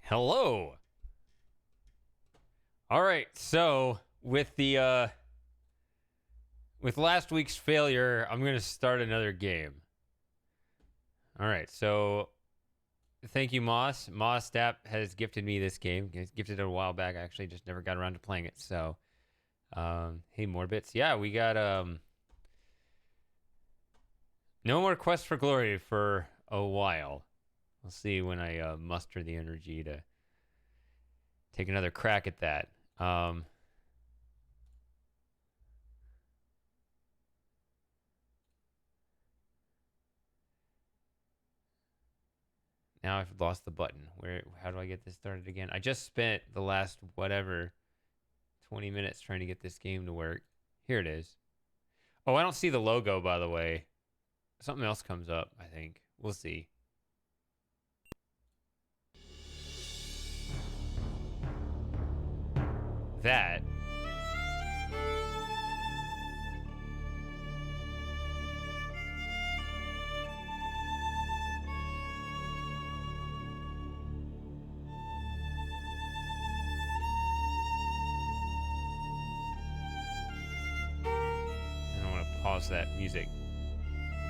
Hello. All right, so with last week's failure, I'm gonna start another game. All right, so thank you, Moss. Moss Dap has gifted me this game. He's gifted it a while back, actually, just never got around to playing it. So, hey, Morbits. Yeah, we got no more Quest for Glory for a while. We'll see when I muster the energy to take another crack at that. Now I've lost the button. How do I get this started again? I just spent the last 20 minutes trying to get this game to work. Here it is. Oh, I don't see the logo, by the way. Something else comes up, I think. We'll see. That. I don't want to pause that music,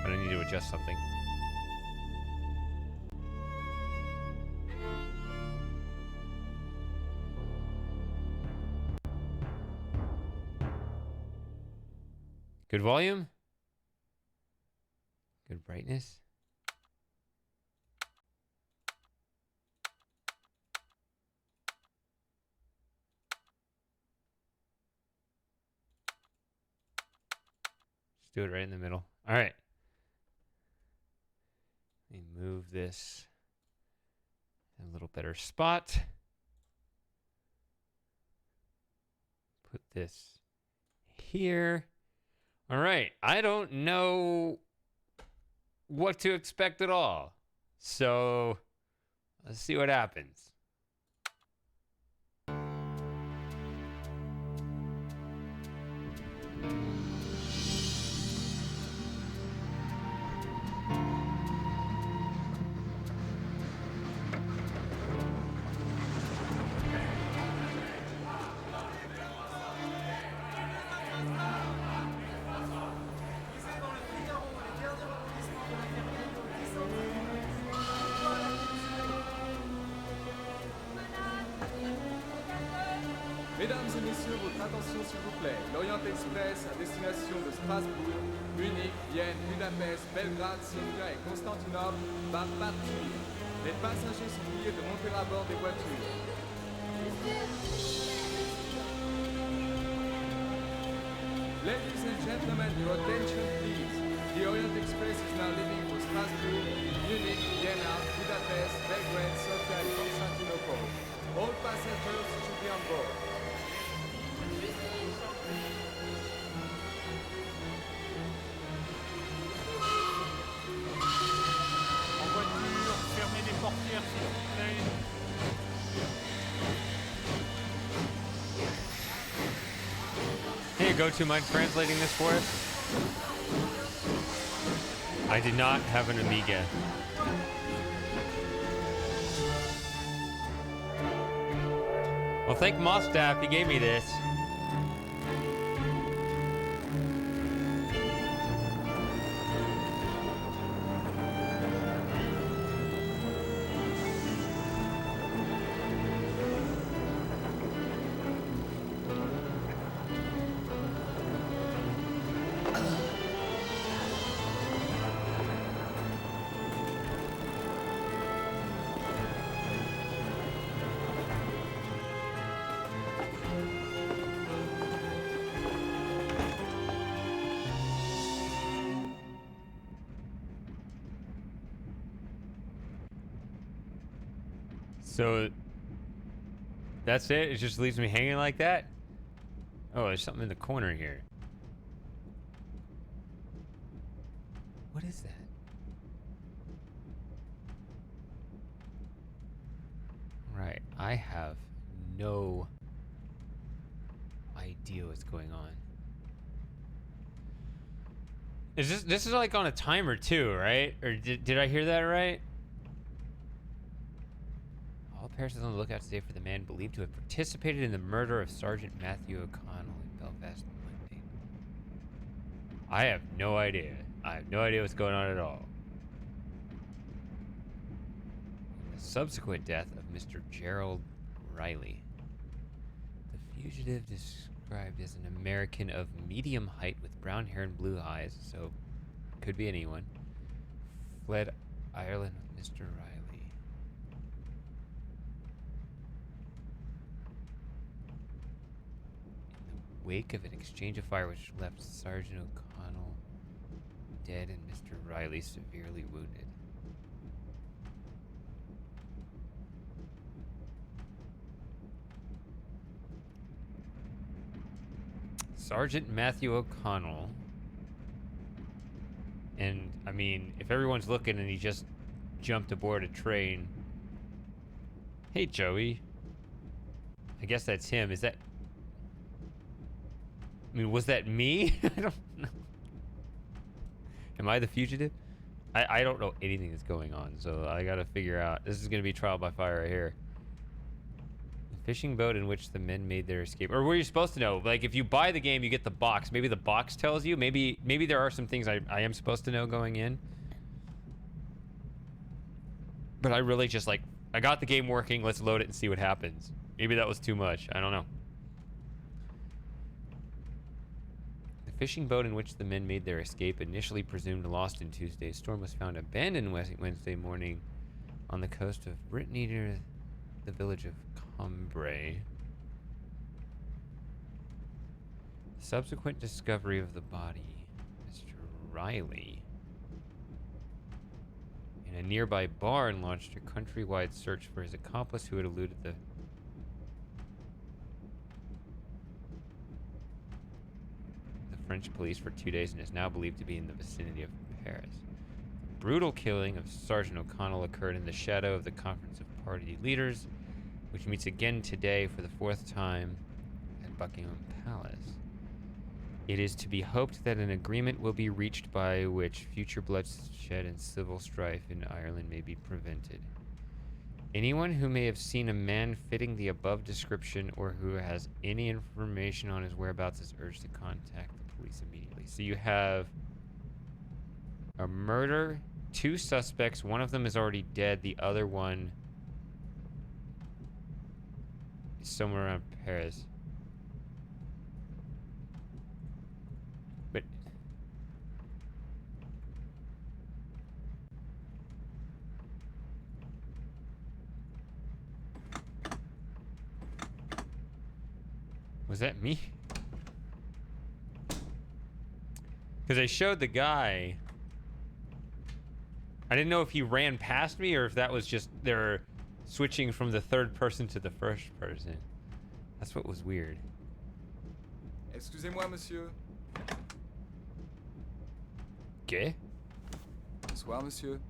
but I need to adjust something. Good volume? Good brightness? Just do it right in the middle. All right. Let me move this in a little better spot. Put this here. All right. I don't know what to expect at all. So let's see what happens. Mesdames et messieurs, votre attention s'il vous plaît. L'Orient Express à destination de Strasbourg, Munich, Vienne, Budapest, Belgrade, Sofia et Constantinople va partir. Les passagers sont priés de monter à bord des voitures. Ladies and gentlemen, your attention please. The Orient Express is now leaving for Strasbourg, Munich, Vienna, Budapest, Belgrade, Sofia and Constantinople. All passengers should be on board. En voiture, fermez les portières s'il vous plaît. Here you go, mind translating this for us? I did not have an Amiga. Well, thank Mostaf, he gave me this. So that's it? It just leaves me hanging like that? Oh, there's something in the corner here. What is that? Right, I have no idea what's going on. This is like on a timer too, right? Or did I hear that right? All Paris is on the lookout today for the man believed to have participated in the murder of Sergeant Matthew O'Connell in Belfast Monday. I have no idea. I have no idea what's going on at all. The subsequent death of Mr. Gerald Riley. The fugitive described as an American of medium height with brown hair and blue eyes, so could be anyone, fled Ireland with Mr. Riley. In the wake of an exchange of fire which left Sergeant O'Connell dead and Mr. Riley severely wounded. Sergeant Matthew O'Connell. And, I mean, if everyone's looking and he just jumped aboard a train. Hey, Joey. I guess that's him. Is that... I mean, was that me? I don't know. Am I the fugitive? I don't know anything that's going on, so I gotta figure out. This is gonna be trial by fire right here. Fishing boat in which the men made their escape. Or were you supposed to know? Like, if you buy the game, you get the box. Maybe the box tells you. Maybe there are some things I am supposed to know going in. But I really just, like, I got the game working. Let's load it and see what happens. Maybe that was too much. I don't know. The fishing boat in which the men made their escape, initially presumed lost in Tuesday's storm, was found abandoned Wednesday morning on the coast of Brittany near the village of Cambrai. The subsequent discovery of the body, Mr. Riley, in a nearby barn, launched a countrywide search for his accomplice who had eluded the French police for 2 days and is now believed to be in the vicinity of Paris. The brutal killing of Sergeant O'Connell occurred in the shadow of the Conference of Party Leaders, which meets again today for the 4th time at Buckingham Palace. It is to be hoped that an agreement will be reached by which future bloodshed and civil strife in Ireland may be prevented. Anyone who may have seen a man fitting the above description or who has any information on his whereabouts is urged to contact the police immediately. So you have a murder, 2 suspects, one of them is already dead, the other one somewhere around Paris. But was that me? Because I showed the guy. I didn't know if he ran past me or if that was just they're switching from the 3rd person to the 1st person. That's what was weird. Excusez-moi, monsieur. Okay. Bonsoir, monsieur.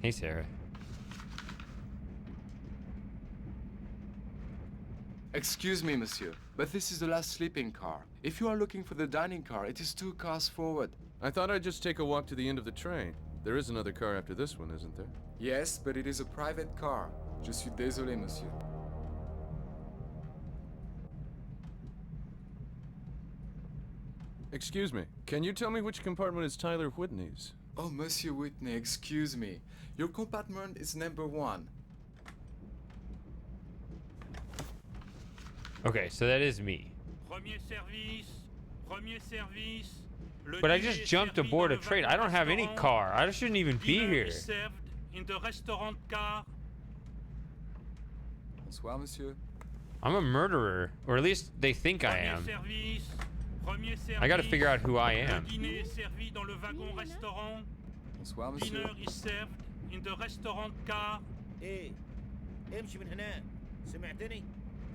Hey, Sarah. Excuse me, monsieur, but this is the last sleeping car. If you are looking for the dining car, it is 2 cars forward. I thought I'd just take a walk to the end of the train. There is another car after this one, isn't there? Yes, but it is a private car. Je suis désolé, monsieur. Excuse me, can you tell me which compartment is Tyler Whitney's? Oh, Monsieur Whitney, excuse me. Your compartment is number 1. Okay, so that is me. Premier service. But I just jumped aboard a train. I don't have any car. I shouldn't even be here. In the restaurant car. Bonsoir, monsieur. I'm a murderer, or at least they think I am. I gotta figure out who I am. Dîner est servi dans le wagon restaurant. Bonsoir, monsieur. Dinner is served in the restaurant car. ايه امشي من هناك سمعتني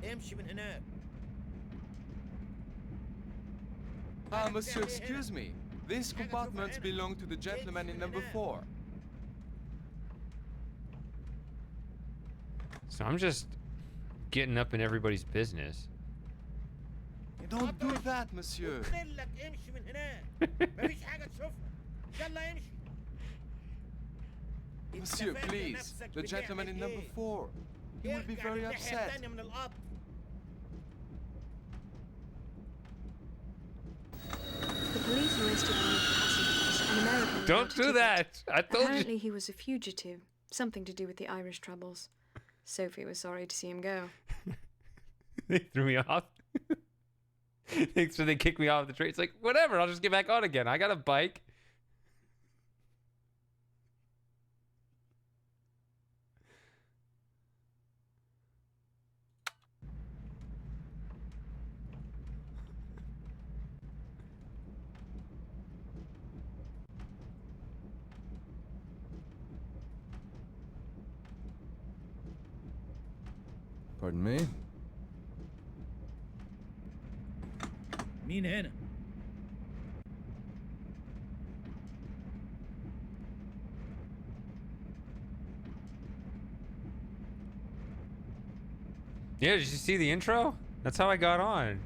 امشي من هناك Ah, monsieur, excuse me. These compartments belong to the gentleman in number 4. So I'm just getting up in everybody's business. Don't do that, monsieur. قلت لك امشي من هناك. مفيش حاجة تشوفها. يلا امشي. Monsieur, أنت فاكر please. نفسك The gentleman in بتعمل number إيه؟ 4. He will be ارجع very للناحية upset. التانية من القطر. The police arrested one of the passengers, an American. without Don't a do ticket. that. I told Apparently, you. he was a fugitive, something to do with the Irish troubles. Sophie was sorry to see him go. They threw me off. So they kicked me off the train. It's like, whatever. I'll just get back on again. I got a bike. Pardon me? مين هنا؟ Yeah, did you see the intro? That's how I got on.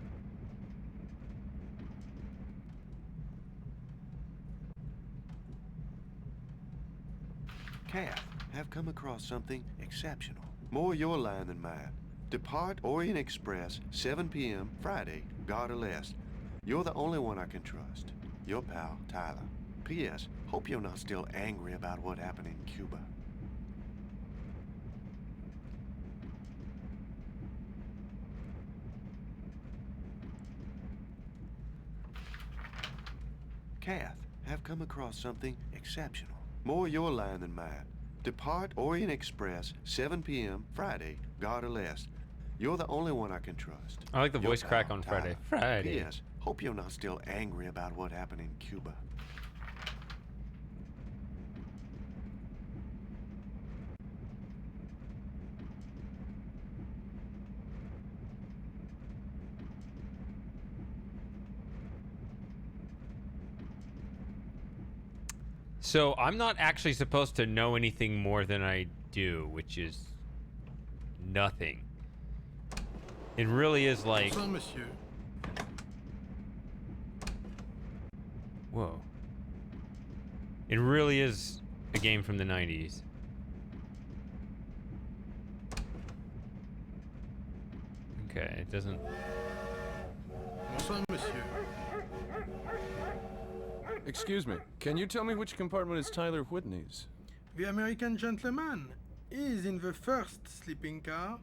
Kath, have come across something exceptional. More your line than mine. Depart Orient Express, 7 p.m. Friday, Garda Lest. You're the only one I can trust. Your pal, Tyler. P.S. Hope you're not still angry about what happened in Cuba. Kath, have come across something exceptional. More your line than mine. Depart Orient Express, 7 p.m. Friday, Garda Lest. You're the only one I can trust. I like the Your voice crack pal, on Friday. Tyler. Friday. P.S. Hope you're not still angry about what happened in Cuba. So I'm not actually supposed to know anything more than I do, which is nothing. It really is like... Bonsoir, monsieur. Whoa. It really is a game from the 90s. Okay, it doesn't... Bonsoir, monsieur. Excuse me. Can you tell me which compartment is Tyler Whitney's? The American gentleman is in the first sleeping car.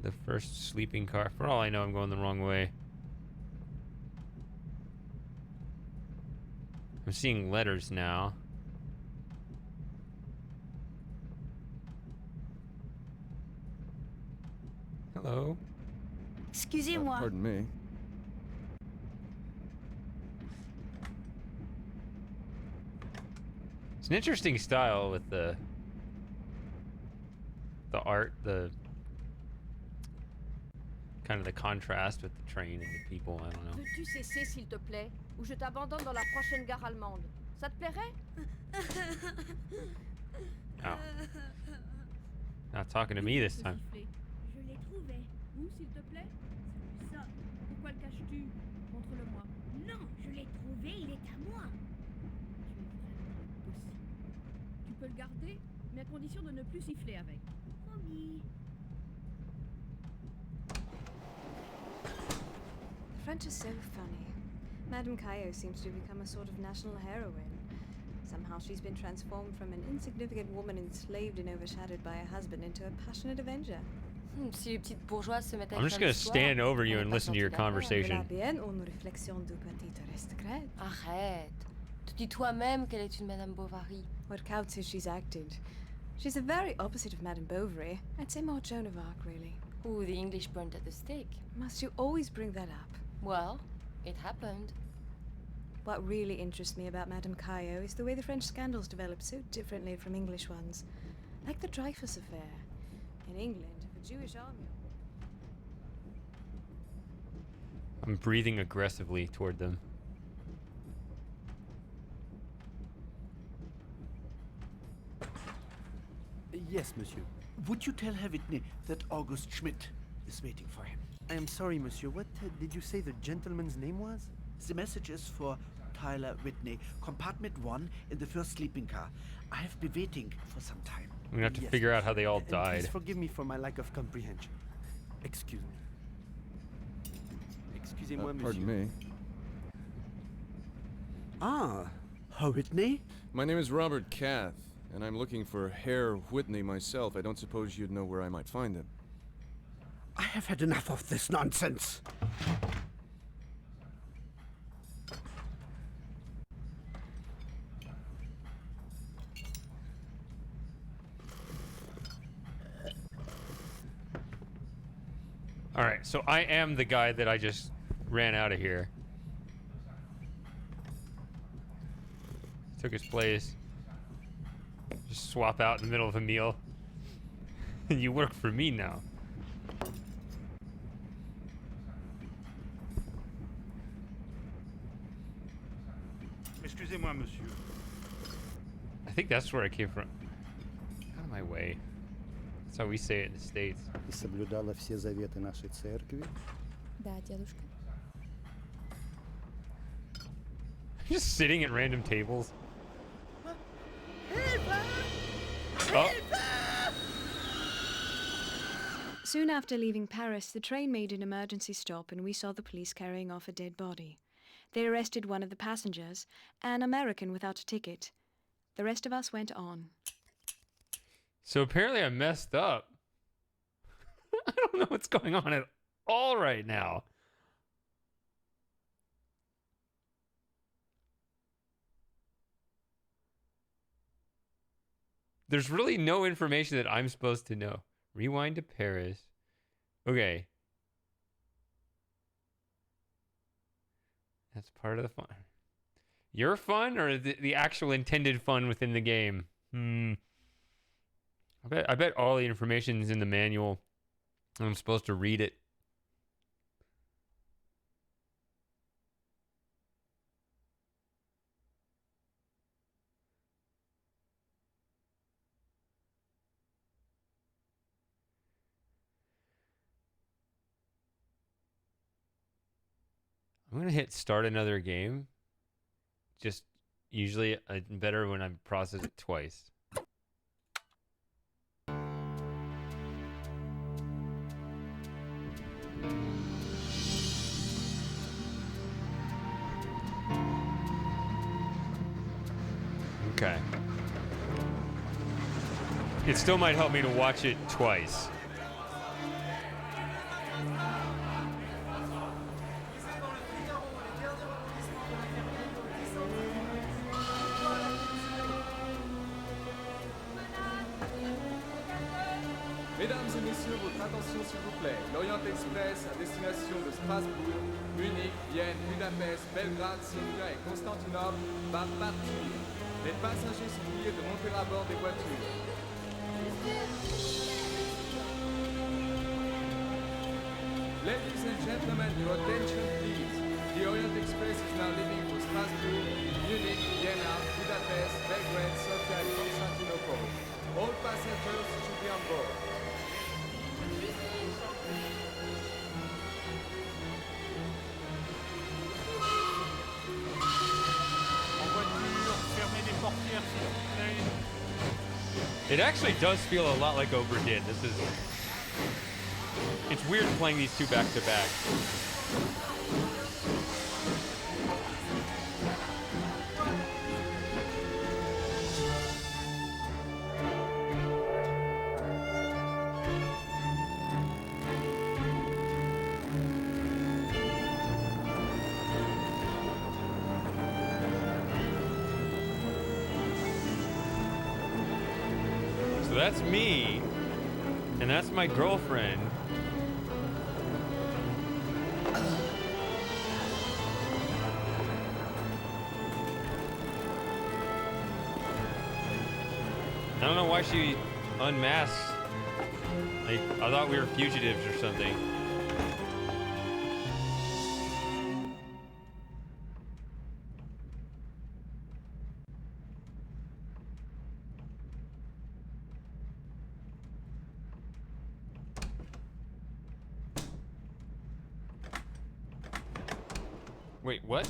The first sleeping car. For all I know, I'm going the wrong way. I'm seeing letters now. Hello. Excusez-moi. Pardon me. It's an interesting style with the art, the kind of the contrast with the train and the people. I don't know. Veux-tu cesser, s'il te plaît, ou je t'abandonne dans la prochaine gare allemande? Ça te plairait? Oh. Not talking to me this time. Je l'ai trouvé. Où, s'il te plaît? Ça. Pourquoi le caches-tu? Montre-le-moi. Non, je l'ai trouvé, il est à moi. Tu es vraiment impossible. Tu peux le garder, mais à condition de ne plus siffler avec. Promis. The French are so funny. Madame Caillot seems to have become a sort of national heroine. Somehow she's been transformed from an insignificant woman enslaved and overshadowed by her husband into a passionate avenger. Si les petites bourgeoises se mettent à I'm just écrire gonna l'histoire, stand over you on and est pas listen to your sorti d'affaire. conversation. Voilà bien une réflexion de petite aristocrate. Arrête. Tu dis toi-même qu'elle est une Madame Bovary. What counts is she's acted. She's the very opposite of Madame Bovary. I'd say more Joan of Arc, really. Ooh, the English burnt at the stake. Must you always bring that up? Well, it happened. What really interests me about Madame Caillot is the way the French scandals developed so differently from English ones. Like the Dreyfus affair. In England, if a Jewish army... I'm breathing aggressively toward them. Yes, monsieur. Would you tell Herr Whitney that August Schmidt is waiting for him? I am sorry, monsieur. What did you say the gentleman's name was? The message is for Tyler Whitney, compartment 1 in the first sleeping car. I have been waiting for some time. We're gonna have to figure out how they all And died. please forgive me for my lack of comprehension. Excuse me. Excusez-moi, monsieur. Pardon me. Ah, Herr Whitney? My name is Robert Cath, and I'm looking for Herr Whitney myself. I don't suppose you'd know where I might find him. I have had enough of this nonsense. All right, so I am the guy that I just ran out of here. Took his place. Just swap out in the middle of a meal. You work for me now. Excusez-moi, monsieur. I think that's where I came from. Out of my way. That's how we say it in the States. Ты соблюдала все заветы нашей церкви? Да, дедушка. Just sitting at random tables. Oh. Soon after leaving Paris, the train made an emergency stop and we saw the police carrying off a dead body. They arrested one of the passengers, an American without a ticket. The rest of us went on. So apparently I messed up. I don't know what's going on at all right now. There's really no information that I'm supposed to know. Rewind to Paris. Okay. That's part of the fun. Your fun or the actual intended fun within the game? I bet all the information is in the manual. I'm supposed to read it. I'm going to hit start another game. Just usually better when I process it twice. Okay. It still might help me to watch it twice. Mesdames et messieurs, votre attention s'il vous plaît. L'Orient Express à destination de Strasbourg, Munich, Vienne, Budapest, Belgrade, Sofia et Constantinople va partir. Les passagers sont priés de monter à bord des voitures. Ladies and gentlemen, your attention please. The Orient Express is now leaving for Strasbourg, Munich, Vienna, Budapest, Belgrade, Sofia and Constantinople. All passengers should be on board. En voiture, fermez les portières, s'il vous plaît. It actually does feel a lot like Obra did. It's weird playing these two back to back. So that's me, and that's my girlfriend. I don't know why she unmasked. Like, I thought we were fugitives or something. Wait, what?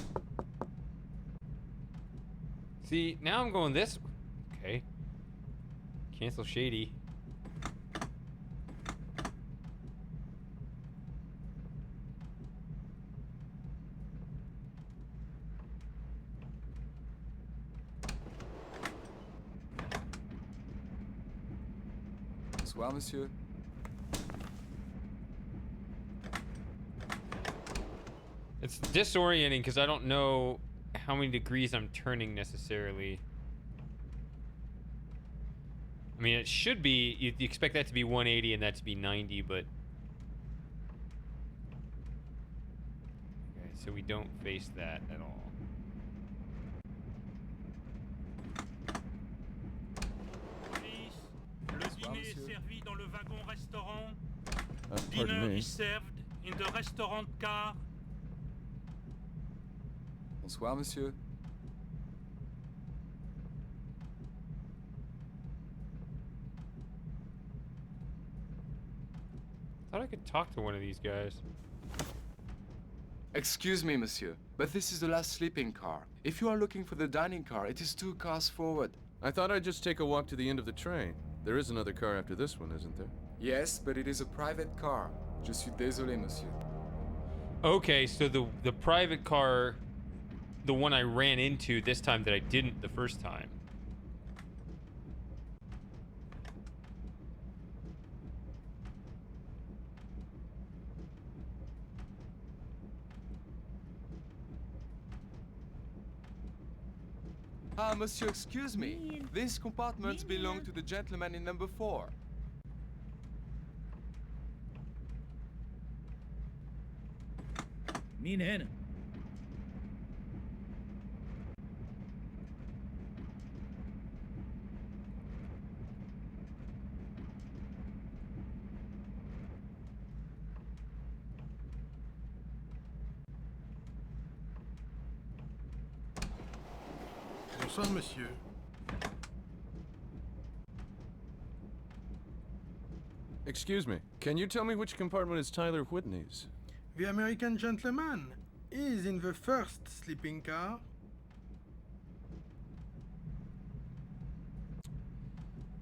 See, now I'm going this. Okay. Cancel shady. Bonsoir, monsieur. It's disorienting because I don't know how many degrees I'm turning necessarily. I mean, it should be, you expect that to be 180 and that to be 90, but... Okay, so we don't face that at all. Please, le dîner est servi dans le wagon-restaurant. Pardon Dinner me. is served in the restaurant car. Bonsoir, monsieur. I thought I could talk to one of these guys. Excuse me, monsieur, but this is the last sleeping car. If you are looking for the dining car, it is 2 cars forward. I thought I'd just take a walk to the end of the train. There is another car after this one, isn't there? Yes, but it is a private car. Je suis désolé, monsieur. Okay, so the private car, the one I ran into this time that I didn't the first time. Ah, monsieur, excuse me. These compartments belong to the gentleman in number 4. مين هنا؟ Bonsoir, monsieur. Excuse me. Can you tell me which compartment is Tyler Whitney's? The American gentleman is in the first sleeping car.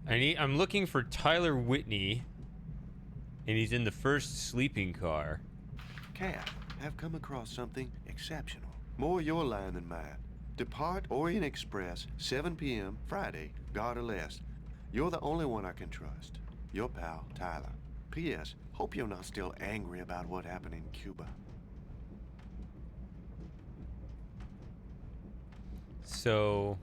I'm looking for Tyler Whitney, and he's in the first sleeping car. Cat, have come across something exceptional. More your line than mine. Depart Orient Express, 7 p.m. Friday, Gare de l'Est. You're the only one I can trust. Your pal, Tyler. P.S. Hope you're not still angry about what happened in Cuba. So...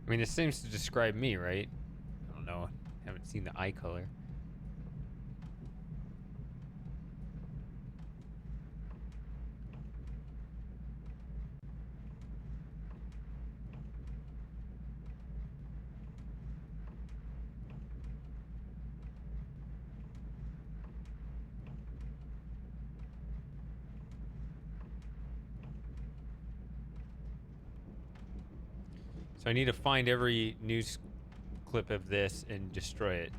I mean, this seems to describe me, right? I don't know. Haven't seen the eye color. So I need to find every news clip of this and destroy it.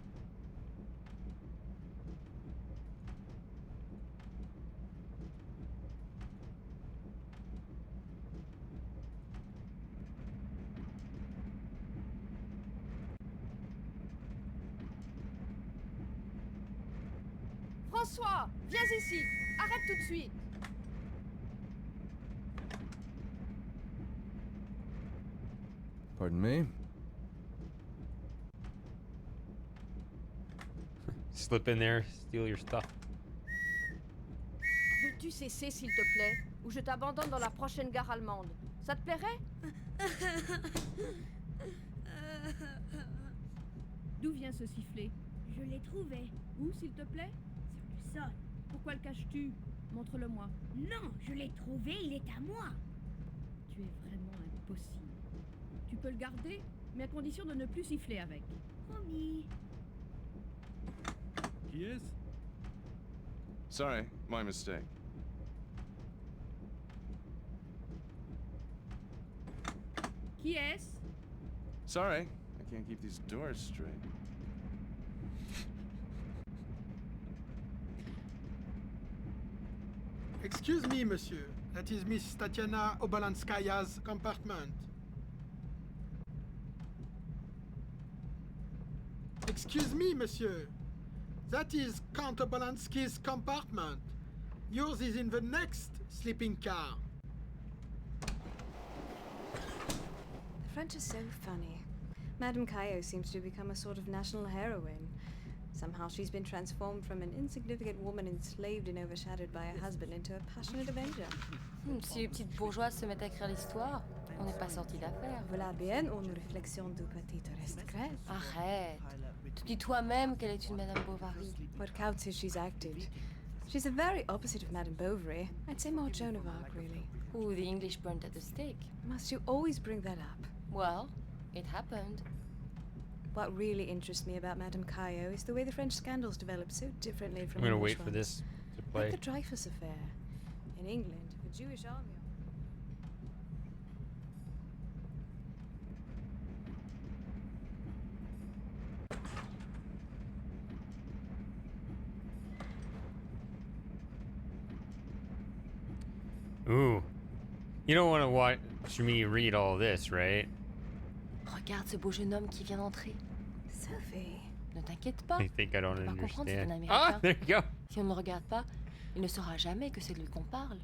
François, viens ici. Arrête tout de suite. Pardon me? Slip in there, steal your stuff. Veux-tu cesser, s'il te plaît, ou je t'abandonne dans la prochaine gare allemande? Ça te plairait? D'où vient ce sifflet? je l'ai trouvé. Où, s'il te plaît? Sur le sol. Pourquoi le caches-tu? Montre-le-moi. Non, je l'ai trouvé, il est à moi. Tu es vraiment impossible. Tu peux le garder, mais à condition de ne plus siffler avec. Promis. Qui est-ce? Sorry, my mistake. Qui est-ce? Sorry, I can't keep these doors straight. Excuse me, monsieur. That is Miss Tatiana Obalanskaya's compartment. Excuse me, monsieur. That is Count Obalansky's compartment. Yours is in the next sleeping car. The French are so funny. Madame Caillou seems to have become a sort of national heroine. Somehow she's been transformed from an insignificant woman enslaved and overshadowed by her husband into a passionate avenger. Si les petites bourgeoises se mettent à écrire l'histoire, on n'est pas sorti d'affaire. Voilà bien une réflexion de petite aristocrate. Arrête. Tu dis toi-même qu'elle est une Madame Bovary. What counts is she's acted. She's the very opposite of Madame Bovary. I'd say more Joan of Arc, really. Ou the English burnt at the stake. Must you always bring that up? Well, it happened. What really interests me about Madame Caillou is the way the French scandals develop so differently from I'm gonna English wait for ones. this to play. Like the Dreyfus affair. In England, the Jewish army... Ooh. You don't want to watch me read all this, right? Regarde ce beau jeune homme qui vient d'entrer. Sophie. Ne t'inquiète pas. I think I don't Tu vas comprendre, c'est un understand. Américain. Ah, there you go. Si on ne le regarde pas, il ne saura jamais que c'est de lui qu'on parle.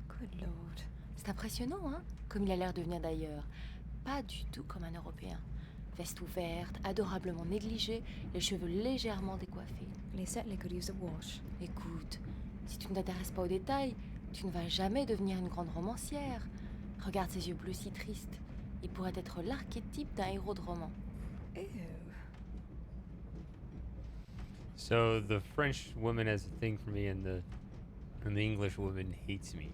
Good Lord. C'est impressionnant, hein? Comme il a l'air de venir d'ailleurs. Pas du tout comme un Européen. Veste ouverte, adorablement négligée, les cheveux légèrement décoiffés. Les settlers could use a wash. Écoute, si tu ne t'intéresses pas aux détails, tu ne vas jamais devenir une grande romancière. Regarde ses yeux bleus si tristes. Il pourrait être l'archétype d'un héros de roman. Ew. So the French woman has a thing for me, and the English woman hates me.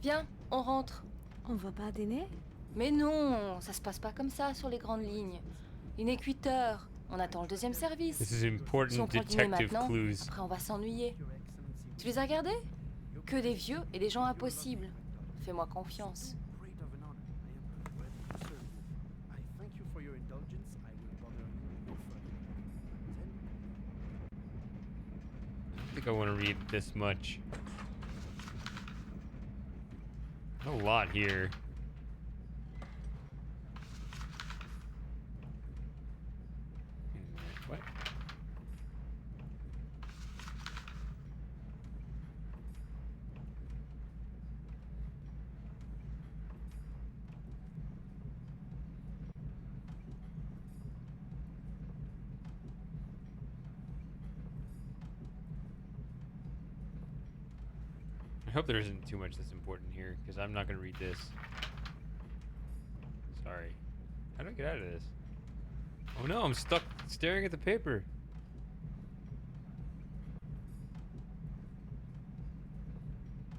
Viens, on rentre. On va pas dîner? Mais non, ça se passe pas comme ça sur les grandes lignes. Il n'est qu'8 heures. On attend le deuxième service. This is Si important on prend le dîner detective maintenant, clues. après on va s'ennuyer. Tu les as regardés? Que des vieux et des gens impossibles. Fais-moi confiance. I think I want to read this much. A lot here. What? I hope there isn't too much that's important here, because I'm not going to read this. Sorry. How do I get out of this? Oh no, I'm stuck staring at the paper.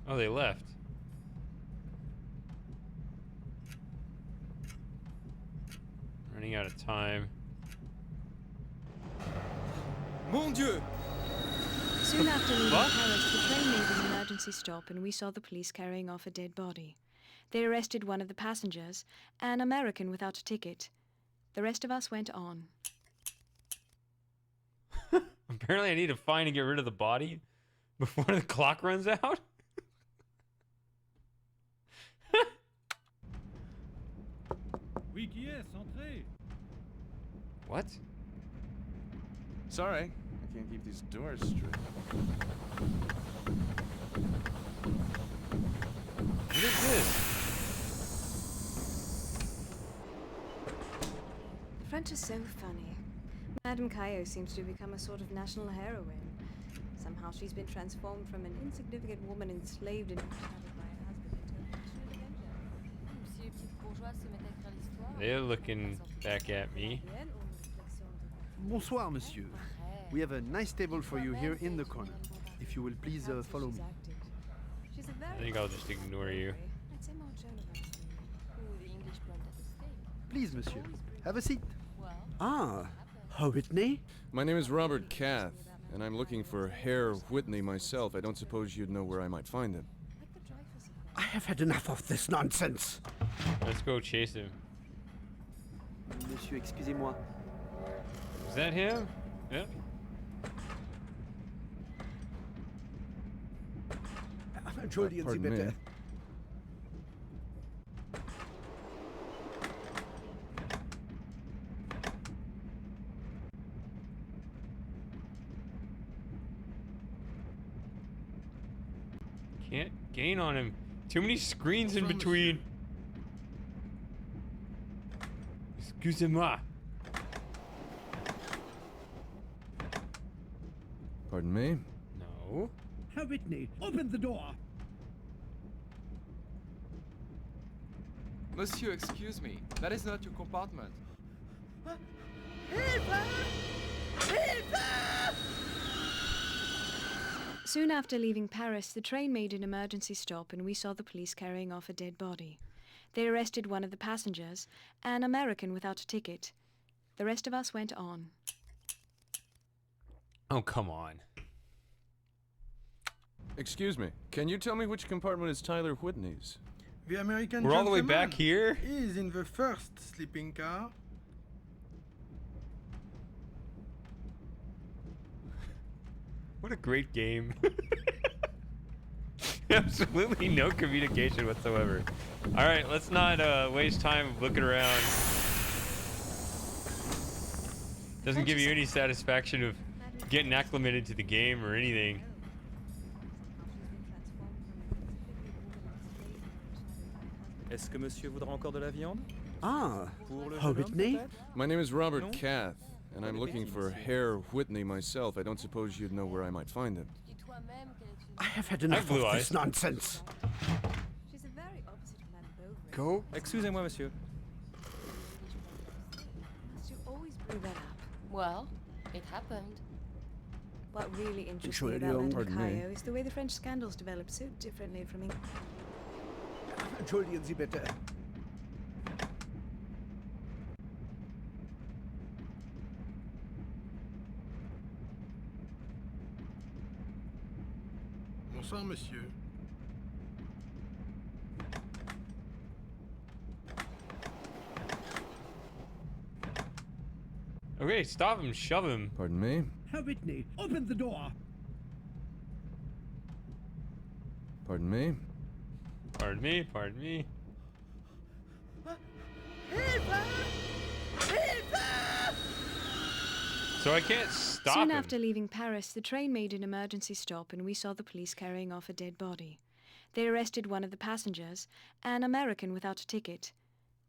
Oh, they left. Running out of time. Mon Dieu! Soon after leaving What? Paris, the train made an emergency stop and we saw the police carrying off a dead body. They arrested one of the passengers, an American without a ticket. The rest of us went on. Apparently I need to find and get rid of the body before the clock runs out. Oui, qui est? Entrez. What? Sorry, I can't keep these doors straight. What is this? The French are so funny. Madame Caillou seems to have become a sort of national heroine. Somehow she's been transformed from an insignificant woman enslaved and overshadowed by her husband into a passionate avenger. Si les petites bourgeoises se mettent à écrire l'histoire. They're looking back at me. Bonsoir, monsieur. We have a nice table for you here in the corner. If you will please follow me. She's a very I think I'll just ignore you. I'd say more Joan Please, monsieur, have a seat. Ah, Whitney? My name is Robert Cath, and I'm looking for Herr Whitney myself. I don't suppose you'd know where I might find him. I have had enough of this nonsense. Let's go chase him. Monsieur, excusez-moi. Is that him? Yep. Entschuldigen Sie Pardon me. bitte. Can't gain on him. Too many screens in between. Excusez-moi. Pardon me? No. Herr Whitney, open the door. Monsieur, excuse me. That is not your compartment. Soon after leaving Paris, the train made an emergency stop and we saw the police carrying off a dead body. They arrested one of the passengers, an American without a ticket. The rest of us went on. Oh, come on. Excuse me. Can you tell me which compartment is Tyler Whitney's? The American We're all the way gentleman back here? is in the first sleeping car. What a great game. Absolutely no communication whatsoever. All right, let's not waste time looking around. Doesn't give you any satisfaction of getting acclimated to the game or anything. Est-ce que monsieur voudra encore de la viande? Ah, Pour le Herr jeune homme, Whitney? peut-être? My name is Robert Non? Cath, and I'm looking for Herr Whitney myself. I don't suppose you'd know where I might find him. I have had enough blue of eyes. this nonsense. She's a very opposite of Madame Bovary. Go. Excusez-moi, monsieur. Must you always bring that up? Well, it happened. What really interests Sure, me about you- Madame Pardon me. Caillot is the way the French scandals developed so differently from England. Entschuldigen Sie bitte. Bonsoir, monsieur. Okay, stop him, shove him. Pardon me? Herr Whitney, open the door. Pardon me? Pardon me, pardon me. So I can't stop Soon him. after leaving Paris, the train made an emergency stop and we saw the police carrying off a dead body. They arrested one of the passengers, an American without a ticket.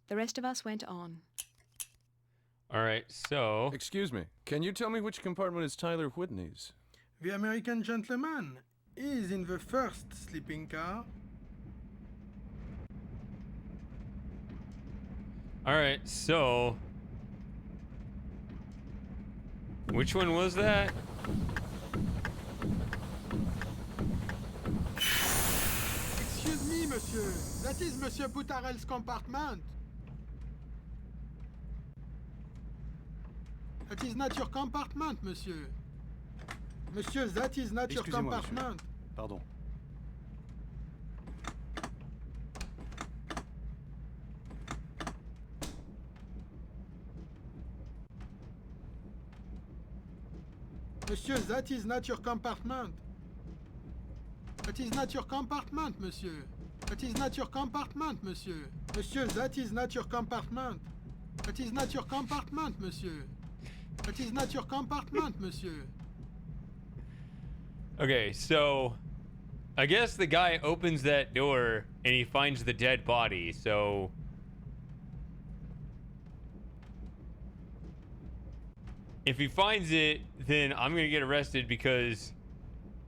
The rest of us went on. All right, so Excuse me. Can you tell me which compartment is Tyler Whitney's? The American gentleman is in the first sleeping car. all right, so which one was that? Excuse me, monsieur. That is Monsieur Boutarel's compartment. That is not your compartment, monsieur. Monsieur, that is not your Excusez-moi, monsieur. compartment. Pardon. Monsieur, that is not your compartment. That is not your compartment, monsieur. That is not your compartment, monsieur. Monsieur, that is not your compartment. That is not your compartment, monsieur. That is not your compartment, monsieur. Okay, so I guess the guy opens that door and he finds the dead body, so if he finds it, then I'm gonna get arrested because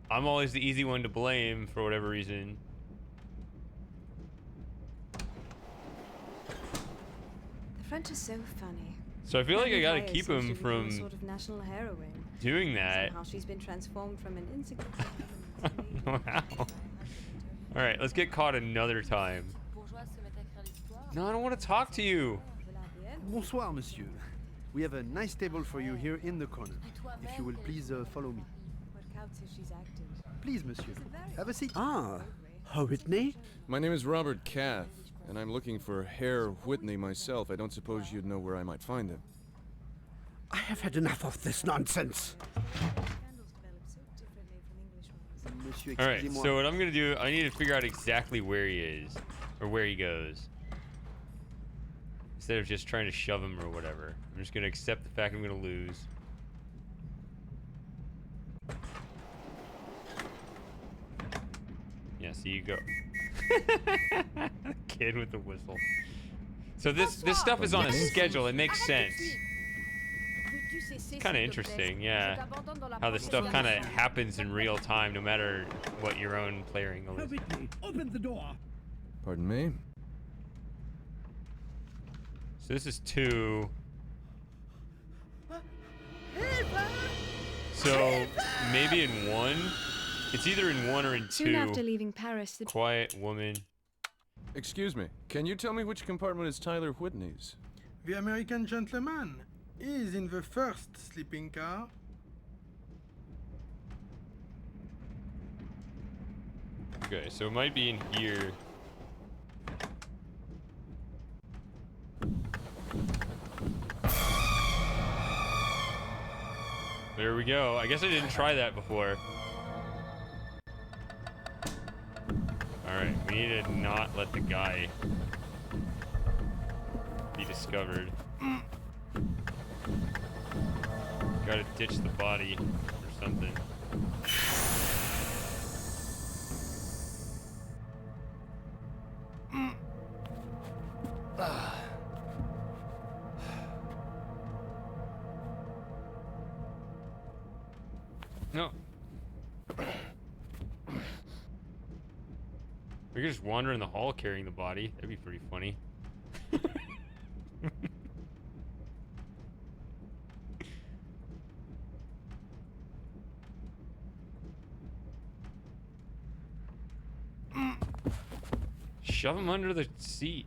I'm always the easy one to blame for whatever reason. The French are so funny. So I feel like I Madame gotta Caillot keep seems him to become a from sort of national heroine. doing that. Somehow she's been transformed from an insignificant I don't know how. All right, let's get caught another time. No, I don't want to talk to you. Bonsoir, monsieur. We have a nice table for you here in the corner. If you will please follow me. What counts is she's acted. Please, monsieur. Have a seat. Ah, Whitney? My name is Robert Cath, and I'm looking for Herr Whitney myself. I don't suppose you'd know where I might find him. I have had enough of this nonsense. Monsieur, All right, excusez-moi. so what I'm gonna do, I need to figure out exactly where he is, or where he goes, instead of just trying to shove him or whatever. I'm just gonna accept the fact I'm gonna lose. Yeah, so you go. Kid with the whistle. So this stuff is on a schedule. It makes sense. It's kind of interesting, yeah. How this stuff kind of happens in real time, no matter what your own player angle is. Open the door. Pardon me? So this is 2. So maybe in 1. It's either in 1 or in 2. Soon after leaving Paris, the Quiet woman. Excuse me, can you tell me which compartment is Tyler Whitney's? The American gentleman is in the first sleeping car. Okay, so it might be in here. There we go. I guess I didn't try that before. Alright, we need to not let the guy be discovered. Gotta ditch the body or something. No. We could just wander in the hall carrying the body. That'd be pretty funny. Shove him under the seat.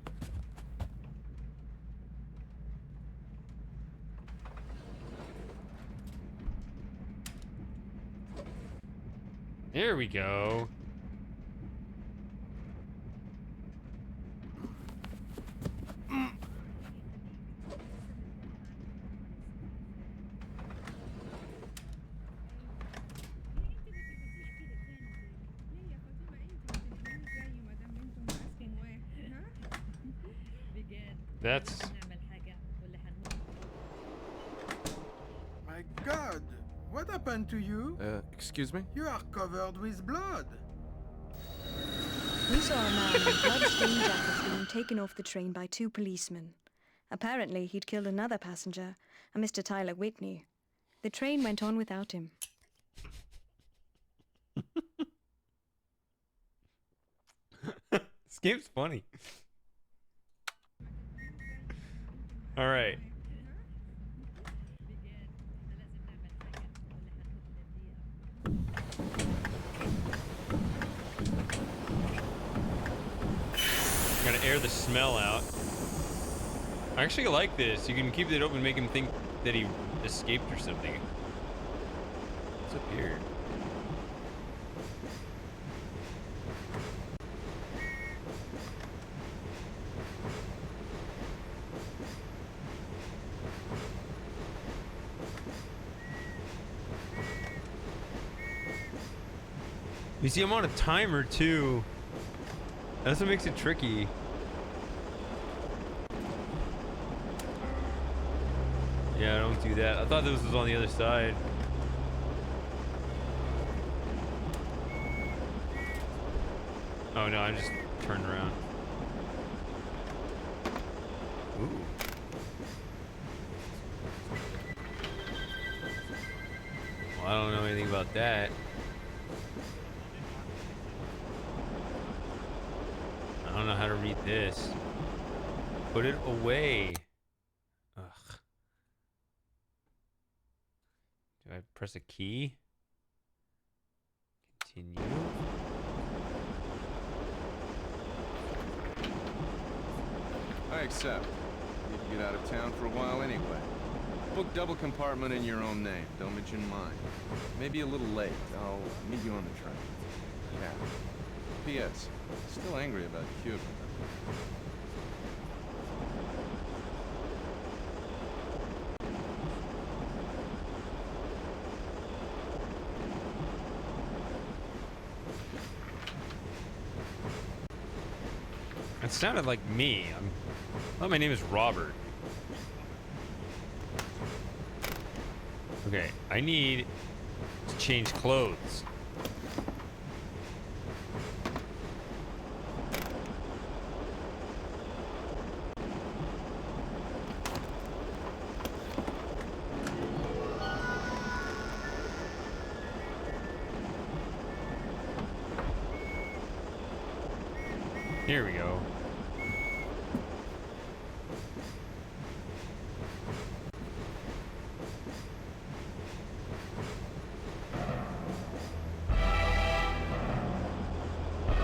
There we go. That's... My God, what happened to you? Excuse me? You are covered with blood. We saw a man in blood-stained jacket being taken off the train by 2 policemen. Apparently, he'd killed another passenger, a Mr. Tyler Whitney. The train went on without him. This game's funny. All right. Gotta air the smell out. I actually like this. You can keep it open, make him think that he escaped or something. What's up here? You see, I'm on a timer too. That's what makes it tricky. Yeah, don't do that. I thought this was on the other side. Oh no, I just turned around. Ooh. Well, I don't know anything about that. I don't know how to read this. Put it away. Ugh. Do I Press a key. Continue. I accept. Need to get out of town for a while anyway. Book double compartment in your own name. Don't mention mine. Maybe a little late. I'll meet you on the train. Yeah. P.S. Still angry about Cuba. It sounded like me. Oh, my name is Robert. Okay, I need to change clothes. Here we go.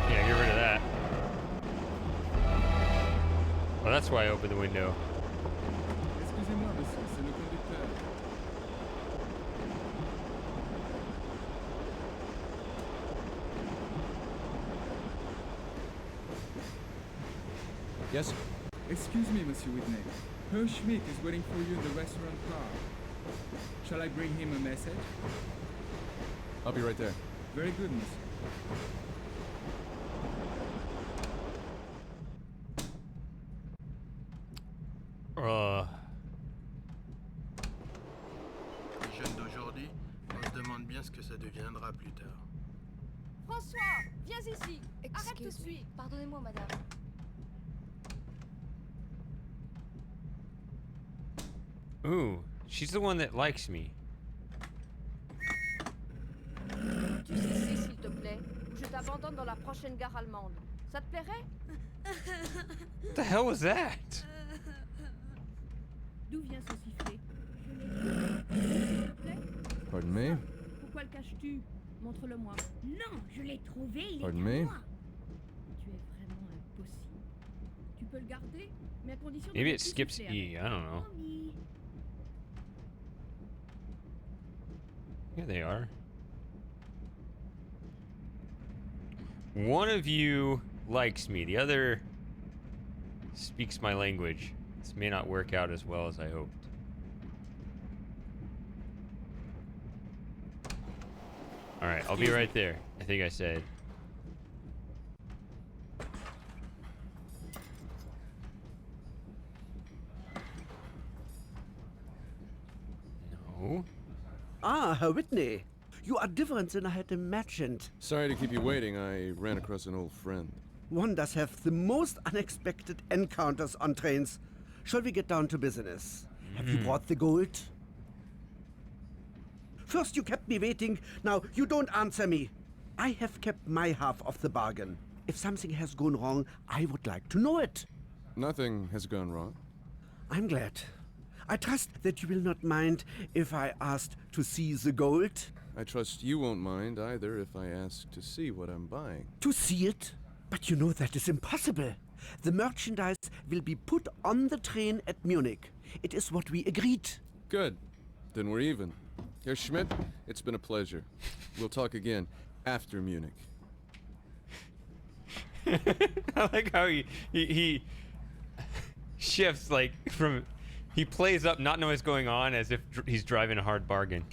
Yeah, get rid of that. Well, that's why I opened the window. Excusez-moi, monsieur, c'est le conducteur. Yes? Excuse me, Monsieur Whitney. Herr Schmidt is waiting for you in the restaurant car. Shall I bring him a message? I'll be right there. Very good, monsieur. Les jeunes d'aujourd'hui, on se demande bien ce que ça deviendra plus tard. François, viens ici. Arrête tout de suite. Pardonnez-moi, madame. Ooh, she's the one that likes me. Tu sais, s'il te plaît, ou je t'abandonne dans la prochaine gare allemande. Ça te plairait? What the hell was that? D'où vient ce sifflet? Je l'ai trouvé. S'il te plaît? Pardon me? Pourquoi le caches-tu? Montre-le-moi. Non, je l'ai trouvé, il est Pardon à me? moi. Tu es vraiment impossible. Tu peux le garder, mais à condition de Maybe ne it plus skips siffler E. avec. I don't know. Promis. Here they are. One of you likes me. The other speaks my language. This may not work out as well as I hoped. Alright, I'll be right there. I think I said. No. Ah, Herr Whitney. You are different than I had imagined. Sorry to keep you waiting. I ran across an old friend. One does have the most unexpected encounters on trains. Shall we get down to business? Have you brought the gold? First you kept me waiting, now you don't answer me. I have kept my half of the bargain. If something has gone wrong, I would like to know it. Nothing has gone wrong. I'm glad. I trust that you will not mind if I asked to see the gold. I trust you won't mind either if I ask to see what I'm buying. To see it? But you know that is impossible. The merchandise will be put on the train at Munich. It is what we agreed. Good. Then we're even. Herr Schmidt, it's been a pleasure. We'll talk again after Munich. I like how he shifts like from he plays up not knowing what's going on as if he's driving a hard bargain.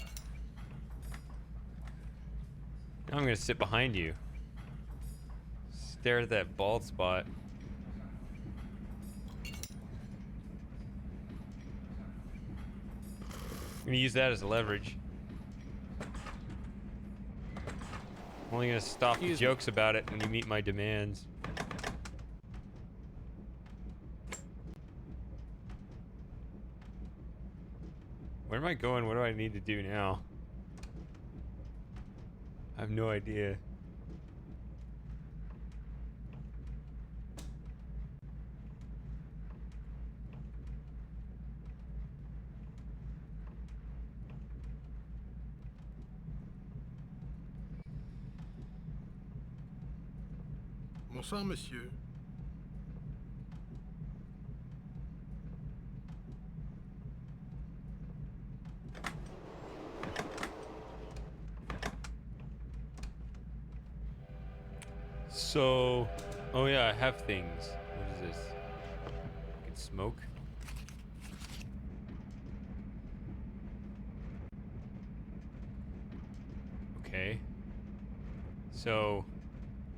Now I'm gonna sit behind you. Stare at that bald spot. I'm gonna use that as a leverage. I'm only gonna stop the jokes about it when you meet my demands. Where am I going? What do I need to do now? I have no idea. Bonsoir, monsieur. So, oh yeah, I have things. What is this? I can smoke. Okay. So,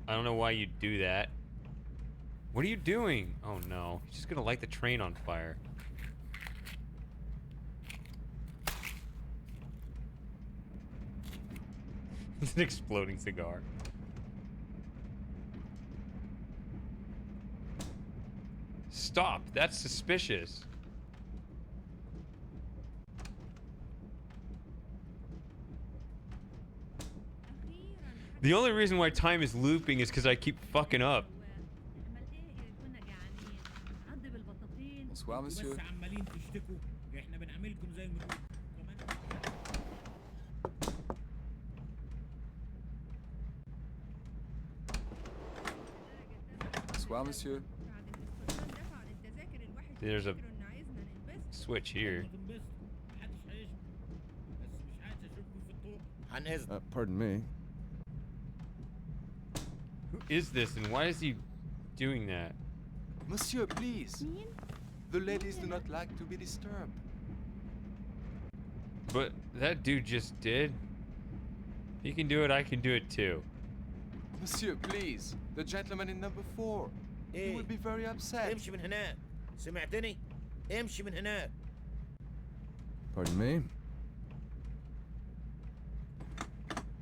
I don't know why you do that. What are you doing? Oh no, you're just gonna light the train on fire. It's an exploding cigar. Stop, that's suspicious. The only reason why time is looping is because I keep fucking up. Bonsoir, monsieur. Bonsoir, monsieur. There's a switch here. Pardon me. Who is this and why is he doing that? Monsieur, please. The ladies do not like to be disturbed. But that dude just did. He can do it, I can do it too. Monsieur, please. The gentleman in number 4. He would be very upset. امشي من هناك. سمعتني؟ امشي من هناك. Pardon me?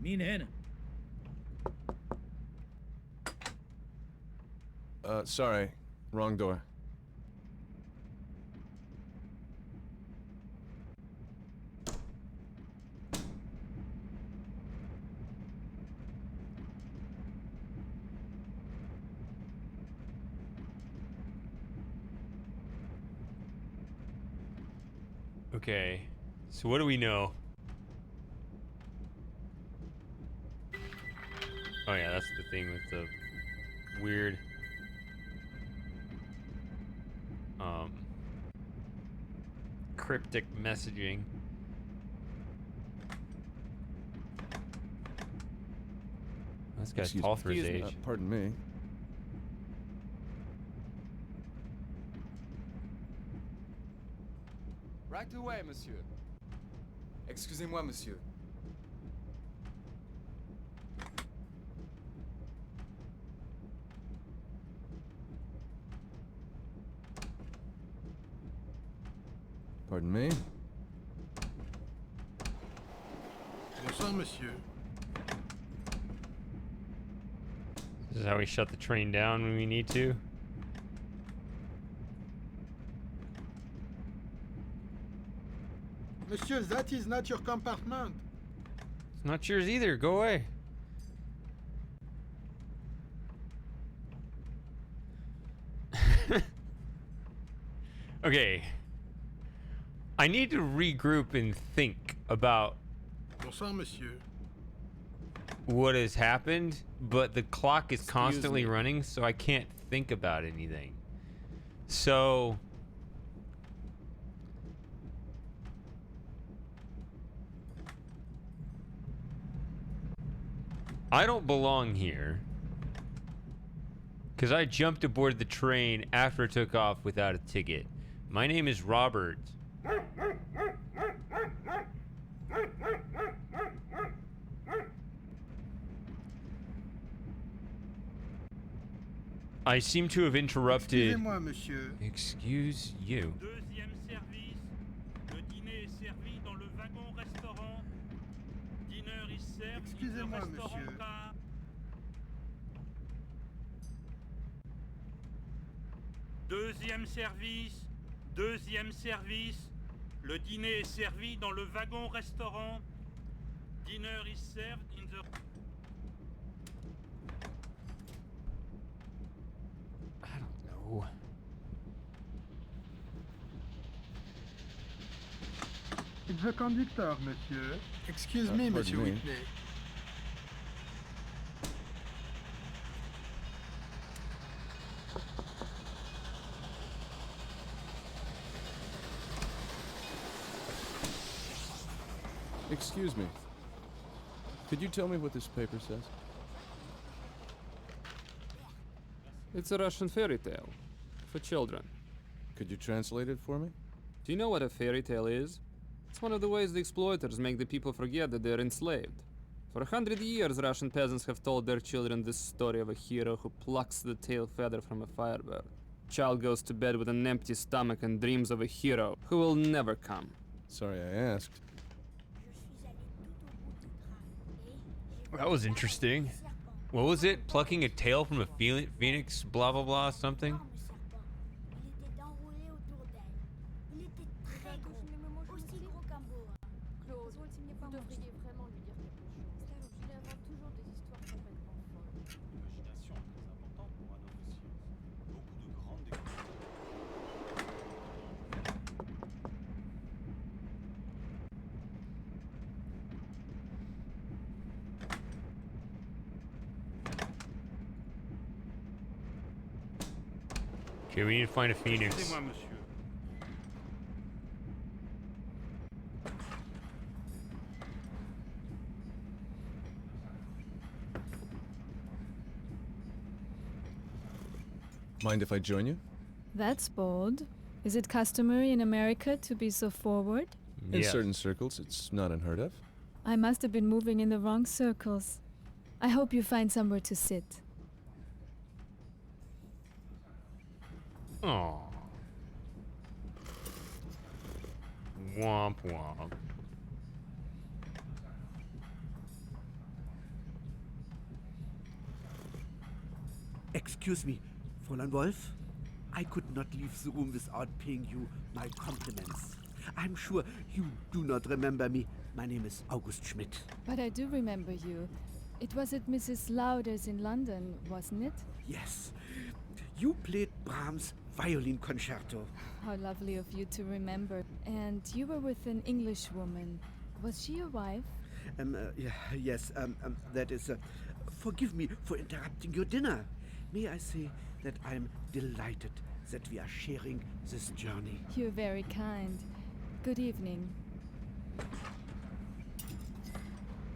مين هنا؟ Sorry. Wrong door. Okay, so what do we know? Oh yeah, that's the thing with the weird cryptic messaging. This guy's tall for his age. Pardon me. Right away, monsieur. Excusez-moi, monsieur. Pardon me? Bonsoir, monsieur. This is how we shut the train down when we need to. Monsieur, that is not your compartment. It's not yours either. Go away. Okay. I need to regroup and think about Bonsoir, monsieur. what has happened, but the clock is constantly running, so I can't think about anything. So I don't belong here because I jumped aboard the train after it took off without a ticket. My name is Robert. I seem to have interrupted. Excusez-moi, monsieur. Excuse you. Deuxième service. Le dîner est servi dans le wagon-restaurant. Dinner is served in the Excusez-moi, restaurant monsieur. car. Deuxième service. Deuxième service. Le dîner est servi dans le wagon-restaurant. Dinner is served in the... I don't know. It's the conductor, monsieur. Excuse me, pardon monsieur me. Whitney. Excuse me. Could you tell me what this paper says? It's a Russian fairy tale. For children. Could you translate it for me? Do you know what a fairy tale is? It's one of the ways the exploiters make the people forget that they're enslaved. For 100 years, Russian peasants have told their children this story of a hero who plucks the tail feather from a firebird. Child goes to bed with an empty stomach and dreams of a hero who will never come. Sorry I asked. That was interesting. What was it? Plucking a tail from a phoenix, blah blah blah, something? Okay, we need to find a phoenix. Excusez-moi, monsieur. Mind if I join you? That's bold. Is it customary in America to be so forward? In certain circles, it's not unheard of. I must have been moving in the wrong circles. I hope you find somewhere to sit. Aww. Womp womp. Excuse me, Fräulein Wolf. I could not leave the room without paying you my compliments. I'm sure you do not remember me. My name is August Schmidt. But I do remember you. It was at Mrs. Lauder's in London, wasn't it? Yes. You played Brahms' violin concerto. How lovely of you to remember. And you were with an English woman. Was she your wife? Yes, that is... forgive me for interrupting your dinner. May I say that I'm delighted that we are sharing this journey. You're very kind. Good evening.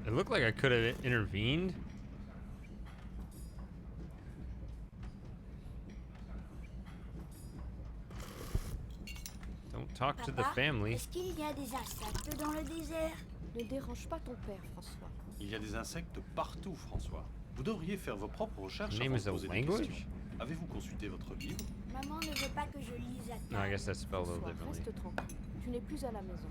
It looked like I could have intervened. Don't talk to the family. Est-ce qu'il y a des insectes dans le désert? Ne dérange pas ton père, François. Il y a des insectes partout, François. Vous devriez faire vos propres recherches Name avant is de a poser des language? questions. Avez-vous consulté votre livre? Maman ne veut pas que je lise à table. No, I guess that's spelled a little François, differently. reste tranquille. Tu n'es plus à la maison.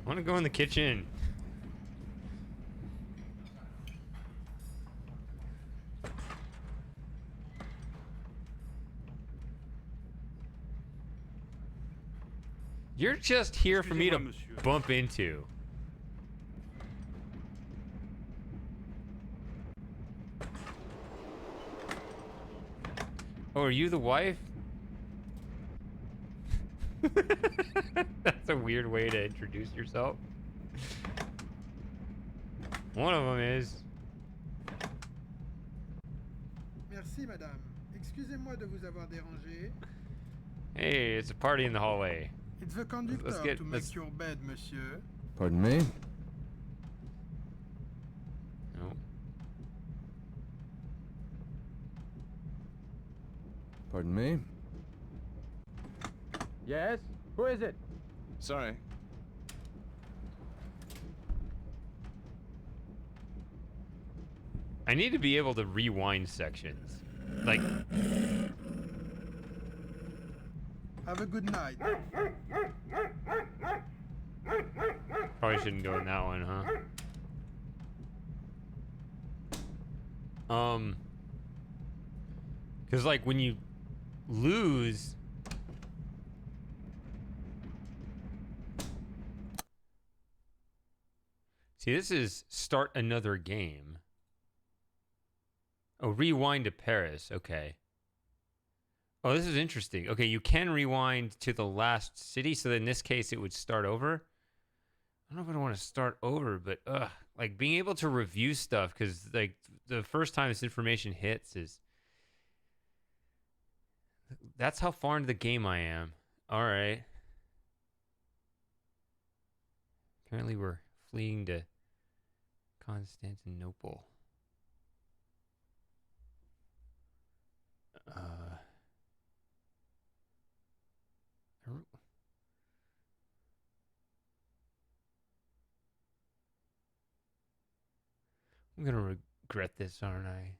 I want to go in the kitchen. You're just here for me to bump into. Oh, are you the wife? That's a weird way to introduce yourself. One of them is. Merci, madame. Excusez-moi de vous avoir dérangé. Hey, it's a party in the hallway. It's the conductor to make your bed, monsieur. Pardon me? No. Pardon me? Yes? Who is it? Sorry. I need to be able to rewind sections. Like. Have a good night. Probably shouldn't go in that one, huh? Because, like, when you lose... See, this is start another game. Oh, rewind to Paris. Okay. Oh, this is interesting. Okay, you can rewind to the last city, so in this case, it would start over. I don't know if I want to start over, but like being able to review stuff, because like the first time this information hits is That's how far into the game I am. All right. Apparently we're fleeing to Constantinople. I'm gonna regret this, aren't I?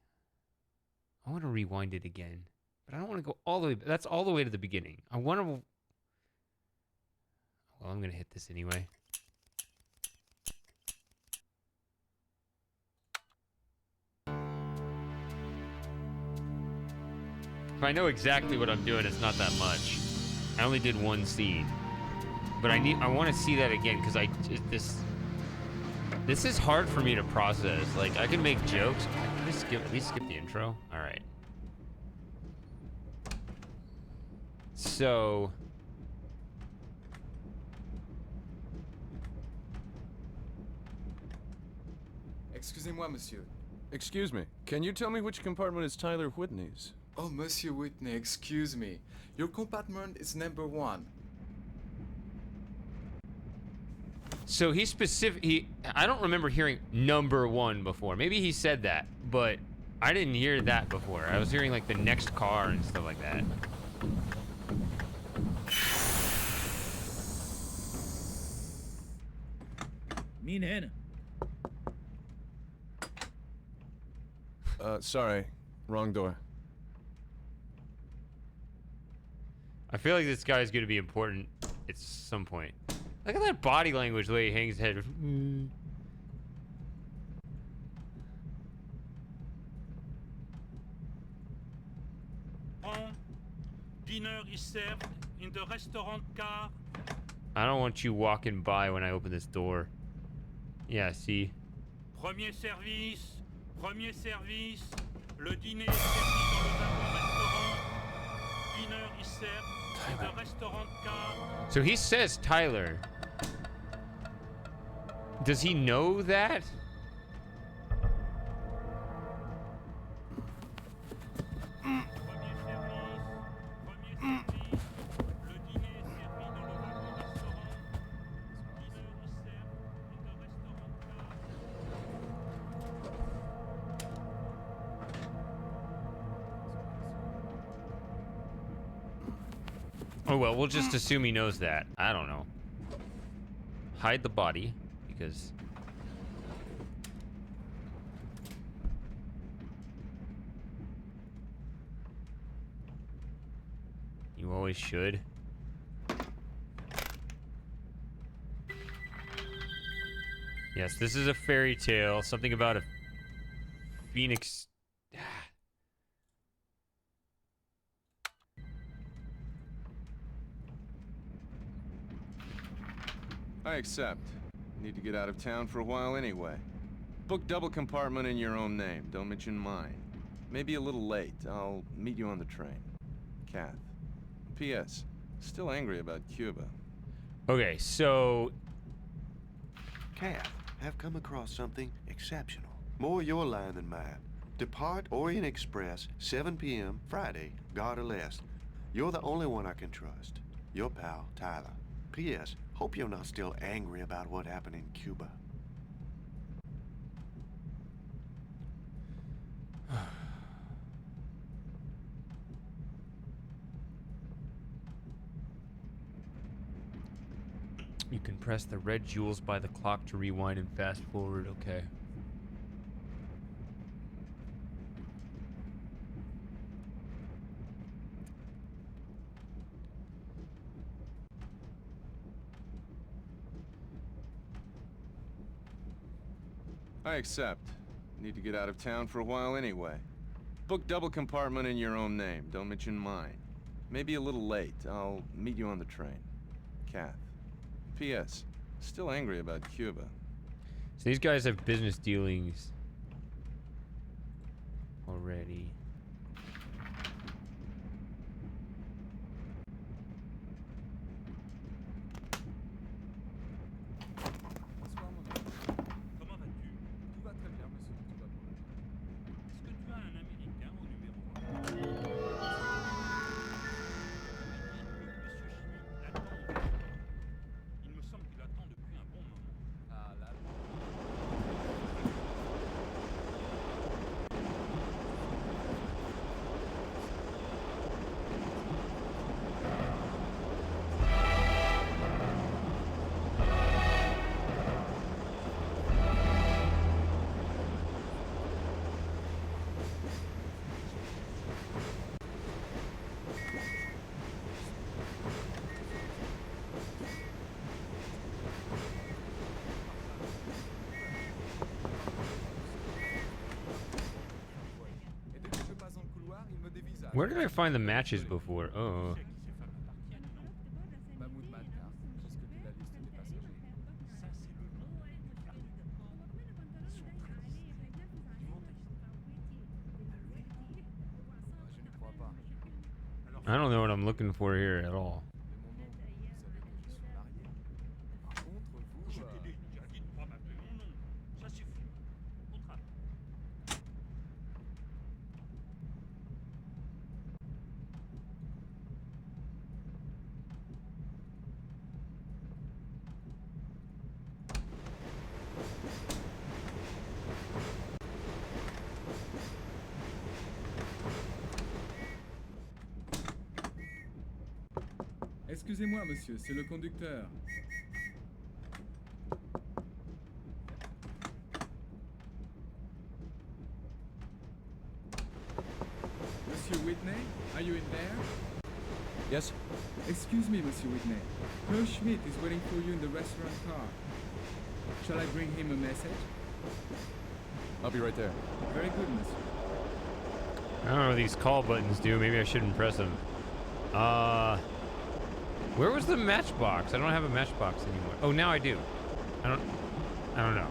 I want to rewind it again, but I don't want to go all the way. That's all the way to the beginning. I want to. Well, I'm gonna hit this anyway. If I know exactly what I'm doing, it's not that much. I only did one scene, but I want to see that again because this is hard for me to process. Like, I can make jokes. Can I at least skip the intro? All right. So. Excusez-moi, monsieur. Excuse me. Can you tell me which compartment is Tyler Whitney's? Oh, Monsieur Whitney, excuse me. Your compartment is number 1. So he's specific. I don't remember hearing number 1 before. Maybe he said that, but I didn't hear that before. I was hearing like the next car and stuff like that. مين هنا؟ Sorry. Wrong door. I feel like this guy's gonna be important at some point. Look at that body language, the way he hangs his head. Dinner is served in the restaurant car. I don't want you walking by when I open this door. Yeah, see? Premier service. Le dîner est servi dans le wagon-restaurant. Dinner is served in the restaurant car. So he says Tyler. Does he know that? Oh well, we'll just assume he knows that. I don't know. Hide the body, because... You always should. Yes, this is a fairy tale. Something about a phoenix... I accept. Need to get out of town for a while anyway. Book double compartment in your own name. Don't mention mine. Maybe a little late. I'll meet you on the train. Kath. P.S. Still angry about Cuba. Okay, so... Kath, have come across something exceptional. More your line than mine. Depart Orient Express, 7 p.m. Friday, Garda West. You're the only one I can trust. Your pal, Tyler. P.S. Hope you're not still angry about what happened in Cuba. You can press the red jewels by the clock to rewind and fast forward. Okay. I accept. Need to get out of town for a while anyway. Book double compartment in your own name. Don't mention mine. Maybe a little late. I'll meet you on the train. Kath. P.S. Still angry about Cuba. So these guys have business dealings already. Where did I find the matches before? Oh. Mahmoud Matar, jusque de la liste des passagers. Je ne crois pas. I don't know what I'm looking for here at all. Je t'ai déjà dit de pas m'appeler mon nom. Ça suffit. Au travail. Excusez-moi, monsieur, c'est le conducteur. Monsieur Whitney, are you in there? Yes? Excuse me, Monsieur Whitney. Herr Schmidt is waiting for you in the restaurant car. Shall I bring him a message? I'll be right there. Very good, monsieur. I don't know what these call buttons do. Maybe I shouldn't press them. Where was the matchbox? I don't have a matchbox anymore. Oh, now I do. I don't know.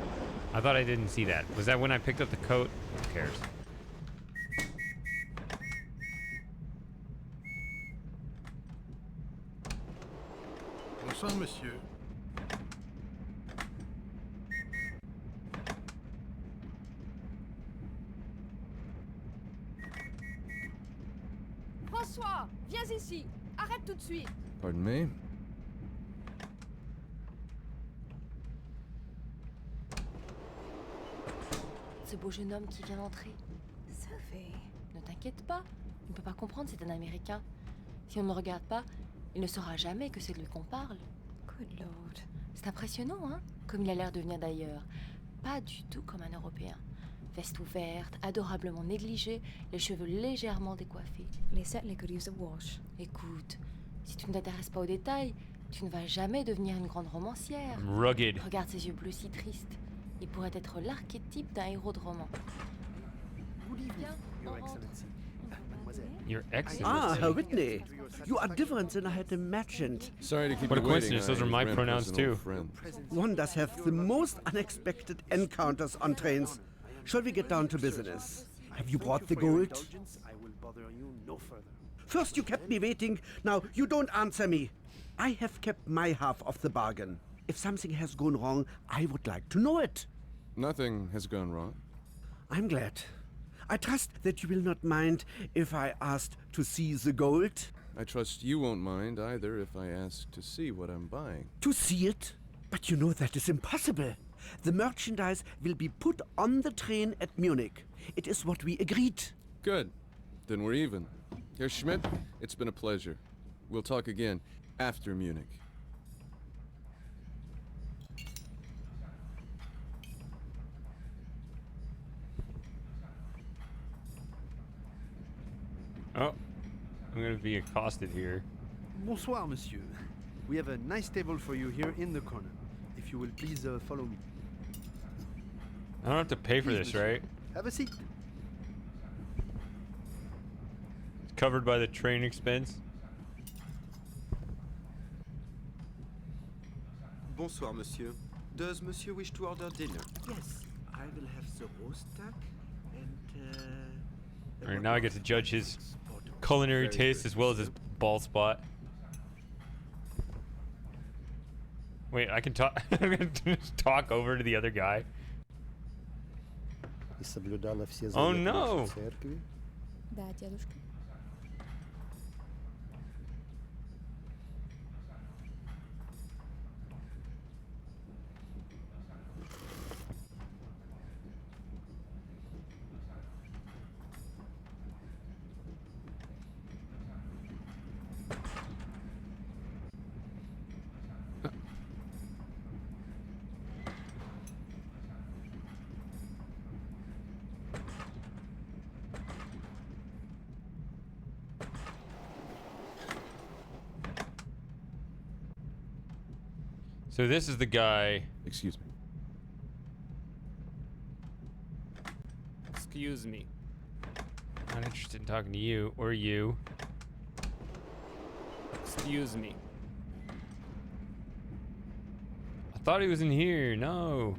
I thought I didn't see that. Was that when I picked up the coat? Who cares? Bonsoir, monsieur. François, viens ici. Arrête tout de suite. Pardon me? Ce beau jeune homme qui vient d'entrer. Sophie. Ne t'inquiète pas, il ne peut pas comprendre, c'est un Américain. Si on ne le regarde pas, il ne saura jamais que c'est de lui qu'on parle. Good Lord. C'est impressionnant, hein, comme il a l'air de venir d'ailleurs. Pas du tout comme un Européen. Veste ouverte, adorablement négligée, les cheveux légèrement décoiffés. They certainly could use a wash. Écoute, si tu ne t'intéresses pas aux détails, tu ne vas jamais devenir une grande romancière. Rugged. Regarde ses yeux bleus si tristes. Il pourrait être l'archétype d'un héros de roman. Viens, on rentre. Your Excellency. Ah, Herr Whitney. You are different than I had imagined. Sorry to keep What a you waiting. coincidence, those are my ran pronouns across an old too. friend. One does have the most unexpected encounters on trains. Shall we get down to business? Have you brought the gold? I will bother you no further. First you kept me waiting, now you don't answer me. I have kept my half of the bargain. If something has gone wrong, I would like to know it. Nothing has gone wrong. I'm glad. I trust that you will not mind if I asked to see the gold. I trust you won't mind either if I ask to see what I'm buying. To see it? But you know that is impossible. The merchandise will be put on the train at Munich. It is what we agreed. Good. Then we're even. Herr Schmidt, it's been a pleasure. We'll talk again after Munich. Oh, I'm gonna be accosted here. Bonsoir, monsieur. We have a nice table for you here in the corner. If you will please follow me. I don't have to pay for Please, this, monsieur. right? Have a seat. It's covered by the train expense. Bonsoir, monsieur. Does monsieur wish to order dinner? Yes, I will have the roast duck and All right, now I get to judge his culinary taste as well as his bald spot. Wait, I can talk. I'm gonna just talk over to the other guy. И соблюдала все Oh, заветы no. нашей церкви. Да, дедушка. So this is the guy. Excuse me. Excuse me. Not interested in talking to you or you. Excuse me. I thought he was in here. No.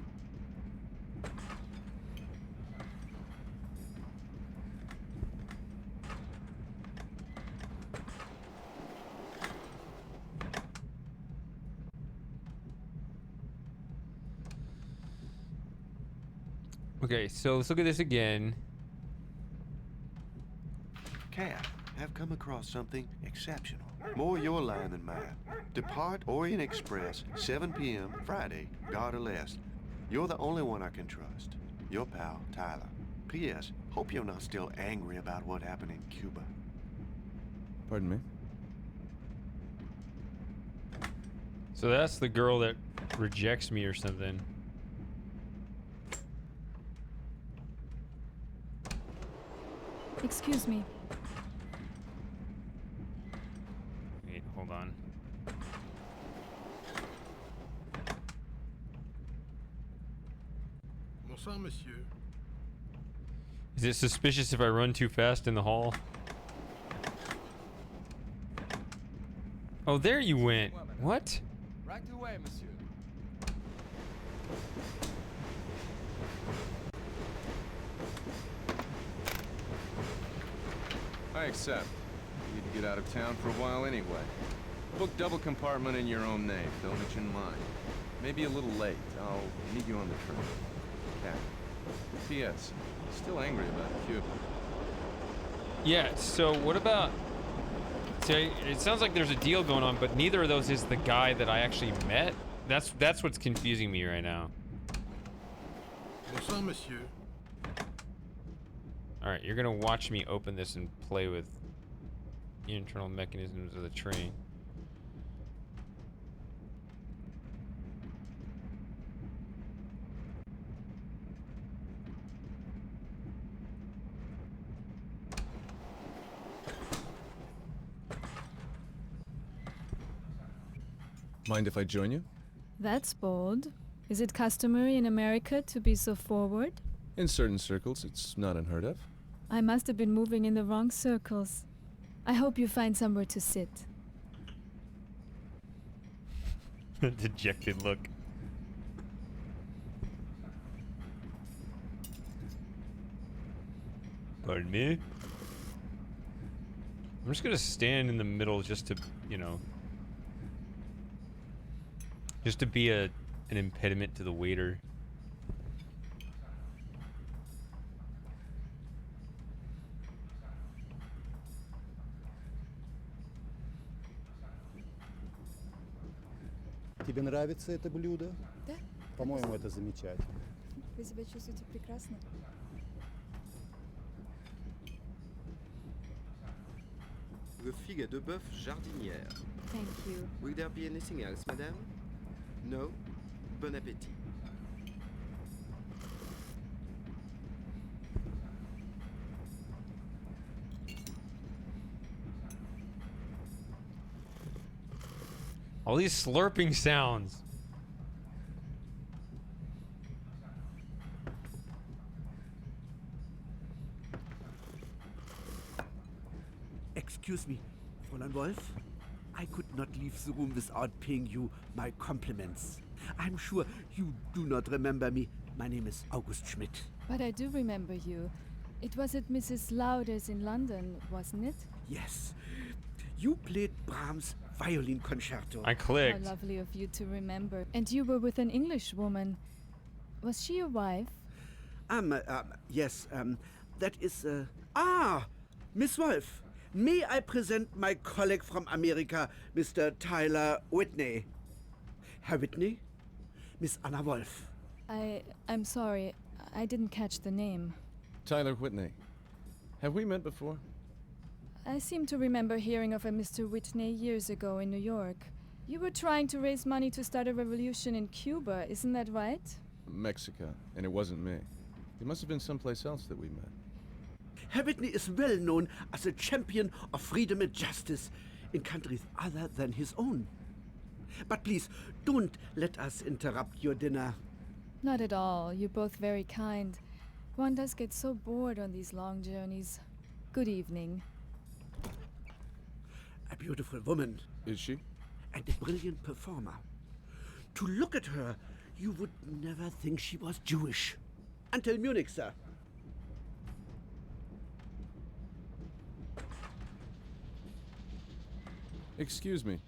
Okay, so let's look at this again. Cat, have come across something exceptional. More your line than mine. Depart Orient Express, 7 p.m. Friday, Garda Lest. You're the only one I can trust. Your pal, Tyler. P.S. Hope you're not still angry about what happened in Cuba. Pardon me? So that's the girl that rejects me or something. Excuse me. Wait, hold on. Bonsoir, monsieur. Is it suspicious if I run too fast in the hall? Oh, there you went. What? Right away, monsieur. I accept. You need to get out of town for a while anyway. Book double compartment in your own name. Don't mention mine. Maybe a little late. I'll meet you on the train. Cat. P.S. Still angry about Cuba. Yeah, so what about... So it sounds like there's a deal going on, but neither of those is the guy that I actually met. That's what's confusing me right now. Bonsoir, monsieur. Alright, you're gonna watch me open this and play with the internal mechanisms of the train. Mind if I join you? That's bold. Is it customary in America to be so forward? In certain circles, it's not unheard of. I must have been moving in the wrong circles. I hope you find somewhere to sit. Dejected look. Pardon me? I'm just gonna stand in the middle just to, you know, just to be an impediment to the waiter. Тебе нравится это блюдо? Да. По-моему, это замечательно. Вы себя чувствуете прекрасно? The figue de bœuf jardinière. Thank you. Will there be anything else, madame? No? Bon appétit. All these slurping sounds. Excuse me, Fräulein Wolf. I could not leave the room without paying you my compliments. I'm sure you do not remember me. My name is August Schmidt. But I do remember you. It was at Mrs. Lauder's in London, wasn't it? Yes. You played Brahms' violin concerto. I clicked. How lovely of you to remember. And you were with an English woman. Was she your wife? Yes, that is, Miss Wolf. May I present my colleague from America, Mr. Tyler Whitney? Herr Whitney? Miss Anna Wolf. I'm sorry. I didn't catch the name. Tyler Whitney. Have we met before? I seem to remember hearing of a Mr. Whitney years ago in New York. You were trying to raise money to start a revolution in Cuba, isn't that right? Mexico, and it wasn't me. It must have been someplace else that we met. Herr Whitney is well known as a champion of freedom and justice in countries other than his own. But please, don't let us interrupt your dinner. Not at all. You're both very kind. One does get so bored on these long journeys. Good evening. A beautiful woman. Is she? And a brilliant performer. To look at her, you would never think she was Jewish. Until Munich, sir. Excuse me.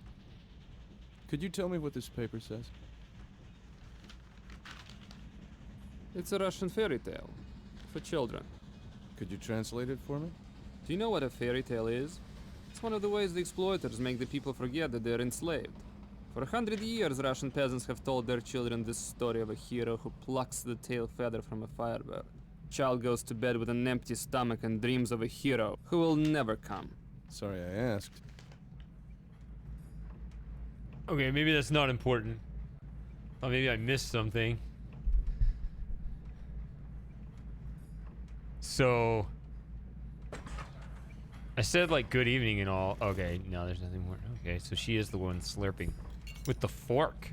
Could you tell me what this paper says? It's a Russian fairy tale. For children. Could you translate it for me? Do you know what a fairy tale is? It's one of the ways the exploiters make the people forget that they're enslaved. For 100 years, Russian peasants have told their children this story of a hero who plucks the tail feather from a firebird. Child goes to bed with an empty stomach and dreams of a hero who will never come. Sorry I asked. Okay, maybe that's not important. Oh, maybe I missed something. So I said like good evening and all. Okay, no, there's nothing more. Okay, so she is the one slurping with the fork.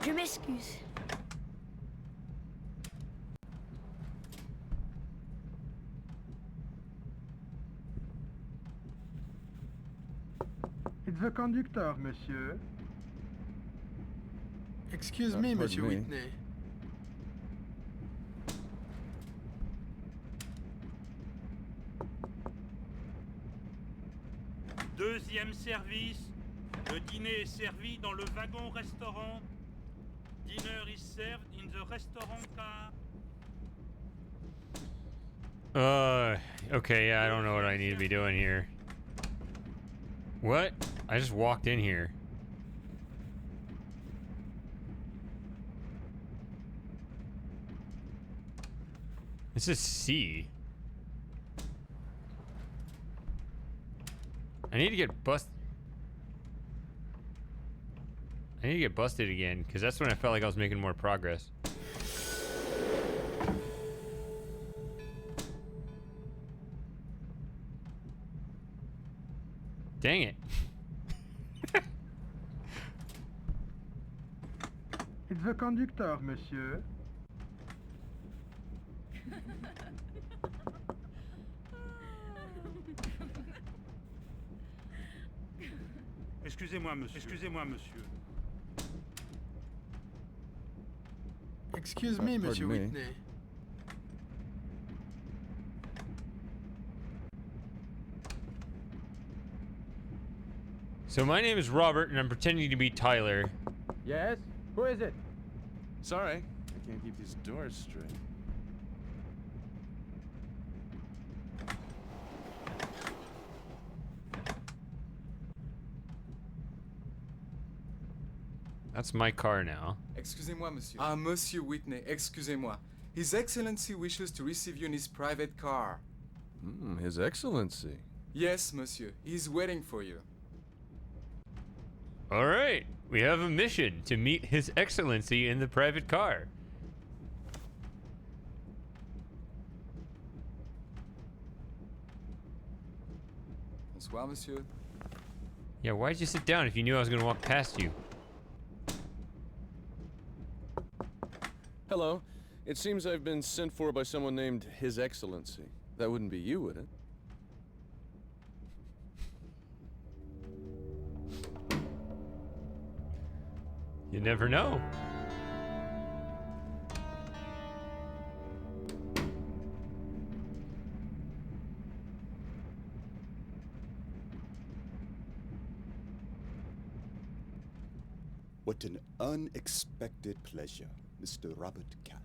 Je m'excuse. It's the conductor, monsieur. Excuse me, pardon Monsieur me. Whitney. Deuxième service. Le dîner est servi dans le wagon-restaurant. Dinner is served in the restaurant car. Okay, yeah, I don't know what I need to be doing here. What? I just walked in here. This is C. I need to get I need to get busted again, because that's when I felt like I was making more progress. Dang it. It's the conductor, monsieur. Excusez-moi, monsieur. Excusez-moi, monsieur. Excuse me, Monsieur pardon me. Whitney. So my name is Robert, and I'm pretending to be Tyler. Yes? Who is it? Sorry, I can't keep these doors straight. That's my car now. Excusez-moi, monsieur. Ah, Monsieur Whitney, excusez-moi. His Excellency wishes to receive you in his private car. His Excellency. Yes, monsieur. He's waiting for you. All right, we have a mission to meet His Excellency in the private car. Bonsoir, monsieur. Yeah, why'd you sit down if you knew I was gonna walk past you? Hello. It seems I've been sent for by someone named His Excellency. That wouldn't be you, would it? You never know. What an unexpected pleasure, Mr. Robert Cath.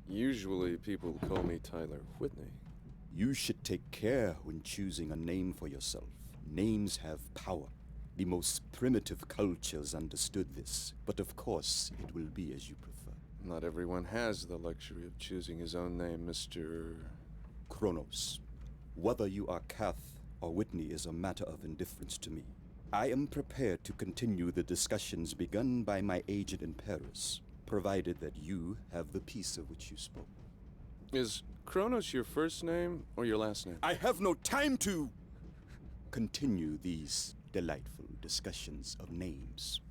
Usually people call me Tyler Whitney. You should take care when choosing a name for yourself. Names have power. The most primitive cultures understood this, but of course, it will be as you prefer. Not everyone has the luxury of choosing his own name, Mr. Kronos. Whether you are Cath or Whitney is a matter of indifference to me. I am prepared to continue the discussions begun by my agent in Paris, provided that you have the peace of which you spoke. Is Kronos your first name or your last name? I have no time to continue these delightful discussions of names.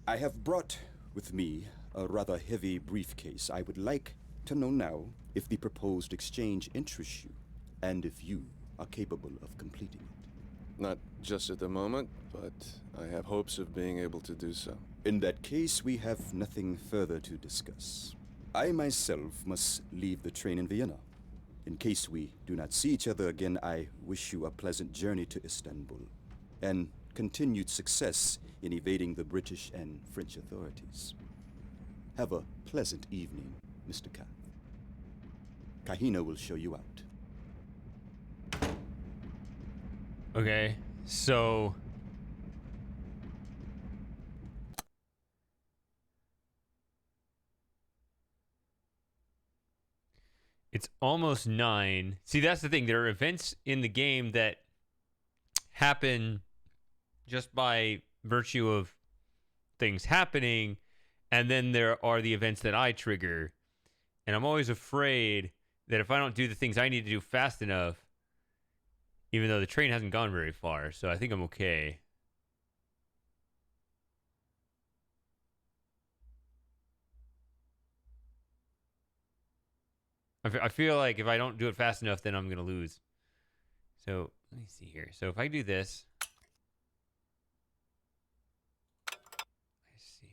I have brought with me a rather heavy briefcase. I would like to know now if the proposed exchange interests you, and if you are capable of completing it. Not just at the moment, but I have hopes of being able to do so. In that case, we have nothing further to discuss. I myself must leave the train in Vienna. In case we do not see each other again, I wish you a pleasant journey to Istanbul, and continued success in evading the British and French authorities. Have a pleasant evening, Mr. Kath. Kahina will show you out. Okay, so... It's almost 9. See, that's the thing. There are events in the game that happen just by virtue of things happening, and then there are the events that I trigger. And I'm always afraid that if I don't do the things I need to do fast enough, even though the train hasn't gone very far, so I think I'm okay. I feel like if I don't do it fast enough, then I'm going to lose. So, let me see here. So, if I do this... I see.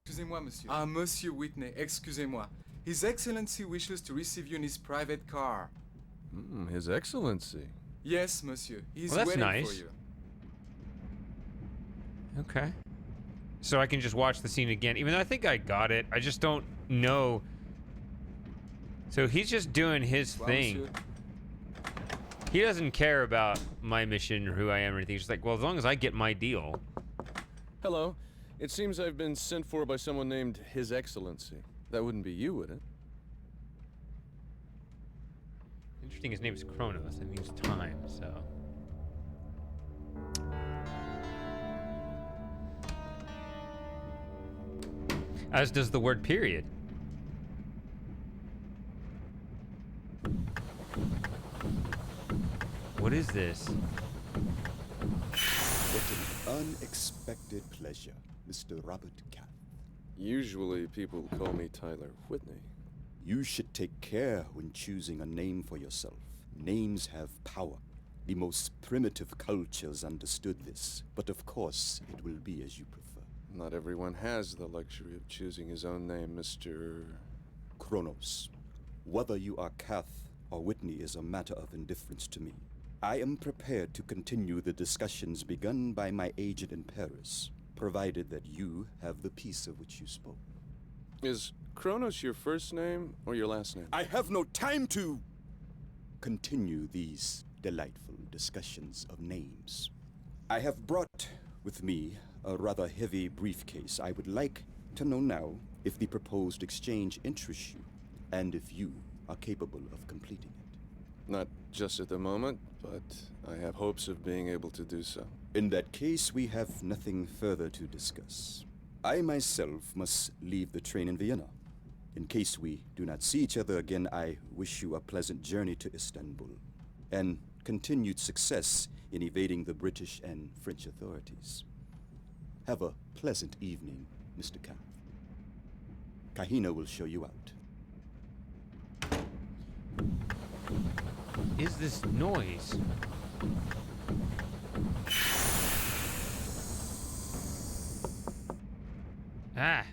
Excusez-moi, monsieur. Ah, Monsieur Whitney, excusez-moi. His Excellency wishes to receive you in his private car. His Excellency. Yes, monsieur. He's Well, that's waiting nice. for you. Okay. So I can just watch the scene again, even though I think I got it. I just don't know. So he's just doing his thing. Monsieur. He doesn't care about my mission or who I am or anything. He's just like, well, as long as I get my deal. Hello. It seems I've been sent for by someone named His Excellency. That wouldn't be you, would it? Interesting, his name's Kronos. That means time, so... As does the word period. What is this? What an unexpected pleasure, Mr. Robert Kath. Usually people call me Tyler Whitney. You should take care when choosing a name for yourself. Names have power. The most primitive cultures understood this, but of course it will be as you prefer. Not everyone has the luxury of choosing his own name, Mr. Kronos. Whether you are Kath or Whitney is a matter of indifference to me. I am prepared to continue the discussions begun by my agent in Paris, provided that you have the peace of which you spoke. Is Kronos your first name or your last name? I have no time to continue these delightful discussions of names. I have brought with me a rather heavy briefcase. I would like to know now if the proposed exchange interests you, and if you are capable of completing it. Not just at the moment, but I have hopes of being able to do so. In that case, we have nothing further to discuss. I myself must leave the train in Vienna. In case we do not see each other again, I wish you a pleasant journey to Istanbul, and continued success in evading the British and French authorities. Have a pleasant evening, Mr. Kath. Kahina will show you out. Is this noise? Ah.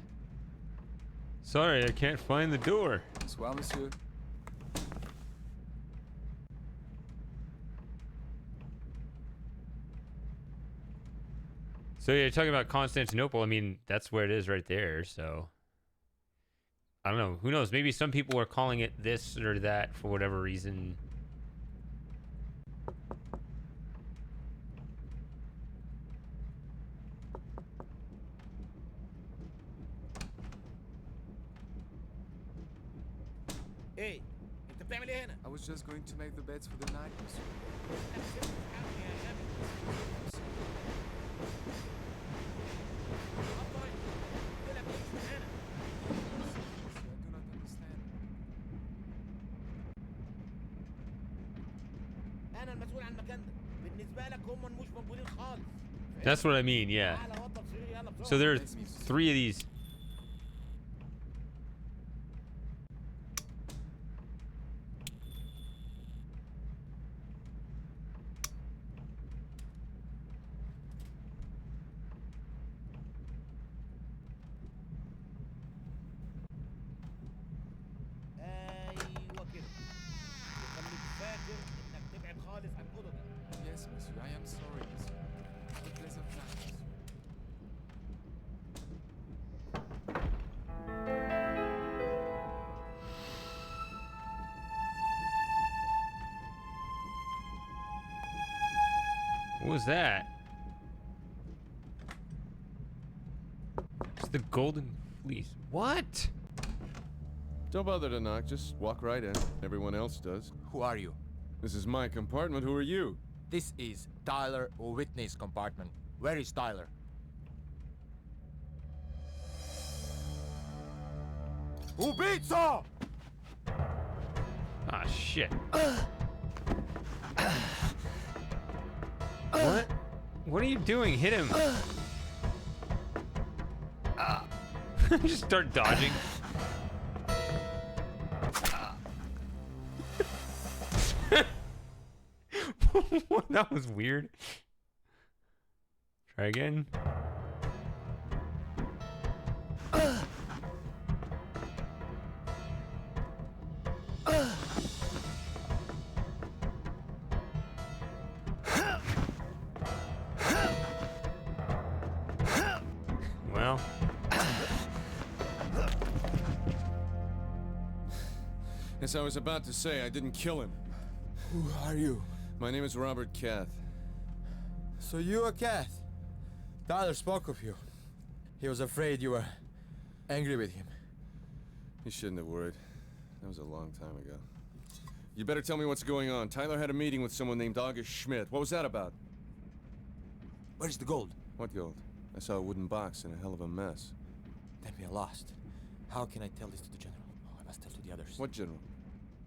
Sorry, I can't find the door. Bonsoir, monsieur. So you're talking about Constantinople. I mean, that's where it is right there, so... I don't know. Who knows? Maybe some people are calling it this or that for whatever reason. Hey, انت بتعمل ايه هنا؟ I was just going to make the beds for the night, monsieur. المسؤول عن المكان ده. بالنسبة لك هم مش موجودين خالص. That's what I mean, yeah. So there's 3 of these. ايوه كده. وخليك فاكر انك تبعد خالص عن الاوضه دي. Yes, monsieur. I am sorry, monsieur. With pleasant thanks. What was that? It's the golden fleece. What? Don't bother to knock, just walk right in. Everyone else does. Who are you? This is my compartment. Who are you? This is Tyler Whitney's compartment. Where is Tyler? Ubitsa! Ah, shit. What? What are you doing? Hit him. Just start dodging. That was weird. Try again. Well. As I was about to say, I didn't kill him. Who are you? My name is Robert Kath. So you are Kath. Tyler spoke of you. He was afraid you were angry with him. He shouldn't have worried. That was a long time ago. You better tell me what's going on. Tyler had a meeting with someone named August Schmidt. What was that about? Where's the gold? What gold? I saw a wooden box in a hell of a mess. Then we are lost. How can I tell this to the general? Oh, I must tell to the others. What general?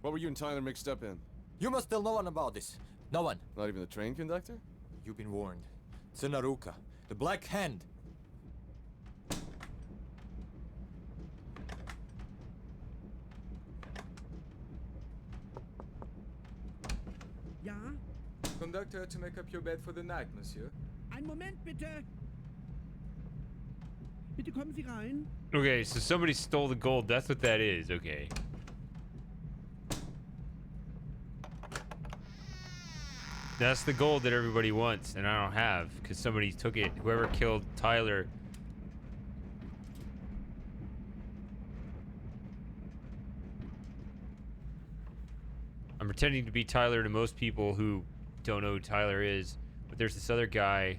What were you and Tyler mixed up in? You must tell no one about this. No one. Not even the train conductor? You've been warned. Tsunaruka, the Black Hand. Ja? Conductor, to make up your bed for the night, monsieur. Einen Moment bitte. Bitte kommen Sie rein. Okay, so somebody stole the gold. That's what that is. Okay. That's the gold that everybody wants, and I don't have, because somebody took it. Whoever killed Tyler. I'm pretending to be Tyler to most people who don't know who Tyler is, but there's this other guy.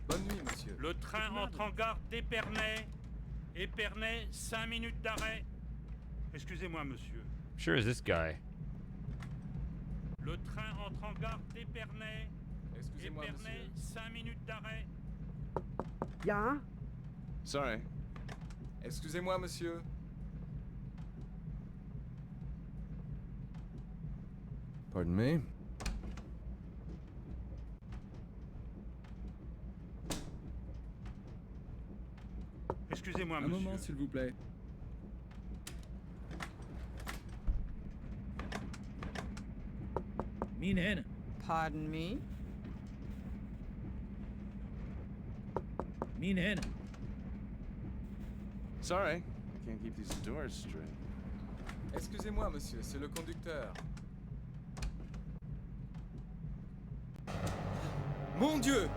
Bonne nuit, monsieur. Le train entre en gare d'Épernay. Épernay, 5 minutes d'arrêt. Excusez-moi, monsieur. Sure is this guy. Le train entre en gare d'Épernay. Excusez-moi, Épernay, monsieur. 5 minutes d'arrêt. Ja? Sorry. Excusez-moi, monsieur. Pardon me? Excusez-moi, Un monsieur. moment, s'il vous plaît. مين هنا؟ Pardon me? مين هنا؟ Sorry. I can't keep these doors straight. Excusez-moi, monsieur, c'est le conducteur. Mon Dieu!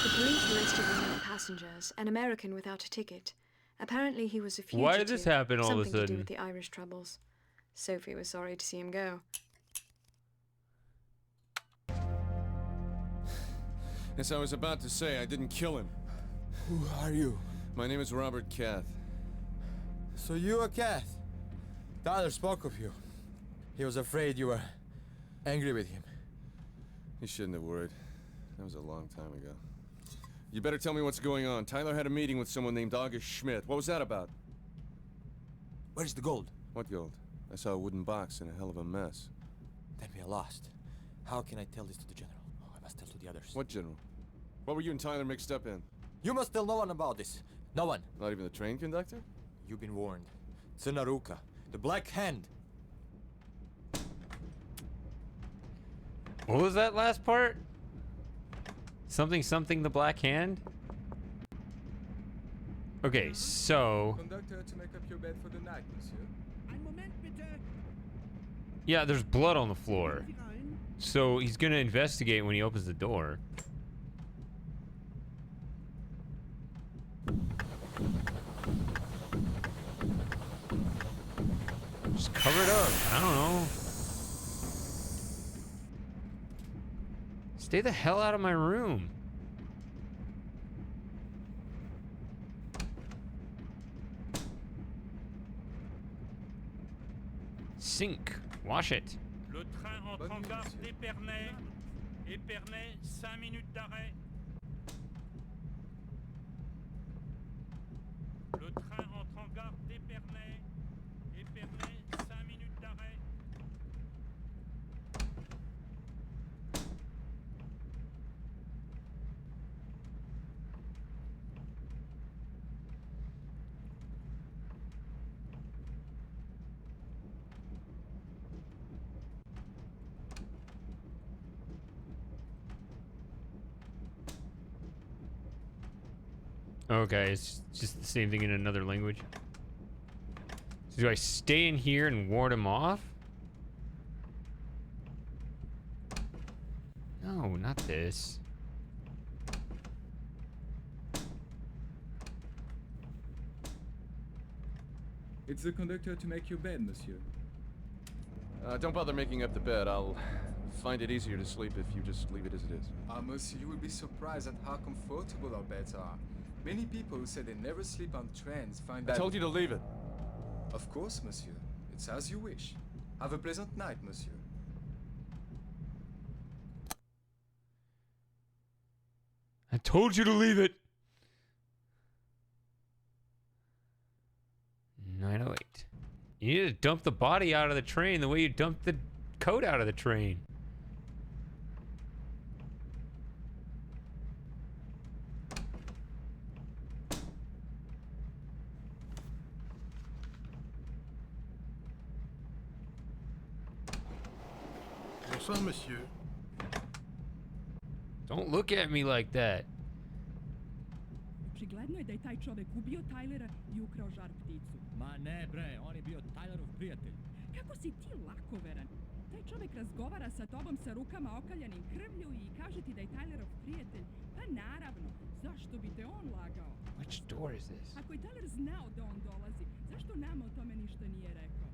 The police arrested one of the passengers, an American without a ticket. Apparently he was a fugitive. Why did this happen all of a something to do sudden? with the Irish troubles. Sophie was sorry to see him go. As I was about to say, I didn't kill him. Who are you? My name is Robert Kath. So you are Kath. Tyler spoke of you. He was afraid you were angry with him. He shouldn't have worried. That was a long time ago. You better tell me what's going on. Tyler had a meeting with someone named August Schmidt. What was that about? Where's the gold? What gold? I saw a wooden box in a hell of a mess. Then we are lost. How can I tell this to the general? Oh, I must tell to the others. What general? What were you and Tyler mixed up in? You must tell no one about this. No one. Not even the train conductor? You've been warned. It's an Aruka. The Black Hand. What was that last part? Something the Black Hand? Okay, so... Conductor, to make up your bed for the night, monsieur. Ein Moment, bitte. Yeah, there's blood on the floor. So he's gonna investigate when he opens the door. Just cover it up. I don't know. Stay the hell out of my room. Sink. Wash it. Le train entre en gare d'Épernay. Épernay, 5 minutes d'arrêt. Le train entre en gare d'Épernay. Épernay, 5 minutes d'arrêt. Okay, it's just the same thing in another language. So do I stay in here and ward him off? No, not this. It's the conductor to make your bed, monsieur. Don't bother making up the bed. I'll find it easier to sleep if you just leave it as it is. Monsieur, you will be surprised at how comfortable our beds are. Many people who say they never sleep on trains find that... I told you to leave it. Of course, monsieur. It's as you wish. Have a pleasant night, monsieur. I told you to leave it. 908. You need to dump the body out of the train the way you dumped the coat out of the train. Bonsoir, monsieur. Don't look at me like that. Očigledno je da je taj čovek ubio Tylera i ukrao žar pticu. Ma ne bre, on je bio Tylerov prijatelj. Kako si ti lakoveran? Taj čovek razgovara sa tobom sa rukama okaljanim krvlju i kaže ti da je Tylerov prijatelj. Pa naravno, zašto bi te on lagao? Which door is this? Ako je Tyler znao da on dolazi, zašto nama o tome ništa nije rekao?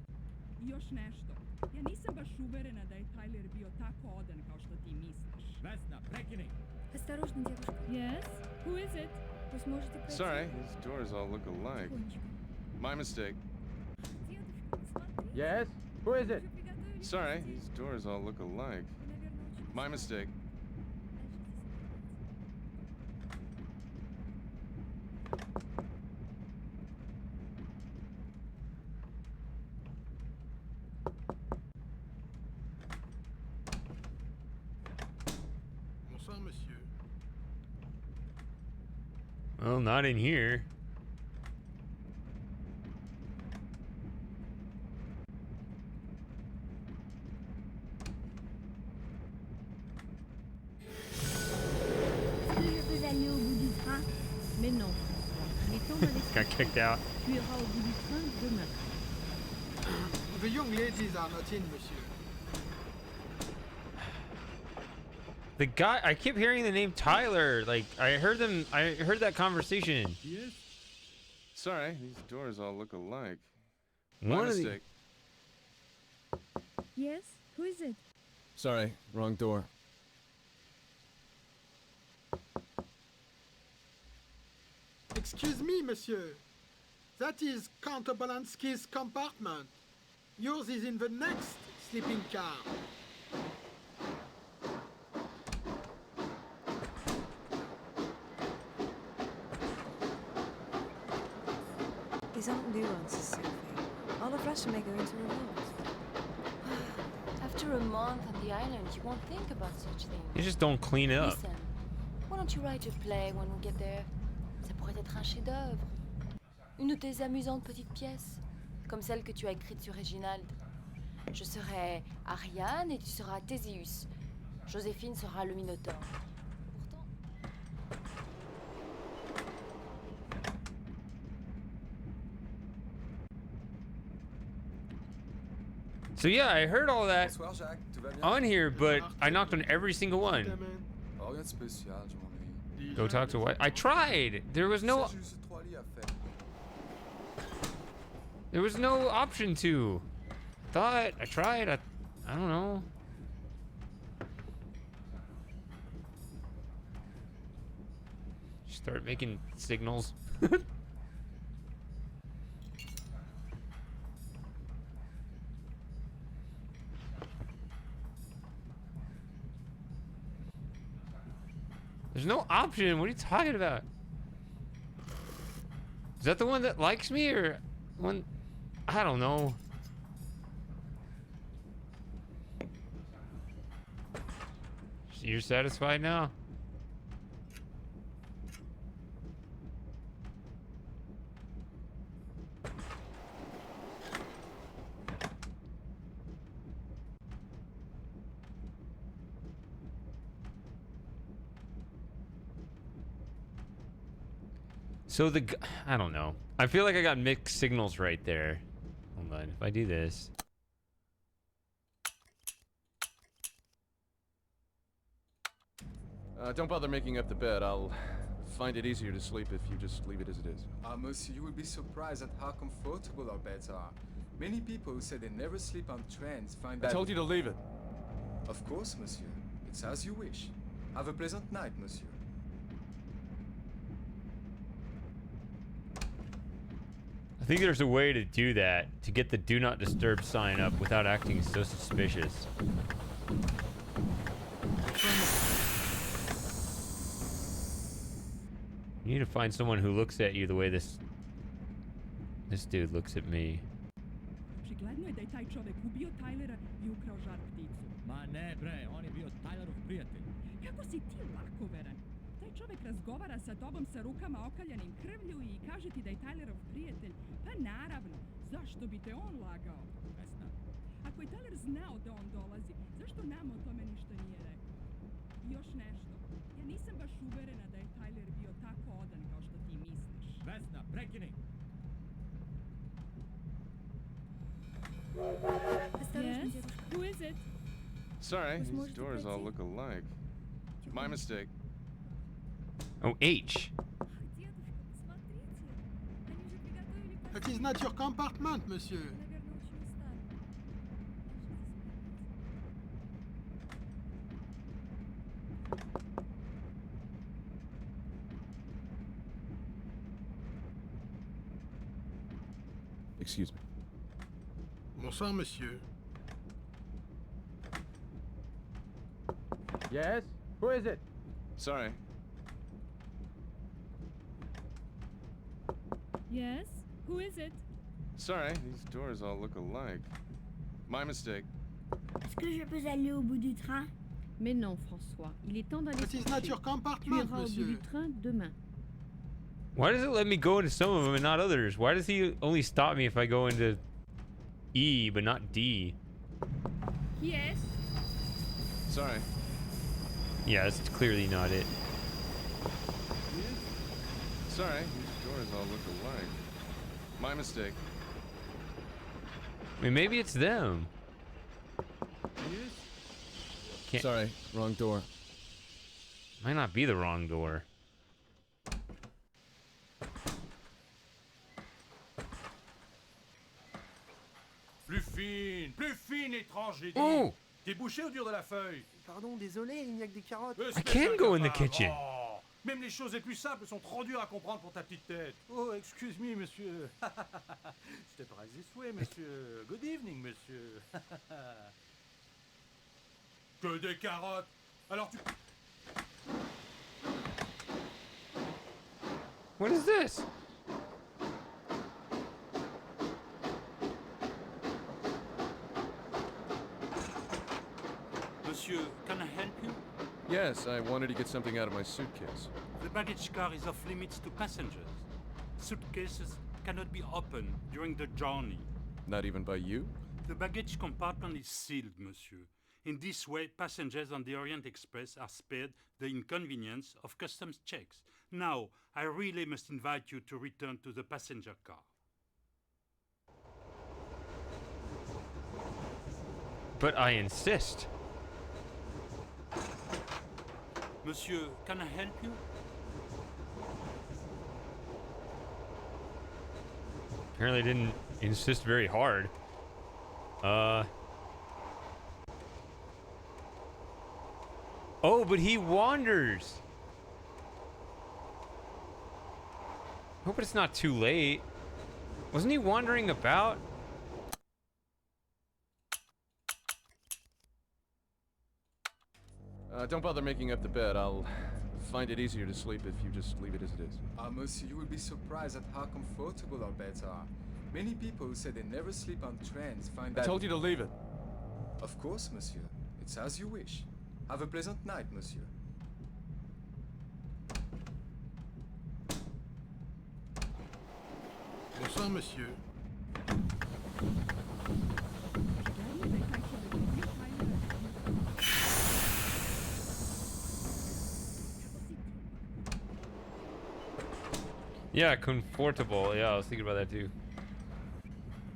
I još nešto. Ja nisam baš uverena da je Tyler bio tako odan kao što ti misliš. Vesna, prekini! Осторожно, девушка. Yes? Who is it? Вы сможете пройти? Sorry, these doors all look alike. My mistake. Yes? Who is it? Sorry, these doors all look alike. My mistake. Bonsoir, monsieur. Well, not in here. Est-ce que je peux aller au bout du train? Mais non, François. Les tombes avec Got kicked out. tu iras au bout du train demain. The young ladies are not in, monsieur. The guy, I keep hearing the name Tyler. Like, I heard that conversation. Yes. Sorry, these doors all look alike. One My of the- mistake. Yes? Who is it? Sorry, wrong door. Excuse me, monsieur. That is Count Obolensky's compartment. Yours is in the next sleeping car. These aren't nuances, Sophie. All of Russia may go into revolt. After a month on the island, you won't think about such things. You just don't clean up. Listen, why don't you write a play when we get there? Ça pourrait être un chef-d'œuvre. Une de tes amusantes petites pièces, comme celle que tu as écrite sur Réginald. Je serai Ariane et tu seras Théséus. Joséphine sera le Minotaure. So yeah, I heard all that Bonsoir, Jacques. Tout va bien? on here, but I knocked on every single one. Oh, rien de spécial, je m'ennuie. Go talk to what? I tried. There was no. J'ai juste 3 lits à faire. There was no option to. Thought I tried. I don't know. Start making signals. There's no option. What are you talking about? Is that the one that likes me or one? I don't know. So you're satisfied now? So I don't know. I feel like I got mixed signals right there. Hold on, if I do this. Don't bother making up the bed. I'll find it easier to sleep if you just leave it as it is. Monsieur, you will be surprised at how comfortable our beds are. Many people who say they never sleep on trains find that... I told you to leave it. Of course, monsieur. It's as you wish. Have a pleasant night, monsieur. I think there's a way to do that, to get the do not disturb sign up without acting so suspicious. You need to find someone who looks at you the way this dude looks at me. Očigledno je da je taj čovek ubio Tylera i ukrao žar pticu. Ma ne bre, on je bio Tylerov prijatelj. Kako si ti lakoveran? Taj čovek razgovara sa tobom sa rukama okaljanim krvlju i kaže ti da je Tylerov prijatelj. Pa naravno, zašto bi te on lagao? Vesna. Ako je Tyler znao da on dolazi, zašto nam o tome ništa nije rekao? I još nešto, ja nisam baš uverena da je Tyler bio tako odan kao što ti misliš. Vesna, prekini! Yes? Who is it? Sorry, these doors all look alike. My mistake. Oh, H. It is not your compartment, monsieur. Excuse me. Bonsoir, monsieur. Yes? Who is it? Sorry. Yes? Who is it? Sorry, these doors all look alike. My mistake. Est-ce que je peux aller au bout du train? Mais non, François. Il est temps d'aller It is se not coucher. your Tu compartment, iras au bout monsieur. du train demain. Why does it let me go into some of them and not others? Why does he only stop me if I go into E but not D? Yes. Sorry. Yeah, that's clearly not it. Sorry, these doors all look alike. My mistake. I mean, maybe it's them. Can't, Sorry, wrong door. Might not be the wrong door. Plus fine, étranger. Oh! T'es bouché au dur de la feuille. Pardon, désolé, il n'y a que des carottes. I can go in the kitchen. Oh, même les choses les plus simples sont trop dures à comprendre pour ta petite tête. Oh, excuse me, monsieur. Step right this way, monsieur. Good evening, monsieur. Que des carottes. Alors tu... What is this? Monsieur, can I help you? Yes, I wanted to get something out of my suitcase. The baggage car is off limits to passengers. Suitcases cannot be opened during the journey. Not even by you? The baggage compartment is sealed, monsieur. In this way, passengers on the Orient Express are spared the inconvenience of customs checks. Now, I really must invite you to return to the passenger car. But I insist. Monsieur, can I help you? Apparently didn't insist very hard. Oh, but he wanders. Hope it's not too late. Wasn't he wandering about? Don't bother making up the bed. I'll find it easier to sleep if you just leave it as it is. Monsieur, you will be surprised at how comfortable our beds are. Many people who say they never sleep on trains find that... I told you to leave it. Of course, monsieur. It's as you wish. Have a pleasant night, monsieur. Bonsoir, monsieur. Yeah, comfortable. Yeah, I was thinking about that too.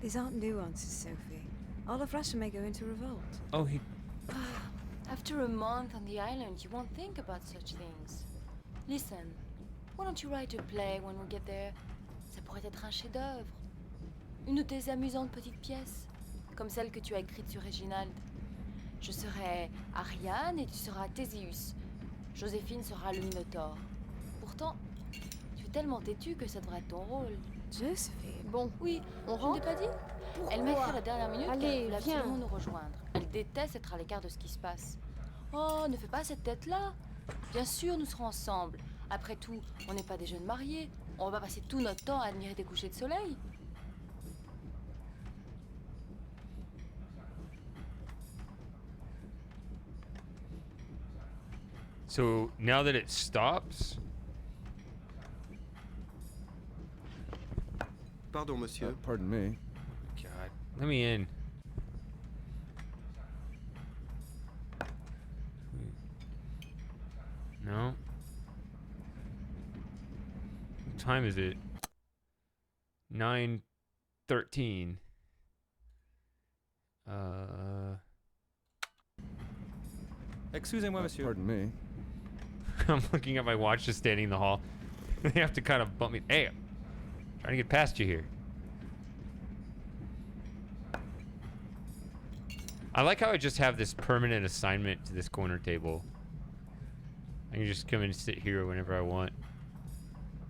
These aren't nuances, Sophie. All of Russia may go into revolt. Oh, he... After a month on the island, you won't think about such things. Listen, why don't you write a play when we get there? Ça pourrait être un chef-d'œuvre. Une de tes amusantes petites pièces, comme celle que tu as écrite sur Réginald. Je serai Ariane et tu seras Théséus. Joséphine sera le Minotaure. Pourtant, tu es tellement têtue que ça devrait être ton rôle. Joséphine? Bon, oui, on rentre. Je ne t'ai pas dit? Elle m'écrit à la dernière minute qu'elle voulait absolument nous rejoindre. Elle déteste être à l'écart de ce qui se passe. Oh, ne fais pas cette tête-là. Bien sûr, nous serons ensemble. Après tout, on n'est pas des jeunes mariés. On va pas passer tout notre temps à admirer des couchers de soleil. So now that it stops. Pardon, monsieur. Pardon me. God, let me in. No. What time is it? 9:13. Excusez-moi, monsieur. Pardon me. I'm looking at my watch just standing in the hall. They have to kind of bump me. Hey, I'm trying to get past you here. I like how I just have this permanent assignment to this corner table. I can just come in and sit here whenever I want.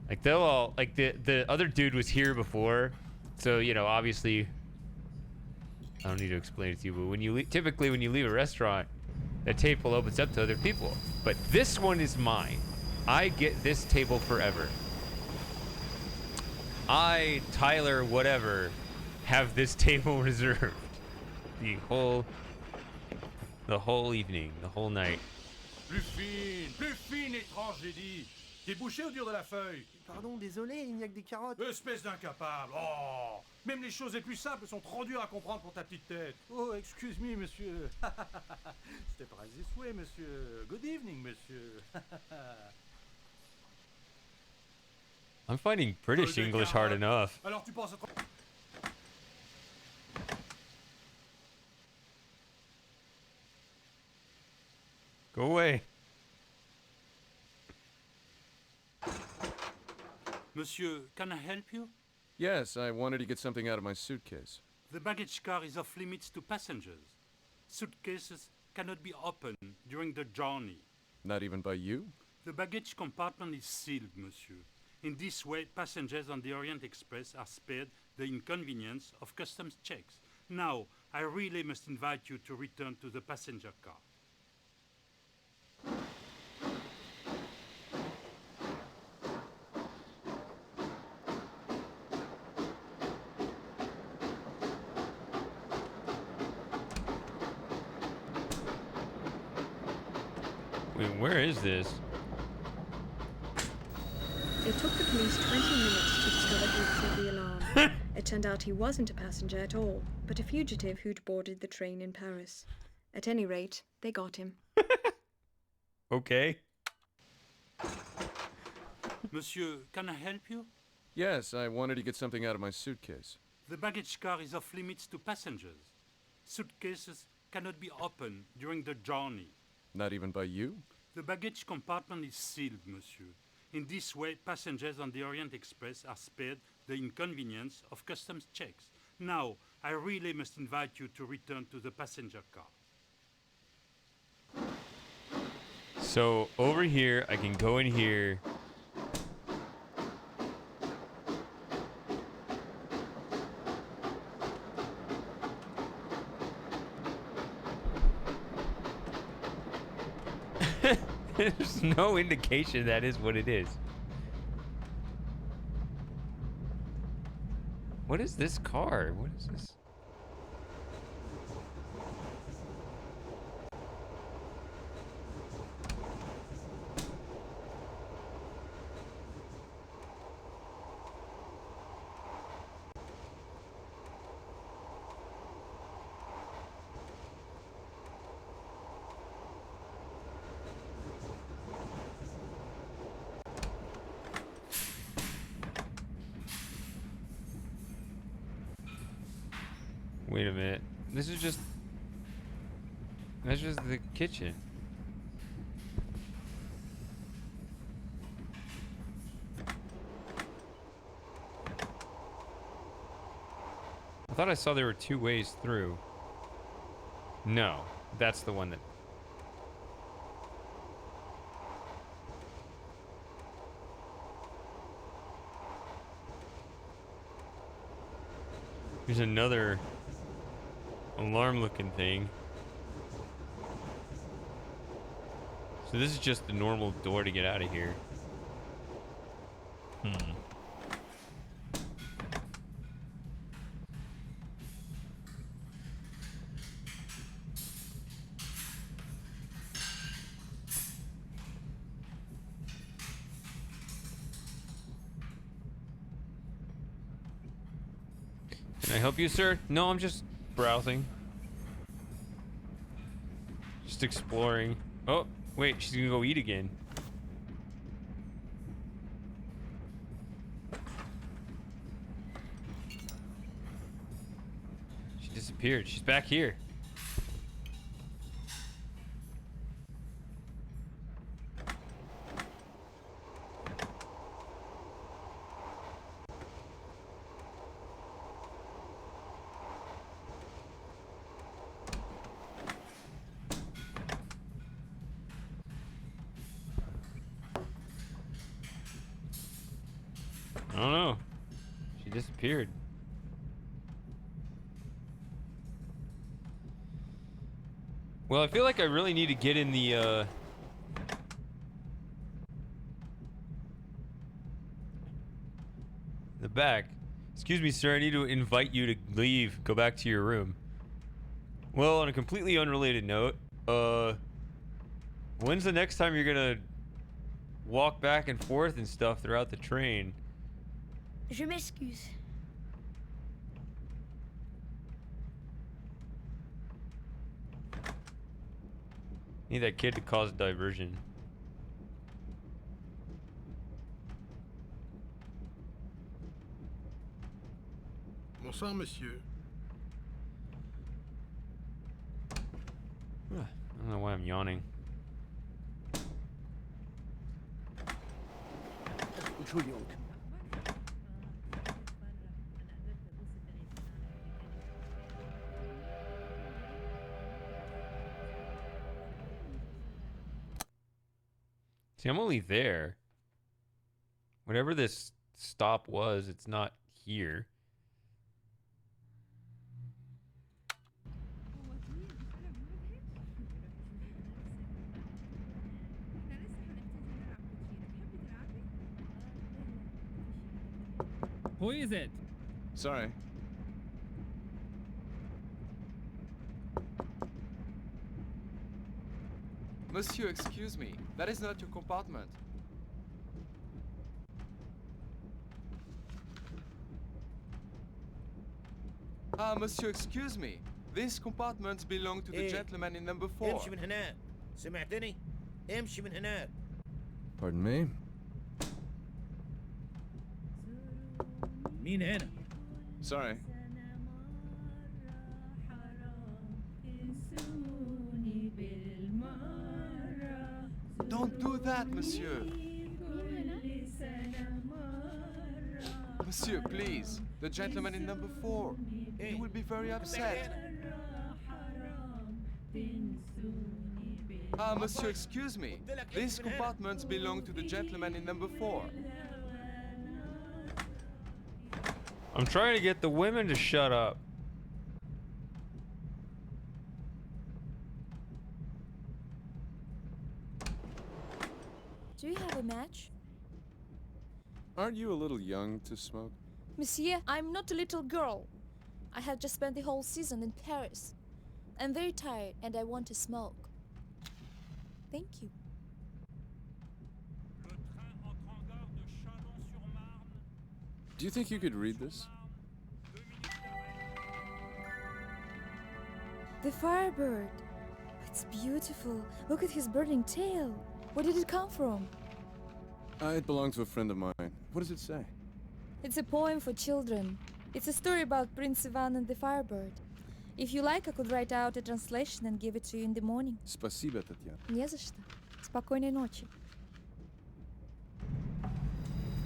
Like they'll all, like the other dude was here before, so you know obviously. I don't need to explain it to you, but when you typically when you leave a restaurant, that table opens up to other people. But this one is mine. I get this table forever. I, Tyler, whatever, have this table reserved. The whole evening, the whole night. Plus fine, étrange, j'ai dit. T'es bouché au dur de la feuille. Pardon, désolé, il n'y a que des carottes. Espèce d'incapable. Oh, même les choses les plus simples sont trop dures à comprendre pour ta petite tête. Oh, excuse me, monsieur. C'était pas this way, monsieur. Good evening, monsieur. I'm finding British English hard enough. Alors tu penses à... Go away. Monsieur, can I help you? Yes, I wanted to get something out of my suitcase. The baggage car is off limits to passengers. Suitcases cannot be opened during the journey. Not even by you? The baggage compartment is sealed, monsieur. In this way, passengers on the Orient Express are spared the inconvenience of customs checks. Now, I really must invite you to return to the passenger car. Wait, where is this? It took the police 20 minutes to discover who'd set the alarm. It turned out he wasn't a passenger at all, but a fugitive who'd boarded the train in Paris. At any rate, they got him. Okay. Monsieur, can I help you? Yes, I wanted to get something out of my suitcase. The baggage car is off limits to passengers. Suitcases cannot be opened during the journey. Not even by you? The baggage compartment is sealed, monsieur. In this way, passengers on the Orient Express are spared the inconvenience of customs checks. Now, I really must invite you to return to the passenger car. So over here, I can go in here. There's no indication that is what it is. What is this car? What is this? Wait a minute. This is just... That's just the kitchen. I thought I saw there were two ways through. No, that's the one that... There's another alarm looking thing. So this is just the normal door to get out of here. Can I help you, sir? No, I'm just browsing. Just exploring. Oh, wait, she's gonna go eat again. She disappeared. She's back here. I don't know. She disappeared. Well, I feel like I really need to get in the back. Excuse me, sir. I need to invite you to leave. Go back to your room. Well, on a completely unrelated note, when's the next time you're gonna walk back and forth and stuff throughout the train? Je m'excuse. Need that kid to cause diversion. Bonsoir, monsieur. I don't know why I'm yawning. Entschuldigung. See, I'm only there. Whatever this stop was, it's not here. Who is it? Sorry. Monsieur, excuse me. That is not your compartment. Ah, monsieur, excuse me. These compartments belong to the إيه. gentleman in number 4. امشي من هناك. سمعتني؟ امشي من هناك. Pardon me? مين هنا؟ Sorry. Don't do that, monsieur. Monsieur, please. The gentleman in number 4. He will be very upset. Ah, monsieur, excuse me. These compartments belong to the gentleman in number 4. I'm trying to get the women to shut up. Do you have a match? Aren't you a little young to smoke? Monsieur, I'm not a little girl. I have just spent the whole season in Paris. I'm very tired and I want to smoke. Thank you. Do you think you could read this? The Firebird. It's beautiful. Look at his burning tail. Where did it come from? It belonged to a friend of mine. What does it say? It's a poem for children. It's a story about Prince Ivan and the Firebird. If you like, I could write out a translation and give it to you in the morning. Спасибо, Татьяна. Не за что. Спокойной ночи.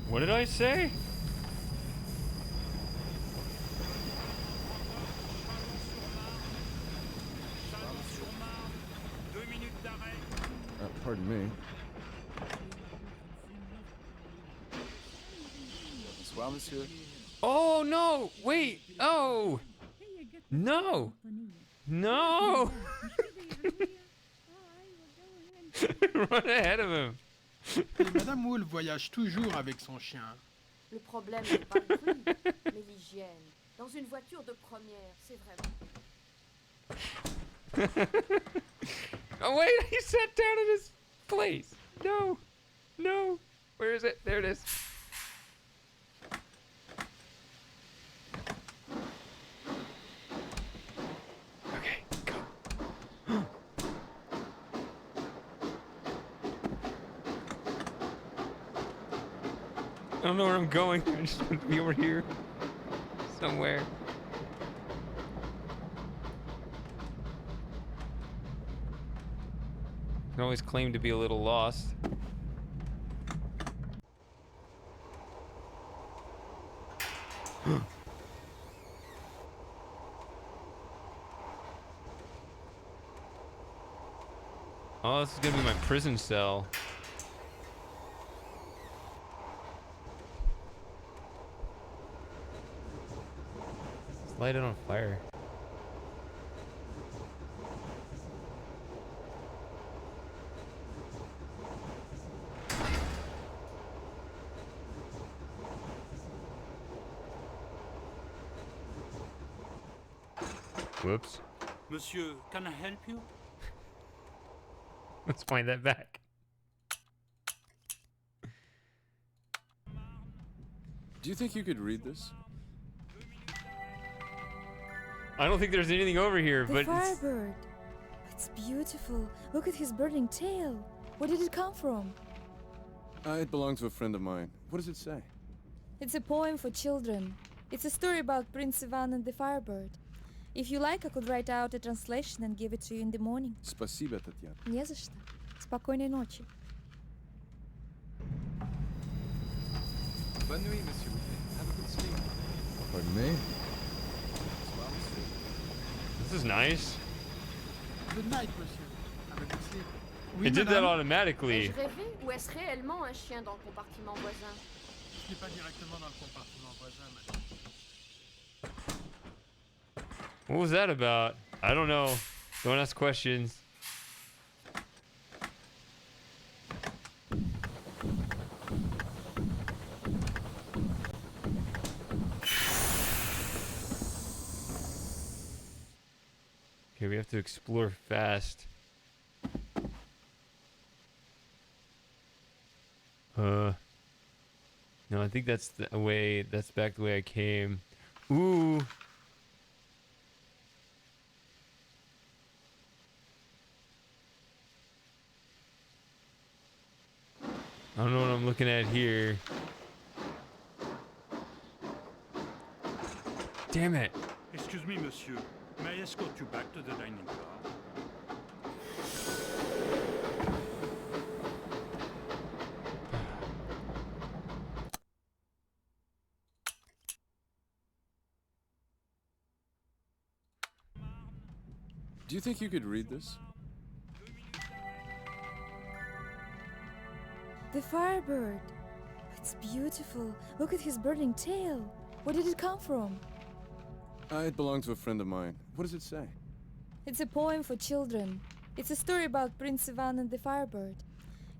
What did I say? Pardon me. Bonsoir, monsieur. Oh no! Wait! Oh! No! No! Run ahead of him. Et Madame Wool voyage toujours avec son chien. Le problème n'est pas le prix, mais l'hygiène. Dans une voiture de première, c'est vraiment... Oh wait! He sat down at his place. No! No! Where is it? There it is. Okay, go. I don't know where I'm going. I just want to be over here. Somewhere. I can always claim to be a little lost. Oh, this is gonna be my prison cell. Let's light it on fire. Whoops. Monsieur, can I help you? Let's find that back. Do you think you could read this? I don't think there's anything over here, The but it's, Firebird. It's beautiful. Look at his burning tail. Where did it come from? It belonged to a friend of mine. What does it say? It's a poem for children. It's a story about Prince Ivan and the Firebird. If you like, I could write out a translation and give it to you in the morning. Спасибо, Татьяна. Не за что. Спокойной ночи. Bonne nuit, monsieur. Have a good sleep. Pardon me? Bonsoir, monsieur. this is nice. Good night, monsieur. Have a good sleep. It did that automatically. Ai-je rêvé ou est-ce réellement un chien dans le compartiment voisin? Ce n'est pas directement dans le compartiment voisin, madame. What was that about? I don't know. Don't ask questions. Okay, we have to explore fast. No, I think that's the way. That's back the way I came. Ooh. I don't know what I'm looking at here. Damn it. Excuse me, monsieur. May I escort you back to the dining car? Do you think you could read this? The Firebird. It's beautiful. Look at his burning tail. Where did it come from? It belonged to a friend of mine. What does it say? It's a poem for children. It's a story about Prince Ivan and the Firebird.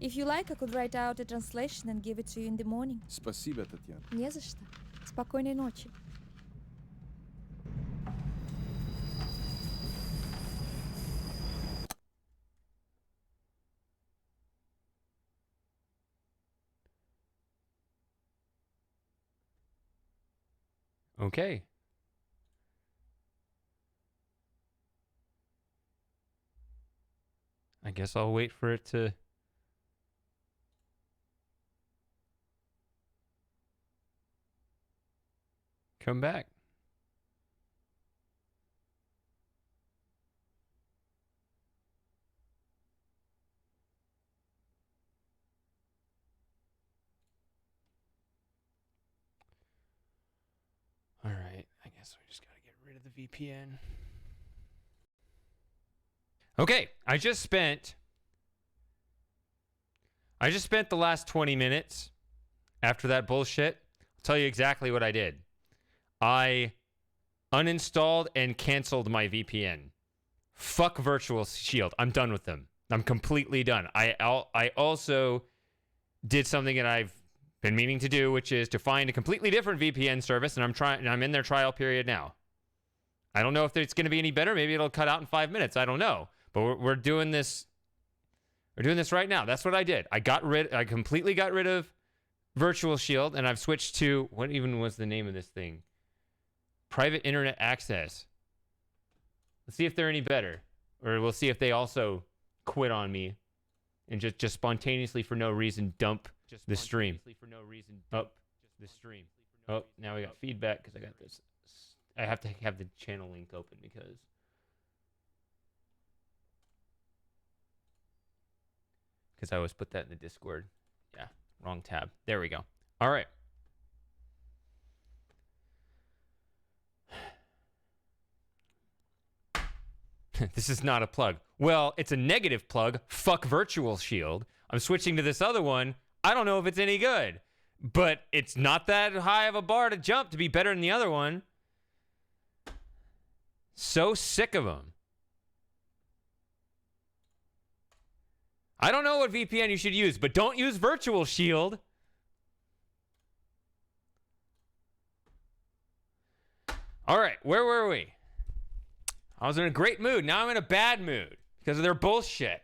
If you like, I could write out a translation and give it to you in the morning. Спасибо, Татьяна. Не за что. Спокойной ночи. Okay. I guess I'll wait for it to come back. All right, I guess we just got to get rid of the VPN. Okay, I just spent the last 20 minutes after that bullshit. I'll tell you exactly what I did. I uninstalled and canceled my VPN. Fuck Virtual Shield. I'm done with them. I'm completely done. I also did something that I've been meaning to do, which is to find a completely different VPN service, and I'm in their trial period now. I don't know if it's going to be any better. Maybe it'll cut out in 5 minutes. I don't know. But we're doing this. We're doing this right now. That's what I did. I completely got rid of Virtual Shield, and I've switched to, what even was the name of this thing? Private Internet Access. Let's see if they're any better, or we'll see if they also quit on me and just spontaneously for no reason dump the stream. Oh, now we got feedback because I got this. I have to have the channel link open because I always put that in the Discord. Yeah, wrong tab. There we go. All right. This is not a plug. Well, it's a negative plug. Fuck Virtual Shield. I'm switching to this other one. I don't know if it's any good, but it's not that high of a bar to jump to be better than the other one. So sick of them. I don't know what VPN you should use, but don't use Virtual Shield. All right, where were we? I was in a great mood. Now I'm in a bad mood because of their bullshit.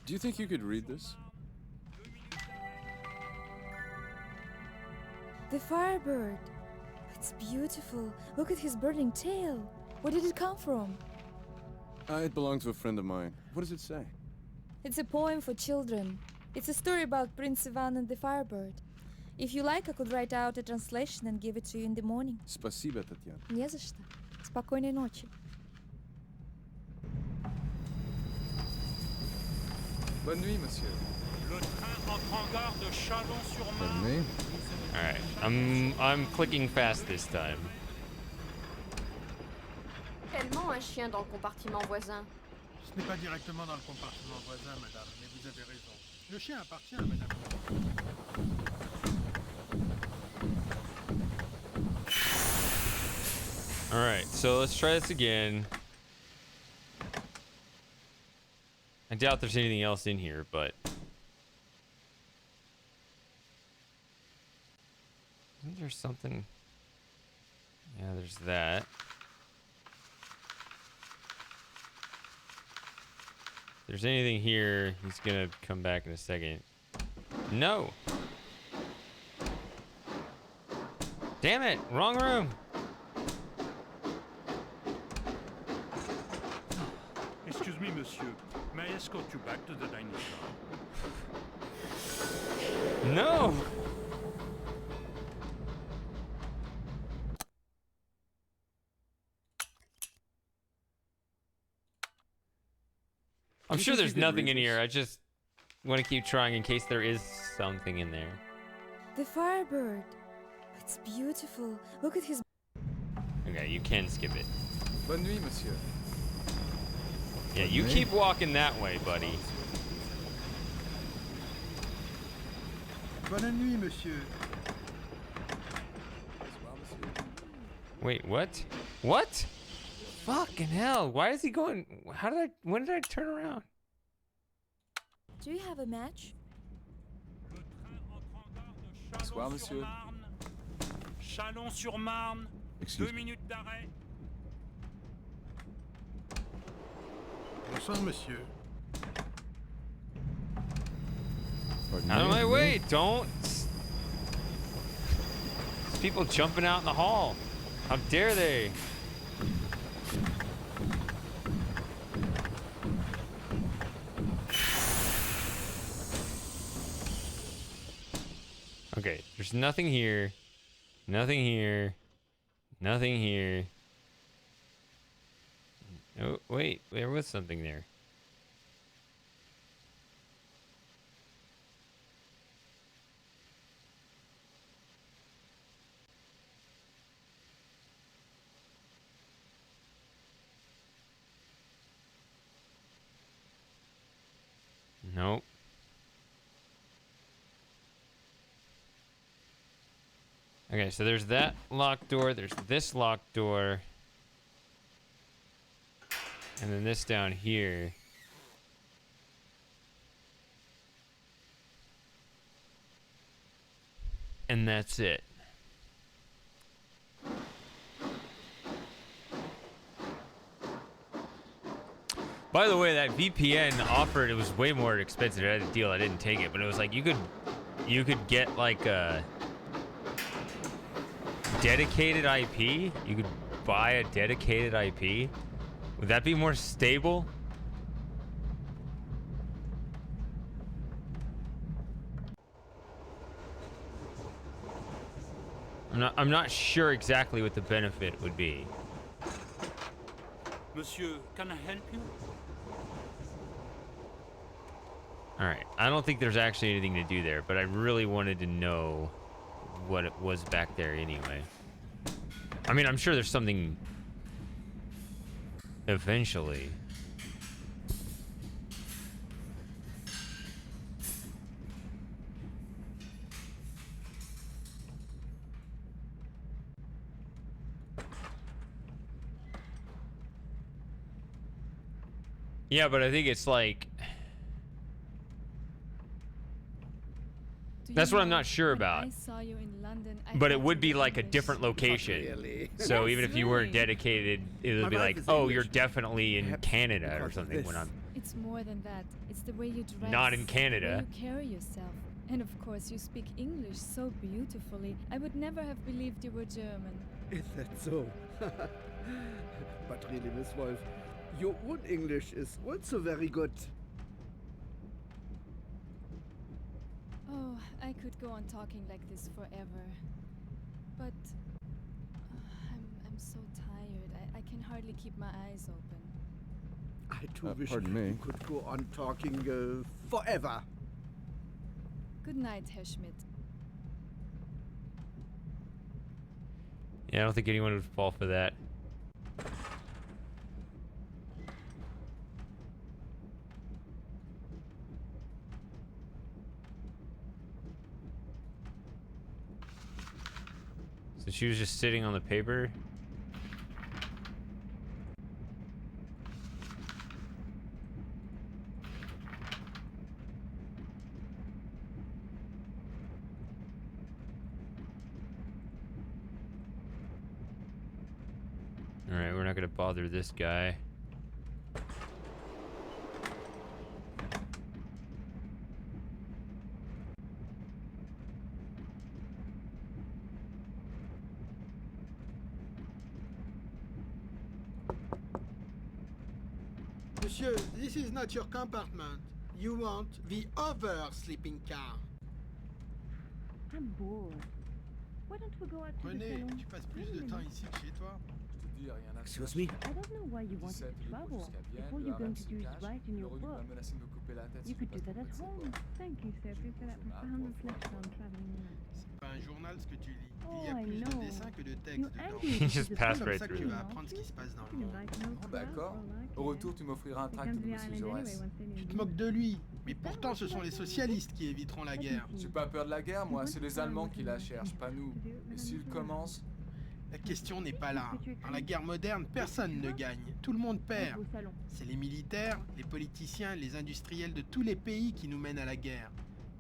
Do you think you could read this? The Firebird. It's beautiful. Look at his burning tail. Where did it come from? It belonged to a friend of mine. What does it say? It's a poem for children. It's a story about Prince Ivan and the Firebird. If you like, I could write out a translation and give it to you in the morning. Спасибо, Татьяна. Не за что. Спокойной ночи. Bonne nuit, monsieur. Le train entre en gare de Chalon-sur-Marne. Bonne nuit. All right, I'm clicking fast this time. Tellement un chien dans le compartiment voisin. Ce n'est pas directement dans le compartiment voisin, madame, mais vous avez raison. Le chien appartient à madame. All right, so let's try this again. I doubt there's anything else in here, but isn't there something? Yeah, there's that. there's anything here, he's gonna come back in a second. No. Damn it! Wrong room. Excuse me, monsieur. May I escort you back to the dining car? No. I'm sure there's nothing in here. I just want to keep trying in case there is something in there. The Firebird. It's beautiful. Look at his... Okay, you can skip it. Bonne nuit, monsieur. Yeah, you keep walking that way, buddy. Bonne nuit, monsieur. Wait, what? What? Fucking hell. Why is he going... When did I turn around? Do you have a match? Bonsoir, monsieur. Chalon-sur-Marne. Excuse 2 minutes d'arrêt. Bonsoir, monsieur. Out of my way, don't. There's people jumping out in the hall. How dare they? Okay, there's nothing here. Nothing here. Nothing here. Oh, wait, there was something there. Nope. Okay, so there's that locked door, there's this locked door, and then this down here. And that's it. By the way, that VPN offered, it was way more expensive. I had a deal, I didn't take it, but it was like you could get like a dedicated IP. You could buy a dedicated IP. Would that be more stable? I'm not sure exactly what the benefit would be. Monsieur, can I help you? All right, I don't think there's actually anything to do there, but I really wanted to know what it was back there anyway. I mean, I'm sure there's something eventually. Yeah, but I think it's like... That's what I'm not sure about. I saw you in London. But it would be like a different location. Really. So Yes, even if you weren't really. dedicated, it would My be wife like, is oh, English. you're definitely in Perhaps Canada or because of something when this. I'm... It's more than that. It's the way you dress. Not in The Canada. way you carry yourself. And of course, you speak English so beautifully. I would never have believed you were German. Is that so? But really, Miss Wolf, your own English is also very good. Oh, I could go on talking like this forever. But I'm so tired. I can hardly keep my eyes open. I too wish pardon me. you could go on talking forever. Good night, Herr Schmidt. Yeah, I don't think anyone would fall for that. So she was just sitting on the paper. All right, we're not gonna bother this guy. Monsieur, this is not your compartment. You want the other sleeping car. I'm bored. Why don't we go out to the René, salon? tu passes plus de temps ici que chez toi. Je te dis, rien à Excuse me? I don't know why you wanted to travel. If all you're going to do is write in your book, you could do that at home. Thank you, Sophie, for that profound reflection on traveling in life. C'est pas un journal ce que tu lis. Il y Oh, a I plus de know. dessins que de textes You're dedans. angry because Just the pass film right C'est comme ça que through. tu vas apprendre ce qui se passe dans le monde. Bon, d'accord. Au retour, tu m'offriras un tract de Monsieur Jaurès. Tu te moques de lui, mais pourtant ce sont les socialistes qui éviteront la guerre. J'ai pas peur de la guerre, moi. C'est les Allemands qui la cherchent, pas nous. Et s'ils commencent... La question n'est pas là. Dans la guerre moderne, personne ne gagne. Tout le monde perd. C'est les militaires, les politiciens, les industriels de tous les pays qui nous mènent à la guerre.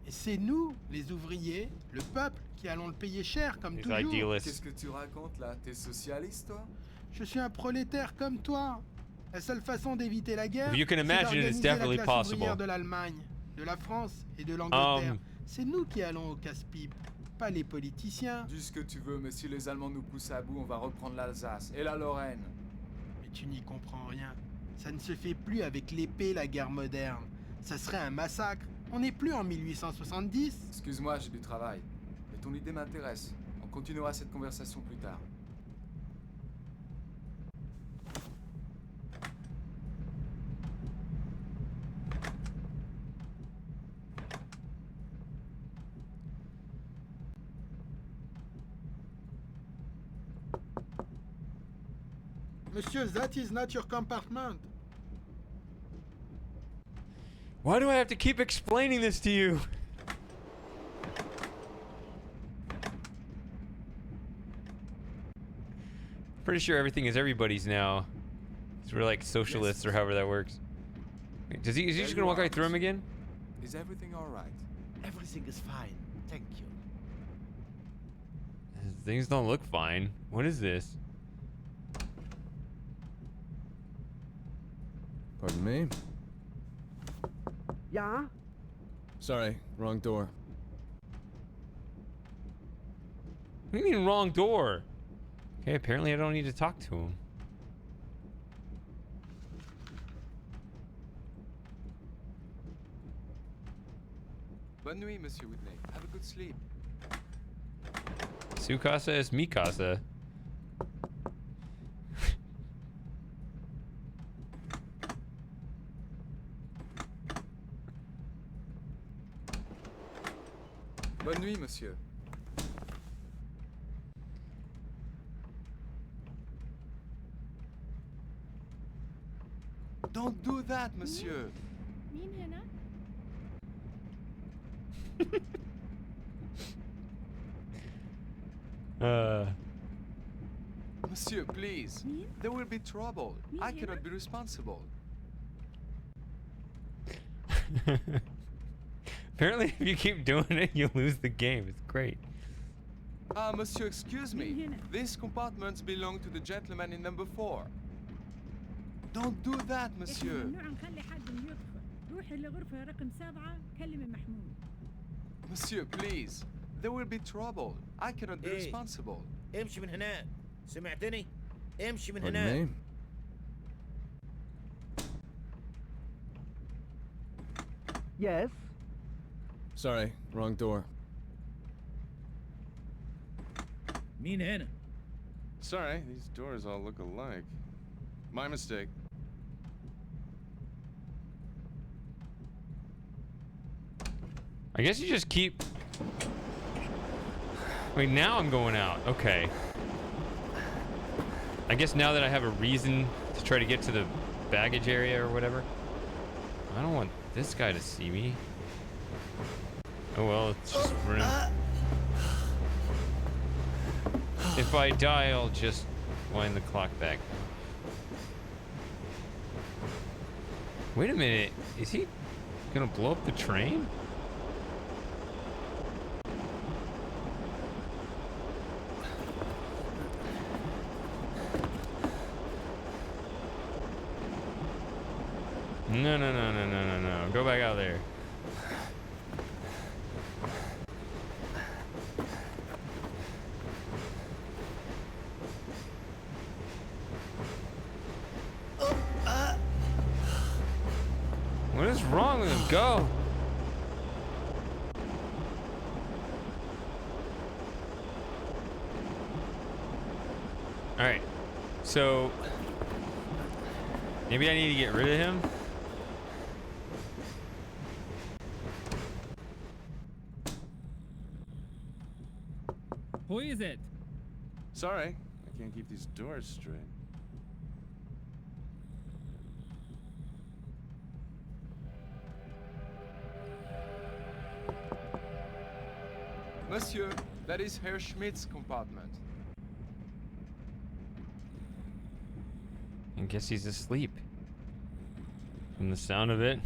Et c'est nous, les ouvriers, le peuple, qui allons le payer cher, comme toujours. Qu'est-ce que tu racontes là? T'es socialiste, toi? Je suis un prolétaire comme toi. La seule façon d'éviter la guerre, You can c'est imagine it's d'organiser definitely la classe possible. ouvrière de l'Allemagne, de la France et de l'Angleterre. C'est nous qui allons au casse-pipe, pas les politiciens. Dis ce que tu veux, mais si les Allemands nous poussent à bout, on va reprendre l'Alsace et la Lorraine. Mais tu n'y comprends rien. Ça ne se fait plus avec l'épée, la guerre moderne. Ça serait un massacre. On n'est plus en 1870. Excuse-moi, j'ai du travail. Mais ton idée m'intéresse. On continuera cette conversation plus tard. Monsieur, that is not your compartment. Why do I have to keep explaining this to you? Pretty sure everything is everybody's now. So we're like socialists or however that works. Wait, is he just gonna walk right through him again? Is everything all right? Everything is fine. Thank you. Things don't look fine. What is this? Pardon me? Yeah? Sorry, wrong door. What do you mean wrong door? Okay, apparently I don't need to talk to him. Bonne nuit, Monsieur Whitney. Have a good sleep. Su casa es mi casa. Bonne nuit, monsieur. Don't do that, monsieur. مين هنا؟ Monsieur, please. There will be trouble. I cannot be responsible. Apparently, if you keep doing it, you lose the game. It's great. Monsieur, excuse me. These compartments belong to the gentleman in number 4. Don't do that, monsieur. ممنوع نخلي حد يدخل. روحي لغرفة رقم 7 كلمي محمود. Monsieur, please. There will be trouble. I cannot be إيه. responsible. امشي من هناك. سمعتني؟ امشي من Pardon هناك. me? Yes. Sorry, wrong door. مين هنا؟ Sorry, these doors all look alike. My mistake. I guess you just keep... Wait, now I'm going out. Okay. I guess now that I have a reason to try to get to the baggage area or whatever. I don't want this guy to see me. Oh well, it's just run. If I die, I'll just wind the clock back. Wait a minute. Is he gonna blow up the train? No, no, no, no, no, no, no. Go back out there. go. All right. So maybe I need to get rid of him. Who is it? Sorry, I can't keep these doors straight. Monsieur, that is Herr Schmidt's compartment. I guess he's asleep. From the sound of it.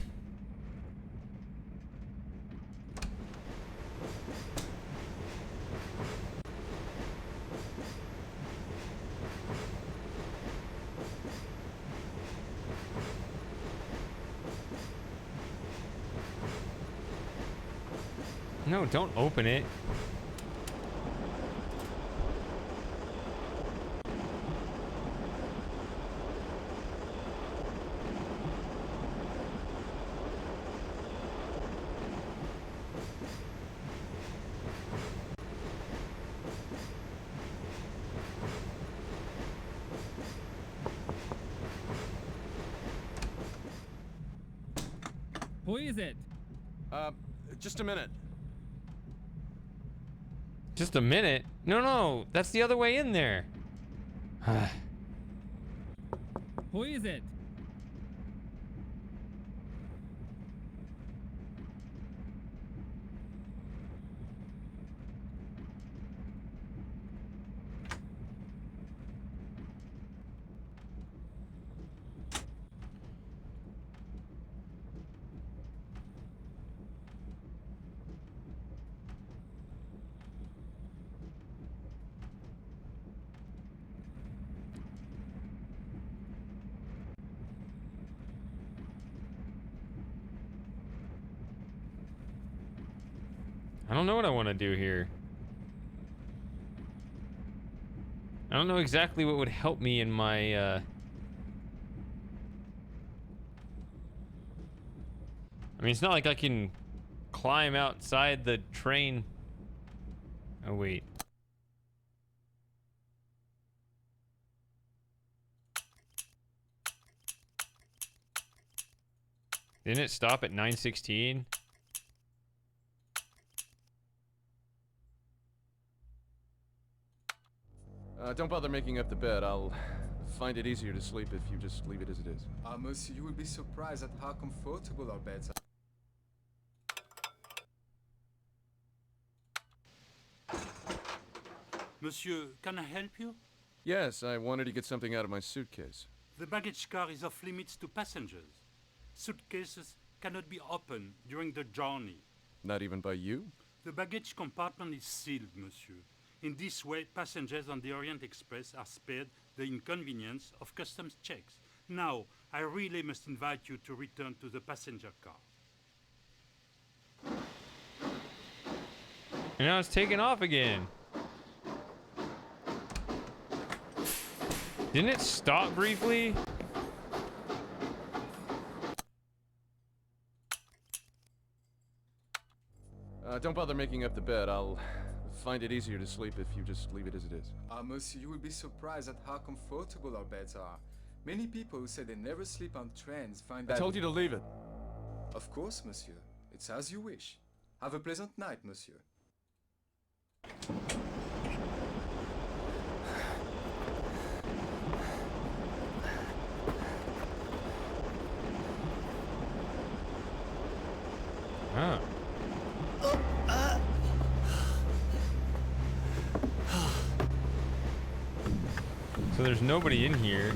No, don't open it. Who is it? Just a minute. Just a minute? No, that's the other way in there. Who is it? I don't know what I want to do here. I don't know exactly what would help me in my, I mean, it's not like I can climb outside the train. Oh, wait. Didn't it stop at 9:16? Don't bother making up the bed. I'll find it easier to sleep if you just leave it as it is. Monsieur, you will be surprised at how comfortable our beds are. Monsieur, can I help you? Yes, I wanted to get something out of my suitcase. The baggage car is off limits to passengers. Suitcases cannot be opened during the journey. Not even by you? The baggage compartment is sealed, monsieur. In this way, passengers on the Orient Express are spared the inconvenience of customs checks. Now, I really must invite you to return to the passenger car. And now it's taking off again. Didn't it stop briefly? Don't bother making up the bed. I'll find it easier to sleep if you just leave it as it is. Monsieur, you will be surprised at how comfortable our beds are. Many people who say they never sleep on trains find that... I told you to leave it. Of course, monsieur. It's as you wish. Have a pleasant night, monsieur. Ah. So there's nobody in here.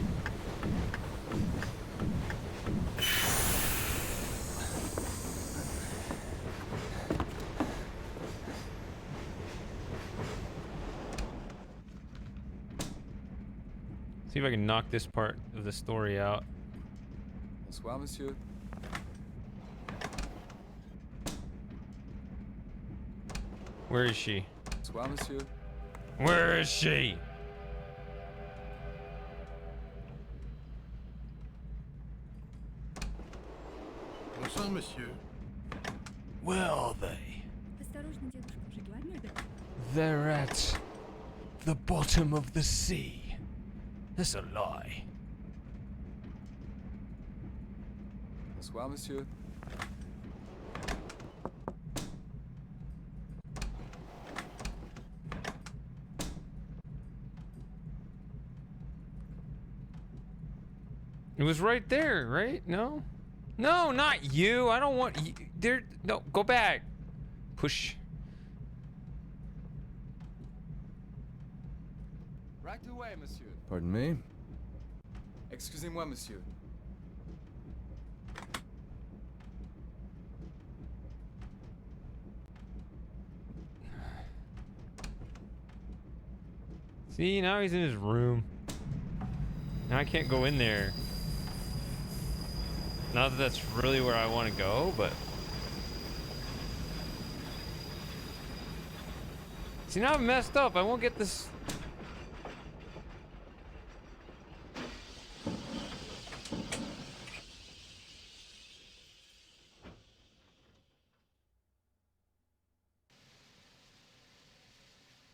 See if I can knock this part of the story out. Bonsoir, monsieur. Where is she? Bonsoir, monsieur. Where is she? Bonsoir, monsieur. Where are they? Осторожно, дедушка, уже гладной да? They're at the bottom of the sea. That's a lie. Bonsoir, monsieur. It was right there, right? No? No, not you. I don't want you. There. No, go back. Push. Right away, monsieur. Pardon me? Excusez-moi, monsieur. See, now he's in his room. Now I can't go in there. Not that that's really where I want to go, but... See, now I'm messed up. I won't get this...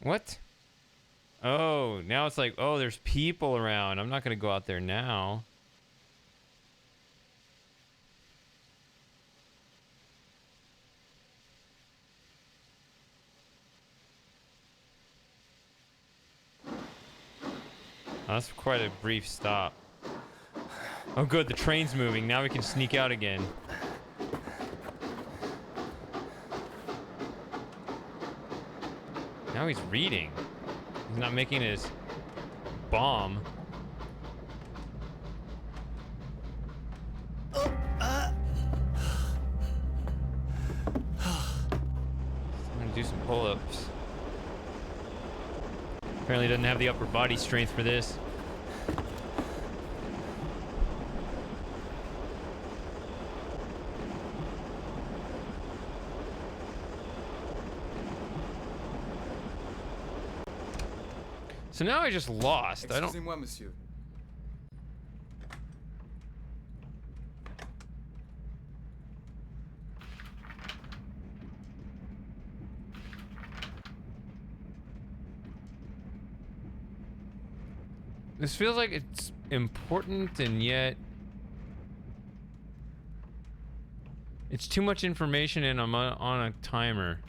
What? Oh, now it's like, oh, there's people around. I'm not going to go out there now. That's quite a brief stop. Oh good, the train's moving. Now we can sneak out again. Now he's reading. He's not making his bomb. I'm gonna do some pull-ups. Apparently doesn't have the upper body strength for this. So now I just lost. I don't. Excusez-moi, monsieur. This feels like it's important and yet it's too much information and I'm on a timer.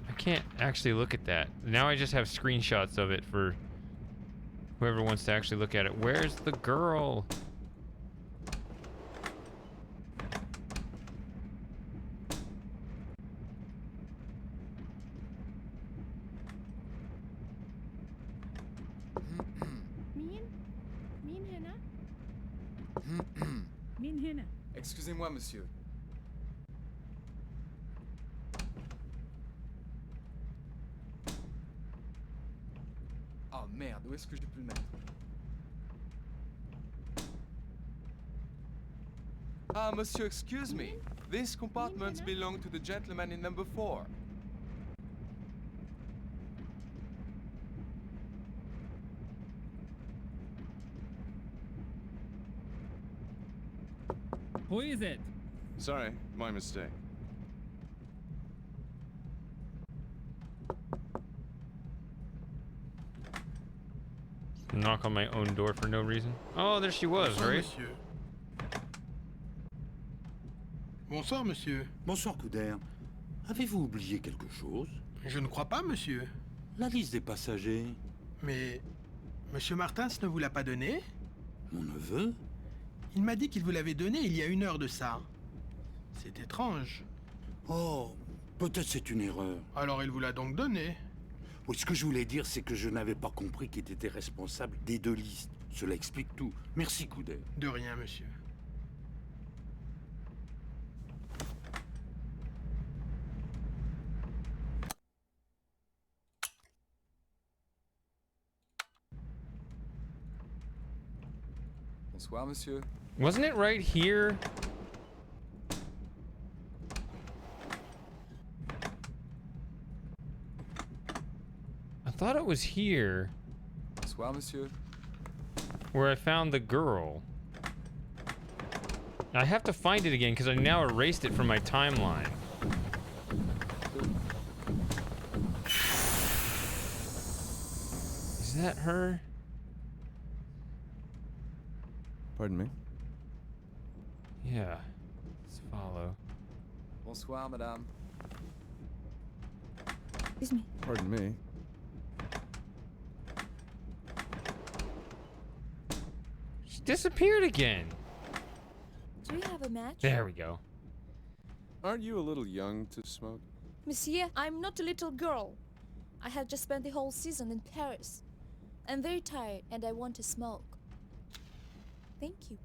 I can't actually look at that. Now I just have screenshots of it for whoever wants to actually look at it. Where's the girl? Min henne. Excusez-moi, monsieur. Oh merde, où est-ce que j'ai pu le mettre? Ah, monsieur, excuse me. These compartments belong to the gentleman in number 4. Who is it? Sorry, my mistake. Knock on my own door for no reason. Oh, there she was, Bonsoir, right? monsieur. Bonsoir, monsieur. Bonsoir, Couder. Avez-vous oublié quelque chose? Je ne crois pas, monsieur. La liste des passagers. Mais... Monsieur Martins ne vous l'a pas donné? Mon neveu? Il m'a dit qu'il vous l'avait donné il y a 1 heure de ça. C'est étrange. Oh, peut-être c'est une erreur. Alors il vous l'a donc donné? Oui, ce que je voulais dire, c'est que je n'avais pas compris qu'il était responsable des 2 listes. Cela explique tout. Merci, Couder. De rien, monsieur. Bonsoir, monsieur. Wasn't it right here? thought it was here. Bonsoir, monsieur. Where I found the girl. I have to find it again because I now erased it from my timeline. Is that her? Pardon me? Yeah. Let's follow. Bonsoir, madame. Excuse me. Pardon me. She disappeared again. Do you have a match? There we go. Aren't you a little young to smoke? Monsieur, I'm not a little girl. I have just spent the whole season in Paris. I'm very tired and I want to smoke. Thank you.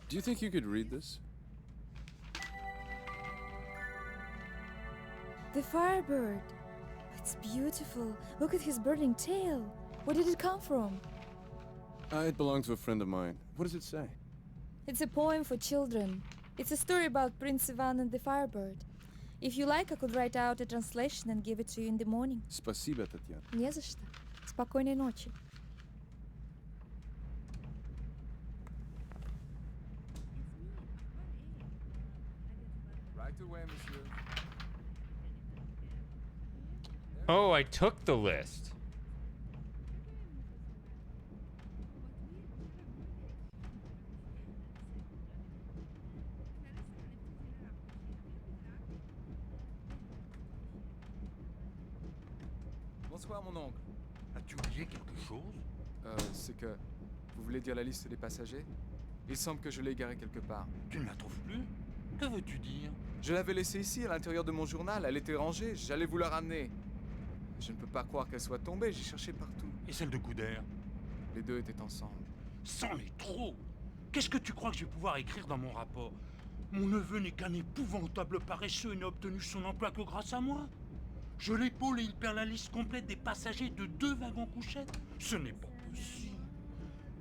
Do you think you could read this? The Firebird. It's beautiful. Look at his burning tail. Where did it come from? It belonged to a friend of mine. What does it say? It's a poem for children. It's a story about Prince Ivan and the Firebird. If you like, I could write out a translation and give it to you in the morning. Спасибо, Татьяна. Не за что. Спокойной ночи. Right away, monsieur. Oh, I took the list. Bonsoir, mon oncle. As-tu oublié quelque chose? C'est que... Vous voulez dire la liste des passagers? Il semble que je l'ai égarée quelque part. Tu ne la trouves plus? Que veux-tu dire? Je l'avais laissée ici, à l'intérieur de mon journal. Elle était rangée, j'allais vous la ramener. Je ne peux pas croire qu'elle soit tombée, j'ai cherché partout. Et celle de Couder? Les deux étaient ensemble. C'en est trop! Qu'est-ce que tu crois que je vais pouvoir écrire dans mon rapport? Mon neveu n'est qu'un épouvantable paresseux et n'a obtenu son emploi que grâce à moi. Je l'épaule et il perd la liste complète des passagers de 2 wagons-couchettes. Ce n'est pas possible.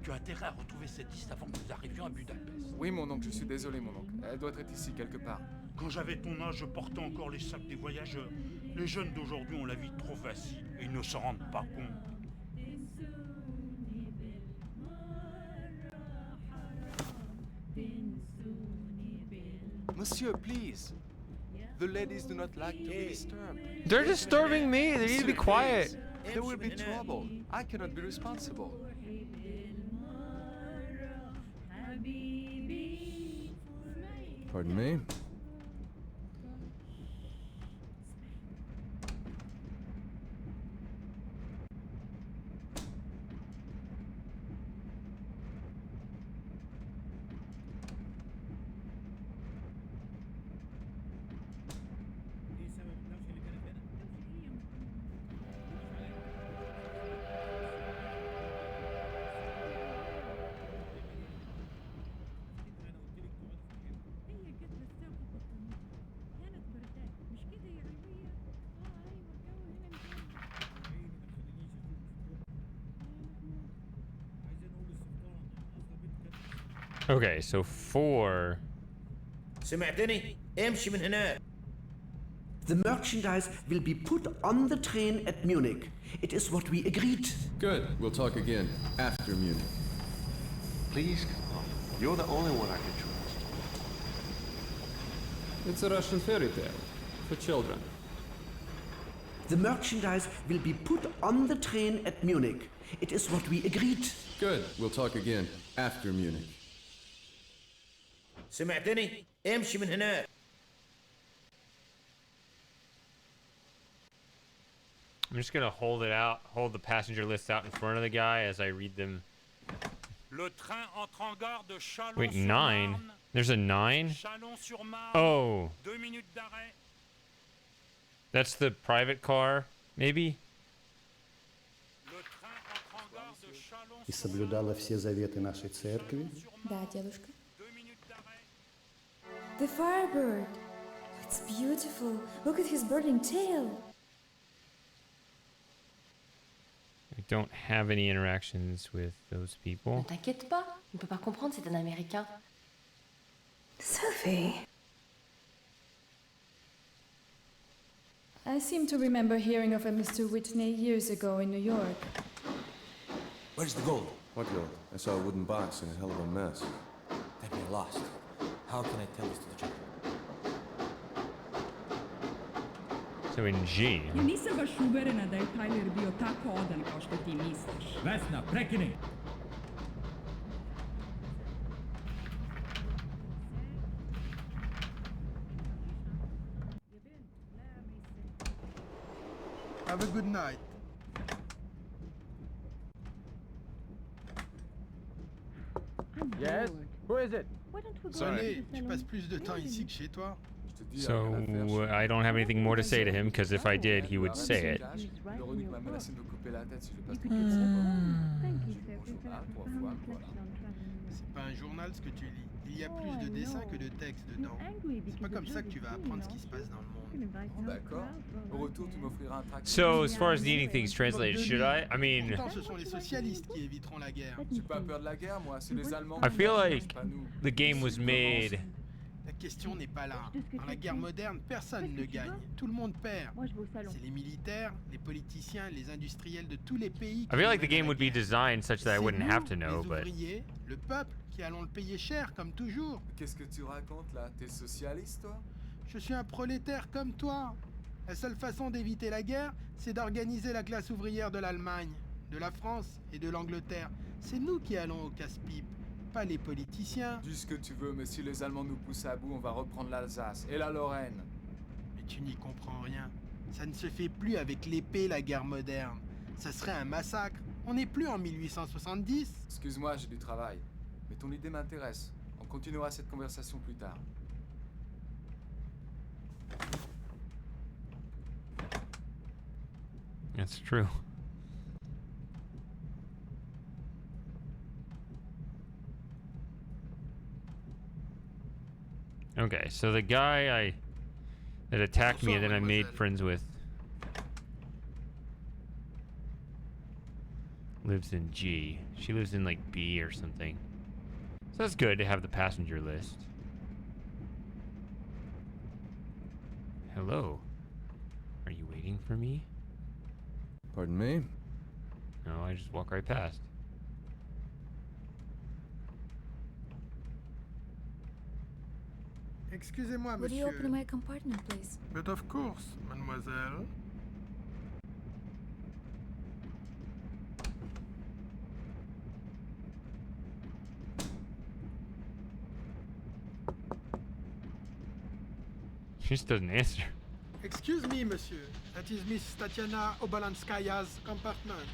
Tu as intérêt à retrouver cette liste avant que nous arrivions à Budapest. Oui, mon oncle, je suis désolé, mon oncle. Elle doit être ici, quelque part. Quand j'avais ton âge, je portais encore les sacs des voyageurs. Les jeunes d'aujourd'hui ont la vie trop facile et ils ne s'en rendent pas compte. Monsieur, please. The ladies do not like to be disturbed. They're disturbing me. They need to be quiet. There will be trouble. I cannot be responsible. Pardon me? Okay, so 4. سمعتني؟ امشي من هناك. The merchandise will be put on the train at Munich. It is what we agreed. Good. We'll talk again after Munich. Please come on. You're the only one I can trust. It's a Russian fairy tale for children. The merchandise will be put on the train at Munich. It is what we agreed. Good. We'll talk again after Munich. سمعتني؟ امشي من هناك. I'm just gonna hold the passenger list out in front of the guy as I read them. Le train entre en gare de Chalon. Wait, 9? There's a 9? Oh. 2 minutes d'arrêt. That's the private car, maybe? И соблюдала все заветы нашей церкви. Да, дедушка. The Firebird. It's beautiful. Look at his burning tail. don't have any interactions with those Ne people. t'inquiète pas, il ne peut pas comprendre, c'est un Américain. Sophie. I seem to remember hearing of a Mr. Whitney years ago in New York. Where's the gold? What gold? I saw a wooden box in a hell of a mess. Then we're lost. How can I tell this to the gentleman? So in G. Ja nisam baš uverena da je Tyler bio tako odan kao što ti misliš. Vesna, prekini! Have a good night. Yes? Who is it? Why don't we go René, to the tu salon? passes plus de temps ici que chez toi. So I don't have anything more to say to him because if I did, he would say it. Véronique m'a menacé de me couper la tête si je passe You trop could de do temps. that. Thank you, sir. Bonjour, Thanks a lot hein, for 3 found fois, reflection on traveling. C'est pas un journal ce que tu lis. Il y a Oh, plus de I dessins know. que de textes You're dedans. angry C'est pas because comme the ça job que tu is vas clean, apprendre ce aren't qui se you? passe dans le You can monde. invite Bon, some d'accord. crowd for Au a retour, tu night. m'offriras un tract. So as far as needing things translated, should I? I mean, Pourtant, ce sont les socialistes qui éviteront la guerre. J'ai pas peur de la guerre, moi. C'est les Allemands. I qui feel la like pas nous. the game was made. La question n'est pas là. Dans la guerre moderne, personne ne gagne. Tout le monde perd. Moi, je vais au salon. C'est les militaires, les politiciens, les industriels de tous les pays. I qui feel like the mènent game la would be guerre. designed such that I C'est wouldn't nous, have to know, les but ouvriers, le peuple, qui allons le payer cher, comme toujours. Qu'est-ce que tu racontes là? T'es socialiste, toi? Je suis un prolétaire comme toi. La seule façon d'éviter la guerre, c'est d'organiser la classe ouvrière de l'Allemagne, de la France et de l'Angleterre. C'est nous qui allons au casse-pipe, pas les politiciens. Dis ce que tu veux, mais si les Allemands nous poussent à bout, on va reprendre l'Alsace et la Lorraine. Mais tu n'y comprends rien. Ça ne se fait plus avec l'épée, la guerre moderne. Ça serait un massacre. On n'est plus en 1870. Excuse-moi, j'ai du travail. Mais ton idée m'intéresse. On continuera cette conversation plus tard. that's true. Okay, so the guy that attacked me and then I made friends with lives in G. She lives in like B or something. So that's good to have the passenger list. Hello. Are you waiting for me? Pardon me? No, I just walk right past. Excusez-moi, Would you monsieur. open my compartment, please? But of course, mademoiselle. She just doesn't answer. Excuse me, monsieur. That is Miss Tatiana Obalanskaya's compartment.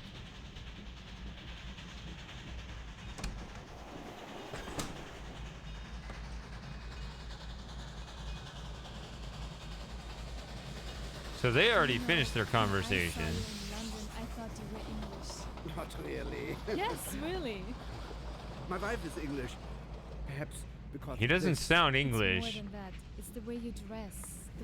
So they already finished their conversation. I saw you in London. I thought you were English. Not really. Yes, really. My wife is English. Perhaps because He doesn't sound It's English. more than that. It's the way you dress,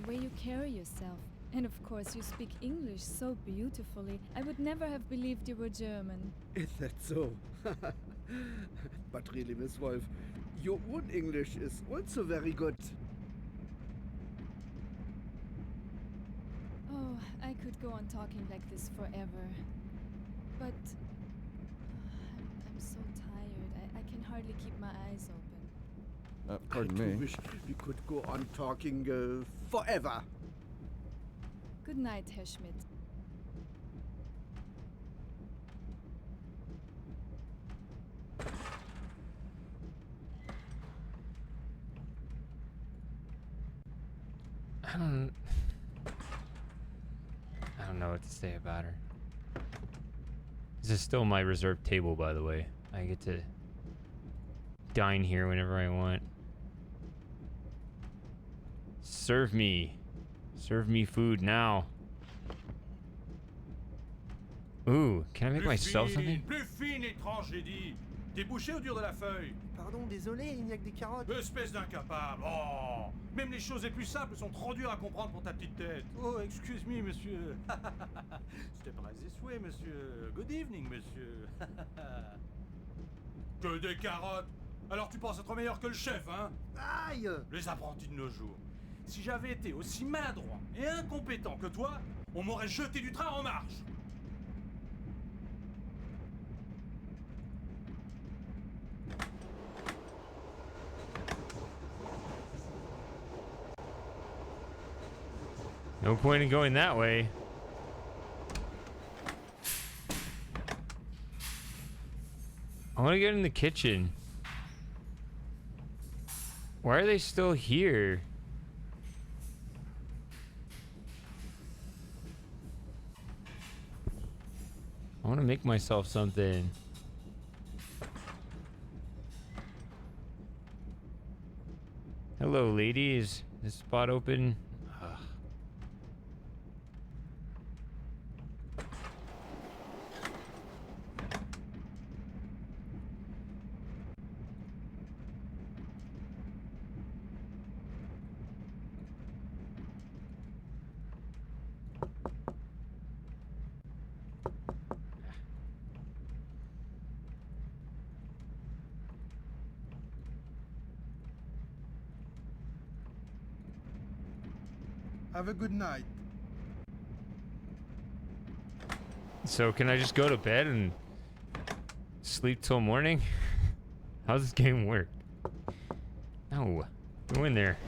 the way you carry yourself. And of course, you speak English so beautifully. I would never have believed you were German. Is that so? But really, Miss Wolf, your own English is also very good. Oh, I could go on talking like this forever. But I'm so tired. I can hardly keep my eyes open. Pardon I do me. wish we could go on talking forever. Good night, Herr Schmidt. I don't know what to say about her. This is still my reserved table, by the way. I get to dine here whenever I want. Serve me. Serve me food now. Ooh, can I make myself something? Plus fine, étrange, j'ai dit. T'es bouché au dur de la feuille? Pardon, désolé, il n'y a que des carottes. Espèce d'incapable. Oh, même les choses les plus simples sont trop dures à comprendre pour ta petite tête. Oh, excuse me, monsieur. Step right this way, monsieur. Good evening, monsieur. Que des carottes? Alors tu penses être meilleur que le chef, hein? Aïe! Les apprentis de nos jours. Si j'avais été aussi maladroit et incompétent que toi, on m'aurait jeté du train en marche. No point in going that way. I want to get in the kitchen. Why are they still here? I want to make myself something. Hello, ladies. Is this spot open? Ugh. Have a good night. So can I just go to bed and sleep till morning? How's this game work? No. Go in there.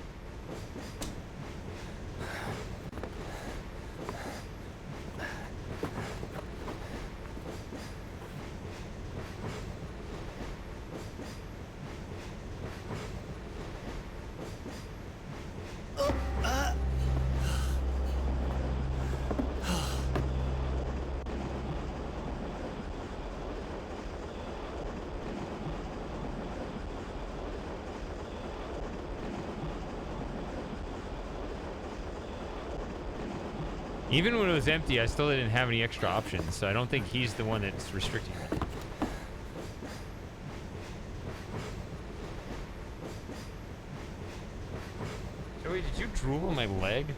Even when it was empty, I still didn't have any extra options, so I don't think he's the one that's restricting me. Joey, did you drool on my leg? Is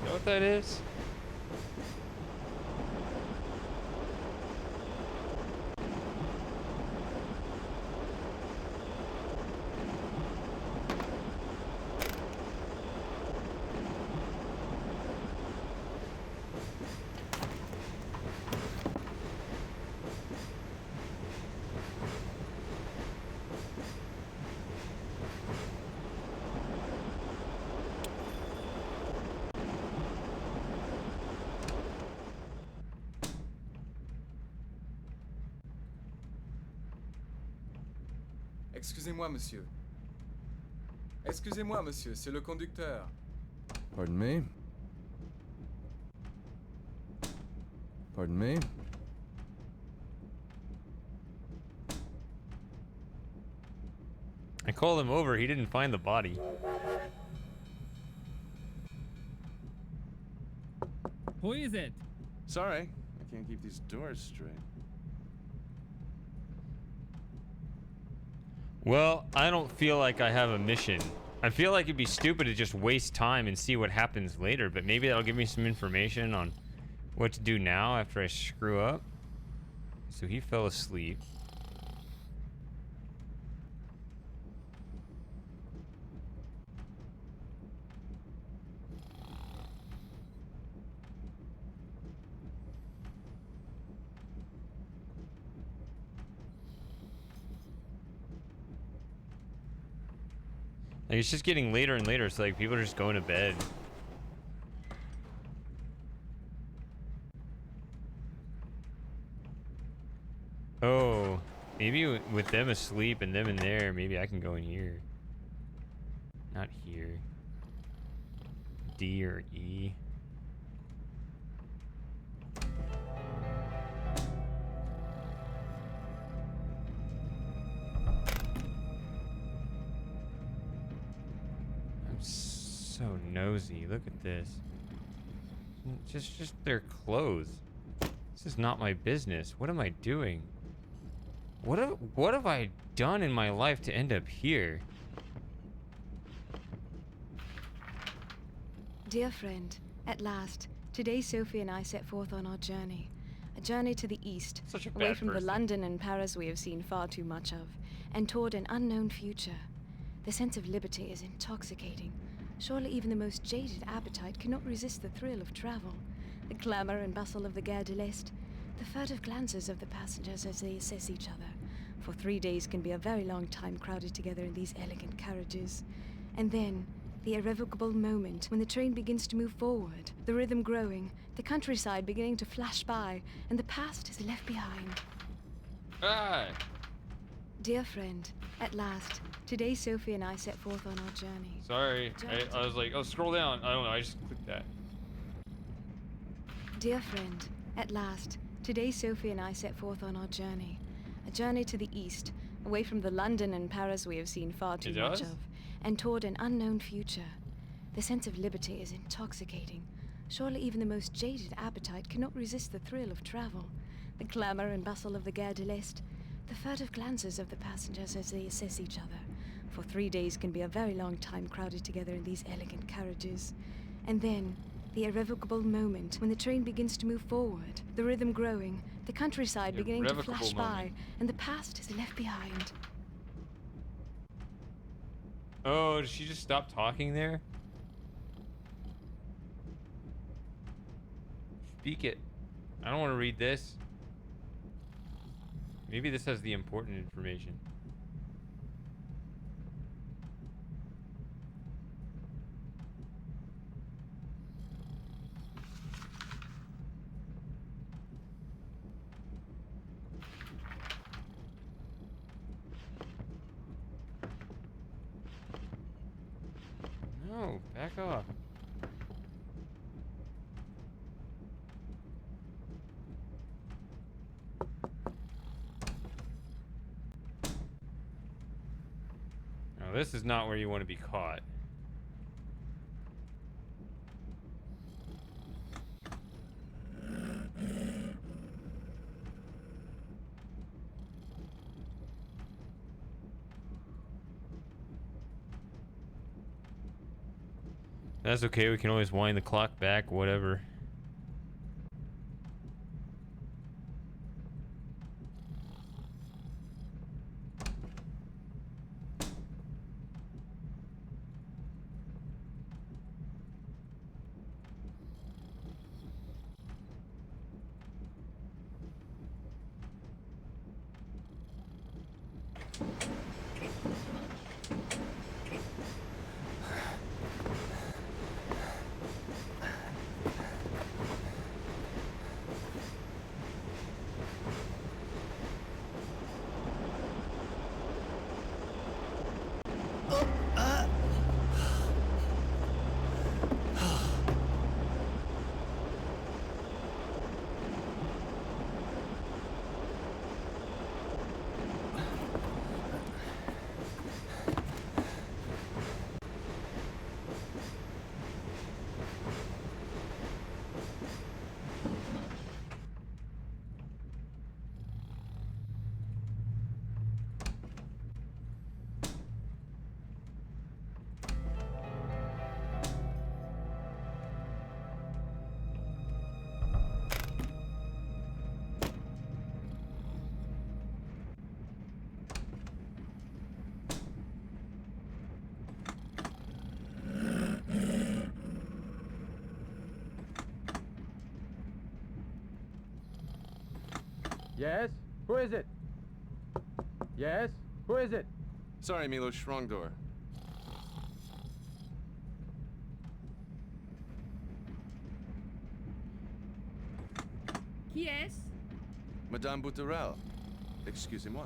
that what that is? Excusez-moi, monsieur. Excusez-moi, monsieur, c'est le conducteur. Pardon me? Pardon me? I called him over, he didn't find the body. Who is it? Sorry, I can't keep these doors straight. Well, I don't feel like I have a mission. I feel like it'd be stupid to just waste time and see what happens later, but maybe that'll give me some information on what to do now after I screw up. So he fell asleep. Like, it's just getting later and later, so like people are just going to bed. Oh, maybe with them asleep and them in there, maybe I can go in here. Not here. D or E. So nosy. Look at this. Just their clothes. This is not my business. What am I doing? What have I done in my life to end up here? Dear friend, at last, today Sophie and I set forth on our journey. A journey to the east, Such a away bad from the person. London and Paris we have seen far too much of, and toward an unknown future. The sense of liberty is intoxicating. Surely even the most jaded appetite cannot resist the thrill of travel. The glamour and bustle of the Gare de l'Est, the furtive glances of the passengers as they assess each other. For 3 days can be a very long time crowded together in these elegant carriages. And then, the irrevocable moment when the train begins to move forward, the rhythm growing, the countryside beginning to flash by, and the past is left behind. Ah! Dear friend, at last, today Sophie and I set forth on our journey. Sorry, I was like, oh, scroll down. I don't know, I just clicked that. Dear friend, at last, today Sophie and I set forth on our journey. A journey to the east, away from the London and Paris we have seen far too much of, and toward an unknown future. The sense of liberty is intoxicating. Surely even the most jaded appetite cannot resist the thrill of travel. The glamour and bustle of the Gare de l'Est, the furtive glances of the passengers as they assess each other. For 3 days can be a very long time crowded together in these elegant carriages. And then, the irrevocable moment when the train begins to move forward, the rhythm growing, the countryside beginning to flash by, and the past is left behind. Oh, did she just stop talking there? Speak it. I don't want to read this. Maybe this has the important information. No, back off. Now, this is not where you want to be caught. That's okay, we can always wind the clock back, whatever. Yes? Who is it? Yes? Who is it? Sorry, Milos, wrong door. Qui est-ce? Madame Boutarel. Excusez-moi.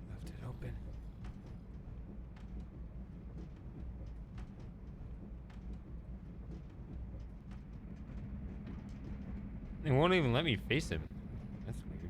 Left it open. It won't even let me face him. That's weird.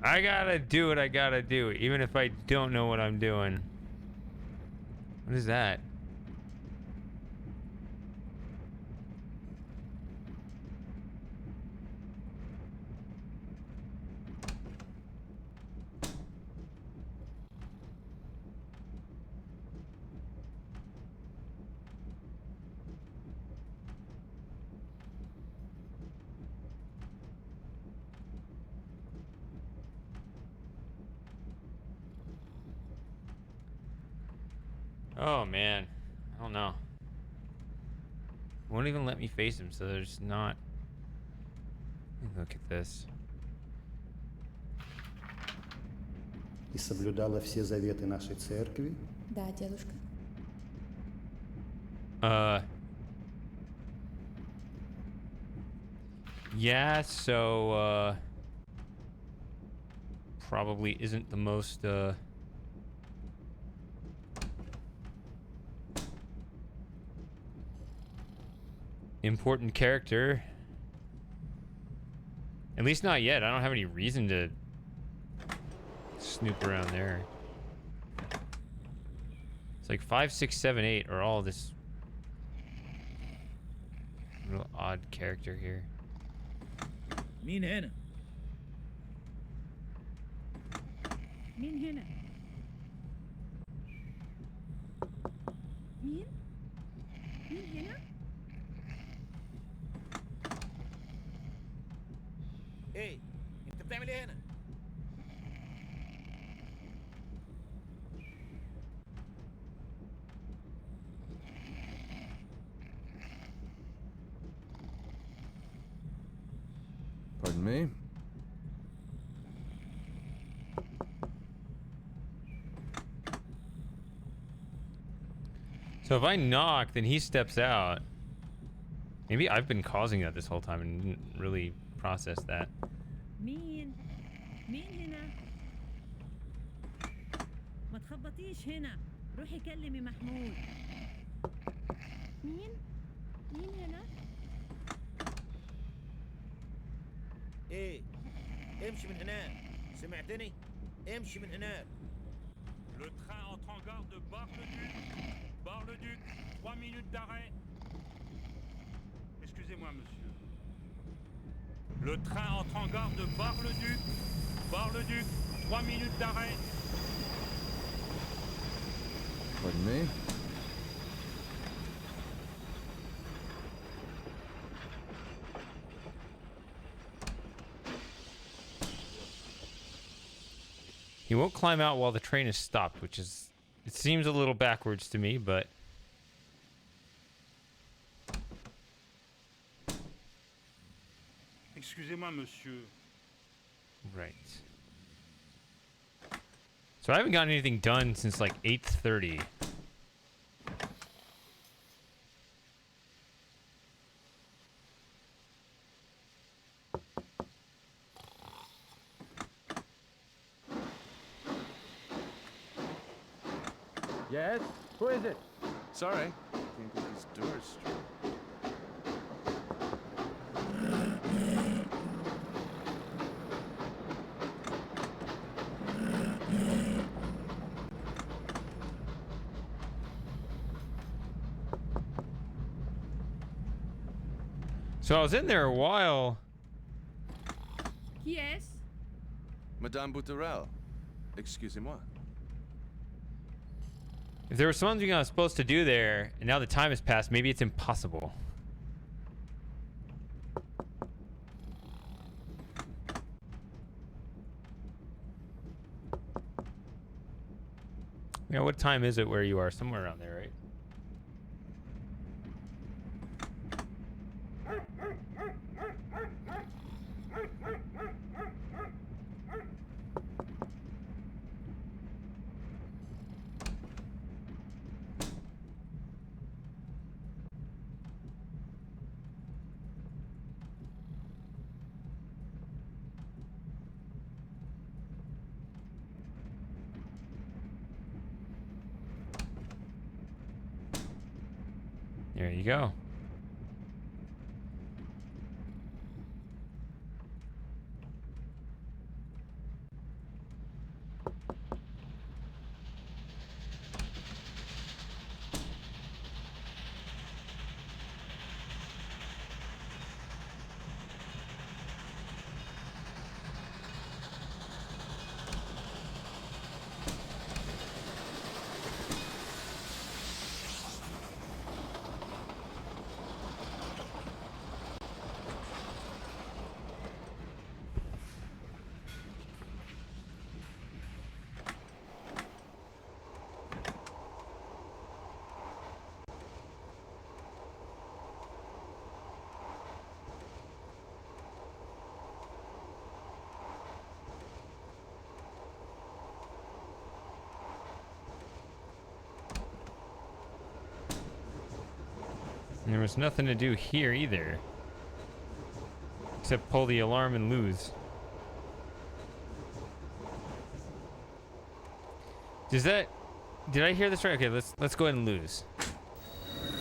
I gotta do what I gotta do, even if I don't know what I'm doing. What is that? Oh man, I don't know. Won't even let me face him, so there's not. Look at this. И соблюдала все заветы нашей церкви? Да, дедушка. Yeah, so probably isn't the most important character. At least not yet. I don't have any reason to snoop around there. It's like 5, 6, 7, 8 are all this real odd character here. مين هنا؟ مين هنا؟ مين؟ مين هنا؟ ايه انت بتعمل ايه هنا؟ Pardon me? So if I knock, then he steps out. Maybe I've been causing that this whole time and didn't really process that. مين؟ مين هنا؟ ما تخبطيش هنا، روحي كلمي محمود. مين؟ مين هنا؟ ايه امشي من هناك سمعتني؟ امشي من هناك. Le train entre en gare de Bar-le-Duc. Bar-le-Duc, 3 minutes d'arrêt. Excusez-moi, monsieur. Le train entre en gare de Bar-le-Duc. Bar-le-Duc, 3 minutes d'arrêt. Pardon me? He won't climb out while the train is stopped, which is... It seems a little backwards to me, but... Excusez-moi, monsieur. Right. So I haven't gotten anything done since like 8:30. Yes? Who is it? Sorry. Can't get these doors straight. So I was in there a while. Yes. Madame Boutarel. Excusez-moi. If there was something I was supposed to do there, and now the time has passed, maybe it's impossible. Yeah, what time is it where you are? Somewhere around there, right? There you go. And there was nothing to do here either. Except pull the alarm and lose. Does that... Did I hear this right? Okay, let's go ahead and lose.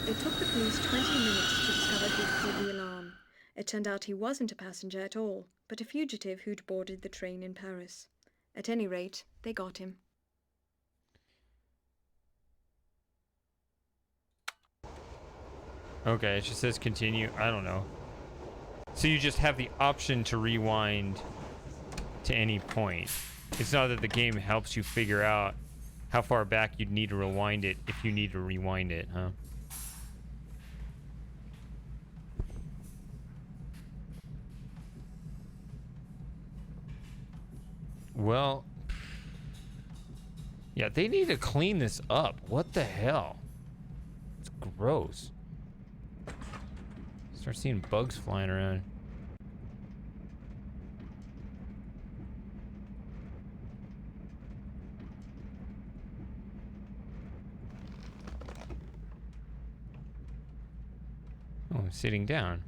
It took the police 20 minutes to discover who pulled the alarm. It turned out he wasn't a passenger at all, but a fugitive who'd boarded the train in Paris. At any rate, they got him. Okay, it just says continue. I don't know. So you just have the option to rewind to any point. It's not that the game helps you figure out how far back you'd need to rewind it if you need to rewind it, huh? Well, yeah, they need to clean this up. What the hell? It's gross. Start seeing bugs flying around. Oh, I'm sitting down.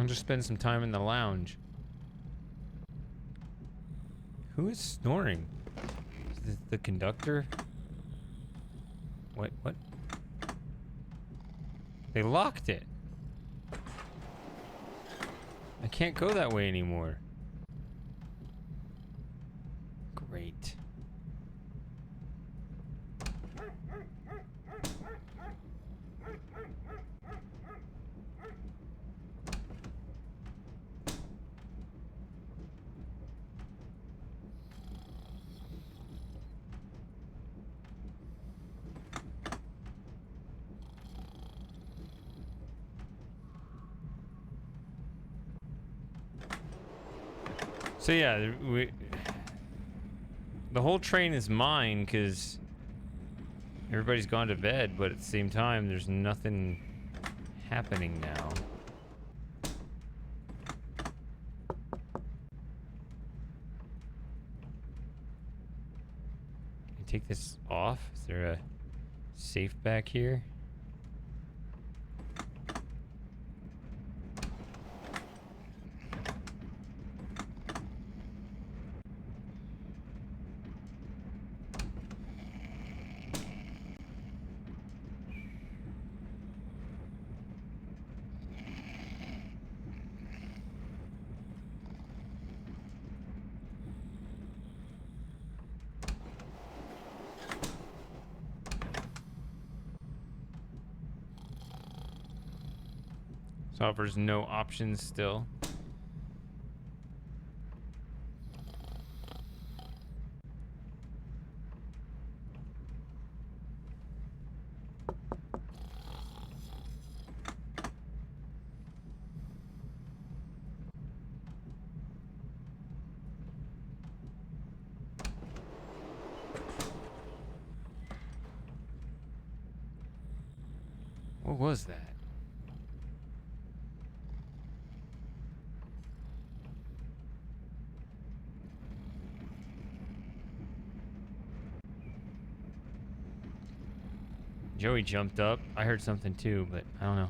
I'll just spend some time in the lounge. Who is snoring? Is the conductor? Wait, what? They locked it. I can't go that way anymore. Great. So yeah, the whole train is mine because everybody's gone to bed, but at the same time, there's nothing happening now. Can I take this off? Is there a safe back here? Offers no options still. What was that? Joey jumped up. I heard something too, but I don't know.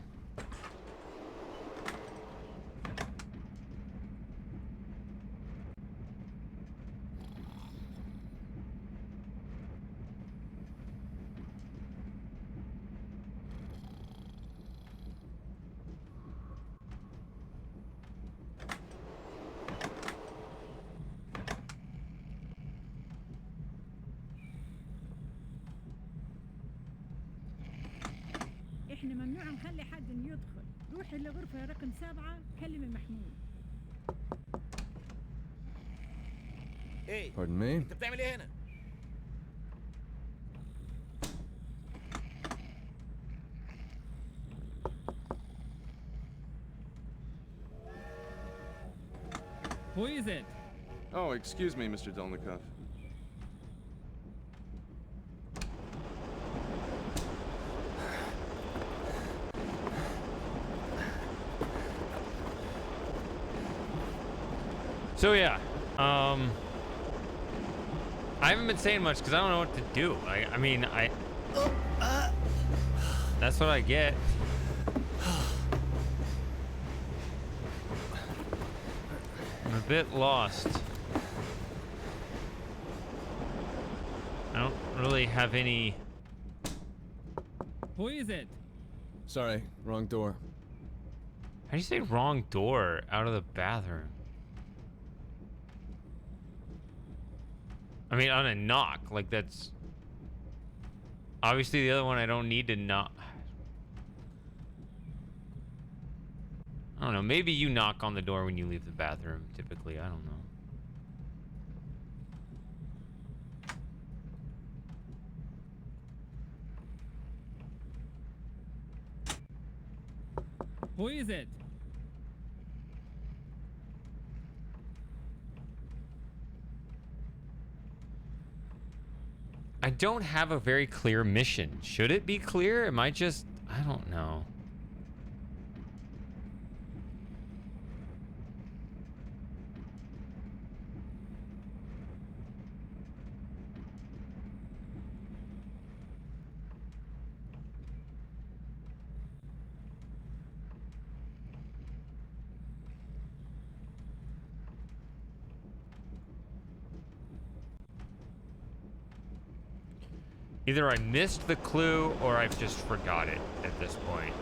احنا ممنوع نخلي حد يدخل. روحي لغرفة رقم 7 كلمي محمود. ايه Pardon me? انت بتعمل ايه هنا؟ Who is it? Oh, excuse me, Mr. Dolnikov. So yeah, I haven't been saying much because I don't know what to do. I mean, that's what I get. I'm a bit lost. I don't really have any. Who is it? Sorry, wrong door. How do you say wrong door out of the bathroom? I mean, on a knock, like that's obviously the other one I don't need to knock. I don't know. Maybe you knock on the door when you leave the bathroom. Typically, I don't know. Who is it? I don't have a very clear mission. Should it be clear? Am I just... I don't know. Either I missed the clue or I've just forgot it at this point.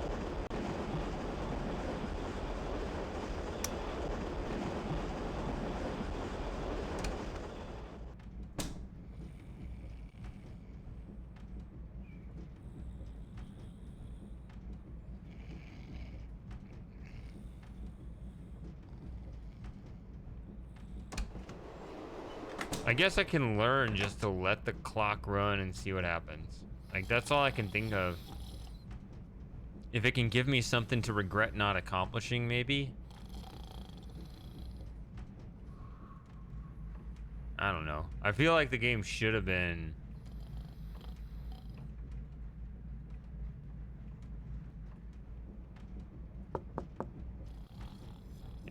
I guess I can learn just to let the clock run and see what happens. Like, that's all I can think of. If it can give me something to regret not accomplishing, maybe? I don't know. I feel like the game should have been...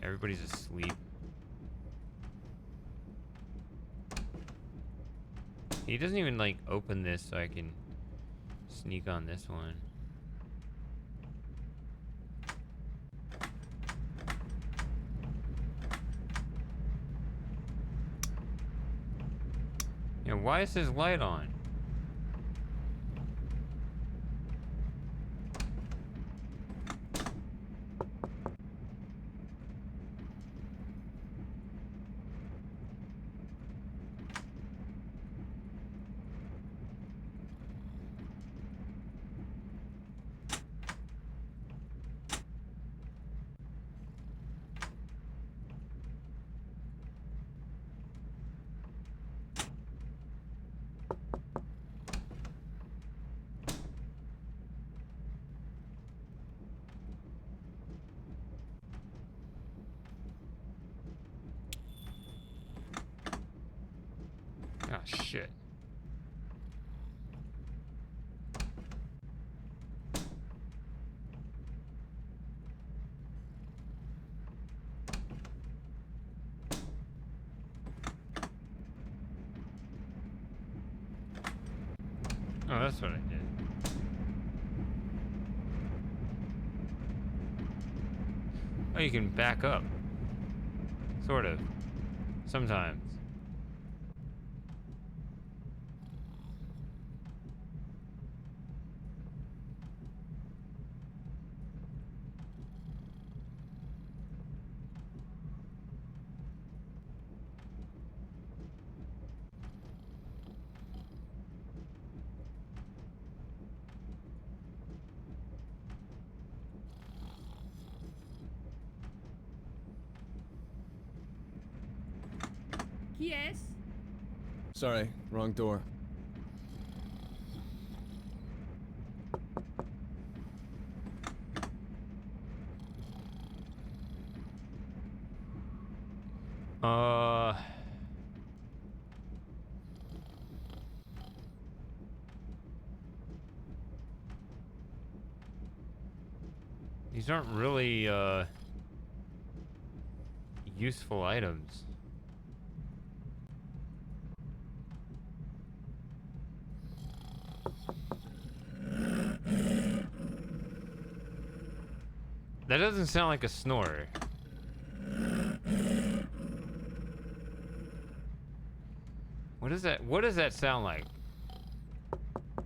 Everybody's asleep. He doesn't even like open this so I can sneak on this one. Yeah, why is his light on? Ah, shit. Oh, that's what I did. Oh, you can back up. Sort of. Sometimes. Qui est-ce? Sorry, wrong door. These aren't really, useful items. That doesn't sound like a snore. What does that sound like?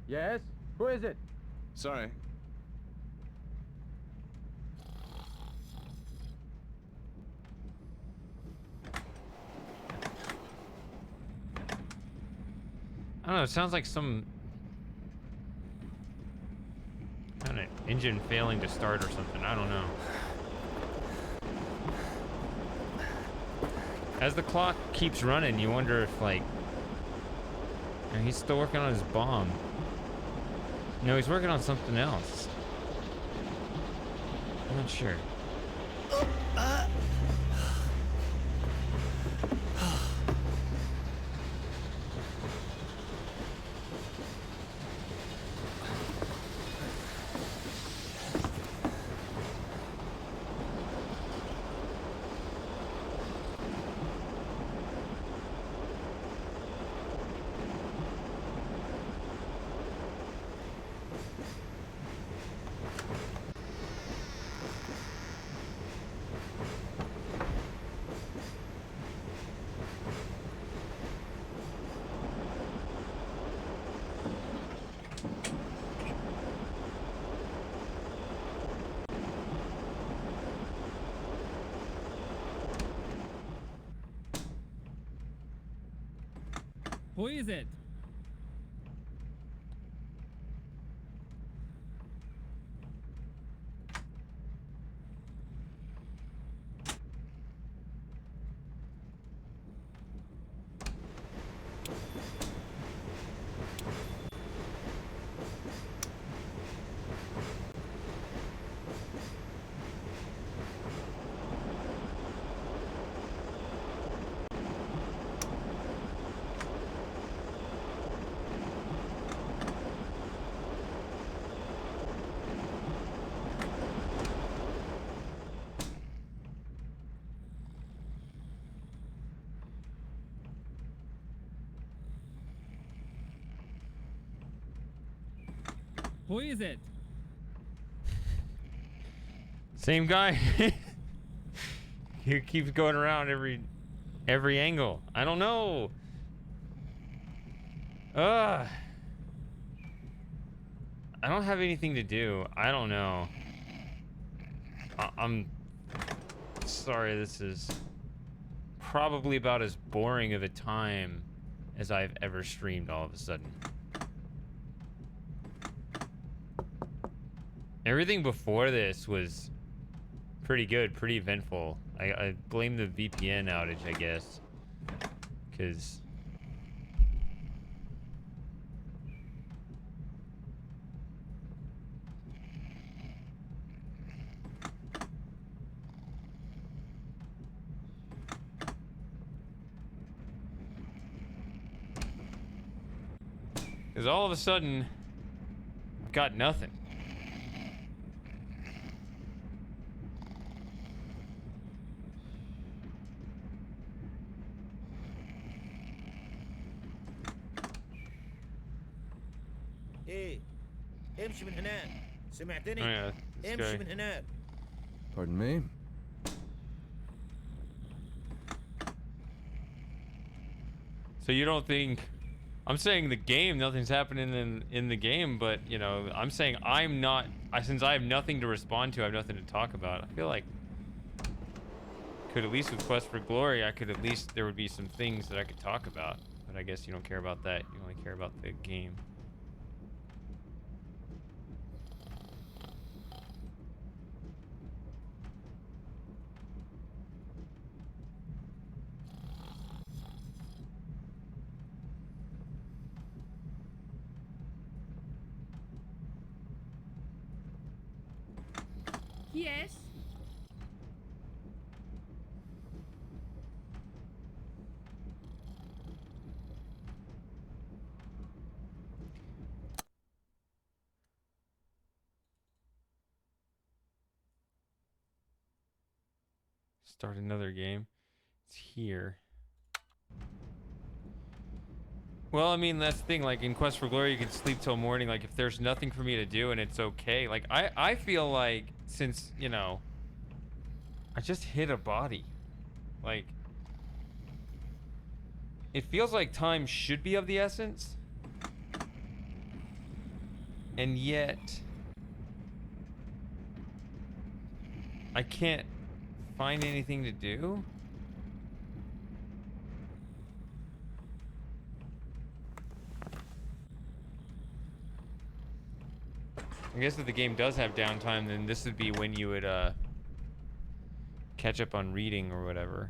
Yes? Who is it? Sorry. I don't know, it sounds like some kind of engine failing to start or something. I don't know. As the clock keeps running, you wonder if, like, and he's still working on his bomb. No, he's working on something else. I'm not sure. Who is it? Who is it? Same guy. He keeps going around every angle. I don't know. I don't have anything to do. I don't know. I'm sorry, this is probably about as boring of a time as I've ever streamed all of a sudden. Everything before this was pretty good, pretty eventful. I blame the VPN outage, I guess, because all of a sudden I've got nothing. امشي من هناك سمعتني Oh, yeah, امشي من هناك Pardon me? So you don't think I'm saying the game, nothing's happening in the game, but you know, I'm saying I'm not since I have nothing to respond to, I have nothing to talk about. I feel like could at least with Quest for Glory, there would be some things that I could talk about. But I guess you don't care about that. You only care about the game. Qui est-ce? Start another game. It's here. Well, I mean, that's the thing. Like, in Quest for Glory, you can sleep till morning. Like, if there's nothing for me to do and it's okay. Like, I feel like since, you know, I just hit a body. Like, it feels like time should be of the essence. And yet, I can't find anything to do. I guess if the game does have downtime, then this would be when you would catch up on reading or whatever.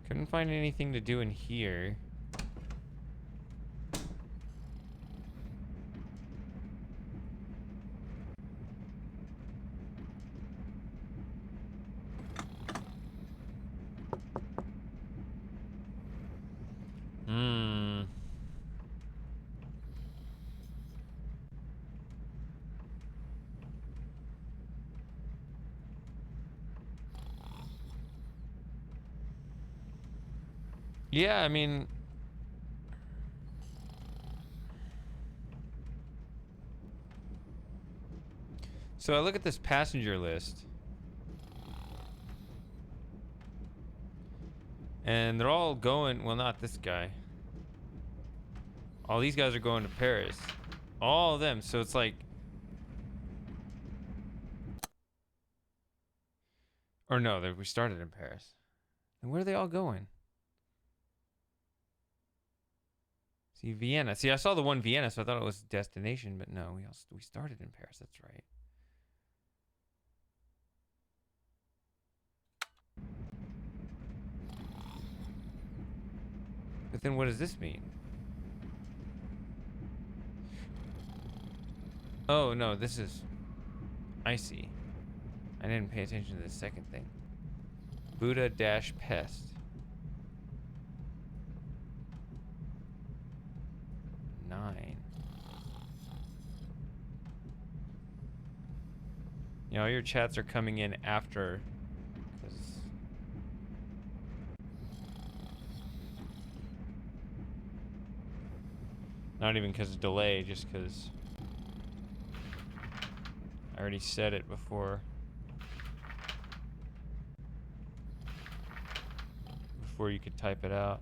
Couldn't find anything to do in here. Yeah, I mean, so I look at this passenger list, and they're all going, well, not this guy. All these guys are going to Paris. All of them. So it's like, or no, we started in Paris. And where are they all going? See, Vienna. See, I saw the one Vienna, so I thought it was destination, but no, we started in Paris. That's right. But then what does this mean? Oh, no, this is... I see. I didn't pay attention to the second thing. Buddha-Pest. 9. You know, your chats are coming in after, because not even because of delay, just because I already said it before you could type it out.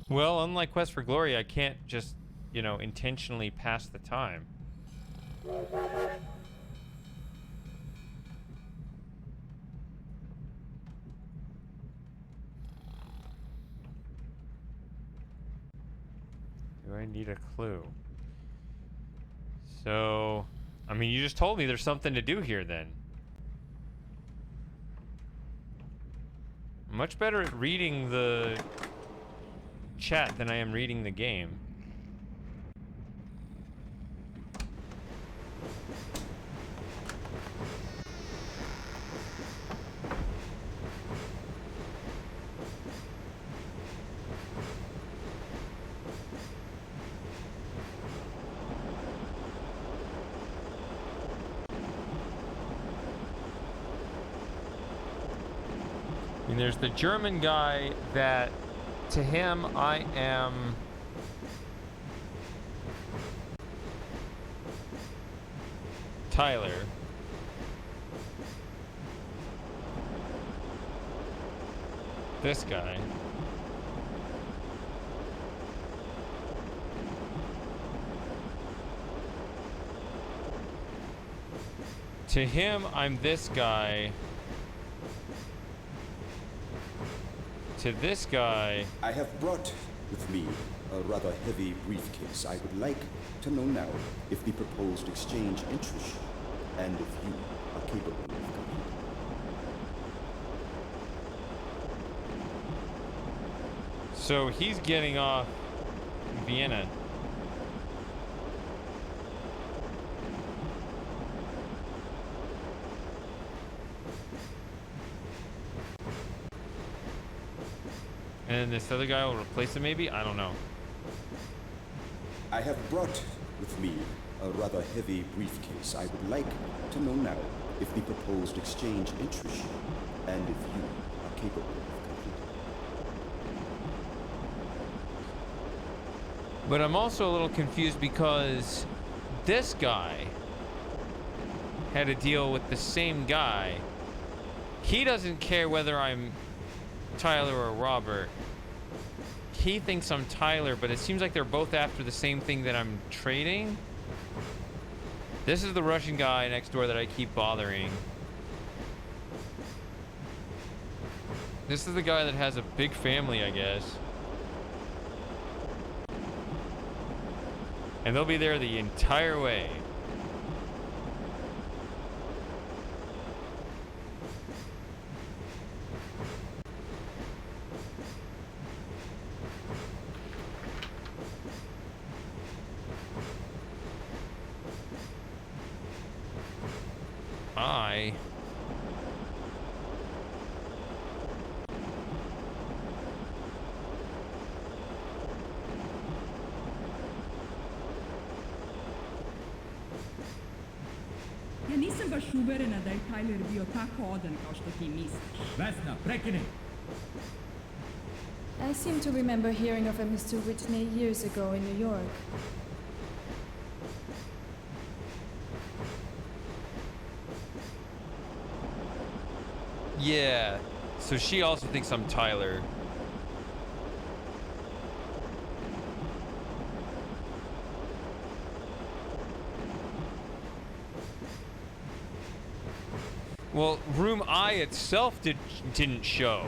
Well, unlike Quest for Glory, I can't just, you know, intentionally pass the time. Do I need a clue? So, I mean, you just told me there's something to do here then. I'm much better at reading the chat than I am reading the game. I mean, there's the German guy that, to him, I am... Tyler. This guy. To him, I'm this guy. To this guy... I have brought with me a rather heavy briefcase. I would like to know now if the proposed exchange interests you, and if you are capable of completing. So he's getting off Vienna. And this other guy will replace him, maybe? I don't know. I have brought with me a rather heavy briefcase. I would like to know now if the proposed exchange interests you, and if you are capable of completing. But I'm also a little confused because this guy had to deal with the same guy. He doesn't care whether I'm Tyler or Robert. He thinks I'm Tyler, but it seems like they're both after the same thing that I'm trading. This is the Russian guy next door that I keep bothering. This is the guy that has a big family, I guess. And they'll be there the entire way. Ja nisam baš uverena da je Tyler bio tako odan kao što ti misliš. Vesna, prekini! I seem to remember hearing of a Mr. Whitney years ago in New York. Yeah, so she also thinks I'm Tyler. Well, room I itself didn't show.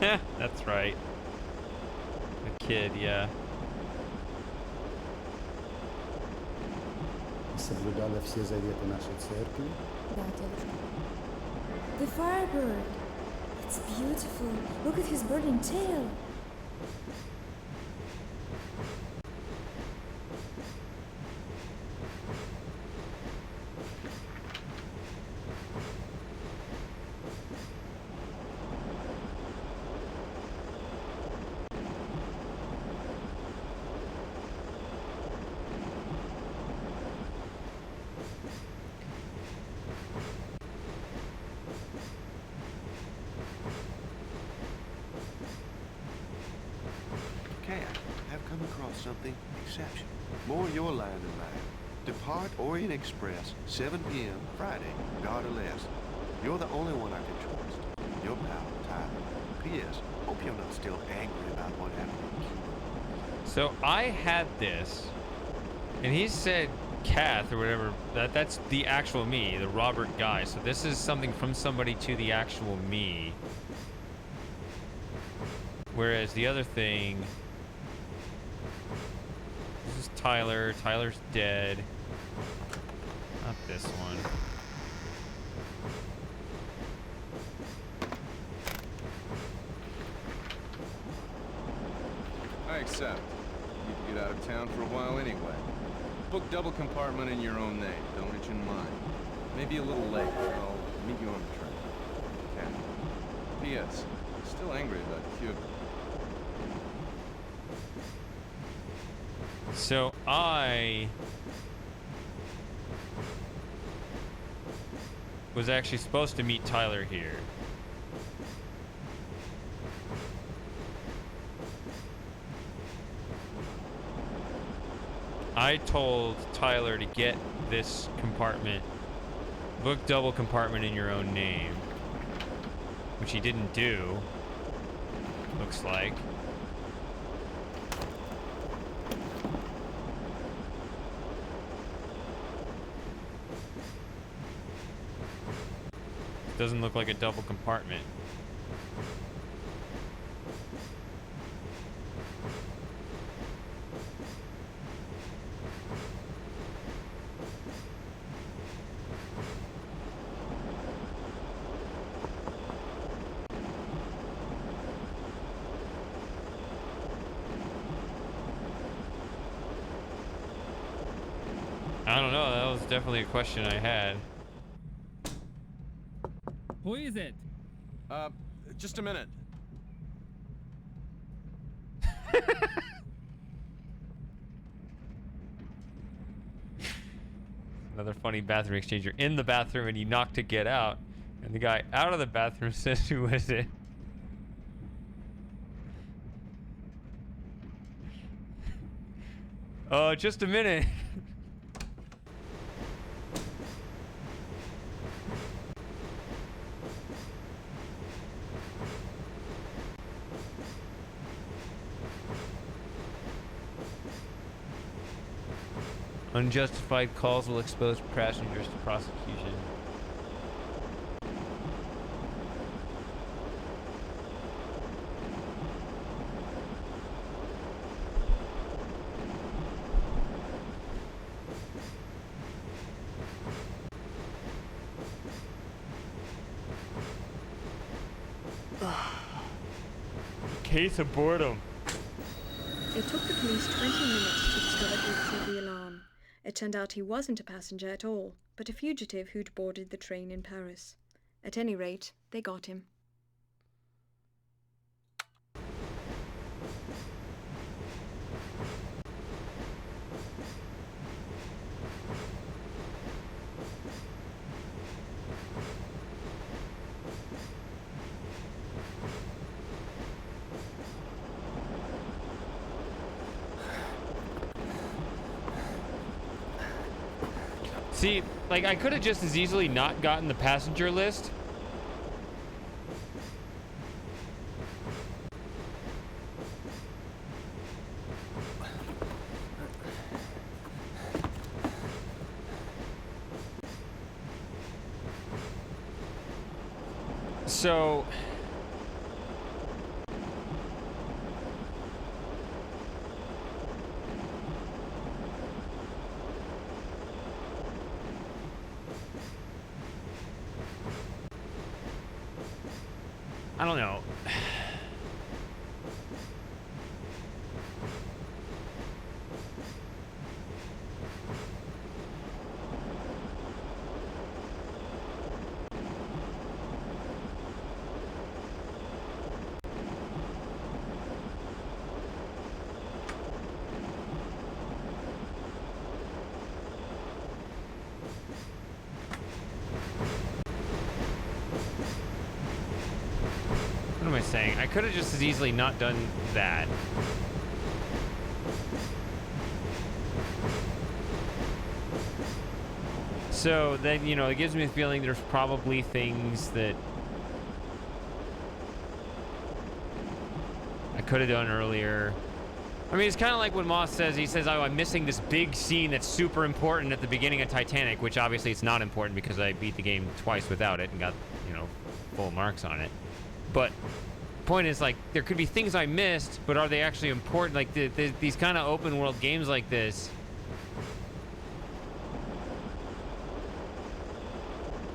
That's right. The kid, yeah. Соблюдала все заветы нашей церкви. Да, дедушка. The Firebird. It's beautiful. Look at his burning tail. Something exceptional. More your line than mine. Depart Orient Express, 7 p.m. Friday, God less. You're the only one I can trust. Your pal, Tyler. P.S. Hope you're not still angry about what happened in Cuba. So I had this, and he said Kath or whatever. That's the actual me, the Robert guy. So this is something from somebody to the actual me. Whereas the other thing... This is Tyler. Tyler's dead. Not this one. I accept. Need to get out of town for a while anyway. Book double compartment in your own name. Don't mention mine. Maybe a little late. I'll meet you on the train. Cat. P.S. Still angry about Cuba. So I was actually supposed to meet Tyler here. I told Tyler to get this compartment, book double compartment in your own name, which he didn't do, looks like. Doesn't look like a double compartment. I don't know, that was definitely a question I had. Who is it? Just a minute. Another funny bathroom exchange. You're in the bathroom and you knock to get out, and the guy out of the bathroom says, "Who is it?" Oh, just a minute. Unjustified calls will expose passengers to prosecution. Case of boredom. It took the police 20 minutes to discover who'd set the alarm. It turned out he wasn't a passenger at all, but a fugitive who'd boarded the train in Paris. At any rate, they got him. See, like, I could have just as easily not gotten the passenger list. So... I don't know. What am I saying? I could have just as easily not done that. So then, you know, it gives me the feeling there's probably things that I could have done earlier. I mean, it's kind of like when Moss says, he says, oh, I'm missing this big scene that's super important at the beginning of Titanic, which obviously it's not important because I beat the game twice without it and got, you know, full marks on it. But point is, like, there could be things I missed, but are they actually important? Like, these kind of open world games like this,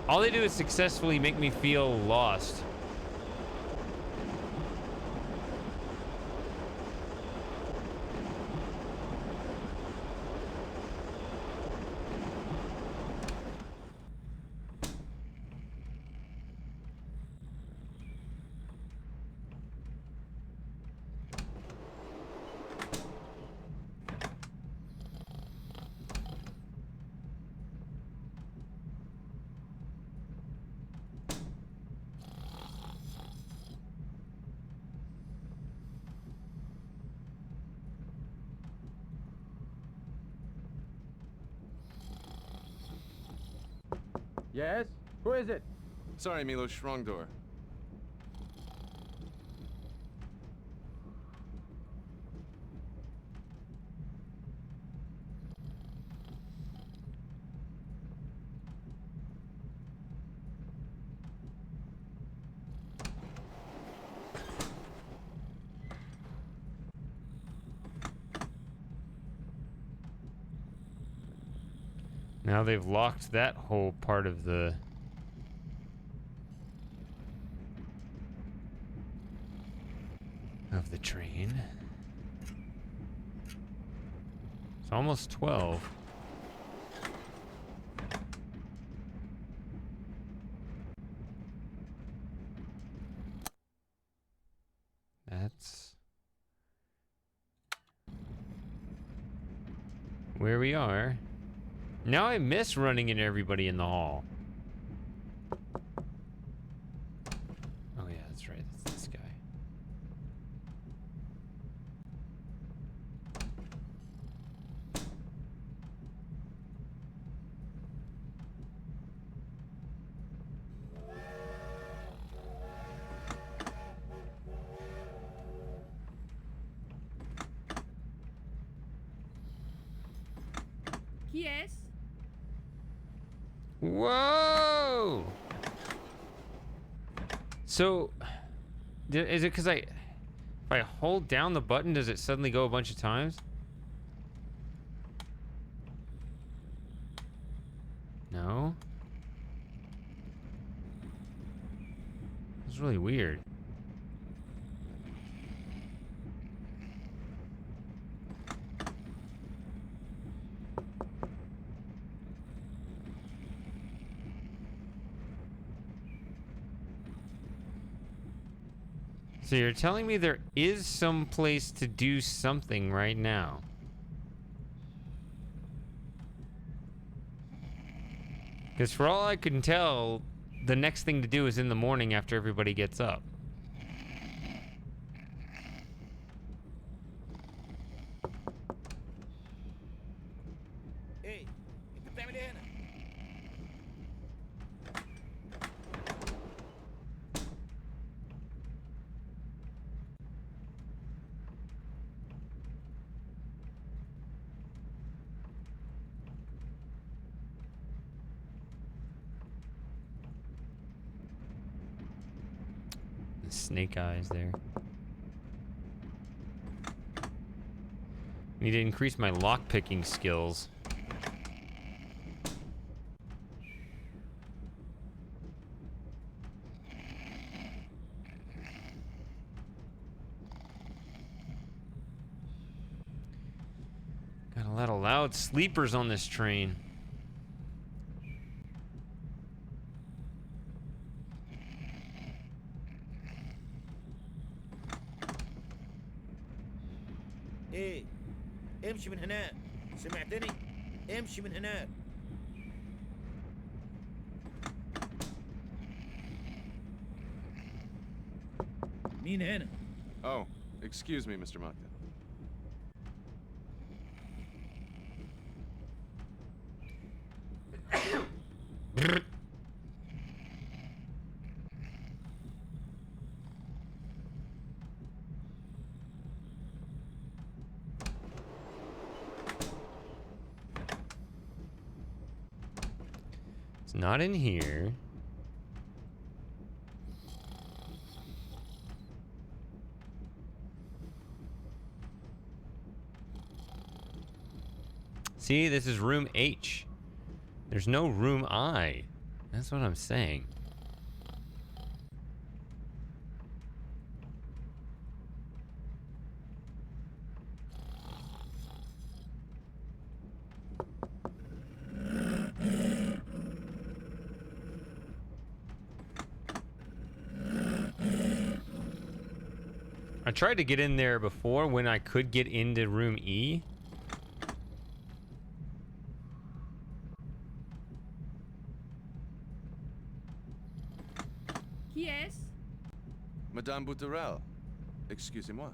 all they do is successfully make me feel lost. Yes? Who is it? Sorry, Milos, wrong door. Now they've locked that whole part of the train. It's almost 12. That's where we are. Now I miss running into everybody in the hall. Oh yeah, that's right. That's this guy. Qui est-ce? Whoa! So, is it because if I hold down the button, does it suddenly go a bunch of times? No? It's really weird. So you're telling me there is some place to do something right now? Because for all I can tell, the next thing to do is in the morning after everybody gets up. Hey, انت بتعمل ايه هنا؟ The snake eyes there. Need to increase my lockpicking skills. Got a lot of loud sleepers on this train. ايه امشي من هناك سمعتني امشي من هناك مين هنا Oh, excuse me, Mr. Mata. It's not in here. See, this is room H. There's no room I. That's what I'm saying. I tried to get in there before when I could get into room E. Qui est-ce? Madame Boutarel. Excusez-moi.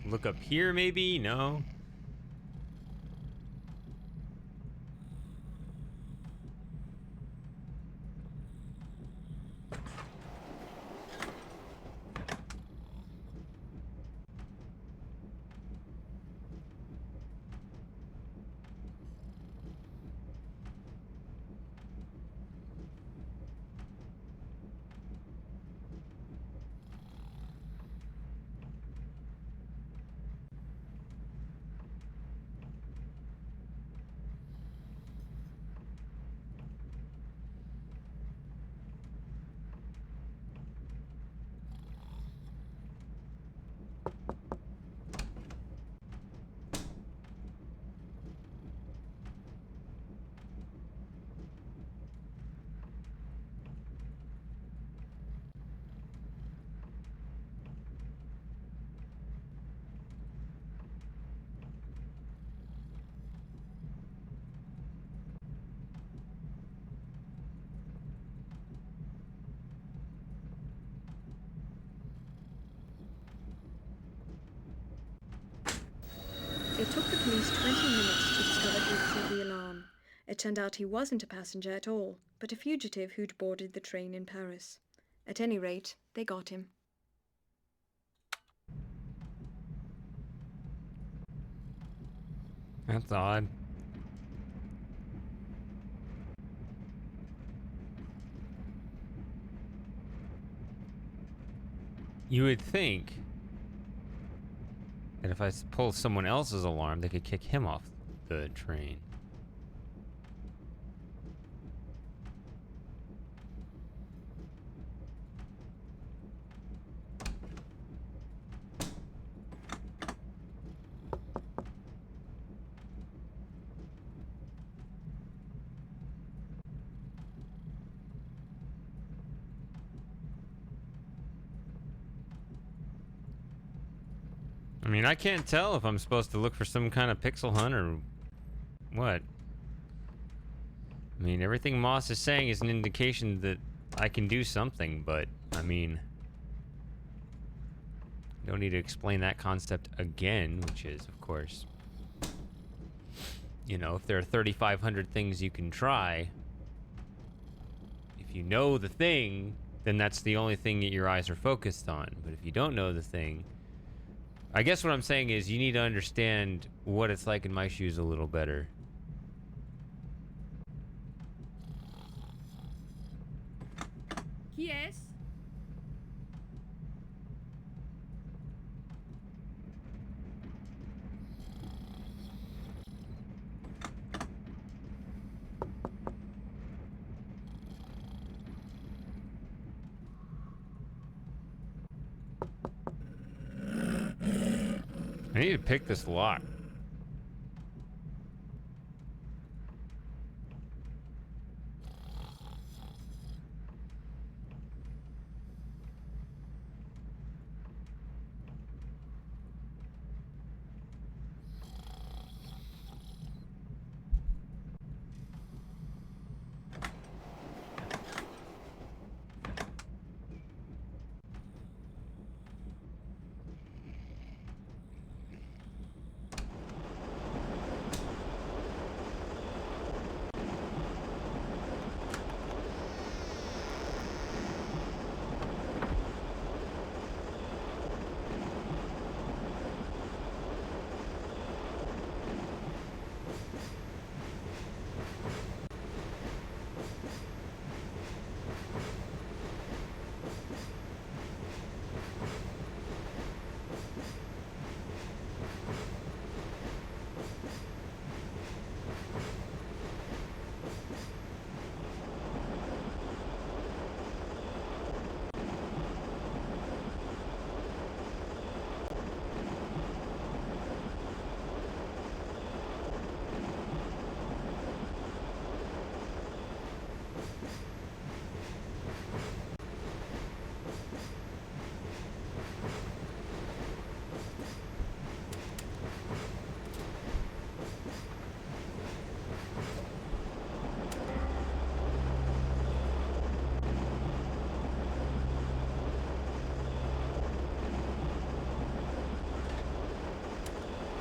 look up here, maybe? No? It took the police 20 minutes to discover who'd set the alarm. It turned out he wasn't a passenger at all, but a fugitive who'd boarded the train in Paris. At any rate, they got him. That's odd. You would think that if I pull someone else's alarm, they could kick him off the train. I mean, I can't tell if I'm supposed to look for some kind of pixel hunt or what. I mean, everything Moss is saying is an indication that I can do something, but, I mean, don't need to explain that concept again, which is, of course, you know, if there are 3,500 things you can try, if you know the thing, then that's the only thing that your eyes are focused on. But if you don't know the thing, I guess what I'm saying is you need to understand what it's like in my shoes a little better. Qui est-ce? I need to pick this lock.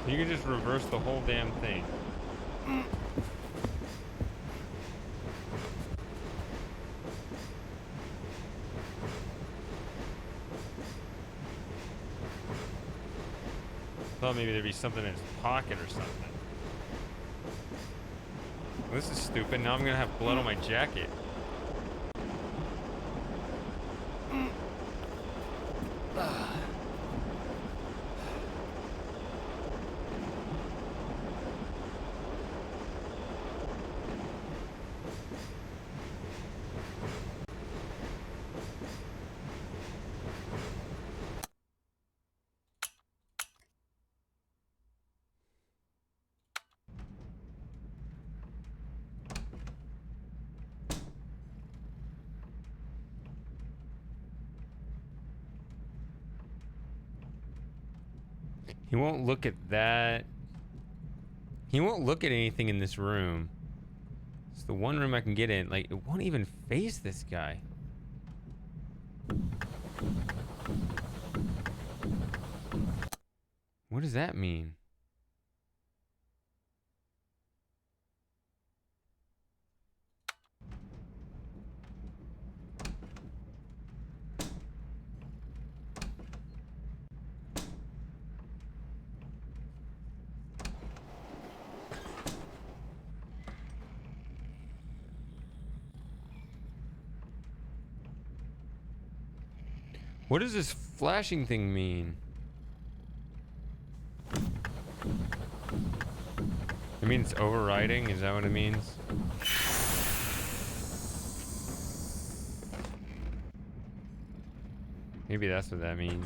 You can just reverse the whole damn thing. Thought maybe there'd be something in his pocket or something. This is stupid. Now I'm gonna have blood on my jacket. He won't look at that. He won't look at anything in this room. It's the one room I can get in. Like, it won't even face this guy. What does that mean? What does this flashing thing mean? It means overriding? Is that what it means? Maybe that's what that means.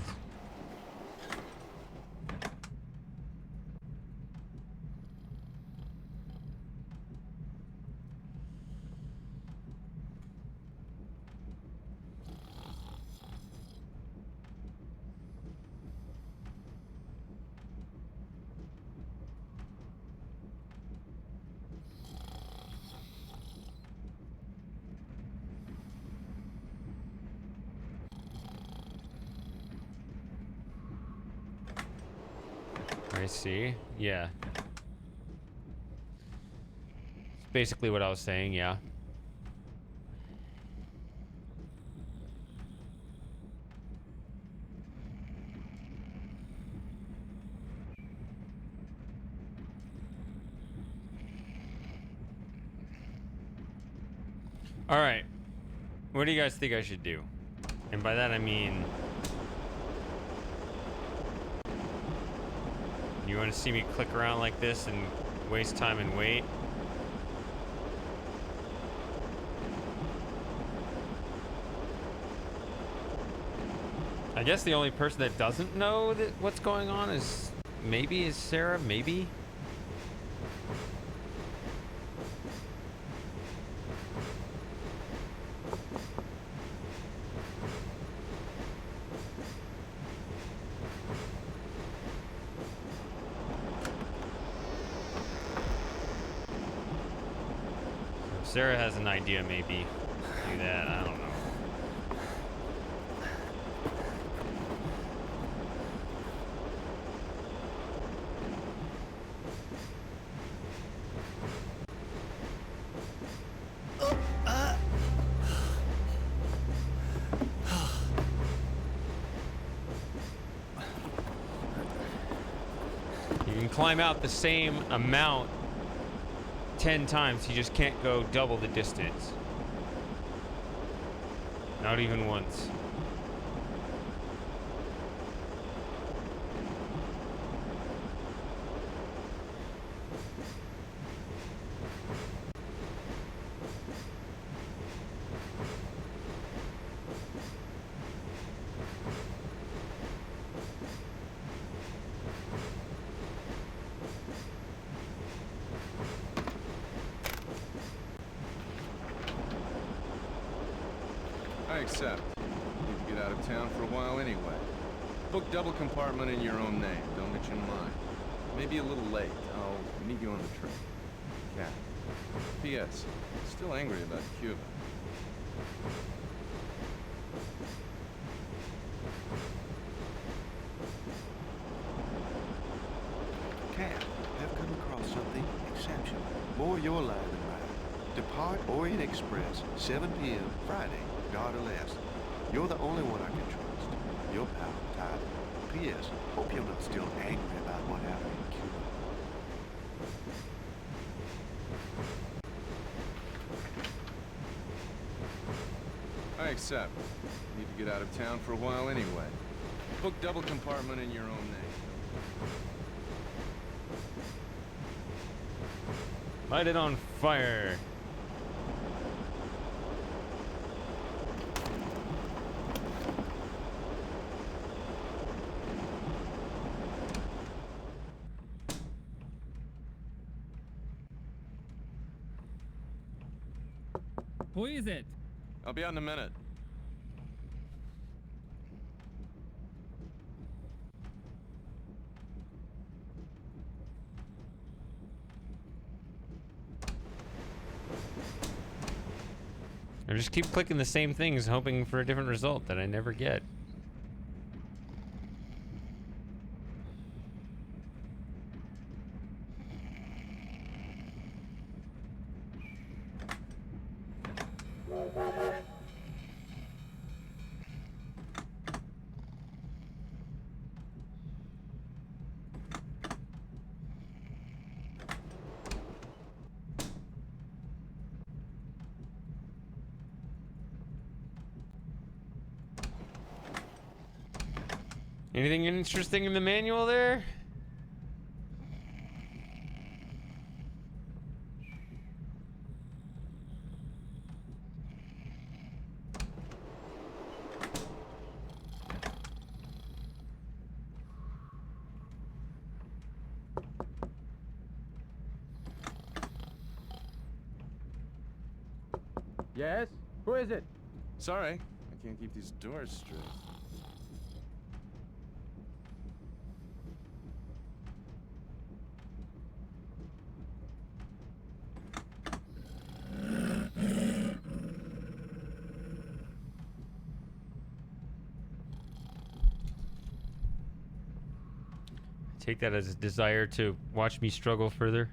I see. Yeah. It's basically what I was saying, yeah. All right. What do you guys think I should do? And by that I mean, you want to see me click around like this and waste time and wait? I guess the only person that doesn't know that what's going on is Sarah, maybe? Sarah has an idea, maybe. Do that, I don't know. You can climb out the same amount 10 times, you just can't go double the distance. Not even once. I accept. Need to get out of town for a while anyway. Book double compartment in your own name. Don't mention mine. Maybe a little late. I'll meet you on the train. Cat. P.S. Still angry about Cuba. something exceptional. More your line than mine. Depart Orient Express, 7 p.m. Friday, God or less. You're the only one I can trust. Your pal, Tyler. P.S. Hope you're not still angry about what happened in Cuba. I accept. Need to get out of town for a while anyway. Book double compartment in your own name. Light it on fire. Who is it? I'll be out in a minute. I just keep clicking the same things, hoping for a different result that I never get. Anything interesting in the manual there? Yes? Who is it? Sorry, I can't keep these doors straight. Take that as a desire to watch me struggle further.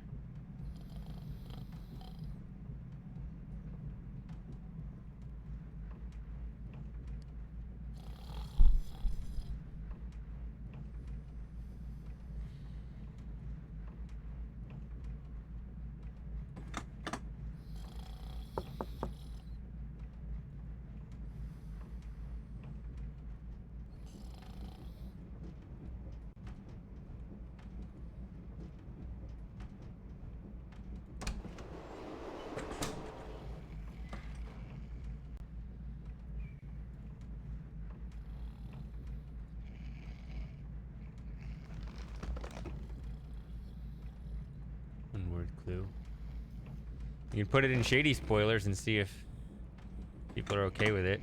One word clue. You can put it in shady spoilers and see if people are okay with it.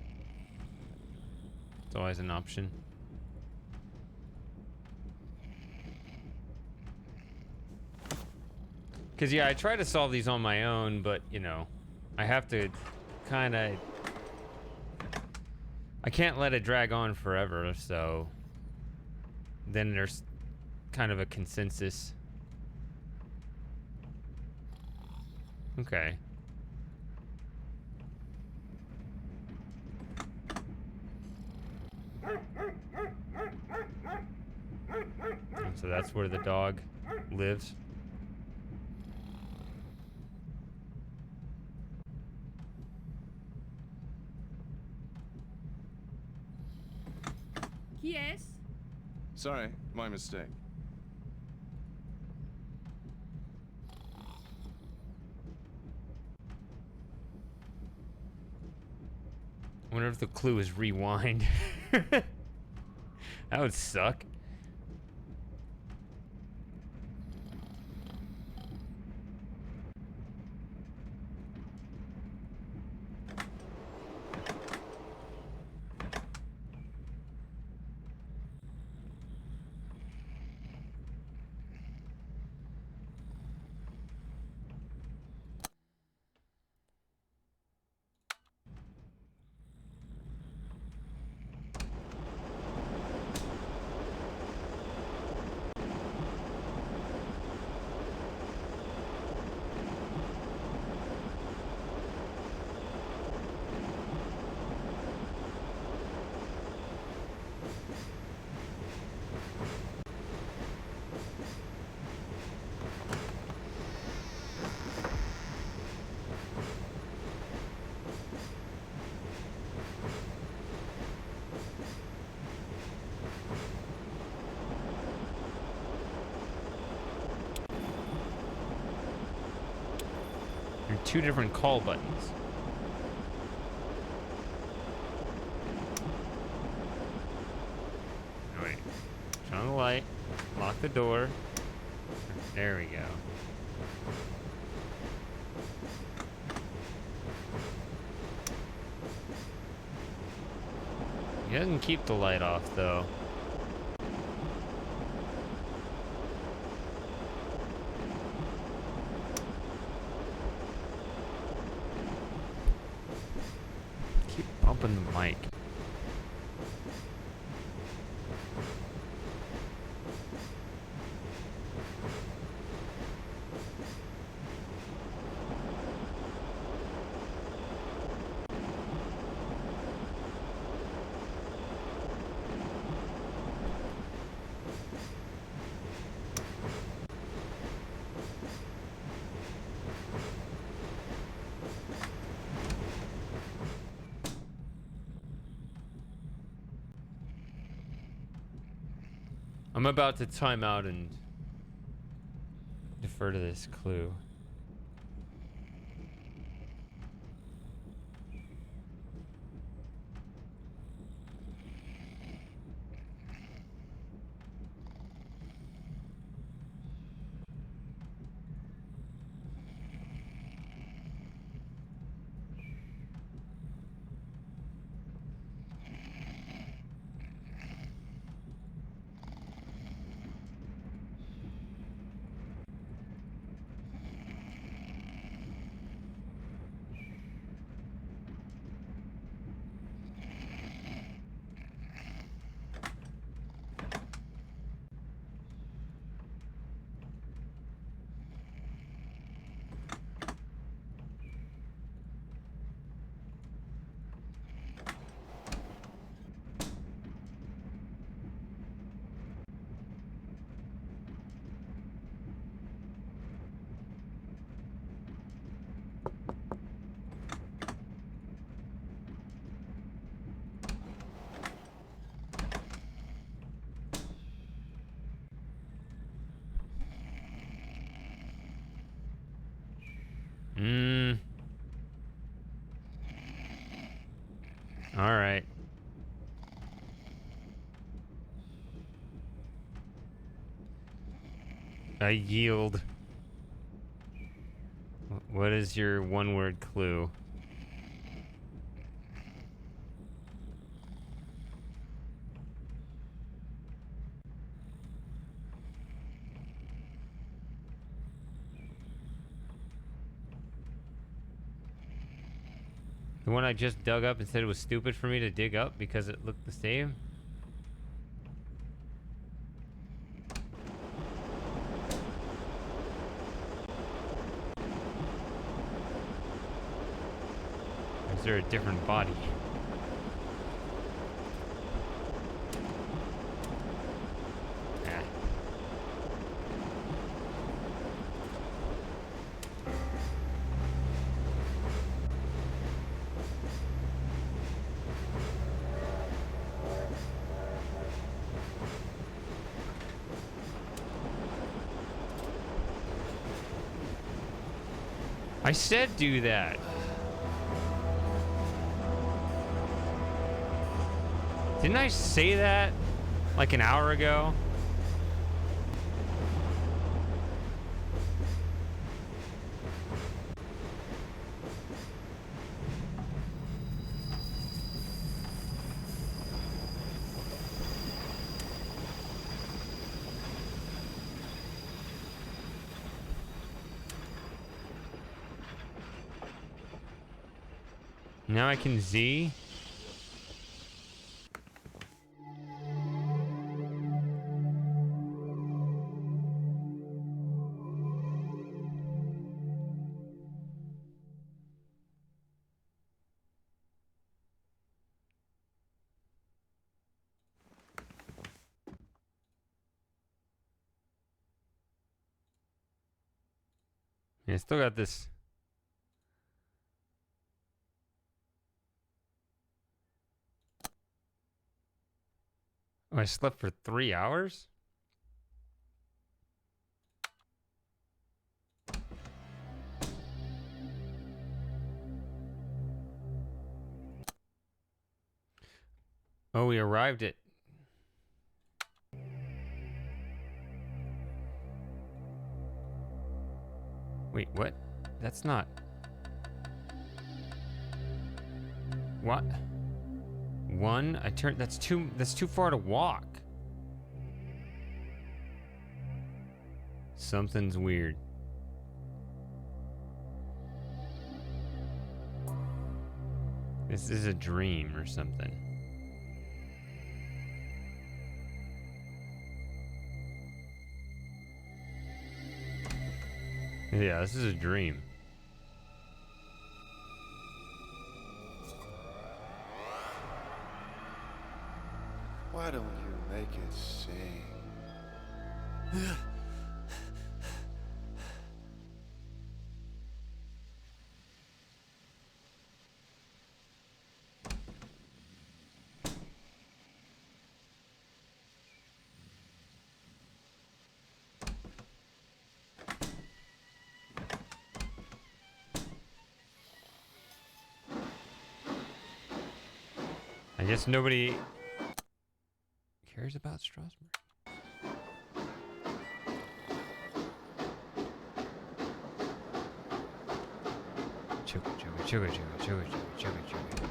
It's always an option. Because, yeah, I try to solve these on my own, but, you know, I have to kind of... I can't let it drag on forever, so... Then there's kind of a consensus. Okay. So that's where the dog lives. Yes? Sorry, my mistake. I wonder if the clue is rewind. That would suck. There are 2 different call buttons. Wait. Turn on the light. Lock the door. There we go. He doesn't keep the light off, though. Keep bumping the mic. I'm about to time out and defer to this clue. All right. I yield. What is your one-word clue? The one I just dug up and said it was stupid for me to dig up because it looked the same? Or is there a different body? Ah. I said do that. Didn't I say that like an hour ago? Now I can Z. Yeah, I still got this. Oh, I slept for 3 hours? Oh, we arrived at... Wait, what? That's not... What? One? I turned... That's too far to walk. Something's weird. This is a dream or something. Yeah, this is a dream. Why don't you make it sing? I guess nobody cares about Strasbourg. Chugga, chugga, chugga, chugga, chugga, chugga, chugga, chugga.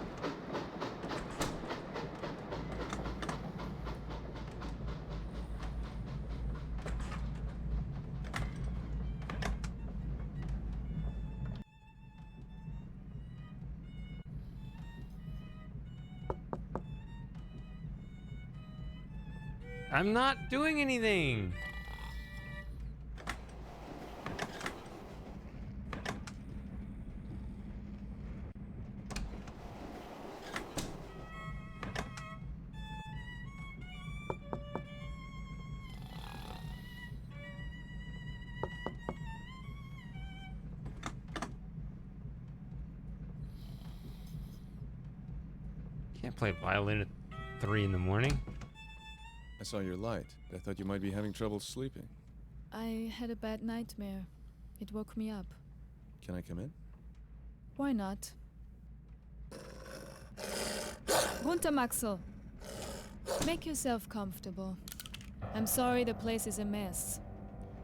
I'm not doing anything. Can't play violin at 3 in the morning. I saw your light. I thought you might be having trouble sleeping. I had a bad nightmare. It woke me up. Can I come in? Why not? Runter, Maxel. Make yourself comfortable. I'm sorry the place is a mess.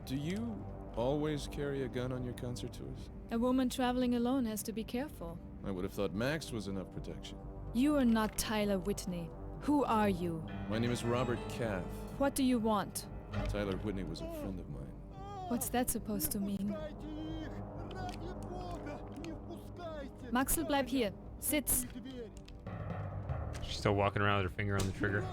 Do you always carry a gun on your concert tours? A woman traveling alone has to be careful. I would have thought Max was enough protection. You are not Tyler Whitney. Who are you? My name is Robert Caff. What do you want? Tyler Whitney was a friend of mine. What's that supposed to mean? Maxel, bleib hier. Sitz. She's still walking around with her finger on the trigger.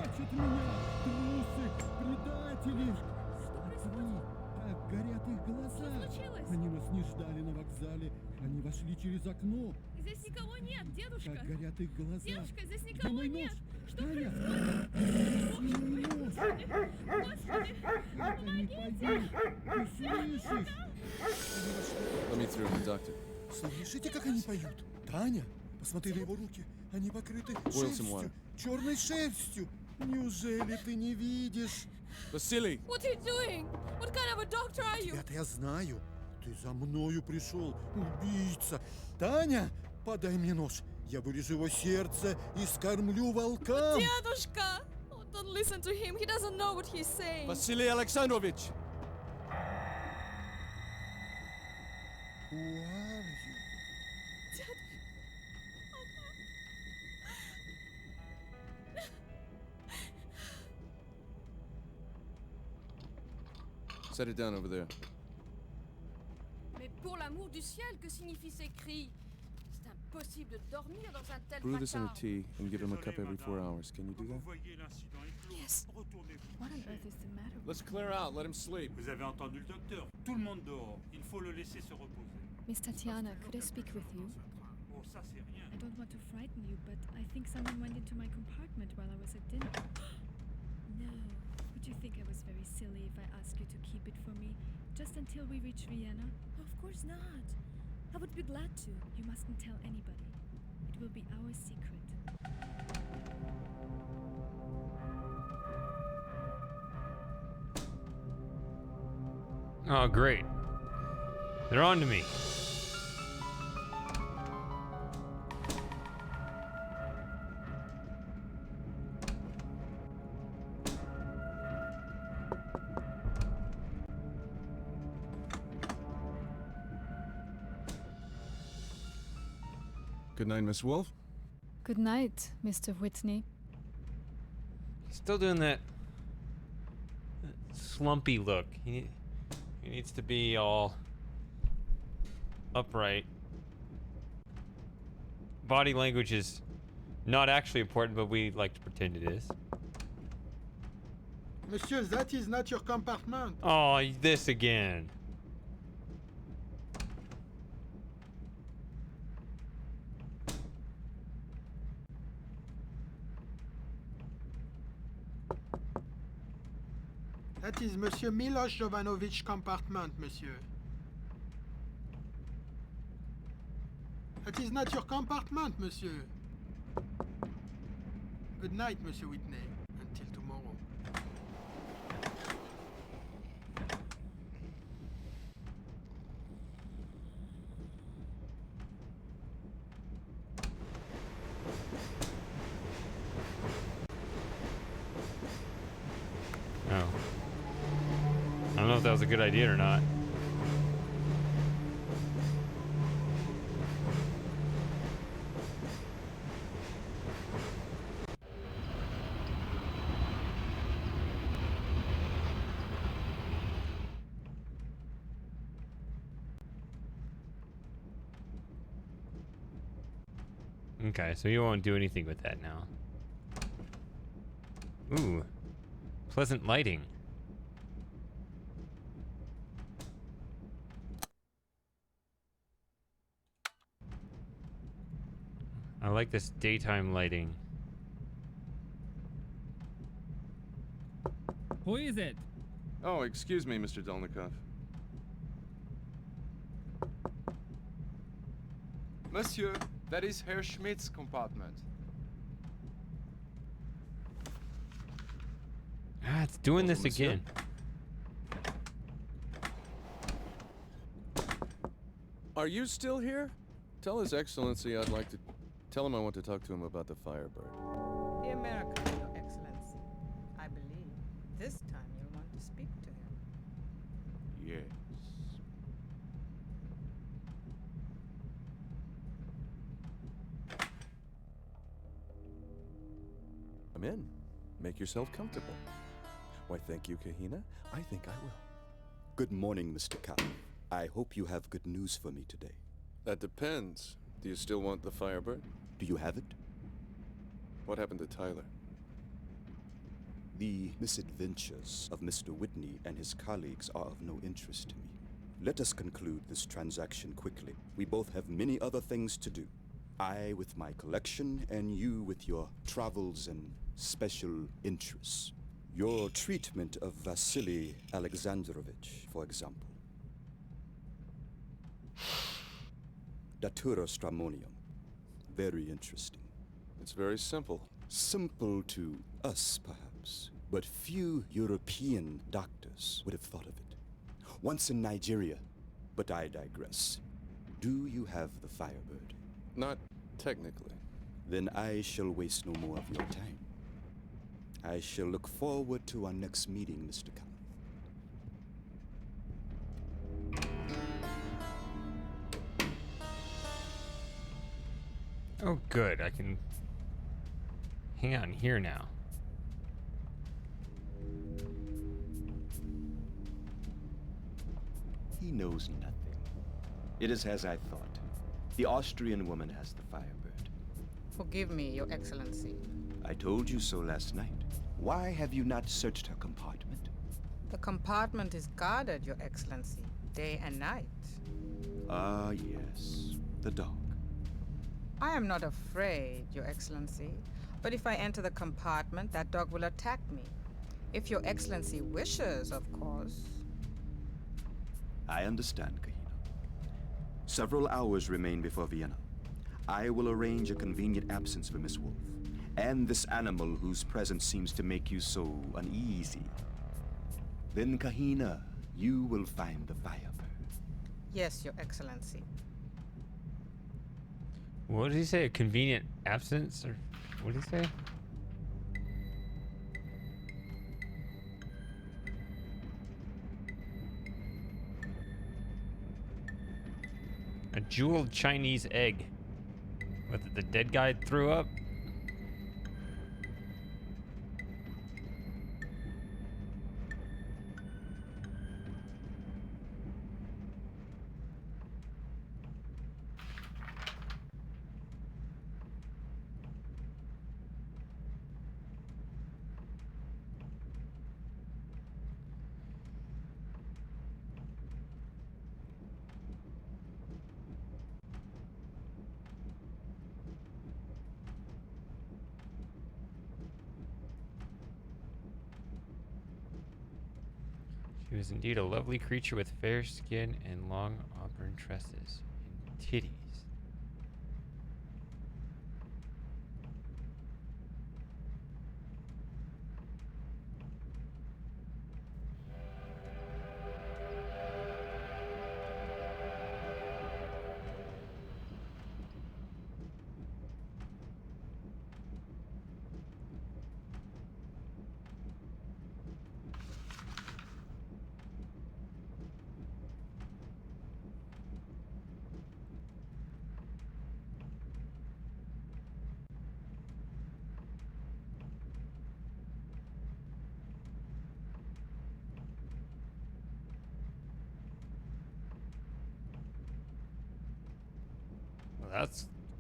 Они нас не ждали на вокзале. Они вошли через окно. Здесь никого нет, дедушка. Как горят их глаза. Девушка, здесь никого нет. Что происходит? Господи, помогите! Ты слышишь? Let me through, doctor. Слышите, как они поют? Таня, посмотри на его руки. Они покрыты шерстью, черной шерстью. Неужели ты не видишь? Vasily! What are you doing? What kind of a doctor are you? Это я знаю. Ты за мною пришел, убийца. Таня, подай мне нож. Я вырежу его сердце и скормлю волкам. Дедушка! Oh, don't listen to him. He doesn't know what he's saying. Vasily Alexandrovich! Who are you? Set it down over there. Mais pour l'amour du ciel, que signifient ces cris? C'est impossible de dormir dans un tel Brew this in a vacarme. tea and give him a cup every 4 hours. Can you do that? Yes. What on earth is the matter? Let's clear out. Let him sleep. Vous avez entendu le docteur. Tout le monde dehors. Il faut le laisser se reposer. Miss Tatiana, could I speak with you? Oh, ça c'est rien. I don't want to frighten you, but I think someone went into my compartment while I was at dinner. No. Would you think I was very silly if I asked you to keep it for me, just until we reach Vienna? Of course not. I would be glad to. You mustn't tell anybody. It will be our secret. Oh, great. They're on to me. Good night, Miss Wolf. Good night, Mr. Whitney. Still doing that slumpy look. He needs to be all upright. Body language is not actually important, but we like to pretend it is. Monsieur, that is not your compartment. Oh, this again. That is Monsieur Milos Jovanovich's compartment, monsieur. That is not your compartment, monsieur. Good night, Monsieur Whitney. Until tomorrow. Oh. I don't know if that was a good idea or not. Okay, so you won't do anything with that now. Ooh. Pleasant lighting. I like this daytime lighting. Who is it? Oh, excuse me, Mr. Dolnikov. Monsieur, that is Herr Schmidt's compartment. Ah, it's doing this again. Are you still here? Tell His Excellency I'd like to... Tell him I want to talk to him about the Firebird. The American, Your Excellency. I believe this time you'll want to speak to him. Yes. Come in. Make yourself comfortable. Why, thank you, Kahina. I think I will. Good morning, Mr. Kaplan. I hope you have good news for me today. That depends. Do you still want the Firebird? Do you have it? What happened to Tyler? The misadventures of Mr. Whitney and his colleagues are of no interest to me. Let us conclude this transaction quickly. We both have many other things to do. I with my collection, and you with your travels and special interests. Your treatment of Vasily Alexandrovich, for example. Datura stramonium. Very interesting. It's very simple. Simple to us, perhaps. But few European doctors would have thought of it. Once in Nigeria, but I digress. Do you have the Firebird? Not technically. Then I shall waste no more of your time. I shall look forward to our next meeting, Mr. Khan. Oh, good. I can hang out in here now. He knows nothing. It is as I thought. The Austrian woman has the Firebird. Forgive me, Your Excellency. I told you so last night. Why have you not searched her compartment? The compartment is guarded, Your Excellency, day and night. Ah, yes. The dog. I am not afraid, Your Excellency, but if I enter the compartment, that dog will attack me. If Your Excellency wishes, of course. I understand, Kahina. Several hours remain before Vienna. I will arrange a convenient absence for Miss Wolf, and this animal whose presence seems to make you so uneasy. Then, Kahina, you will find the Firebird. Yes, Your Excellency. What did he say? A convenient absence? Or what did he say? A jeweled Chinese egg. What, the dead guy threw up? She was indeed a lovely creature with fair skin and long auburn tresses and titties.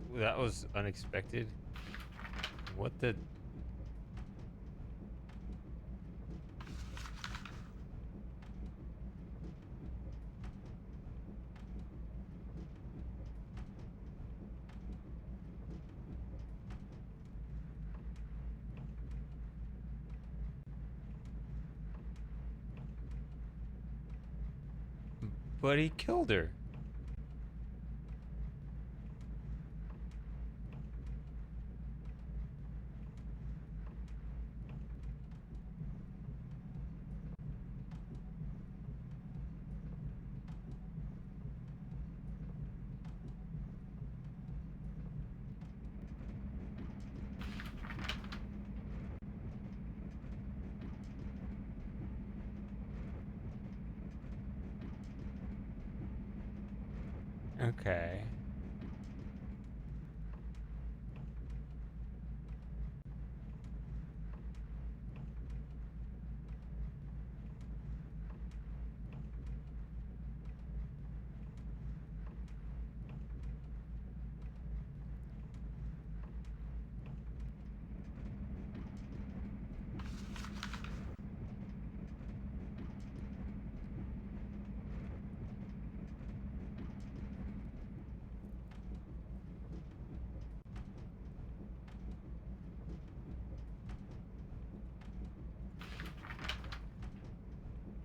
Well, that was unexpected. What the? But he killed her. Okay.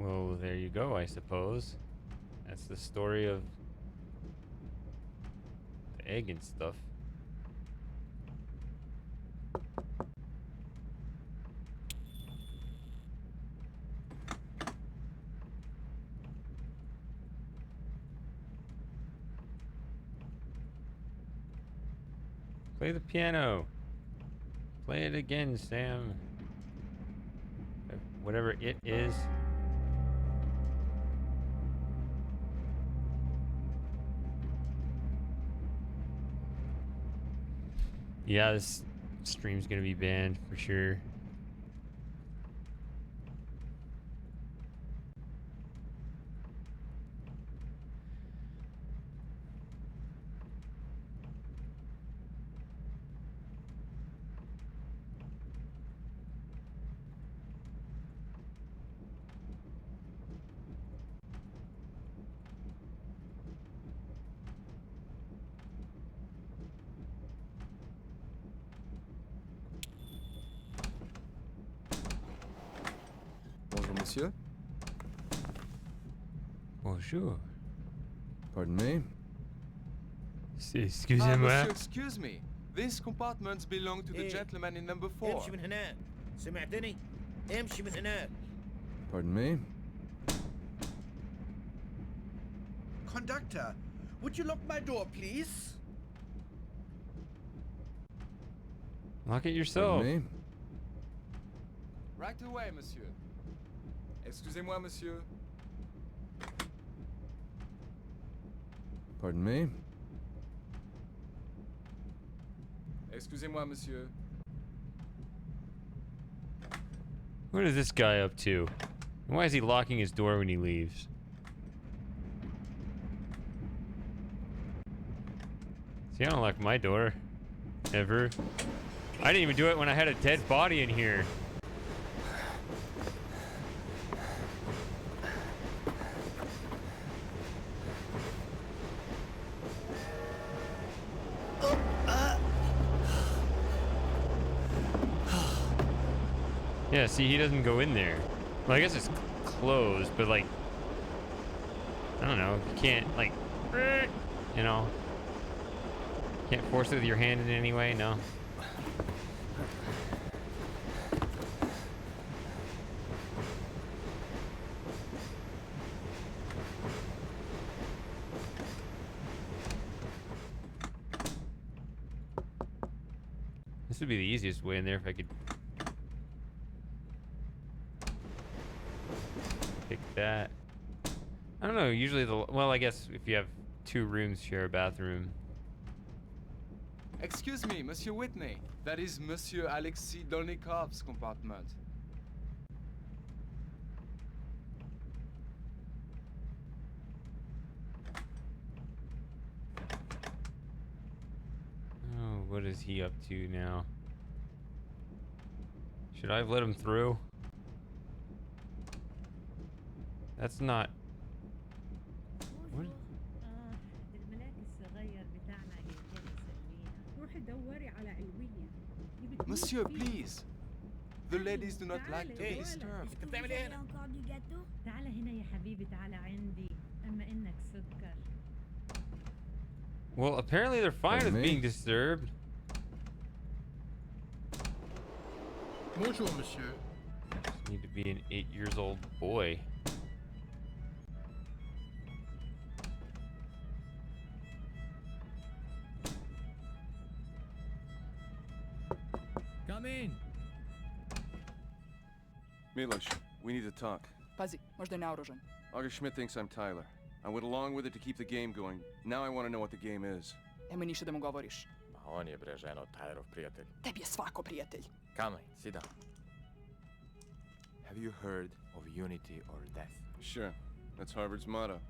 Well, there you go, I suppose. That's the story of the egg and stuff. Play the piano. Play it again, Sam. Whatever it is. Yeah, this stream's gonna be banned for sure. Bonjour, monsieur. Bonjour. Pardon me? Excusez-moi. Monsieur, excuse me. These compartments belong to the Hey, gentleman in number 4. امشي من هناك سمعتني امشي من هناك Pardon me? Conductor, would you lock my door, please? Lock it yourself. Pardon me? Right away, monsieur. Excusez-moi, monsieur. Pardon me? Excusez-moi, monsieur. What is this guy up to? Why is he locking his door when he leaves? See, I don't lock my door. Ever. I didn't even do it when I had a dead body in here. Yeah, see, he doesn't go in there. Well, I guess it's closed, but like, I don't know. You can't like, you know, can't force it with your hand in any way. No. This would be the easiest way in there if I could pick that. I don't know, usually well, I guess if you have 2 rooms, share a bathroom. Excuse me, Monsieur Whitney. That is Monsieur Alexei Dolnikov's compartment. Oh, what is he up to now? Should I have let him through? That's not... What? Monsieur, please. The ladies do not like to be disturbed. تعال هنا يا حبيبي تعال عندي أما إنك سكر. Well, apparently they're fine with me? being disturbed. Bonjour, monsieur. Just need to be an 8-year-old boy. Come in. Miloš, we need to talk. Pazi, možda je naoružan. August Schmidt thinks I'm Tyler. I went along with it to keep the game going. Now I want to know what the game is. Nemoj ništa da mu govoriš. Ma on je bre ženo Tylerov prijatelj. Tebi je svako prijatelj. Come on, sit down. Have you heard of unity or death? Sure. That's Harvard's motto.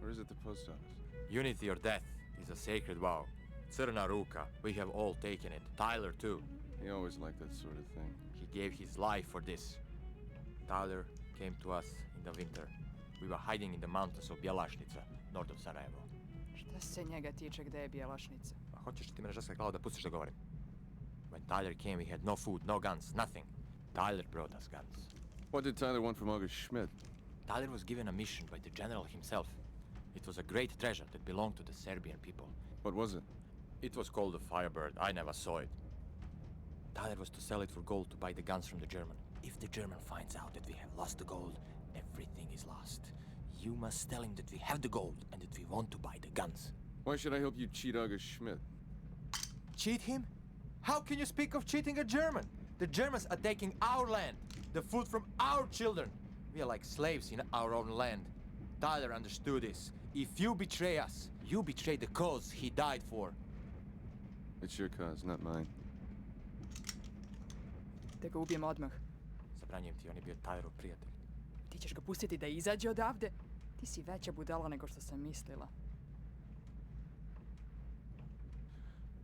Or is it the post office? Unity or death is a sacred vow. Crna ruka, we have all taken it. Tyler too. He always liked that sort of thing. He gave his life for this. Tyler came to us in the winter. We were hiding in the mountains of Bjelašnica, north of Sarajevo. Šta se njega tiče gde je Bjelašnica? Ma hoćeš ti me ražaskaj glavu da pustiš da govorim? When Tyler came, we had no food, no guns, nothing. Tyler brought us guns. What did Tyler want from August Schmidt? Tyler was given a mission by the general himself. It was a great treasure that belonged to the Serbian people. What was it? It was called the Firebird. I never saw it. Tyler was to sell it for gold to buy the guns from the German. If the German finds out that we have lost the gold, everything is lost. You must tell him that we have the gold and that we want to buy the guns. Why should I help you cheat August Schmidt? Cheat him? How can you speak of cheating a German? The Germans are taking our land, the food from our children. We are like slaves in our own land. Tyler understood this. If you betray us, you betray the cause he died for. It's your cause, not mine. Da ga ubijemo odmah. Zabranjujem ti, on je bio Tylerov prijatelj. Ti ćeš ga pustiti da izađe odavde? Ti si veća budala nego što sam mislila.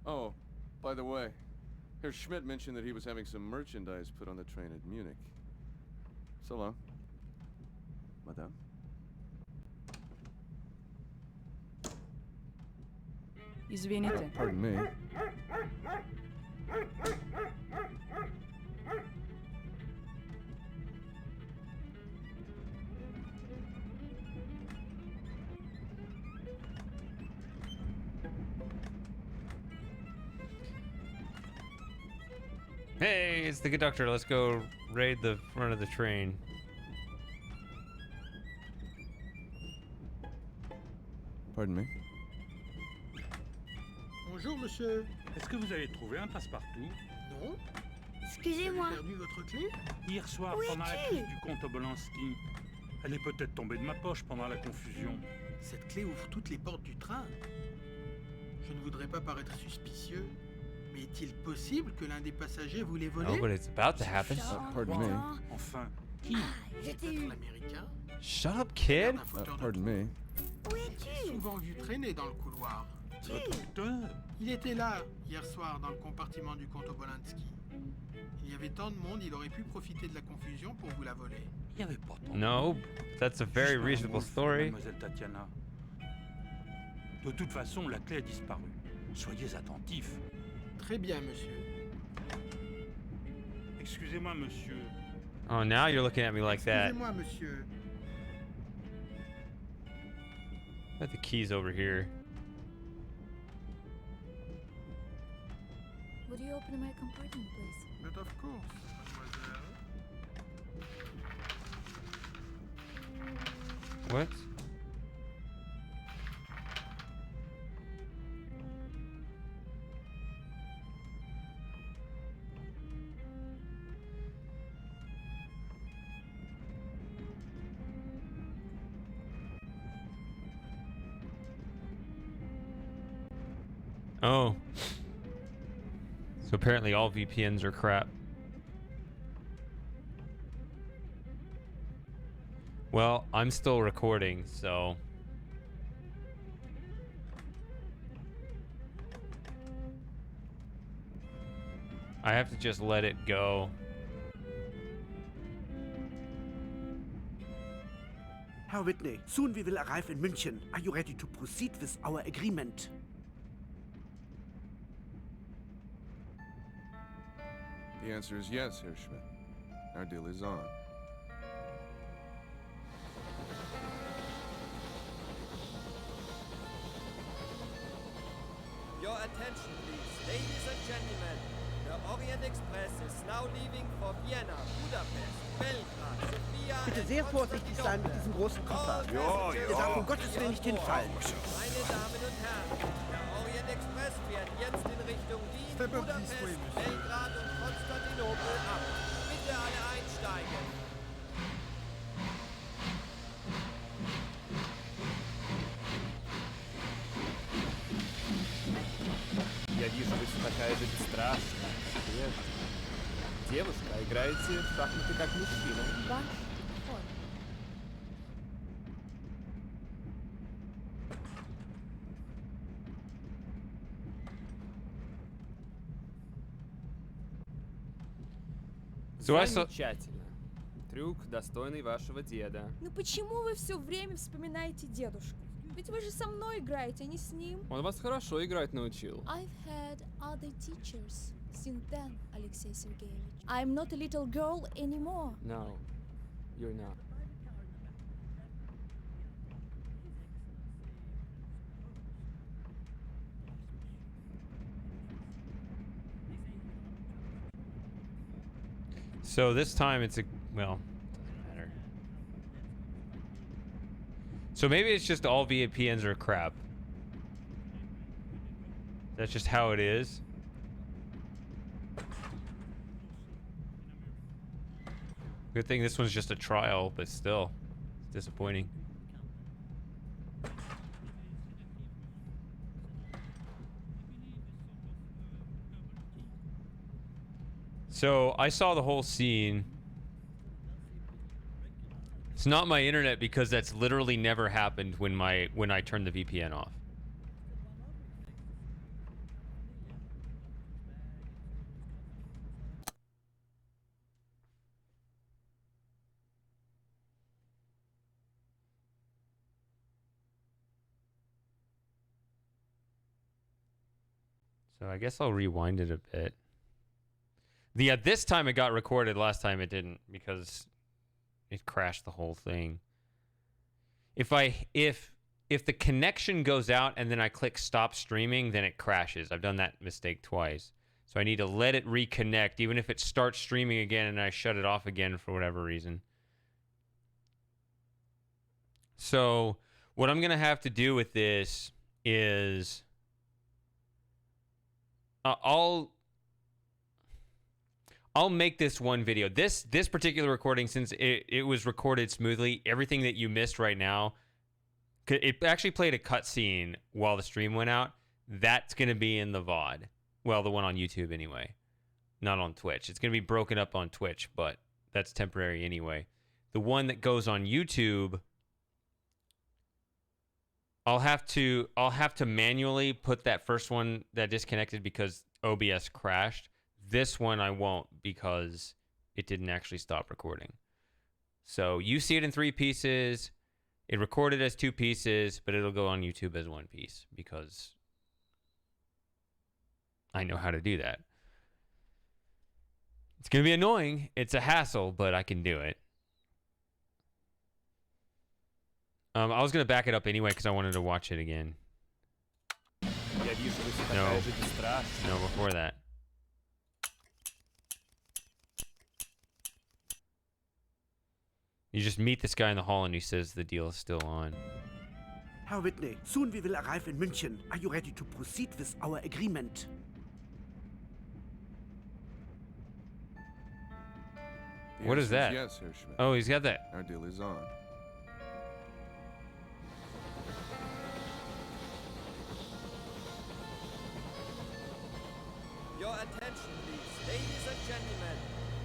Oh, by the way, Herr Schmidt mentioned that he was having some merchandise put on the train at Munich. So long. Madame? Izvinite. Pardon me. Hey, it's the conductor. Let's go raid the front of the train. Pardon me? Bonjour, monsieur. Est-ce que vous avez trouvé un passe-partout? Non. Excusez-moi. Vous avez perdu votre clé? Hier soir, Où pendant la es-tu? crise du comte Obolensky. Elle est peut-être tombée de ma poche pendant la confusion. Cette clé ouvre toutes les portes du train. Je ne voudrais pas paraître suspicieux, Mais est-il possible que l'un des passagers voulait voler? No, but it's about to happen. Pardon me. Enfin, qui? L'Américain. Shut up, kid. Pardon me. Souvent vu traîner dans le couloir. Le docteur? Il était là hier soir dans le compartiment du comte Obolanski. Il y avait tant de monde, il aurait pu profiter de la confusion pour vous la voler. Il y avait pas tant de No, monde. that's a very Juste un reasonable mot, story. Mademoiselle Tatiana. De toute façon, la clé a disparu. Soyez attentifs. Très bien, monsieur. Excusez-moi, monsieur. Oh, now you're looking at me like that. Excusez-moi, monsieur. Got the keys over here. Would you open my compartment, please? But of course, mademoiselle. What? Oh. So apparently all VPNs are crap. Well, I'm still recording, so... I have to just let it go. Herr Whitney, soon we will arrive in München. Are you ready to proceed with our agreement? The answer is yes, Herr Schmidt. Our deal is on. Your attention, please. Ladies and gentlemen, the Orient Express is now leaving for Vienna, Budapest, Belgrad, Sofia Bitte and sehr vorsichtig sein mit diesem großen Koffer. Ihr darf um Gottes Willen nicht hinfallen. Meine Damen und Herren, der Orient Express fährt jetzt in Richtung Wien, Step up this Budapest, way, monsieur. Belgrad und Konstantinopel ab. Bitte alle einsteigen. Я вижу, вы такая же бесстрашная, свежая. Девушка, играете в шахматы как мужчина. Ваш ход. Замечательно. Трюк, достойный вашего деда. Ну почему вы все время вспоминаете дедушку? Ведь вы же со мной играете, а не с ним. Он вас хорошо играть научил. I've had other teachers since then, Alexei Sergeyevich. I'm not a little girl anymore. No, you're not. So this time it's a... well, doesn't matter. So maybe it's just all VPNs are crap. That's just how it is. Good thing this one's just a trial, but still, it's disappointing. So I saw the whole scene. It's not my internet because that's literally never happened when I turned the VPN off. So I guess I'll rewind it a bit. Yeah, this time it got recorded. Last time it didn't because it crashed the whole thing. If the connection goes out and then I click stop streaming, then it crashes. I've done that mistake twice. So I need to let it reconnect, even if it starts streaming again and I shut it off again for whatever reason. So what I'm going to have to do with this is I'll make this one video. This particular recording, since it was recorded smoothly, everything that you missed right now, it actually played a cutscene while the stream went out. That's going to be in the VOD. Well, the one on YouTube anyway. Not on Twitch. It's going to be broken up on Twitch, but that's temporary anyway. The one that goes on YouTube, I'll have to manually put that first one that disconnected because OBS crashed. This one I won't because it didn't actually stop recording. So you see it in 3 pieces. It recorded as 2 pieces, but it'll go on YouTube as 1 piece because I know how to do that. It's going to be annoying. It's a hassle, but I can do it. I was going to back it up anyway because I wanted to watch it again. No, before that. You just meet this guy in the hall and he says the deal is still on. Herr Whitney, soon we will arrive in München. Are you ready to proceed with our agreement? What is that? Yes, Herr Schmidt. Oh, he's got that. Our deal is on. Your attention, please. Ladies and gentlemen,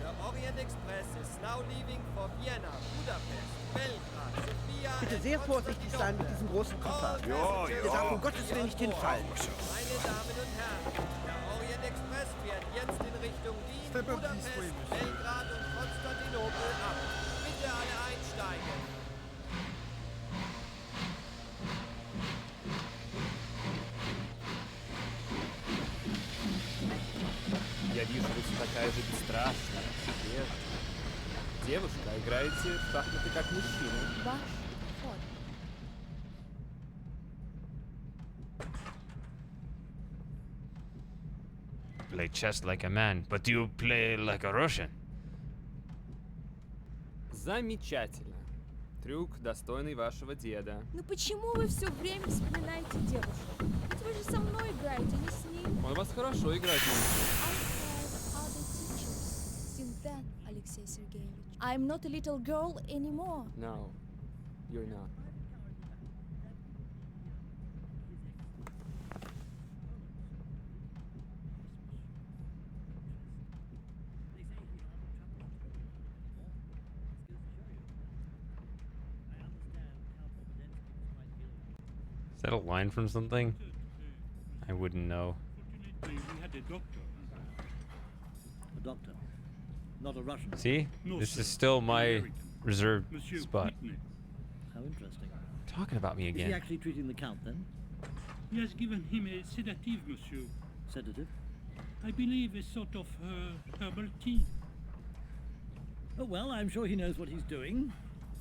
the Orient Express is now leaving for Vienna, Budapest, Belgrad, Sofia Bitte and sehr vorsichtig sein mit diesem großen Koffer. Der darf um Gottes Willen nicht hinfallen. Meine Damen und Herren, der Orient Express fährt jetzt in Richtung Wien, Budapest, Belgrad und Konstantinopel ab. Bitte alle einsteigen. Я вижу, вы такая же бесстрашная. Нет. Девушка, играете в шахматы как мужчина. Ваш ход. Play chess like a man, but you play like a Russian. Замечательно. Трюк, достойный вашего деда. Ну почему вы все время вспоминаете девушек? Ведь вы же со мной играете, не с ним. Он вас хорошо играть Since then, Alexei Sergeyevich, I'm not a little girl anymore. No, you're not. Is that a line from something? I wouldn't know. We had a doctor. A doctor? Not a Russian? See? No, This sir. is still my American. reserved Monsieur spot. Whitney. How interesting. Talking about me Is he again. actually treating the Count then? He has given him a sedative, monsieur. Sedative? I believe a sort of herbal tea. Oh, well, I'm sure he knows what he's doing.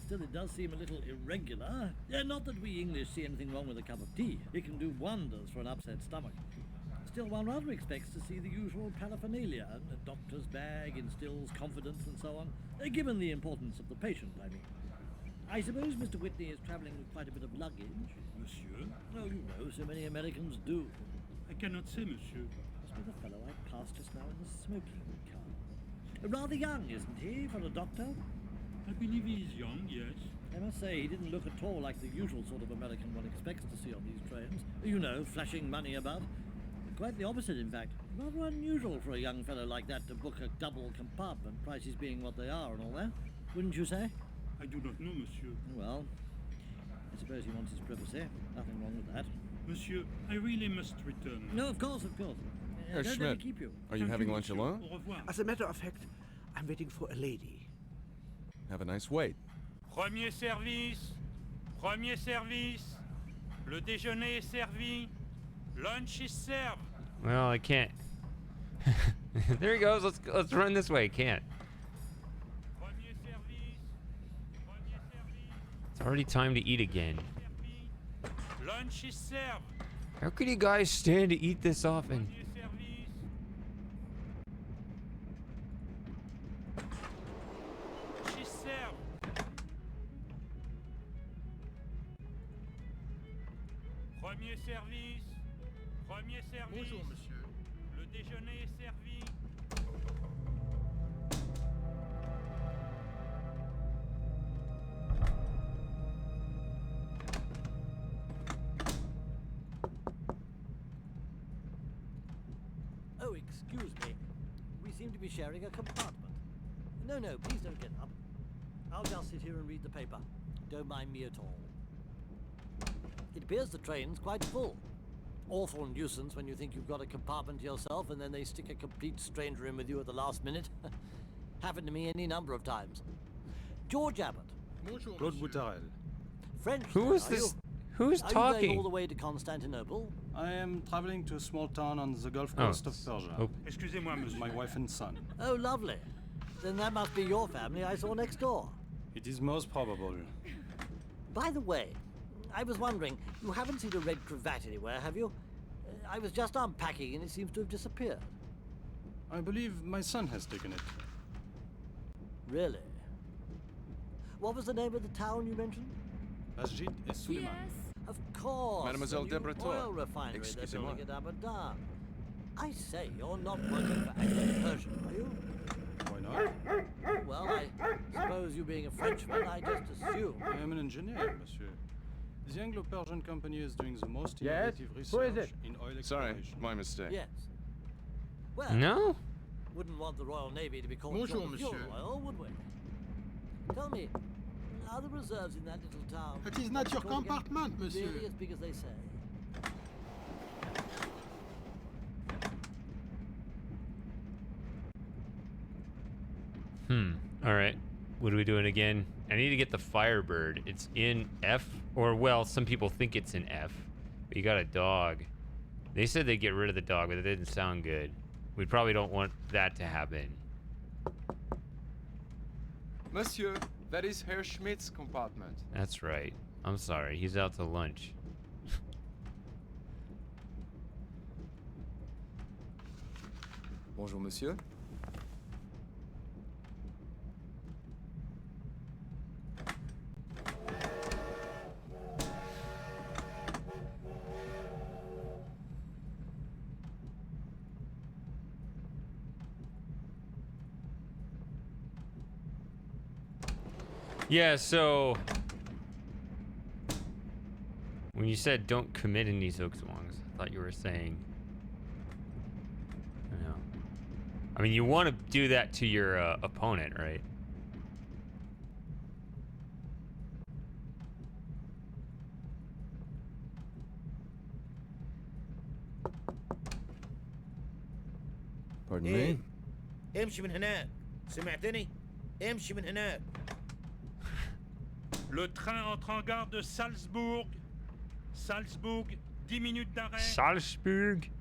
Still, it does seem a little irregular. Not that we English see anything wrong with a cup of tea. It can do wonders for an upset stomach. Still, one rather expects to see the usual paraphernalia. A doctor's bag instills confidence and so on. Given the importance of the patient, I mean. I suppose Mr. Whitney is travelling with quite a bit of luggage. Monsieur? Oh, you know, so many Americans do. I cannot say, monsieur. Must be the fellow I passed just now in the smoking car. Rather young, isn't he, for a doctor? I believe he is young, yes. I must say, he didn't look at all like the usual sort of American one expects to see on these trains. You know, flashing money about. Quite the opposite, in fact. Rather unusual for a young fellow like that to book a double compartment, prices being what they are and all that. Wouldn't you say? I do not know, monsieur. Well, I suppose he wants his privacy. Nothing wrong with that. Monsieur, I really must return. No, of course, of course. Herr Don't let me Schmidt, keep you. are you having lunch alone? Au revoir. As a matter of fact, I'm waiting for a lady. Have a nice wait. Premier service. Premier service. Le déjeuner est servi. Lunch is served. Well, I can't. There he goes. Let's run this way. Can't. It's already time to eat again. Lunch is served. How could you guys stand to eat this often? Lunch is served. Premier service. Premier service. Bonjour, monsieur. Le déjeuner est servi. seem to be sharing a compartment. No, please don't get up. I'll just sit here and read the paper. Don't mind me at all. It appears the train's quite full. Awful nuisance when you think you've got a compartment to yourself and then they stick a complete stranger in with you at the last minute. Happened to me any number of times. George Abbott. Claude Boutarel. French. Who is this? Who's Are you going talking? all the way to Constantinople? I am traveling to a small town on the Gulf Coast of Persia. Oh. Excusez-moi, With monsieur. my wife and son. Oh, lovely. Then that must be your family I saw next door. It is most probable. By the way, I was wondering, you haven't seen a red cravat anywhere, have you? I was just unpacking and it seems to have disappeared. I believe my son has taken it. Really? What was the name of the town you mentioned? Masjid et Suleiman. Of course. Mademoiselle the new Debreton. oil refinery they're Excusez-moi. building at Abadan. I say, you're not working for Anglo-Persian, are you? Why not? Well, I suppose you being a Frenchman, I just assumed. I am an engineer, monsieur. The Anglo-Persian company is doing the most Yes? innovative Who research is it? in oil Sorry, exploration. my mistake. Yes. Well, No? wouldn't want the Royal Navy to be called Bonjour, short of fuel monsieur. oil, would we? Tell me, are the reserves in that little town... It is not your called again? compartment, monsieur. Really as big as they say? All right. What are we doing again? I need to get the Firebird. It's in F, or well, some people think it's in F. But you got a dog. They said they'd get rid of the dog, but it didn't sound good. We probably don't want that to happen. Monsieur, that is Herr Schmidt's compartment. That's right. I'm sorry. He's out to lunch. Bonjour, monsieur. Yeah, so when you said don't commit any zugzwangs, I thought you were saying, you know, I mean, you want to do that to your opponent, right? Pardon إيه. me? امشي من هناك سمعتني امشي من هناك Le train entre en gare de Salzbourg. Salzbourg, 10 minutes d'arrêt. Salzburg.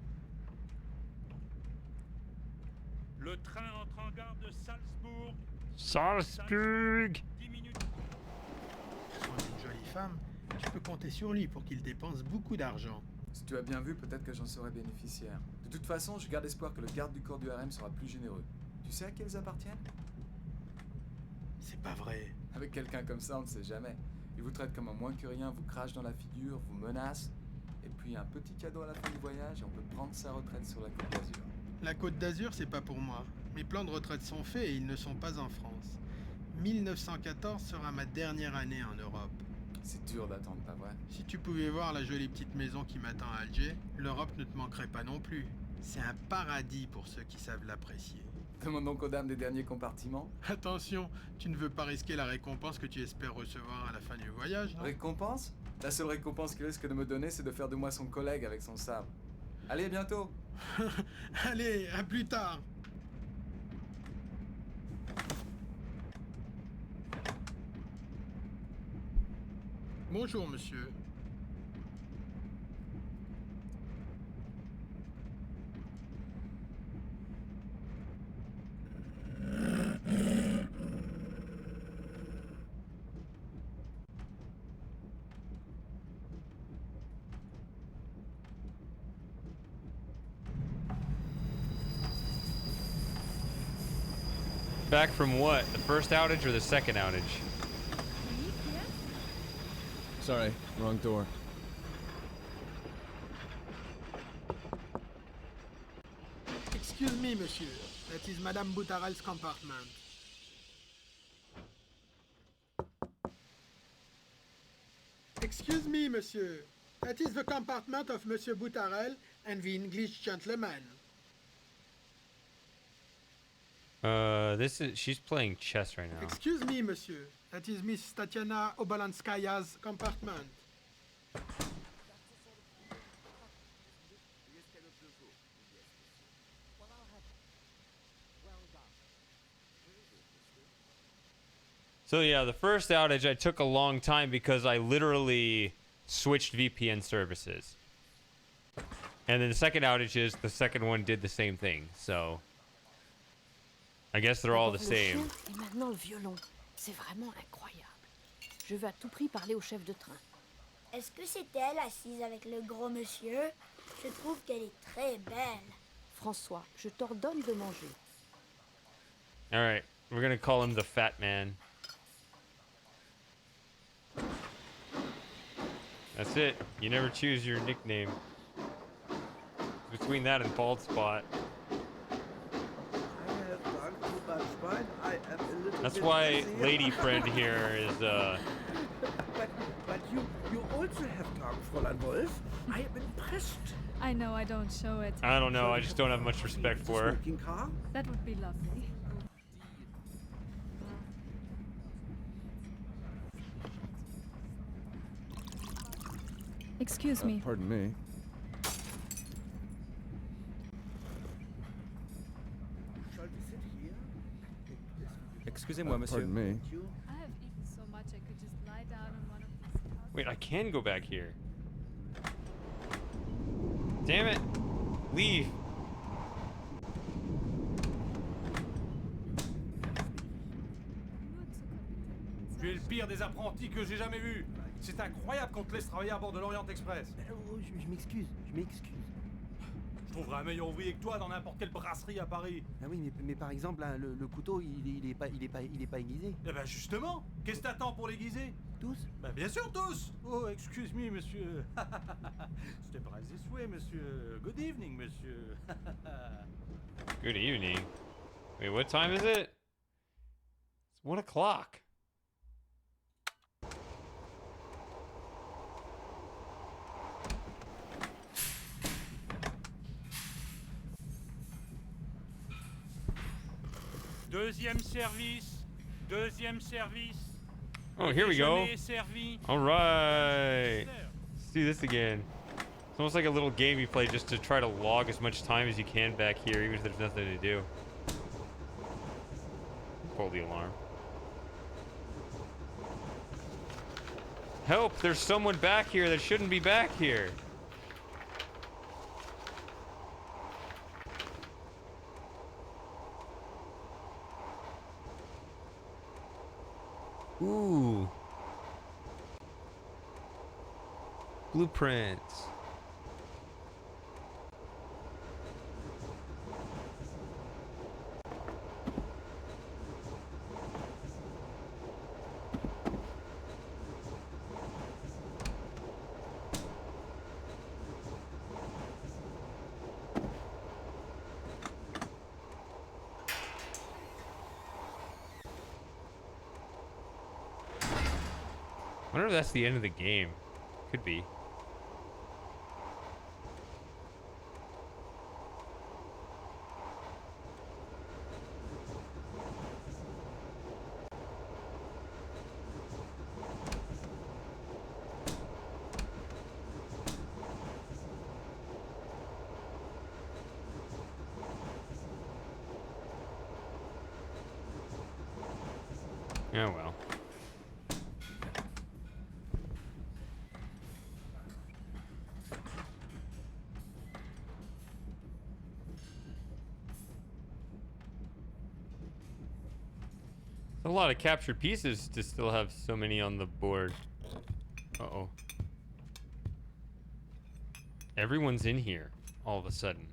Le train entre en gare de Salzbourg. Salzburg. 10 minutes. Soin d'une jolie femme, tu peux compter sur lui pour qu'il dépense beaucoup d'argent. Si tu as bien vu, peut-être que j'en serai bénéficiaire. De toute façon, je garde espoir que le garde du corps du harem sera plus généreux. Tu sais à qui elles appartiennent? C'est pas vrai. Avec quelqu'un comme ça, on ne sait jamais. Il vous traite comme un moins que rien, vous crache dans la figure, vous menace. Et puis un petit cadeau à la fin du voyage et on peut prendre sa retraite sur la Côte d'Azur. La Côte d'Azur, c'est pas pour moi. Mes plans de retraite sont faits et ils ne sont pas en France. 1914 sera ma dernière année en Europe. C'est dur d'attendre, pas vrai? Si tu pouvais voir la jolie petite maison qui m'attend à Alger, l'Europe ne te manquerait pas non plus. C'est un paradis pour ceux qui savent l'apprécier. Demande donc aux dames des derniers compartiments. Attention, tu ne veux pas risquer la récompense que tu espères recevoir à la fin du voyage, non? Récompense? La seule récompense qu'il risque de me donner, c'est de faire de moi son collègue avec son sabre. Allez, à bientôt! Allez, à plus tard. Bonjour, monsieur. Back from what? The first outage or the second outage? Sorry, wrong door. Excuse me, monsieur. That is Madame Boutarel's compartment. Excuse me, monsieur. That is the compartment of Monsieur Boutarel and the English gentleman. She's playing chess right now. Excuse me, monsieur. That is Miss Tatiana Obalanskaya's compartment. So yeah, the first outage I took a long time because I literally switched VPN services. And then the second outage is the second one did the same thing. So I guess they're all the same. Et maintenant le violon. C'est vraiment incroyable. Je veux à tout prix parler au chef de train. Est-ce que c'est elle assise avec le gros monsieur? Je trouve qu'elle est très belle. François, je t'ordonne de manger. All right, we're gonna call him the Fat Man. That's it. You never choose your nickname. Between that and Bald Spot. That's why Lady Friend here is But you also have tongue, Fräulein Wolf. I am impressed. I know I don't show it. I don't know. I just don't have much respect for her. That would be lovely. Excuse me. Pardon me. Excusez-moi, monsieur. Pardon me. I have eaten so much I could just lie down on one of these couches. Wait, I can go back here. Damn it. Leave. Tu es le pire des apprentis que j'ai jamais vu. C'est incroyable qu'on te laisse travailler à bord de l'Orient Express. Je m'excuse, je m'excuse. Je trouverais un meilleur ouvrier que toi dans n'importe quelle brasserie à Paris. Ah oui, mais par exemple, hein, le couteau, il est pas aiguisé. Eh ben justement, qu'est-ce que t'attends pour l'aiguiser? Tous? Ben bien sûr tous. Oh, excuse me, monsieur. Step right this way, monsieur. Good evening, monsieur. Good evening. Wait, what time is it? It's 1 o'clock. Deuxième service. Deuxième service. Oh, here we go. Déjeuner est servi. All right. Let's do this again. It's almost like a little game you play just to try to log as much time as you can back here, even if there's nothing to do. Pull the alarm. Help! There's someone back here that shouldn't be back here. Ooh. Blueprints. I wonder if that's the end of the game. Could be. Oh well. A lot of captured pieces to still have so many on the board. Uh-oh. Everyone's in here all of a sudden.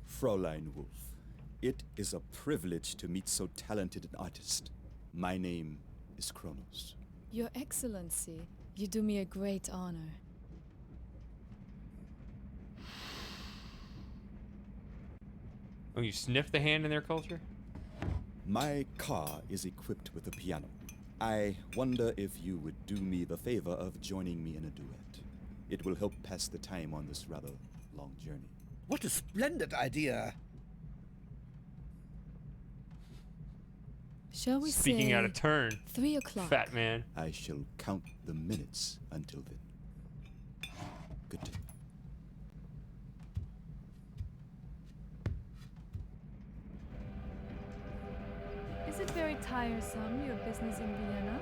Fräulein Wolf, it is a privilege to meet so talented an artist. My name is Kronos. Your Excellency, you do me a great honor. Oh, you sniff the hand in their culture? My car is equipped with a piano. I wonder if you would do me the favor of joining me in a duet. It will help pass the time on this rather long journey. What a splendid idea! Shall we Speaking say out of turn. 3 o'clock? Fat man. I shall count the minutes until then. Good day. Is it very tiresome, your business in Vienna?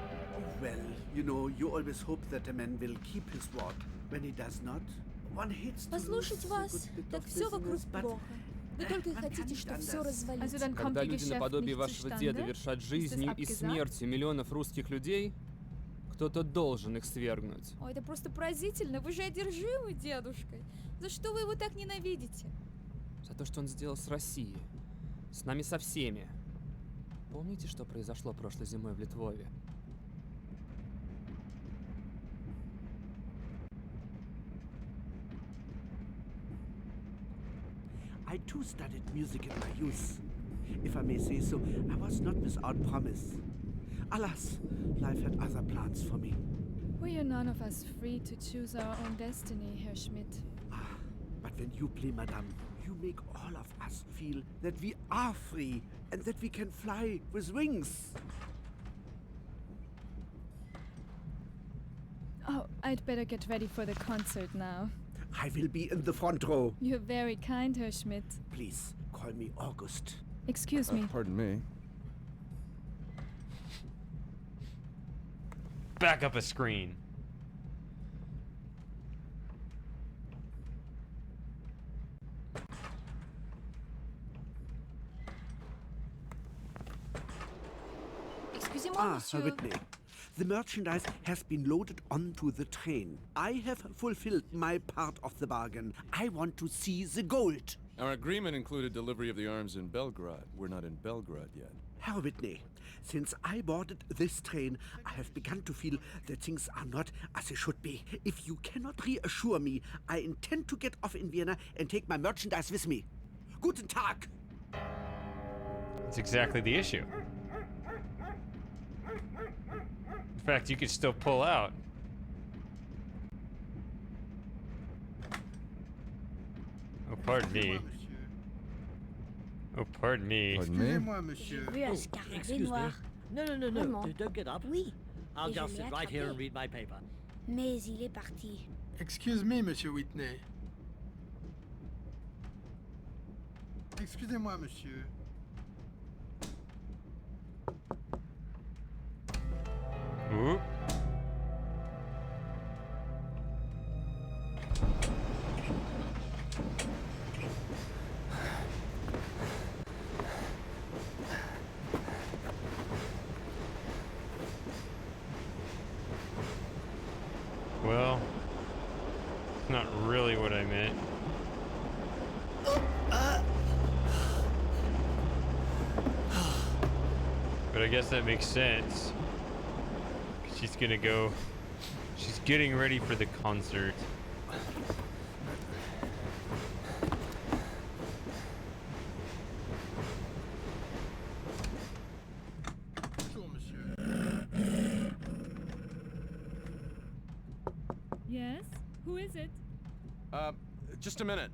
Well, you know, you always hope that a man will keep his word. When he does not, one hates to Послушать вас, так все вокруг плохо. Вы только хотите, чтобы все развалилось. Когда люди наподобие вашего деда вершат жизнью и смертью миллионов русских людей, кто-то должен их свергнуть. Ой, это просто поразительно. Вы же одержимы дедушкой. За что вы его так ненавидите? За то, что он сделал с Россией. С нами со всеми. Помните, что произошло прошлой зимой в Литвове? I too studied music in my youth. If I may say so, I was not without promise. Alas, life had other plans for me. We are none of us free to choose our own destiny, Herr Schmidt. But when you play, madame, you make all of us feel that we are free and that we can fly with wings. Oh, I'd better get ready for the concert now. I will be in the front row. You're very kind, Herr Schmidt. Please, call me August. Excuse me. Pardon me. Back up a screen. Excusez-moi, monsieur. Whitney. The merchandise has been loaded onto the train. I have fulfilled my part of the bargain. I want to see the gold. Our agreement included delivery of the arms in Belgrade. We're not in Belgrade yet. Herr Whitney, since I boarded this train, I have begun to feel that things are not as they should be. If you cannot reassure me, I intend to get off in Vienna and take my merchandise with me. Guten Tag! That's exactly the issue. In fact, you could still pull out. Oh, pardon me. Oh, pardon me. Excusez-moi, monsieur. Excuse me. No, Vraiment? don't get up. Oui. I'll Et je just l'ai sit right here attrapé. and read my paper. Mais il est parti. Excuse me, monsieur Whitney. Excusez-moi, monsieur. Ooh. Well, it's not really what I meant. But I guess that makes sense. She's gonna go. She's getting ready for the concert. Bonjour, monsieur. Yes? Who is it? Just a minute.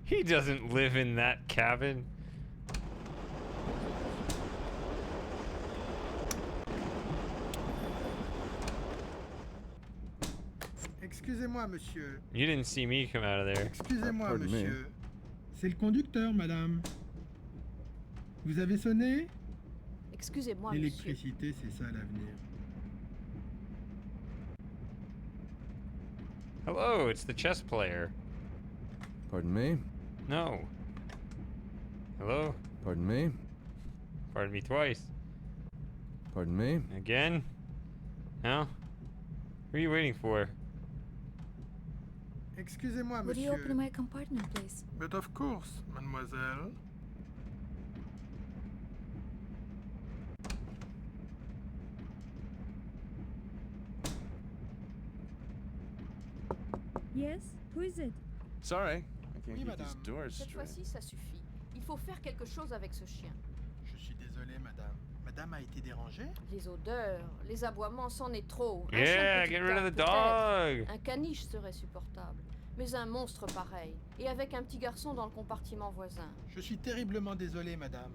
He doesn't live in that cabin. Excusez-moi, monsieur. You didn't see me come out of there. Excusez-moi, Pardon me. monsieur. C'est le conducteur, madame. Vous avez sonné? Excusez-moi, monsieur. L'électricité, c'est ça l'avenir. Hello, it's the chess player. Pardon me. No. Hello? Pardon me. Pardon me twice. Pardon me. Again? No? Who are you waiting for? Excusez-moi, Would you monsieur. open my compartment, please? But of course, mademoiselle. Yes? Who is it? Sorry, I can't Oui, keep these madame. doors Cette straight. fois-ci, ça suffit. Il faut faire quelque chose avec ce chien. Je suis désolé, madame. Madame a été dérangée? Les odeurs, les aboiements, c'en est trop. Un Yeah, seul petit get rid of cat, the peut-être. dog. Un caniche serait supportable. Mais un monstre pareil, et avec un petit garçon dans le compartiment voisin. Je suis terriblement désolé, madame.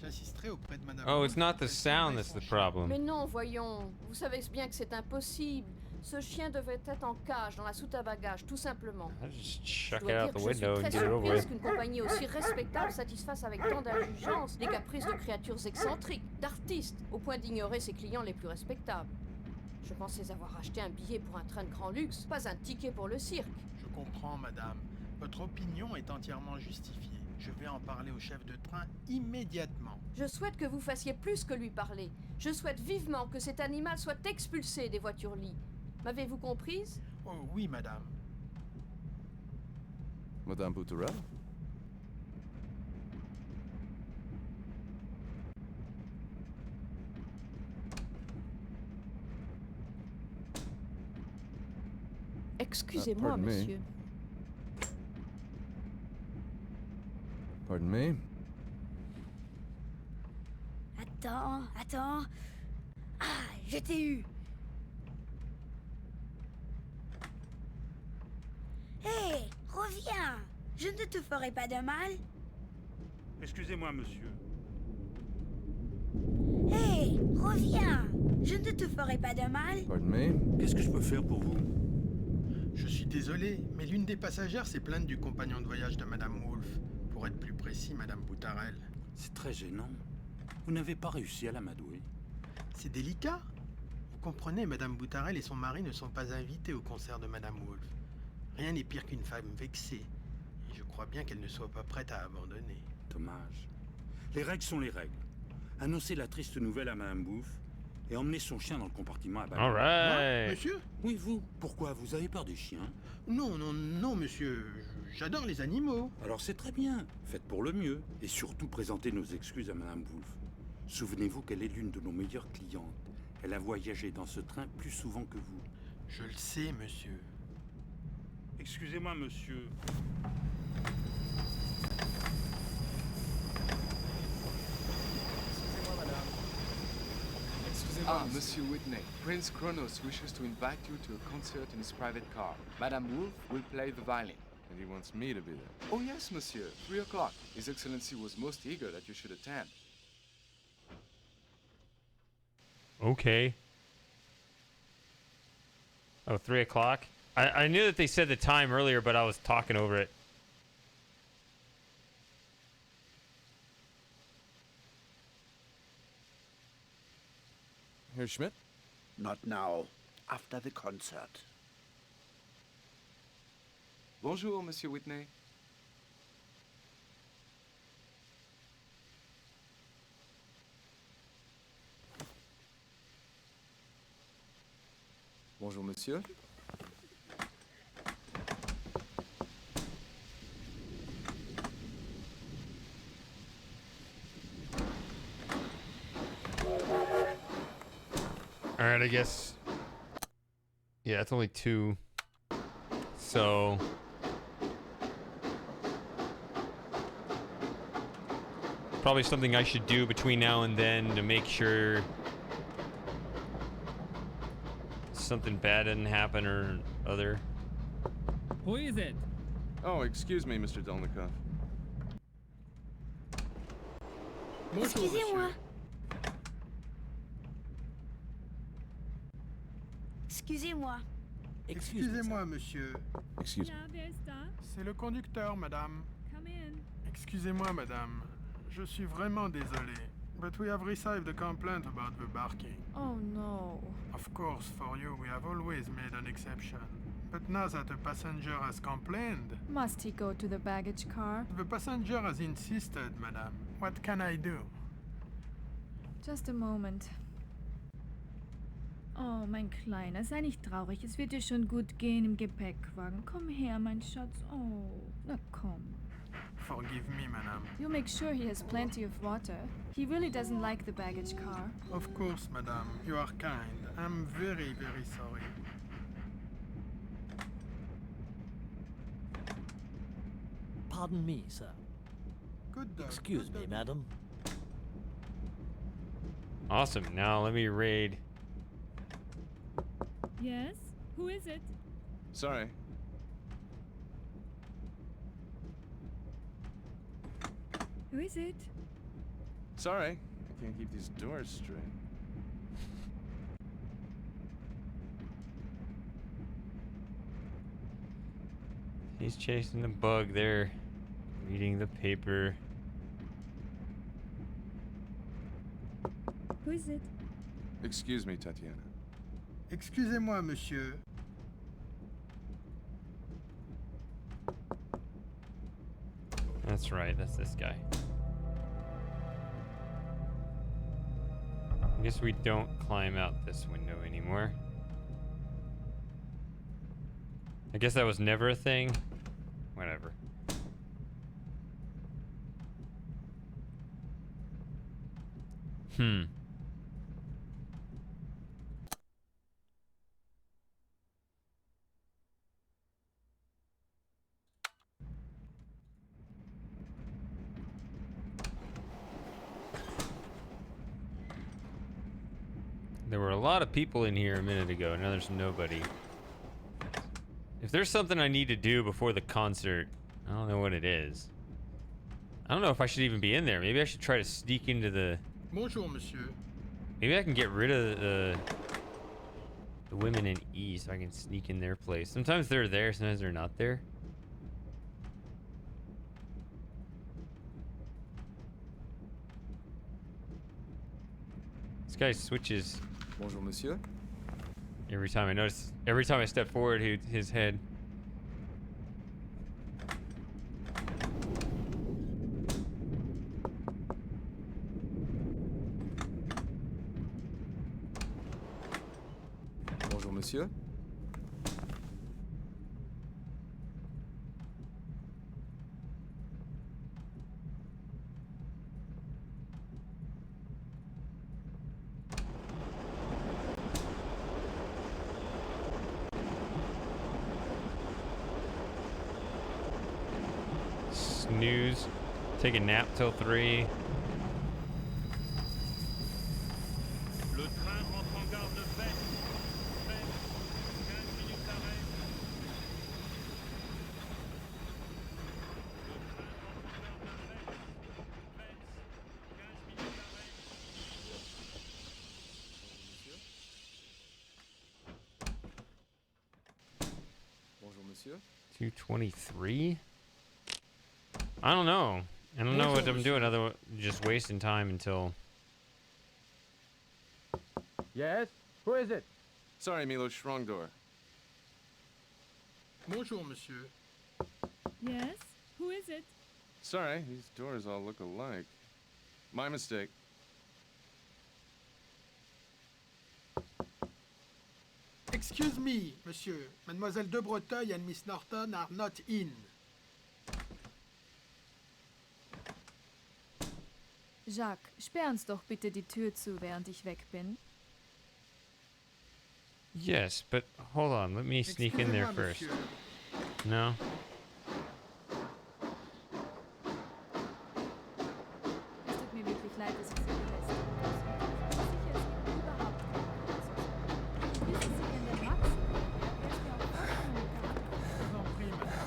J'assisterai auprès de madame. Oh, it's Wolf not pour the qu'elle sound surveille that's son the chien. problem. Mais non, voyons, vous savez bien que c'est impossible. Ce chien devait être en cage dans la soute à bagages, tout simplement. Just Je chuck dois it dire out que the je suis window très and get it over surprise with. qu'une compagnie aussi respectable satisfasse avec tant d'indulgence les caprices de créatures excentriques, d'artistes, au point d'ignorer ses clients les plus respectables. Je pensais avoir acheté un billet pour un train de grand luxe, pas un ticket pour le cirque. Je comprends, madame. Votre opinion est entièrement justifiée. Je vais en parler au chef de train immédiatement. Je souhaite que vous fassiez plus que lui parler. Je souhaite vivement que cet animal soit expulsé des voitures-lits. M'avez-vous comprise? Oh oui, madame. Madame Bouturel? Excusez-moi, pardon me. monsieur. Pardon me? Attends. Ah, je t'ai eu. Hé, reviens. Je ne te ferai pas de mal. Excusez-moi, monsieur. Hé, reviens. Je ne te ferai pas de mal. Pardon me? Qu'est-ce que je peux faire pour vous? Je suis désolé, mais l'une des passagères s'est plainte du compagnon de voyage de madame Wolf. Pour être plus précis, madame Boutarel. C'est très gênant. Vous n'avez pas réussi à l'amadouer. C'est délicat. Vous comprenez, madame Boutarel et son mari ne sont pas invités au concert de madame Wolf. Rien n'est pire qu'une femme vexée. Et je crois bien qu'elle ne soit pas prête à abandonner. Dommage. Les règles sont les règles. Annoncer la triste nouvelle à Madame Bouffe et emmener son chien dans le compartiment à bagages. Alright. Moi, monsieur? Oui, vous. Pourquoi? Vous avez peur des chiens? Non, monsieur. J'adore les animaux. Alors c'est très bien. Faites pour le mieux. Et surtout, présentez nos excuses à Madame Wolf. Souvenez-vous qu'elle est l'une de nos meilleures clientes. Elle a voyagé dans ce train plus souvent que vous. Je le sais, monsieur. Excusez-moi, monsieur. Excusez-moi, madame. Ah, Monsieur Whitney. Prince Kronos wishes to invite you to a concert in his private car. Madame Wolf will play the violin. And he wants me to be there. Oh yes, monsieur. 3 o'clock. His Excellency was most eager that you should attend. Okay. Oh, 3 o'clock? I knew that they said the time earlier, but I was talking over it. Herr Schmidt? Not now. After the concert. Bonjour, Monsieur Whitney. Bonjour, monsieur. All right, I guess. Yeah, it's only 2. So. Probably something I should do between now and then to make sure something bad didn't happen or other. Who is it? Oh, excuse me, Mr. Dolnikov. Excusez-moi. Excusez-moi. Excusez-moi, monsieur. Excuse Ja, wer ist da? C'est le conducteur, madame. Come in. Excusez-moi, madame. Je suis vraiment désolé. But we have received a complaint about the barking. Oh no. Of course, for you, we have always made an exception. But now that a passenger has complained, Must he go to the baggage car? the passenger has insisted, madame. What can I do? Just a moment. Oh, mein Kleiner, sei nicht traurig. Es wird dir schon gut gehen im Gepäckwagen. Komm her, mein Schatz. Oh, na komm. Forgive me, madame. You make sure he has plenty of water. He really doesn't like the baggage car. Of course, madame. You are kind. I'm very, very sorry. Pardon me, sir. Good dog. Excuse me, madam. Awesome. Now let me raid. Yes? Who is it? Sorry. Who is it? Sorry. I can't keep these doors straight. He's chasing the bug there. Reading the paper. Who is it? Excuse me, Tatiana. Excusez-moi, monsieur. That's right, that's this guy. I guess we don't climb out this window anymore. I guess that was never a thing. Whatever. There were a lot of people in here a minute ago. Now there's nobody. If there's something I need to do before the concert, I don't know what it is. I don't know if I should even be in there. Maybe I should try to sneak into the... Bonjour, monsieur. Maybe I can get rid of the women in E so I can sneak in their place. Sometimes they're there, sometimes they're not there. This guy switches. Bonjour, monsieur. Every time I notice, every time I step forward, his head. Bonjour, monsieur. Snooze. Take a nap till 3. Le train rentre en gare de Vence. Vence, 15 minutes d'arrêt. Bonjour, monsieur. 2:23. I don't know. I don't know what I'm doing other just wasting time until... Yes? Who is it? Sorry, Milos, wrong door. Bonjour, monsieur. Yes? Who is it? Sorry, these doors all look alike. My mistake. Excuse me, monsieur. Mademoiselle de Breteuil and Miss Norton are not in. Jacques, sperr uns doch bitte die Tür zu, während ich weg bin. Yes, but hold on. Let me sneak in there Excusez-moi, first. monsieur. No? Es tut mir wirklich leid, dass ich Sie getestet habe. Sicher ist Ihnen überhaupt keine Lösung. Wie ist es denn der Max? Er ist mir auch vollkommen egal.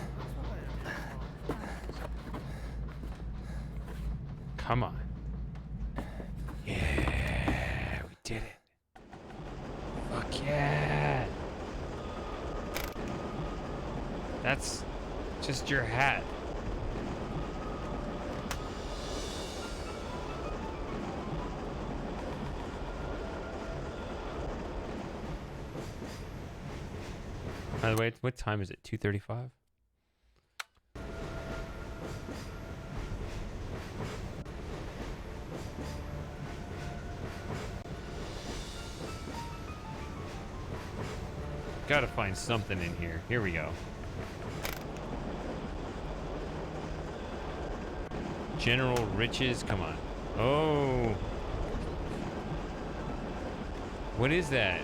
Come on. Yeah, we did it. Fuck yeah. That's just your hat. By the way, what time is it? 2:35? Gotta find something in here. Here we go. General Riches, come on. Oh. What is that?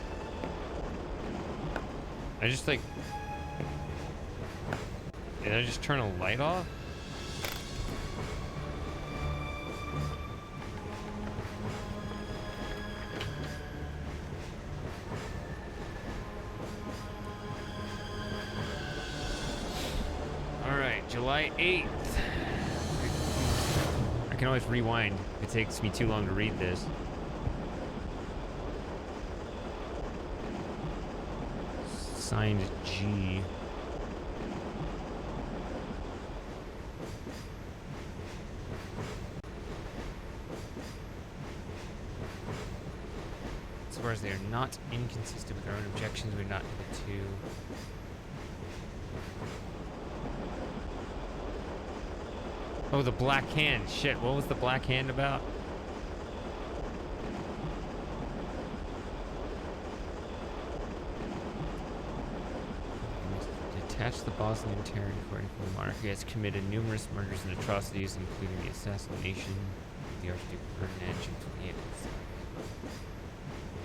I just like... Did I just turn a light off? July 8th. I can always rewind if it takes me too long to read this. Signed G. As far as they are not inconsistent with our own objections, we're not hitherto. Oh, the Black Hand. Shit, what was the Black Hand about? Detach the Bosnian territory from the monarchy has committed numerous murders and atrocities, including the assassination of the Archduke Ferdinand June 28th.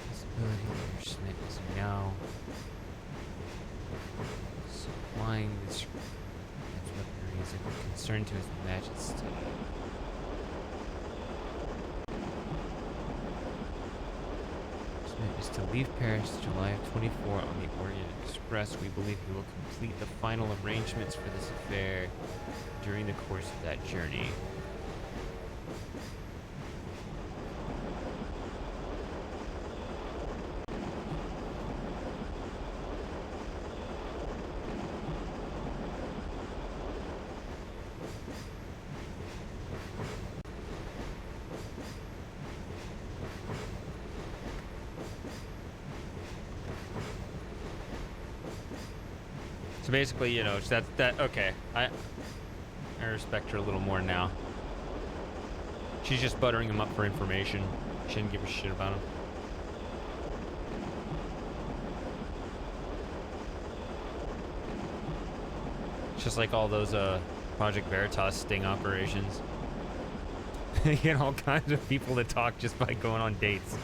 Possibility that Schmidt is now supplying this weaponry is a concern to His Majesty. Schmidt is to leave Paris July of 24 on the Orient Express. We believe he will complete the final arrangements for this affair during the course of that journey. So basically, you know, that okay. I respect her a little more now. She's just buttering him up for information. She didn't give a shit about him. It's just like all those Project Veritas sting operations. You get all kinds of people to talk just by going on dates.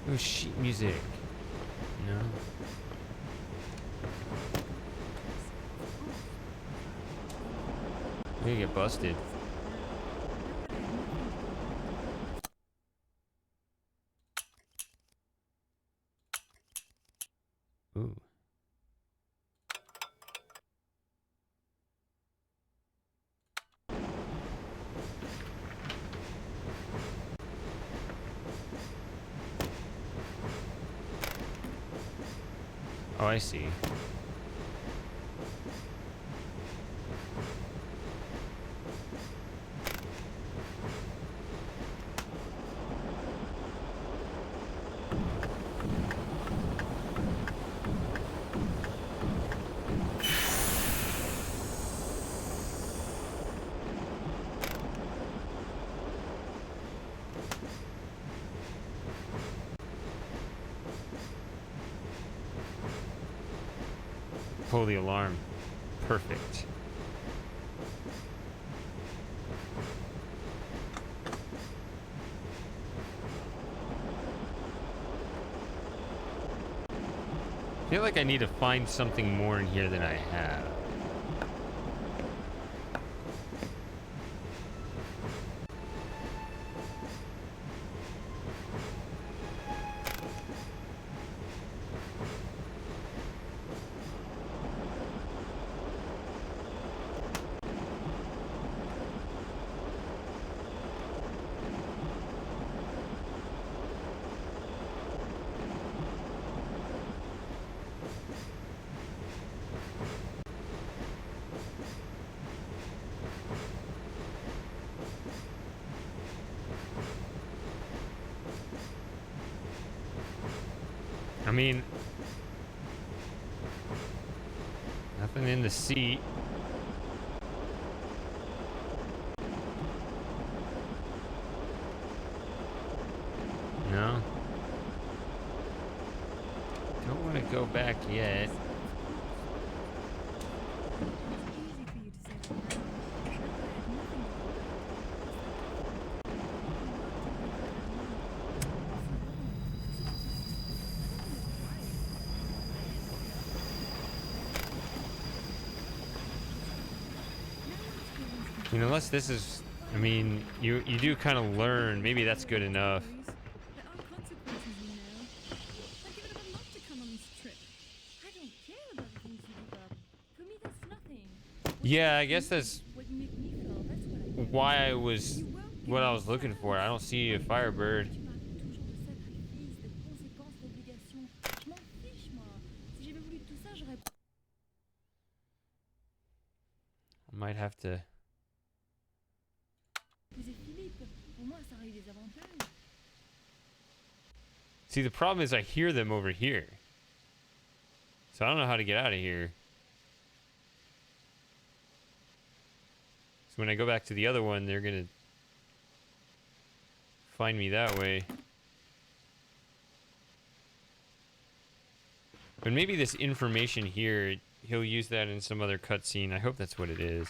Oh, sheet music. No. We're gonna get busted. Ooh. Oh, I see. Pull the alarm. Perfect. I feel like I need to find something more in here than I have. I mean, nothing in the seat. No. Don't want to go back yet. I mean, unless this is, I mean, you do kind of learn. Maybe that's good enough. Yeah, I guess that's What you make me feel, that's what I why I was what I was looking for. I don't see a Firebird. Tu parles toujours de sacrifices, de conséquences, d'obligations. Je m'en fiche, moi. Si j'avais voulu tout ça, j'aurais... I might have to. épousé Philippe. Pour moi, ça aurait eu des avantages. See, the problem is I hear them over here. So I don't know how to get out of here. So when I go back to the other one, they're gonna find me that way. But maybe this information here, he'll use that in some other cutscene. I hope that's what it is.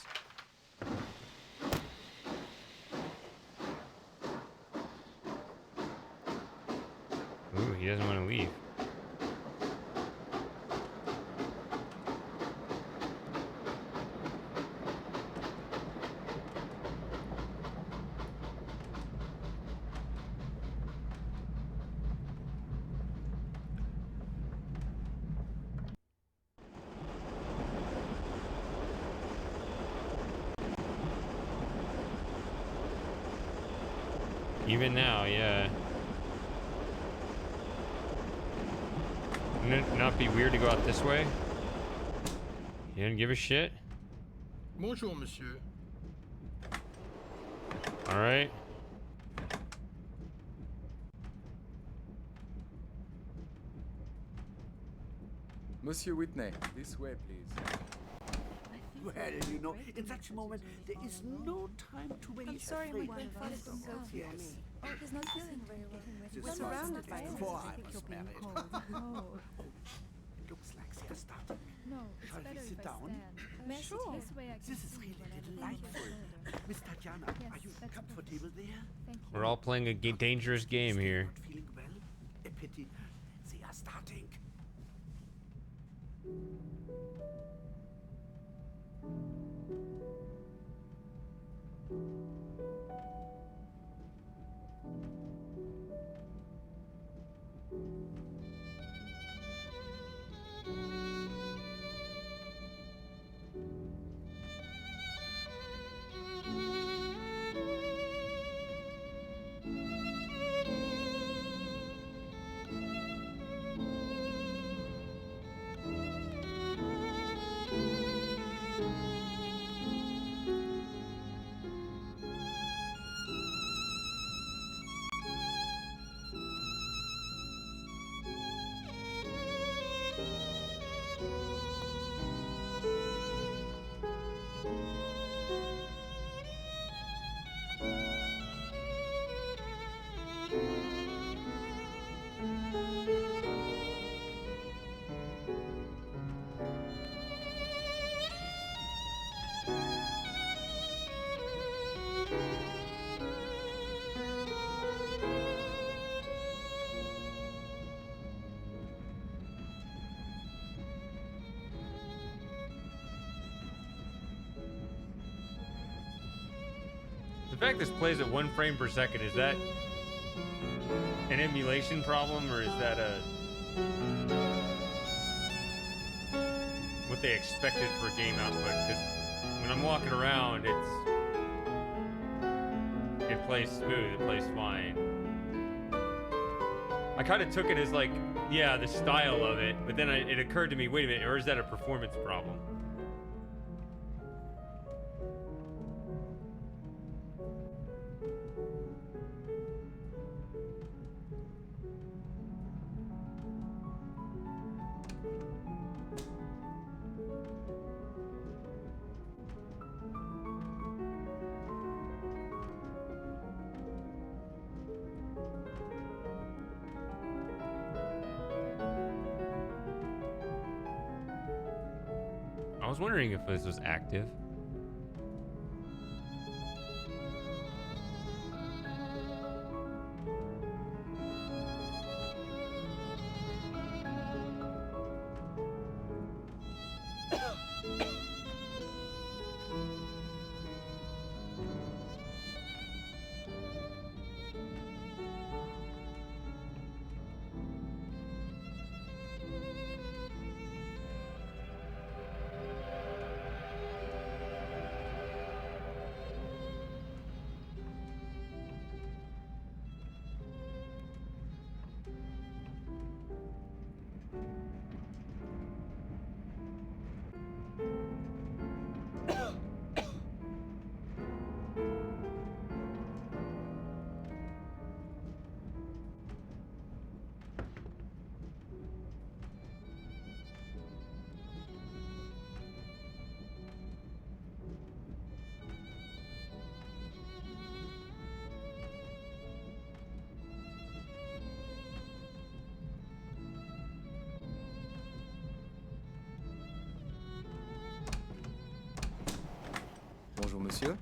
Ooh, he doesn't want to leave. Even now, yeah. Wouldn't it not be weird to go out this way? You didn't give a shit? Bonjour, monsieur. Alright. Monsieur Whitney, this way, please. Well, you know, in such a moment, there is no time to waste. I'm sorry, my grandfather didn't go for Yes. me. Oh, he's not feeling very well. This We're was surrounded by before him. I was married. Oh. Looks like they're starting. No, it's Shall better we sit if I down? stand. May I sit here? This way I can This is see really when I'm delightful. older. Miss Tatiana, Yes, are you that's comfortable there? Thank you. We're all playing a dangerous game here. Not feeling well? A pity. They are starting. The fact this plays at 1 frame per second, is that an emulation problem, or is that a what they expected for game output? Because when I'm walking around, it plays smooth, it plays fine. I kind of took it as like, yeah, the style of it, but then it occurred to me, wait a minute, or is that a performance problem? I was wondering if this was active. monsieur?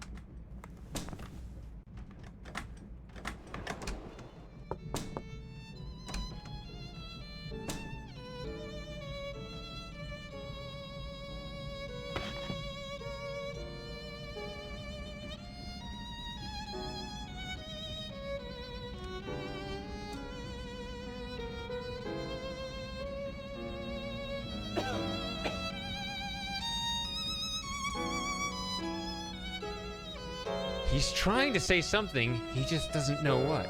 He's trying to say something, he just doesn't know what.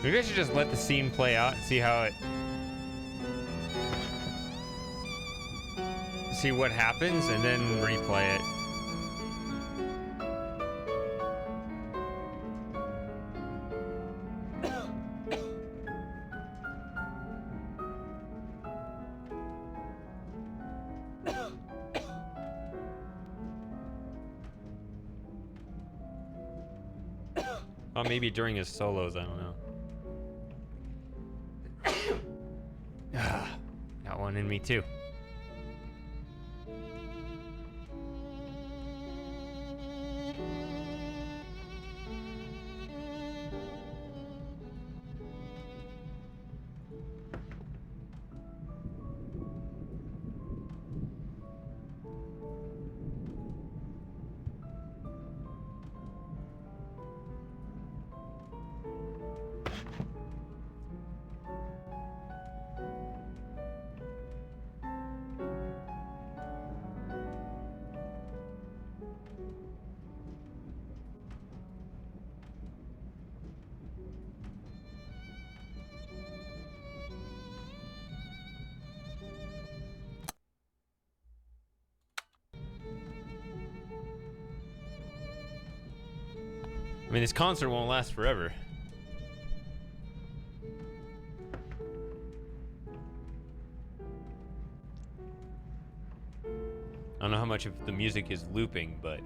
Maybe I should just let the scene play out and see how it... see what happens and then replay it. Oh, maybe during his solos, I don't know. Got one in me too. I mean, this concert won't last forever. I don't know how much of the music is looping, but...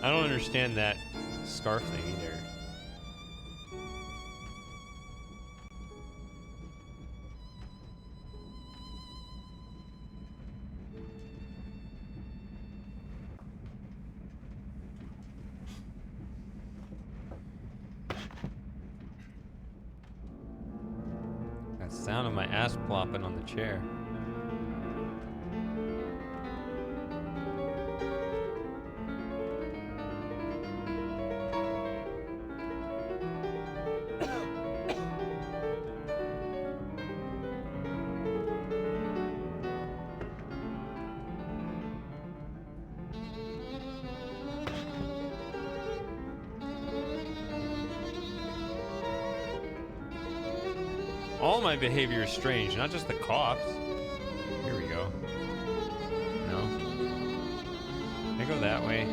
I don't understand that scarf thing either. Sound of my ass plopping on the chair. All my behavior is strange, not just the coughs. Here we go. No. Can I go that way?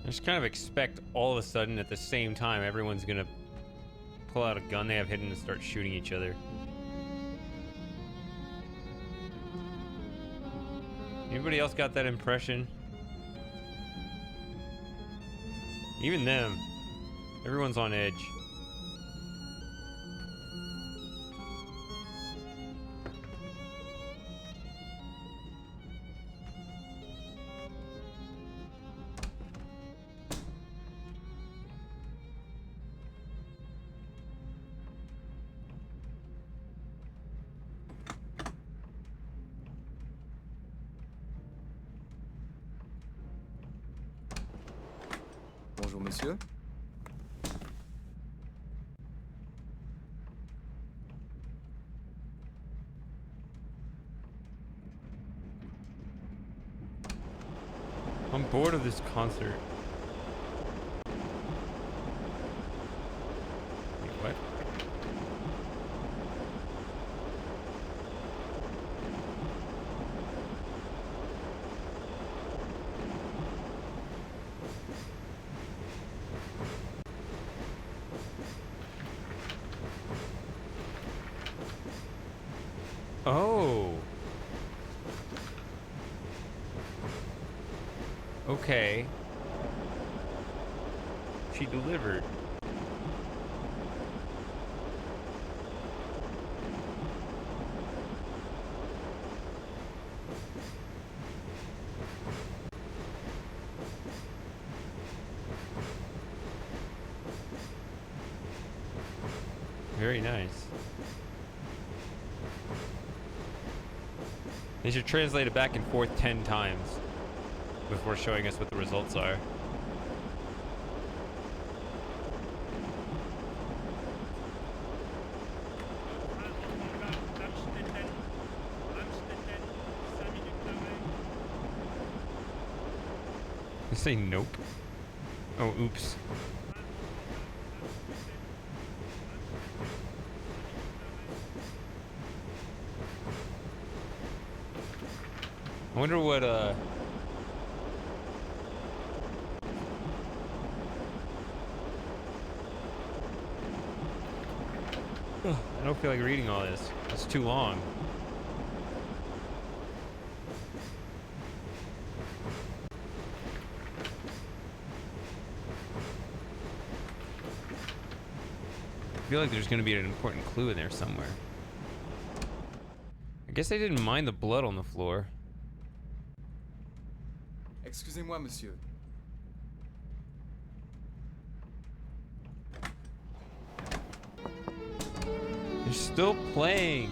I just kind of expect all of a sudden at the same time everyone's gonna pull out a gun they have hidden and start shooting each other. Anybody else got that impression? Even them. Everyone's on edge. Bonjour, monsieur. I'm bored of this concert. Wait, what? Oh. Okay. She delivered. Very nice. They should translate it back and forth 10 times before showing us what the results are. They say nope. Oh, oops. I wonder what, I don't feel like reading all this. It's too long. I feel like there's going to be an important clue in there somewhere. I guess I didn't mind the blood on the floor. Excusez-moi, monsieur. They're still playing.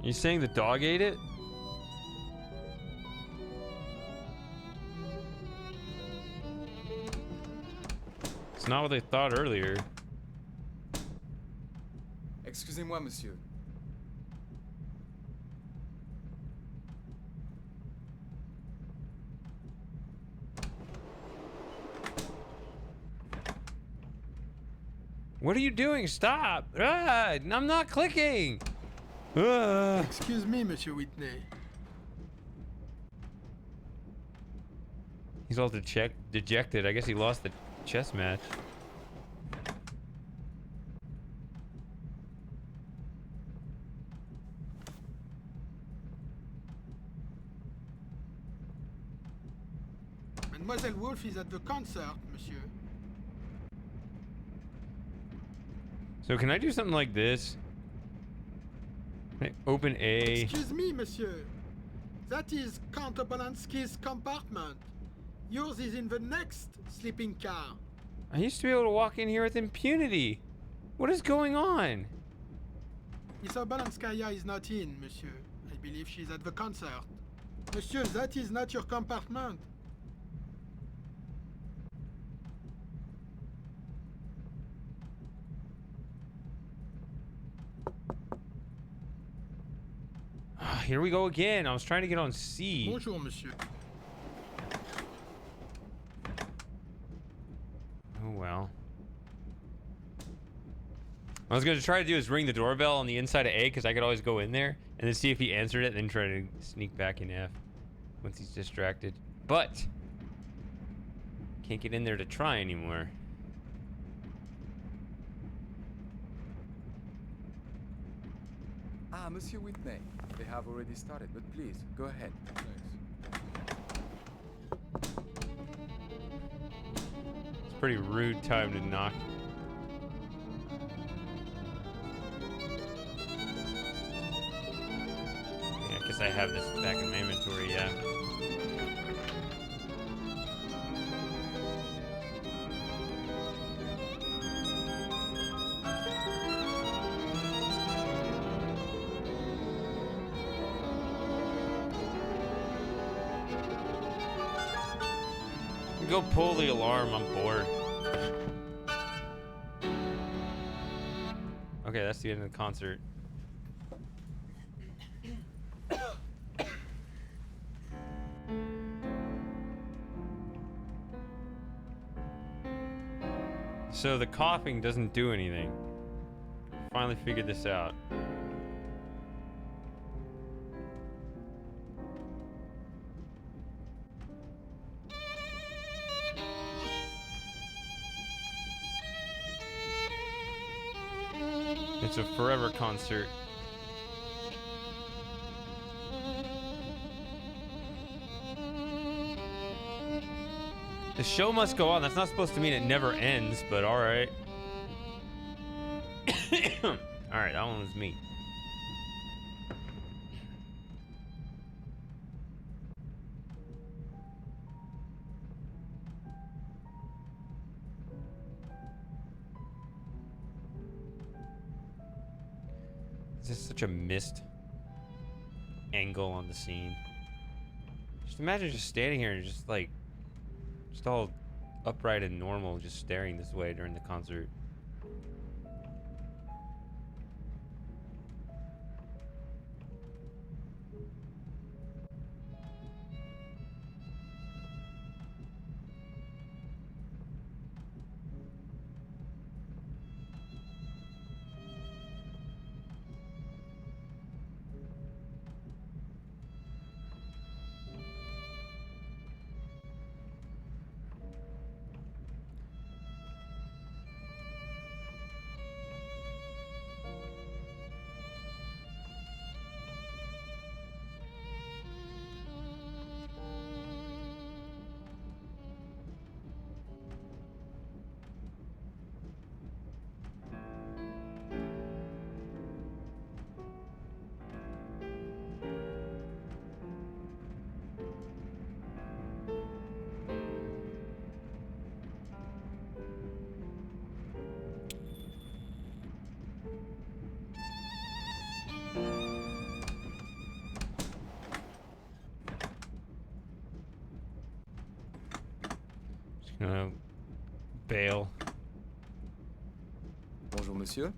You saying the dog ate it? It's not what they thought earlier. Excusez-moi, monsieur. What are you doing? Stop! Ah, I'm not clicking! Ah. Excuse me, Monsieur Whitney. He's all dejected. I guess he lost the chess match. Mademoiselle Wolf is at the concert, monsieur. So can I do something like this? Can I open A? Excuse me, monsieur. That is Count Obolensky's compartment. Yours is in the next sleeping car. I used to be able to walk in here with impunity. What is going on? Miss Obolenskaya is not in, monsieur. I believe she's at the concert. Monsieur, that is not your compartment. Here we go again. I was trying to get on C. Bonjour, monsieur. Oh well. What I was gonna try to do is ring the doorbell on the inside of A, because I could always go in there and then see if he answered it, and then try to sneak back in F once he's distracted. But can't get in there to try anymore. Ah, Monsieur Whitney. They have already started, but please, go ahead. It's a pretty rude time to knock. Yeah, I guess I have this back in my inventory, yeah. Go pull the alarm, I'm bored. Okay, that's the end of the concert. So the coughing doesn't do anything. Finally figured this out. It's a forever concert. The show must go on. That's not supposed to mean it never ends, but alright. Alright, that one was me. This is such a missed angle on the scene. Just imagine just standing here and just like, just all upright and normal, just staring this way during the concert. Bail. Bonjour, monsieur.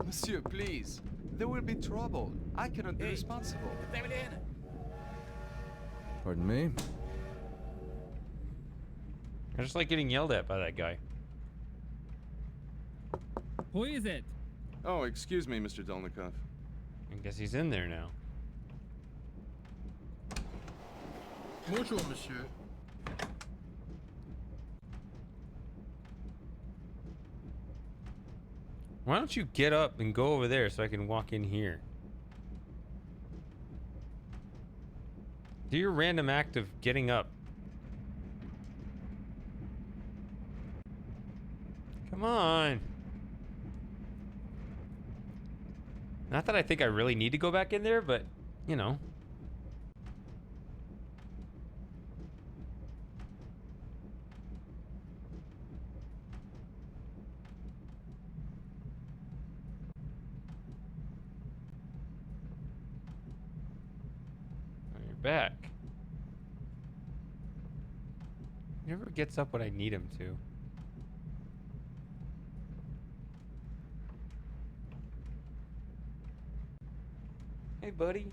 Monsieur, please. There will be trouble. I cannot be responsible. Pardon me? I just like getting yelled at by that guy. Who is it? Oh, excuse me, Mr. Dolnikov. I guess he's in there now. Bonjour, monsieur. Why don't you get up and go over there so I can walk in here? Do your random act of getting up. Come on. Not that I think I really need to go back in there, but, you know. Oh, you're back. He never gets up when I need him to. Hey, buddy.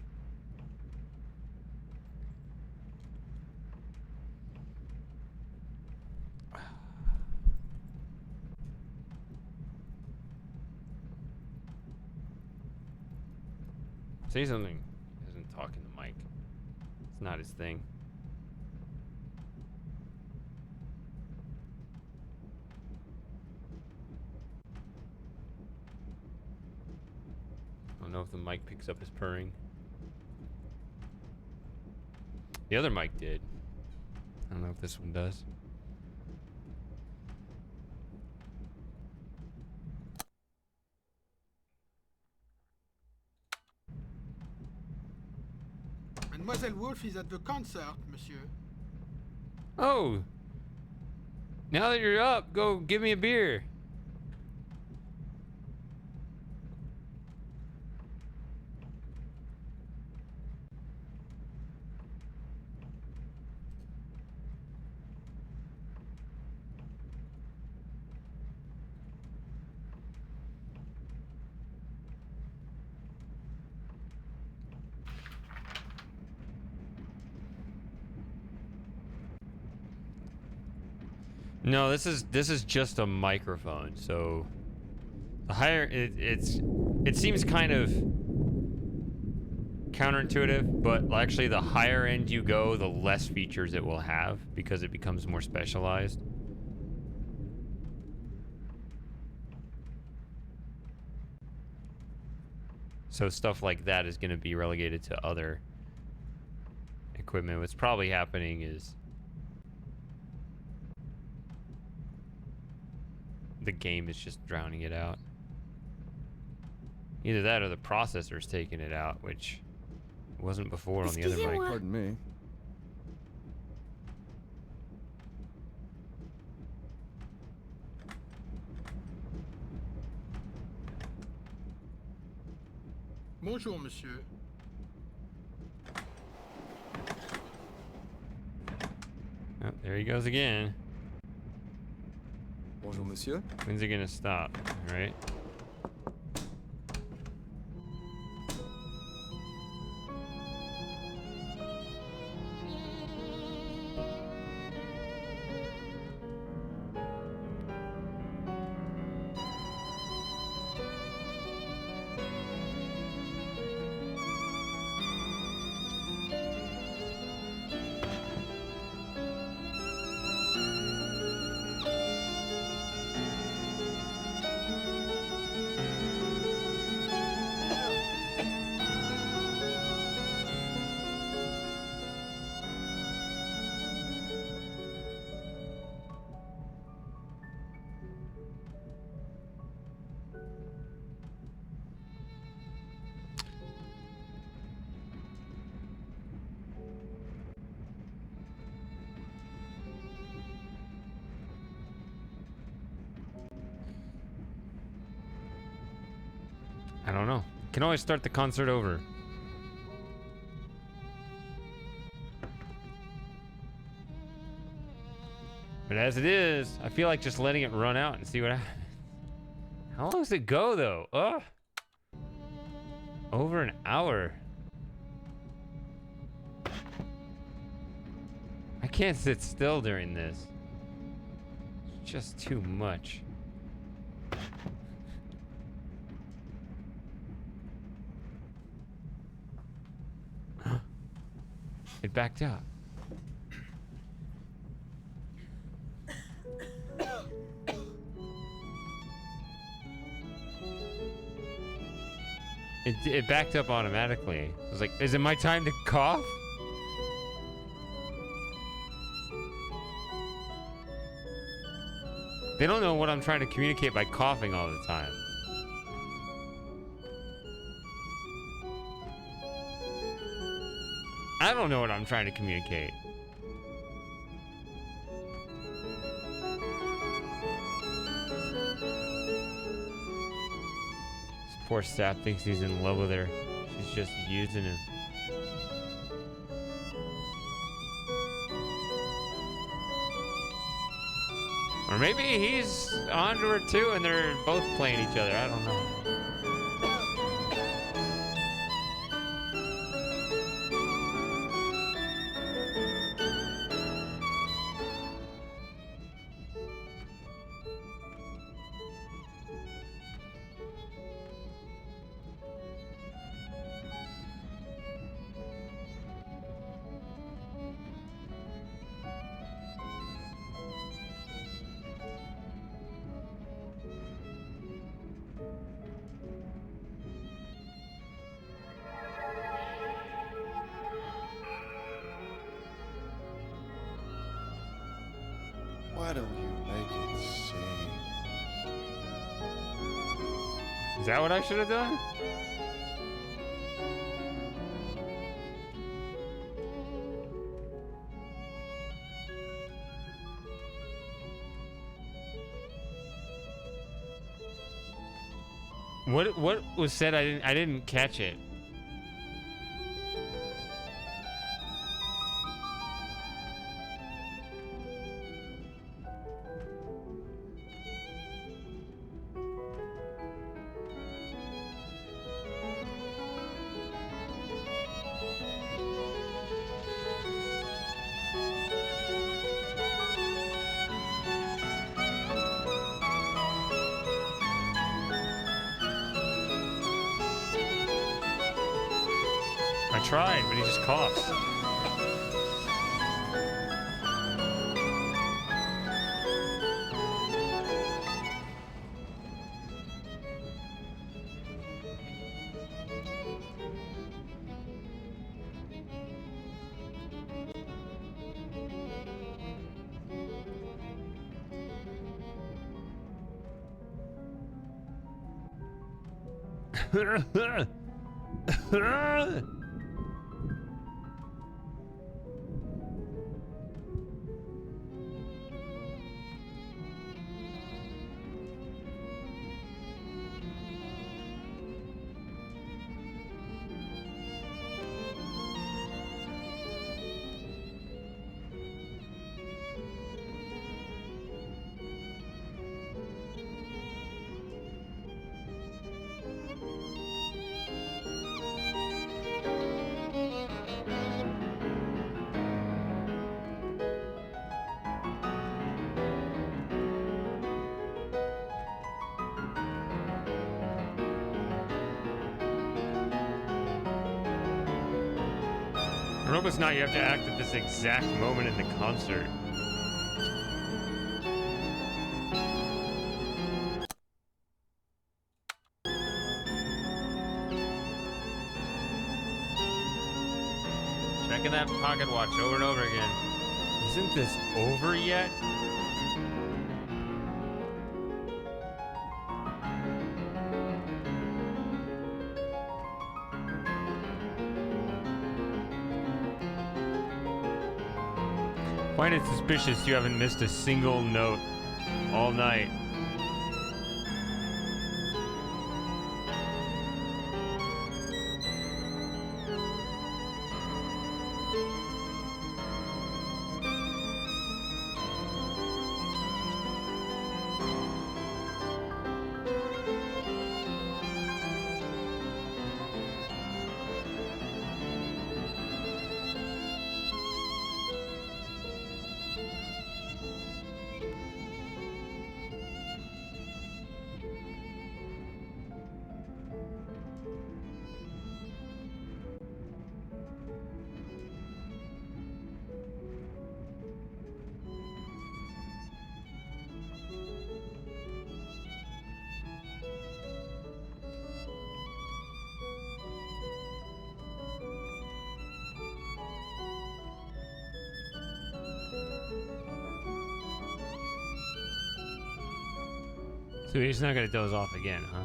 Say something. He doesn't talk in the mic. It's not his thing. I don't know if the mic picks up his purring. The other mic did. I don't know if this one does. Mademoiselle Wolf is at the concert, monsieur. Oh! Now that you're up, go give me a beer. No, this is just a microphone. So the higher it seems kind of counterintuitive, but actually the higher end you go, the less features it will have because it becomes more specialized. So stuff like that is going to be relegated to other equipment. What's probably happening is the game is just drowning it out. Either that or the processor's taking it out, which wasn't before on the other mic. Pardon me. Bonjour, monsieur. Oh, there he goes again. Bonjour, monsieur. When's it gonna stop? All right. I don't know. Can always start the concert over. But as it is, I feel like just letting it run out and see what happens. How long does it go though? Ugh. Over an hour. I can't sit still during this. It's just too much. It backed up. It backed up automatically. I was like, is it my time to cough? They don't know what I'm trying to communicate by coughing all the time. I don't know what I'm trying to communicate. This poor sap thinks he's in love with her. She's just using him. Or maybe he's onto her too and they're both playing each other. I don't know. Why don't you make it sing? Is that what I should have done? What was said? I didn't catch it. I tried, but he just coughs. I hope it's not you have to act at this exact moment in the concert. Checking that pocket watch over and over again. Isn't this over yet? Find it suspicious you haven't missed a single note all night. So he's not gonna doze off again, huh?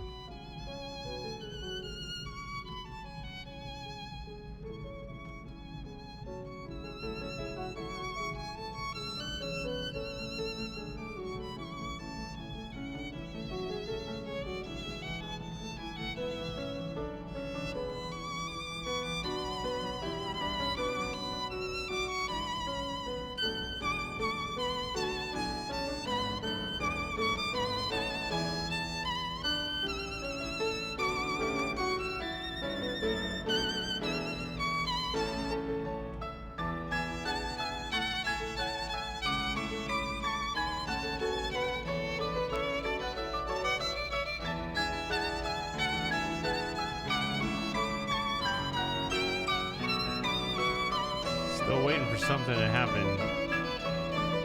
Still waiting for something to happen.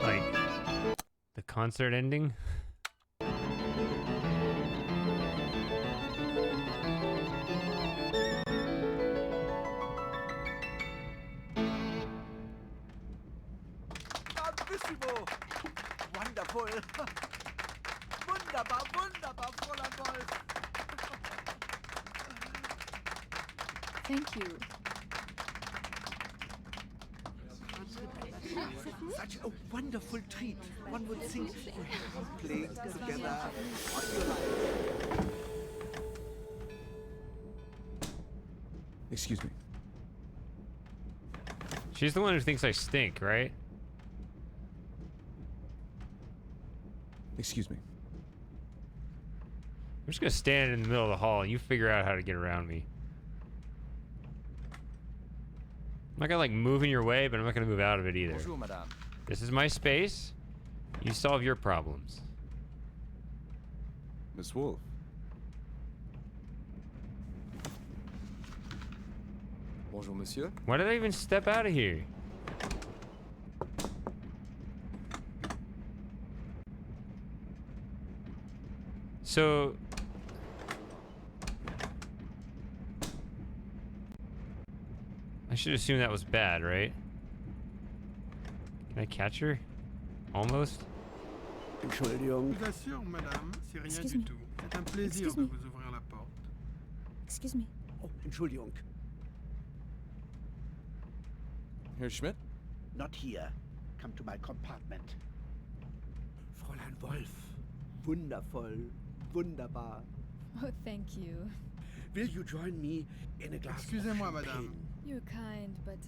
Like the concert ending. Bravissimo! Why wonderful. Wunderbar, wunderbar, Fräulein Wolf. Thank you. Such a wonderful treat. One would think we have played together all your life. Excuse me. She's the one who thinks I stink, right? Excuse me. I'm just gonna stand in the middle of the hall and you figure out how to get around me. I'm not gonna like move in your way, but I'm not gonna move out of it either. Bonjour, madame. This is my space. You solve your problems. Miss Wolf. Bonjour, monsieur. Why did I even step out of here? So... I should assume that was bad, right? Can I catch her? Almost? Je vous assure, madame, c'est rien Excuse du me. tout. C'est un plaisir Excuse de me. vous ouvrir la porte. Excuse me. Oh, Entschuldigung. Herr Schmidt? Not here. Come to my compartment. Fräulein Wolf. Wundervoll. Wunderbar. Oh, thank you. Will you join me in a glass of Excusez-moi, champagne? madame. You're kind, but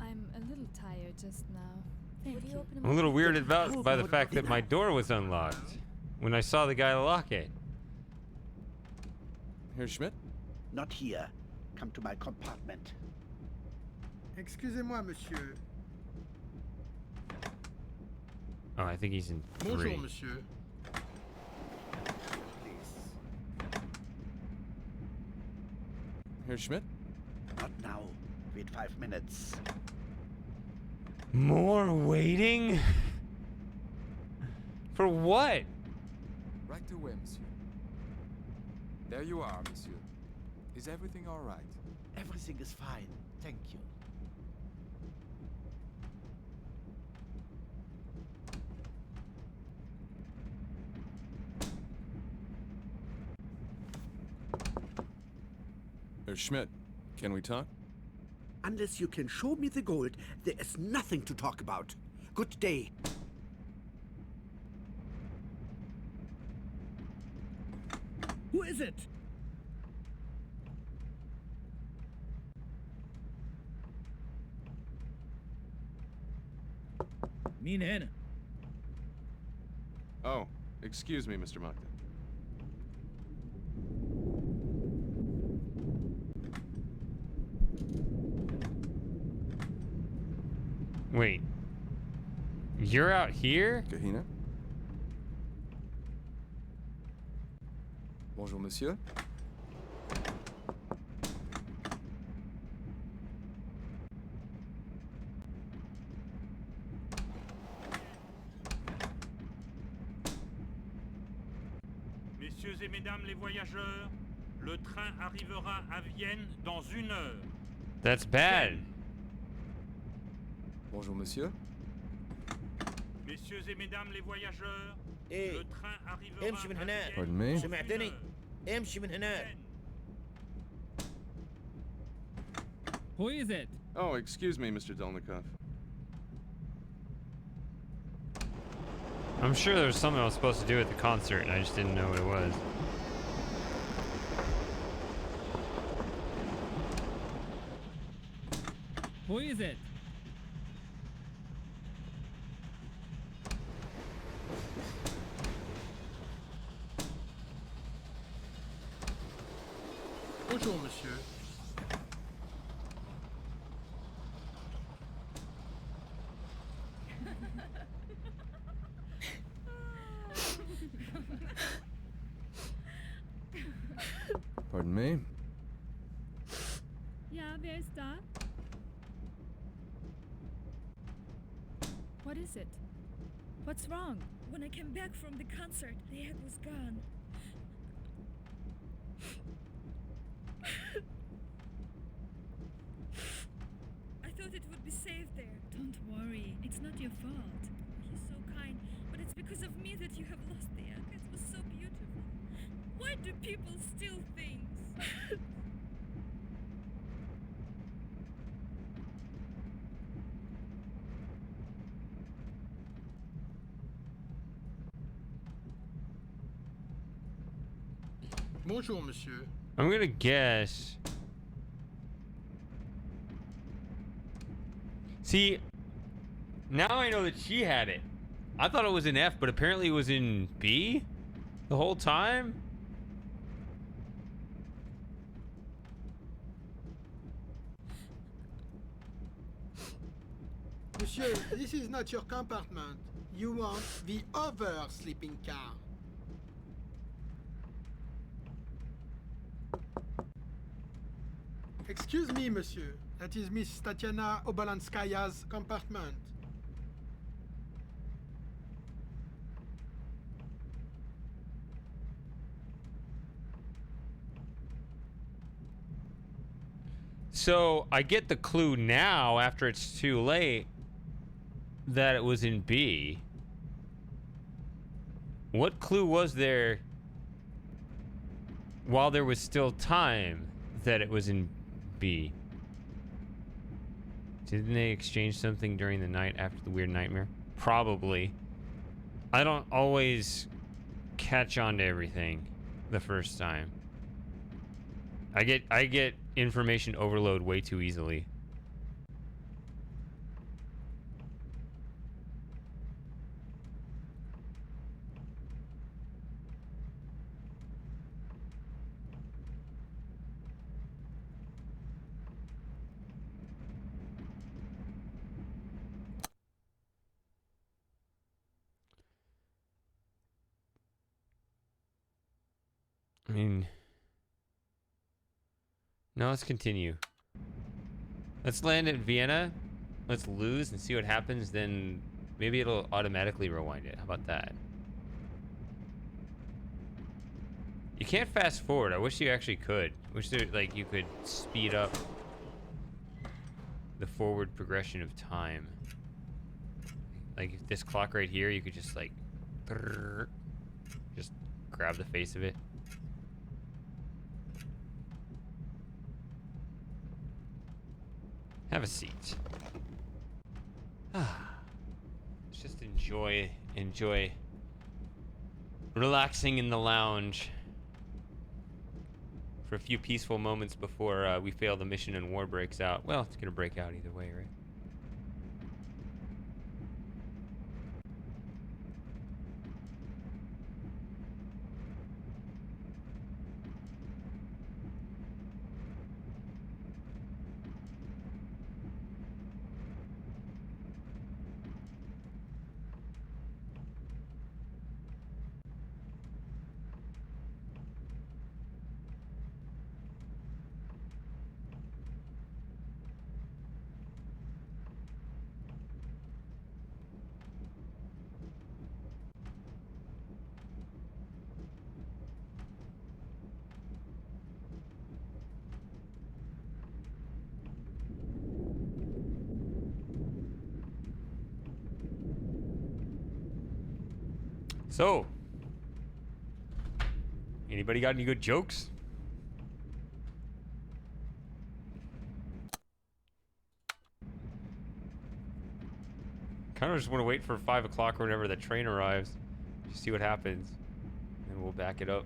I'm a little tired just now. Thank you. I'm a little weirded about by the fact that my door was unlocked when I saw the guy lock it. Herr Schmidt? Not here. Come to my compartment. Excusez-moi, monsieur. Oh, I think he's in 3. Bonjour, monsieur. Herr Schmidt? Not now. Wait 5 minutes. More waiting? For what? Right away, monsieur. There you are, monsieur. Is everything all right? Everything is fine. Thank you. Herr Schmidt, can we talk? Unless you can show me the gold, there is nothing to talk about. Good day. Who is it? مين هنا؟ Oh, excuse me, Mr. Mockton. Wait. You're out here? Kahina? Bonjour, monsieur. Messieurs et mesdames les voyageurs, le train arrivera à Vienne dans 1 heure. That's bad. Bonjour, monsieur. Messieurs et mesdames les voyageurs, إيه le train arrivera امشي من à هناك. Vienne Pardon me? dans سمعتني؟ 1 heure. امشي من هناك. Who is it? Oh, excuse me, Mr. Dolnikov. I'm sure there was something I was supposed to do at the concert and I just didn't know what it was. Who is it? Bonjour, monsieur. Pardon me? Ja, wer ist da? What is it? What's wrong? When I came back from the concert, the egg was gone. I thought it would be safe there. Don't worry, it's not your fault. He's so kind, but it's because of me that you have lost the ark. It was so beautiful. Why do people steal things? Bonjour, monsieur. I'm gonna guess. See, now I know that she had it. I thought it was in F, but apparently it was in B the whole time. Monsieur, this is not your compartment. You want the other sleeping car. Excuse me, monsieur. That is Miss Tatiana Obalanskaya's compartment. So I get the clue now after it's too late that it was in B. What clue was there while there was still time that it was in B? Didn't they exchange something during the night after the weird nightmare? Probably. I don't always catch on to everything the first time. I get information overload way too easily. I mean, now let's continue. Let's land in Vienna. Let's lose and see what happens. Then maybe it'll automatically rewind it. How about that? You can't fast forward. I wish you actually could. Wish there, like, you could speed up the forward progression of time. Like this clock right here, you could just like just grab the face of it. Have a seat. Let's just enjoy relaxing in the lounge for a few peaceful moments before we fail the mission and war breaks out. Well, it's gonna break out either way, right? So, anybody got any good jokes? Kind of just want to wait for 5 o'clock or whenever the train arrives. Just see what happens. And we'll back it up.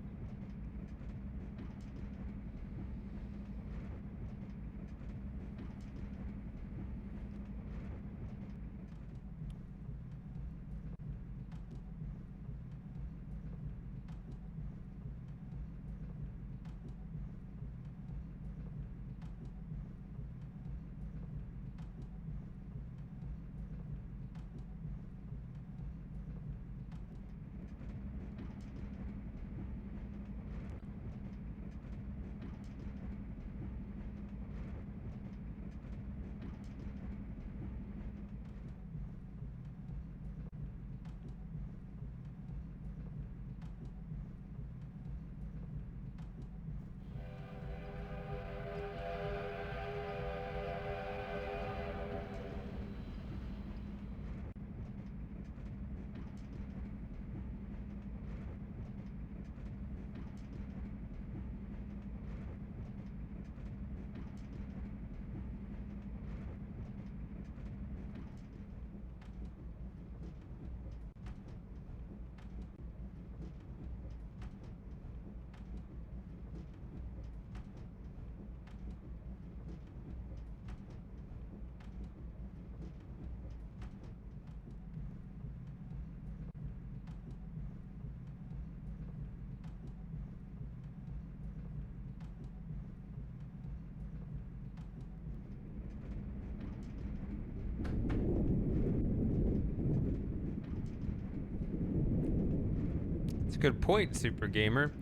It's a good point, Super Gamer.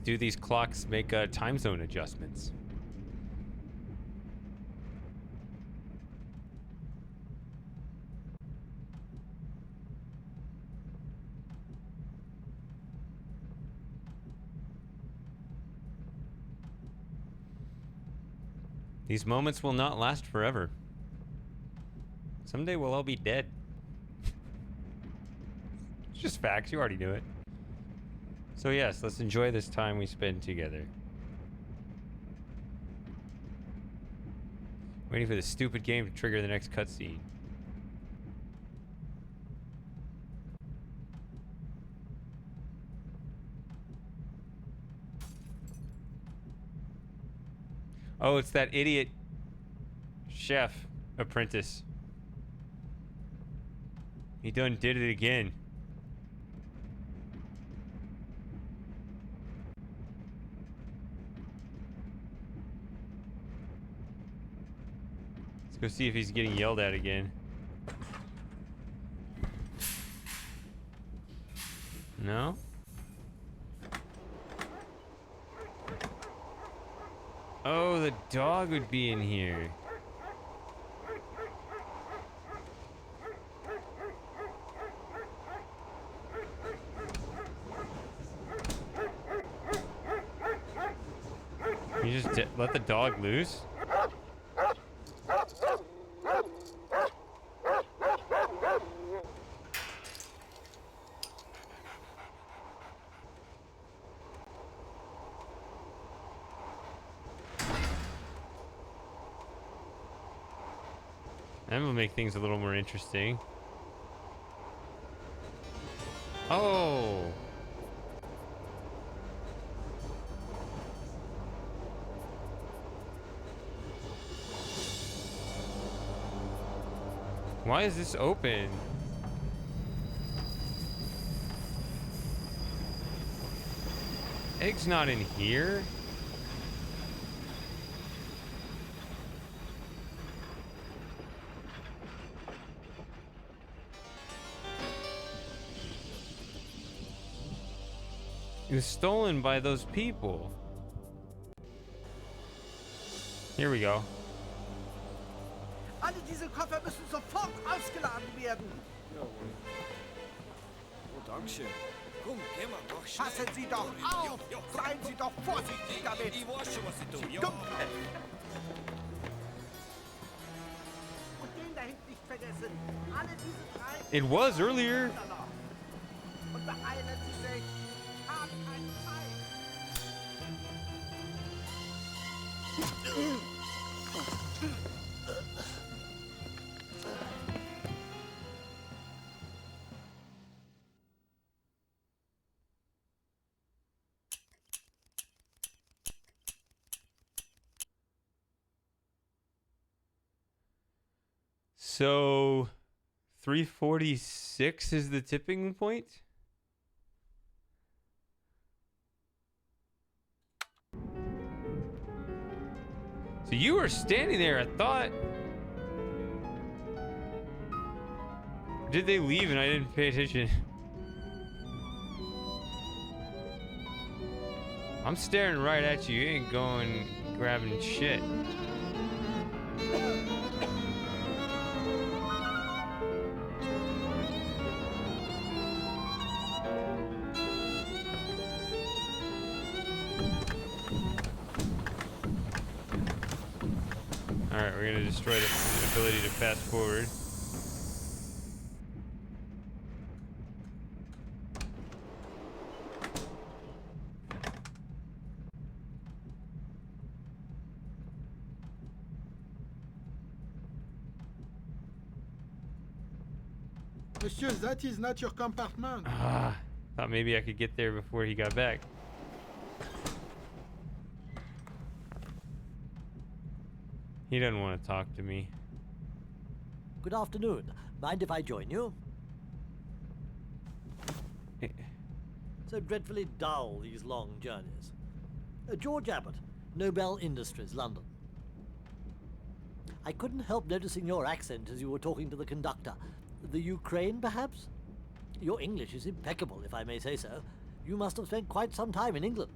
Do these clocks make time zone adjustments? These moments will not last forever. Someday we'll all be dead. It's just facts. You already knew it. So yes, let's enjoy this time we spend together. Waiting for the stupid game to trigger the next cutscene. Oh, it's that idiot chef apprentice. He done did it again. Let's go see if he's getting yelled at again. No? Oh, the dog would be in here. You just let the dog loose? That will make things a little more interesting. Oh! Why is this open? Egg's not in here? It was stolen by those people. Here we go. Alle diese Koffer müssen sofort ausgeladen werden. Oh, Dankeschön. Komm, gehen wir doch schnell. Passen Sie doch auf! Seien Sie doch vorsichtig damit! Ich weiß schon, was Sie tun, ja. Dummheit! Und den da hinten nicht vergessen. Alle diese drei... It was earlier. Und beeilen Sie sich. Haben keine Zeit. So 346 is the tipping point? So you were standing there, I thought. Or did they leave and I didn't pay attention? I'm staring right at you. You ain't going grabbing shit. Alright, we're gonna destroy the ability to fast forward. Monsieur, that is not your compartment. Ah, thought maybe I could get there before he got back. He doesn't want to talk to me. Good afternoon. Mind if I join you? So dreadfully dull, these long journeys. George Abbott, Nobel Industries, London. I couldn't help noticing your accent as you were talking to the conductor. The Ukraine, perhaps? Your English is impeccable, if I may say so. You must have spent quite some time in England.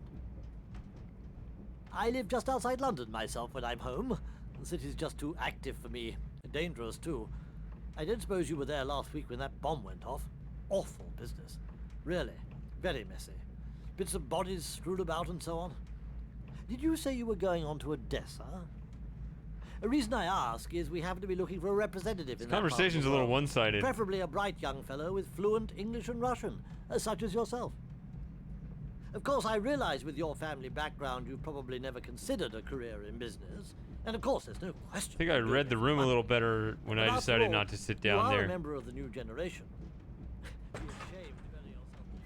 I live just outside London myself when I'm home. The city's just too active for me. Dangerous, too. I don't suppose you were there last week when that bomb went off. Awful business. Really. Very messy. Bits of bodies strewn about and so on. Did you say you were going on to Odessa? The reason I ask is we happen to be looking for a representative in that part of the Conversation's a little world. one-sided. Preferably a bright young fellow with fluent English and Russian, such as yourself. Of course, I realize with your family background you've probably never considered a career in business. And of course, there's no question. I think I read the room a little better when I decided not to sit down you are there. a member of the new generation. Be ashamed to bury yourself.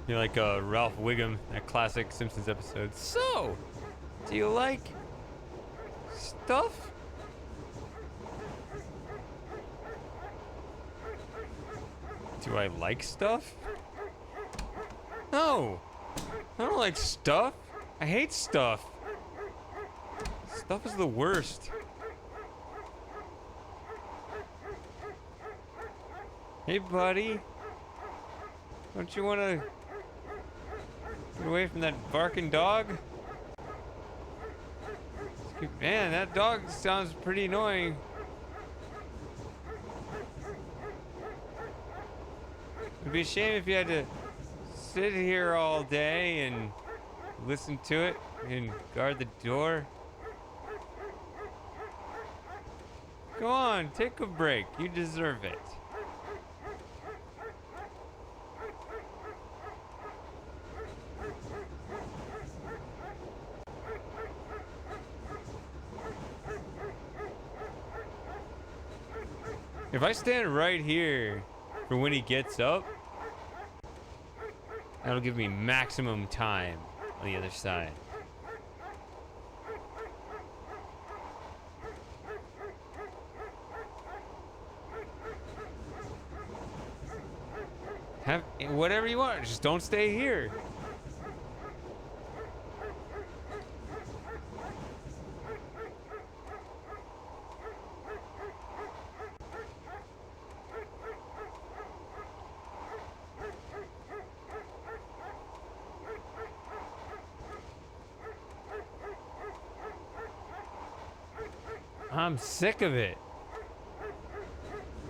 You're like Ralph Wiggum, that classic Simpsons episode. So, do you like stuff? Do I like stuff? No, I don't like stuff. I hate stuff. Stuff is the worst. Hey, buddy. Don't you want to get away from that barking dog? Man, that dog sounds pretty annoying. It'd be a shame if you had to sit here all day and listen to it and guard the door. Go on, take a break. You deserve it. If I stand right here for when he gets up, that'll give me maximum time on the other side. Have whatever you want, just don't stay here. I'm sick of it.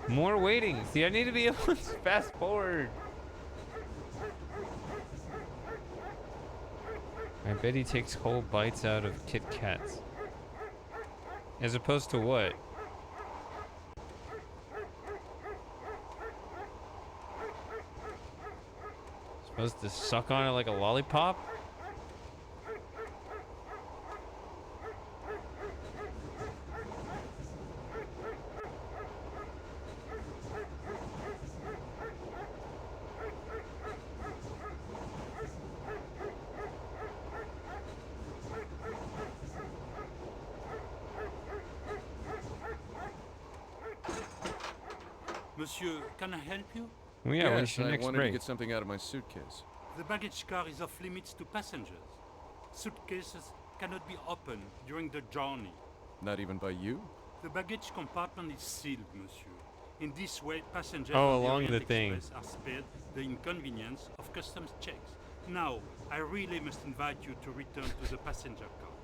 More waiting. See, I need to be able to fast forward. I bet he takes whole bites out of Kit Kats. As opposed to what? Supposed to suck on it like a lollipop? Monsieur, can I help you? Well, yeah, yes, when's your I next wanted break? to get something out of my suitcase. The baggage car is off limits to passengers. Suitcases cannot be opened during the journey. Not even by you? The baggage compartment is sealed, monsieur. In this way, passengers Oh, on the along Orient the thing. Express are spared the inconvenience of customs checks. Now, I really must invite you to return to the passenger car.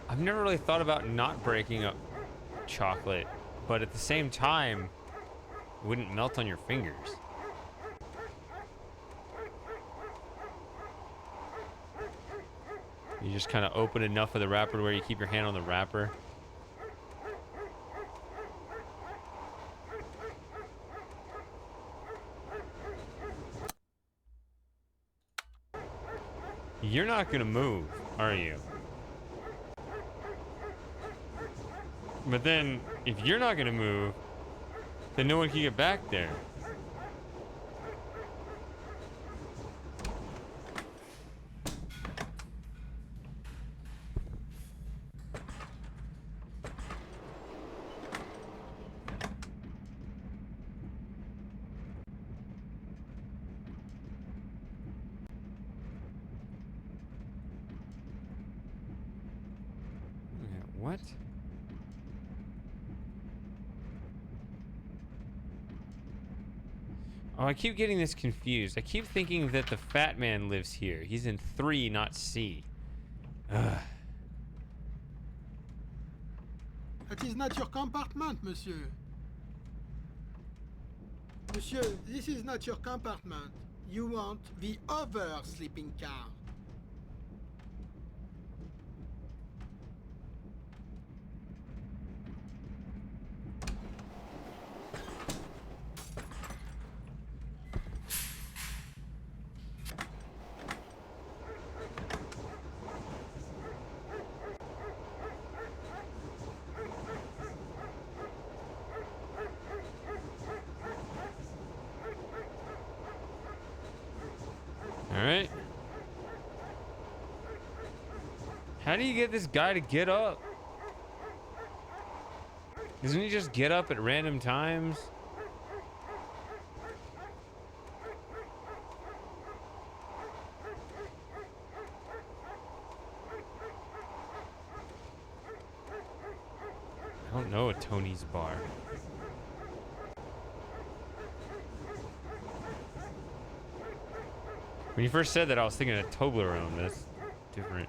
I've never really thought about not breaking up chocolate, but at the same time, it wouldn't melt on your fingers. You just kind of open enough of the wrapper to where you keep your hand on the wrapper. You're not gonna move, are you? But then, if you're not gonna move, then no one can get back there. What? Oh, I keep getting this confused. I keep thinking that the fat man lives here. He's in 3, not C. Ugh. That is not your compartment, monsieur. Monsieur, this is not your compartment. You want the other sleeping car. Alright. How do you get this guy to get up? Doesn't he just get up at random times? I don't know a Tony's bar. When you first said that, I was thinking of Toblerone. That's different.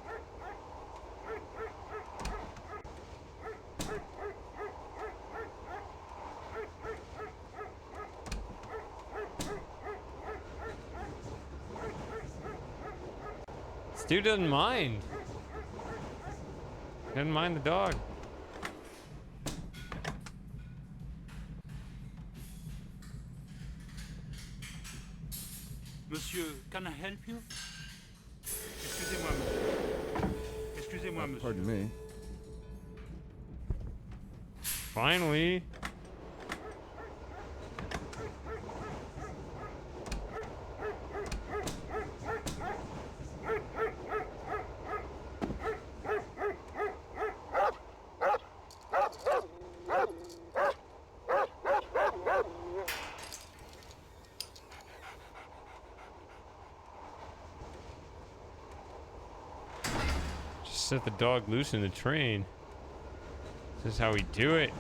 This dude doesn't mind. Doesn't mind the dog. Monsieur, can I help you? Excusez-moi, monsieur. Excusez-moi, monsieur. Pardon me. Finally. Set the dog loose in the train. This is how we do it.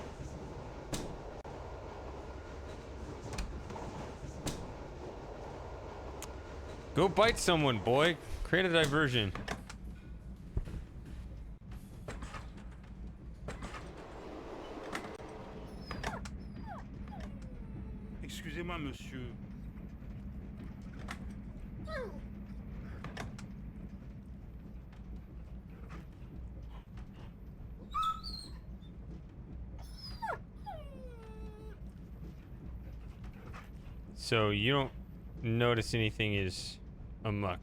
Go bite someone, boy. Create a diversion. Excusez-moi, monsieur. So you don't notice anything is amuck.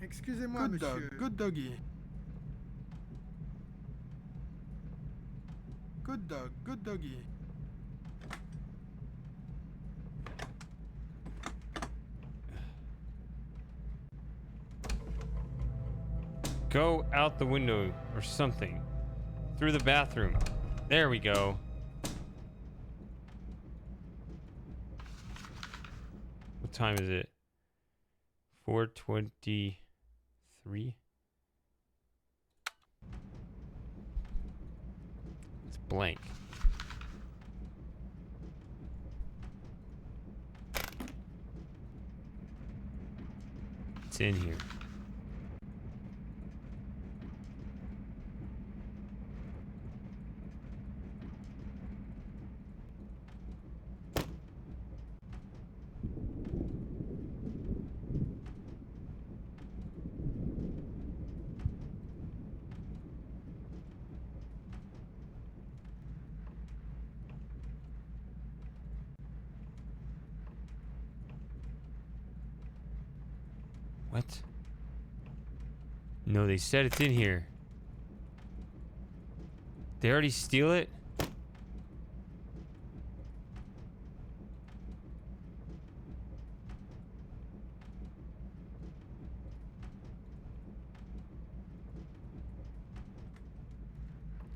Excusez-moi, monsieur. Dog, good doggy. Good dog, good doggy. Go out the window or something. Through the bathroom. There we go. What time is it? 4:23. It's blank. It's in here. What? No, they said it's in here. They already steal it?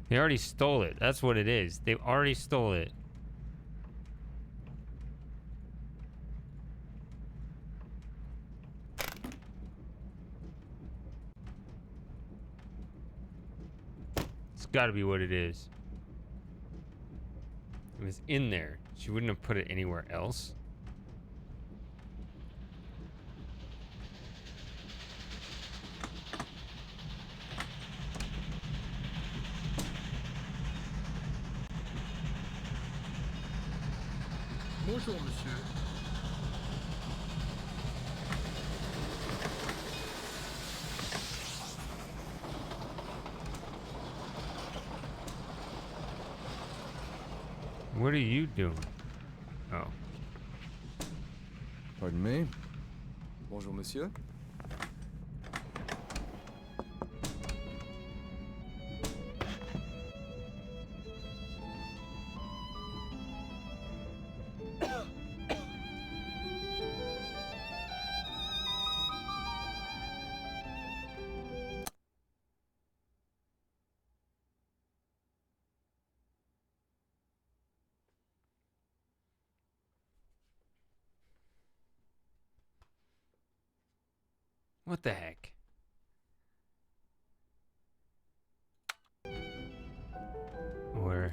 They already stole it. That's what it is. They already stole it. It's got to be what it is. It was in there. She wouldn't have put it anywhere else. Bonjour, monsieur. What are you doing? Oh. Pardon me? Bonjour, monsieur. What the heck? Or...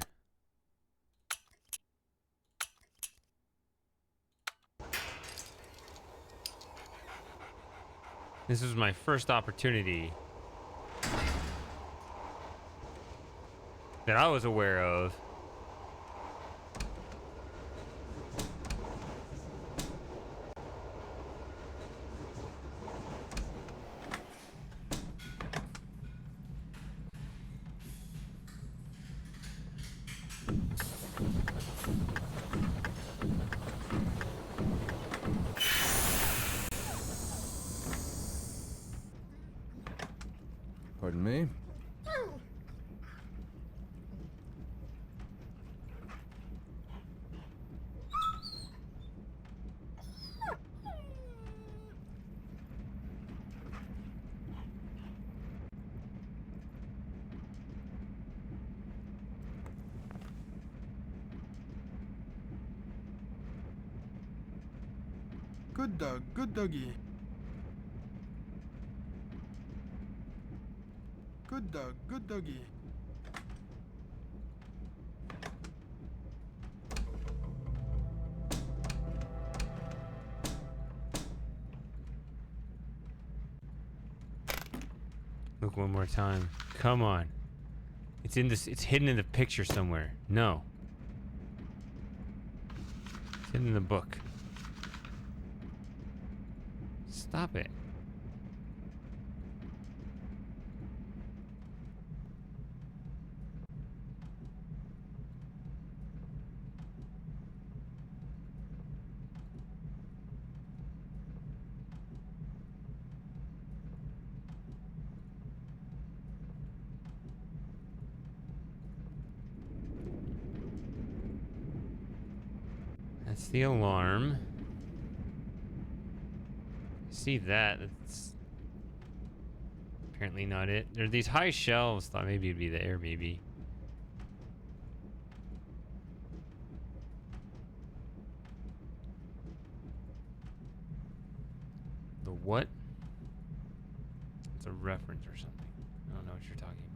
This was my first opportunity that I was aware of. Pardon me? Good dog, good doggy. Good dog, good doggy. Look one more time. Come on. It's in this. It's hidden in the picture somewhere. No. It's hidden in the book. Stop it. That's the alarm. See that? That's apparently not it. There are these high shelves. Thought maybe it'd be there, maybe. The what? It's a reference or something. I don't know what you're talking about.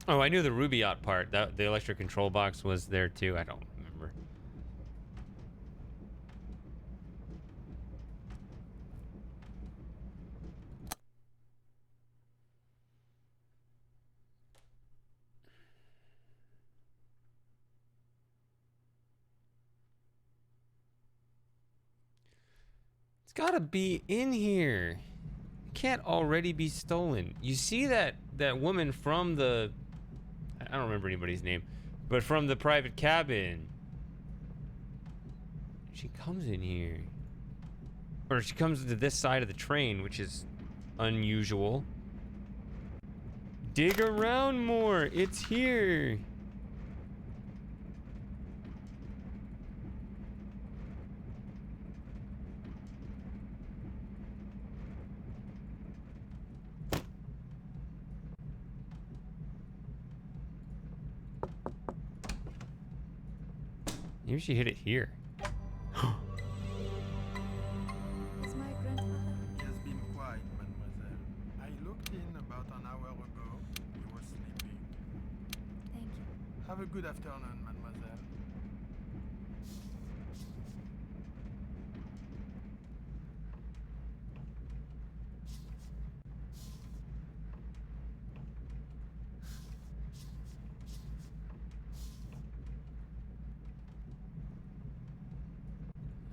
Oh, I knew the Rubaiyat part. That the electric control box was there too. I don't remember. It's gotta be in here. It can't already be stolen. You see that woman from the, I don't remember anybody's name, but from the private cabin. She comes in here. Or she comes to this side of the train, which is unusual. Dig around more. It's here. Maybe she hit it here. Is my grandfather? He has been quiet, mademoiselle. I looked in about an hour ago. He was sleeping. Thank you. Have a good afternoon, mademoiselle.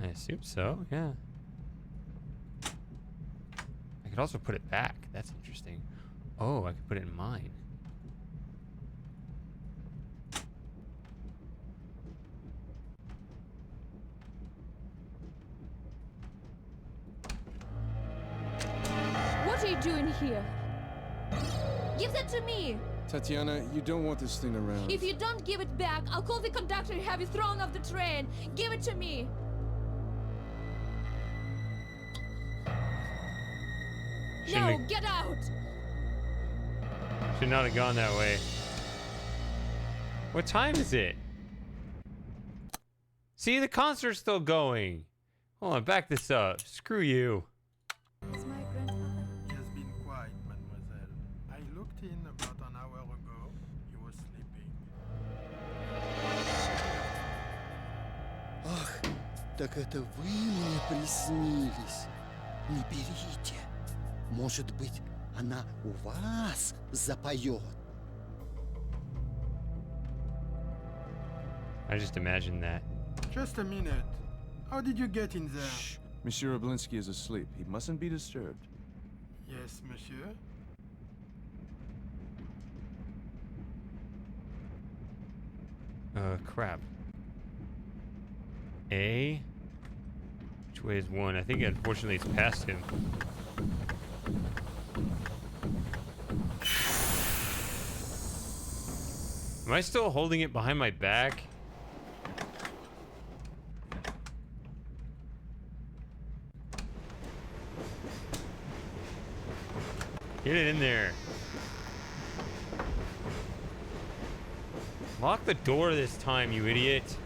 I assume so, yeah. I could also put it back. That's interesting. Oh, I could put it in mine. What are you doing here? Give that to me! Tatiana, you don't want this thing around. If you don't give it back, I'll call the conductor and have you thrown off the train. Give it to me! No, get out! Should not have gone that way. What time is it? See, the concert's still going. Hold on, back this up. Screw you. Is my grandfather? He has been quiet, mademoiselle. I looked in about an hour ago. He was sleeping. Ах, так это вы мне приснились. Не берите. Может быть, она у вас запоет. I just imagined that. Just a minute. How did you get in there? Shh. Monsieur Oblinsky is asleep. He mustn't be disturbed. Yes, monsieur. Crap. A? Which way is one? I think unfortunately it's past him. Am I still holding it behind my back? Get it in there. Lock the door this time, you idiot.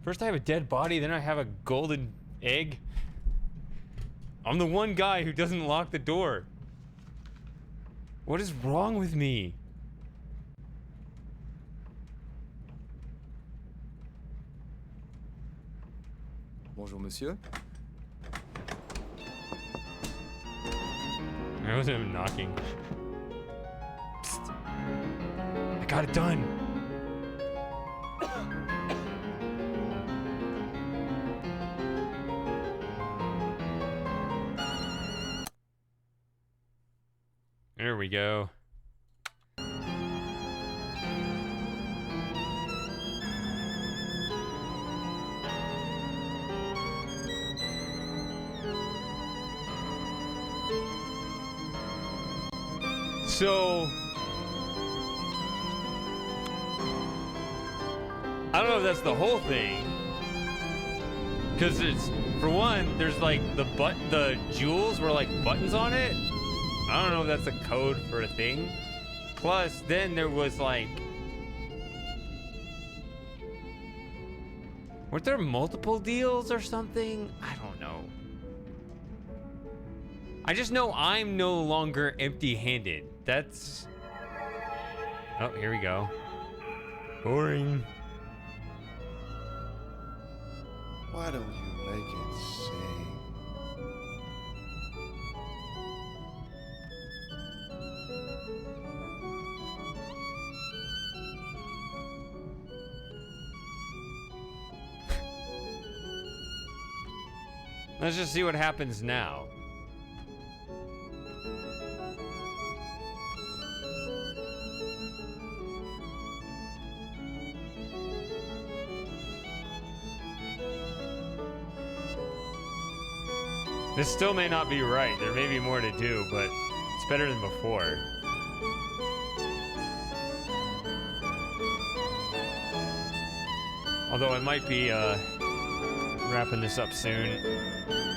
First I have a dead body, then I have a golden egg. I'm the one guy who doesn't lock the door. What is wrong with me? Bonjour, monsieur. I wasn't even knocking. Psst. I got it done. There we go. So I don't know if that's the whole thing, because it's, for one, there's like the jewels were like buttons on it. I don't know if that's a code for a thing. Plus, then there was like, weren't there multiple deals or something? I don't know. I just know I'm no longer empty-handed. That's... Oh, here we go. Boring. Why don't you make it sing? Let's just see what happens now. This still may not be right. There may be more to do, but it's better than before. Although I might be wrapping this up soon.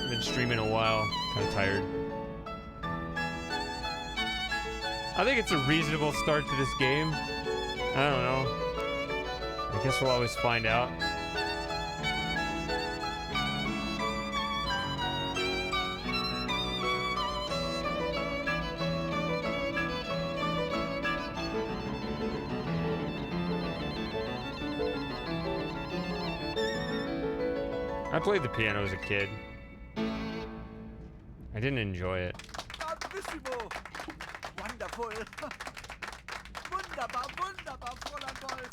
Been streaming a while, kind of tired. I think it's a reasonable start to this game. I don't know. I guess we'll always find out. I played the piano as a kid. I didn't enjoy it. Bravissimo! Wonderful! Wunderbar, wunderbar, Fräulein Wolf!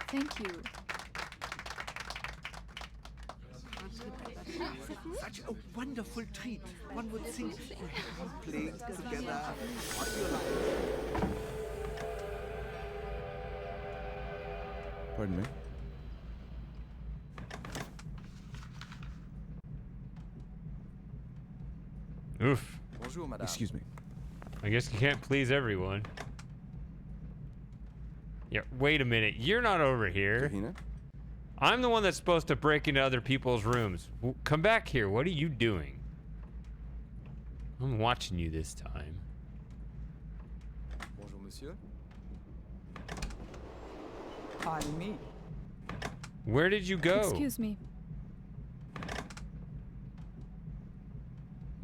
Thank you. Such a wonderful treat. One would think we have played together all your life. Pardon me? Oof. Bonjour, madame. Excuse me. I guess you can't please everyone. Yeah, wait a minute. You're not over here. Kahina? I'm the one that's supposed to break into other people's rooms. Come back here. What are you doing? I'm watching you this time. Bonjour, monsieur. Pardon me. Where did you go? Excuse me.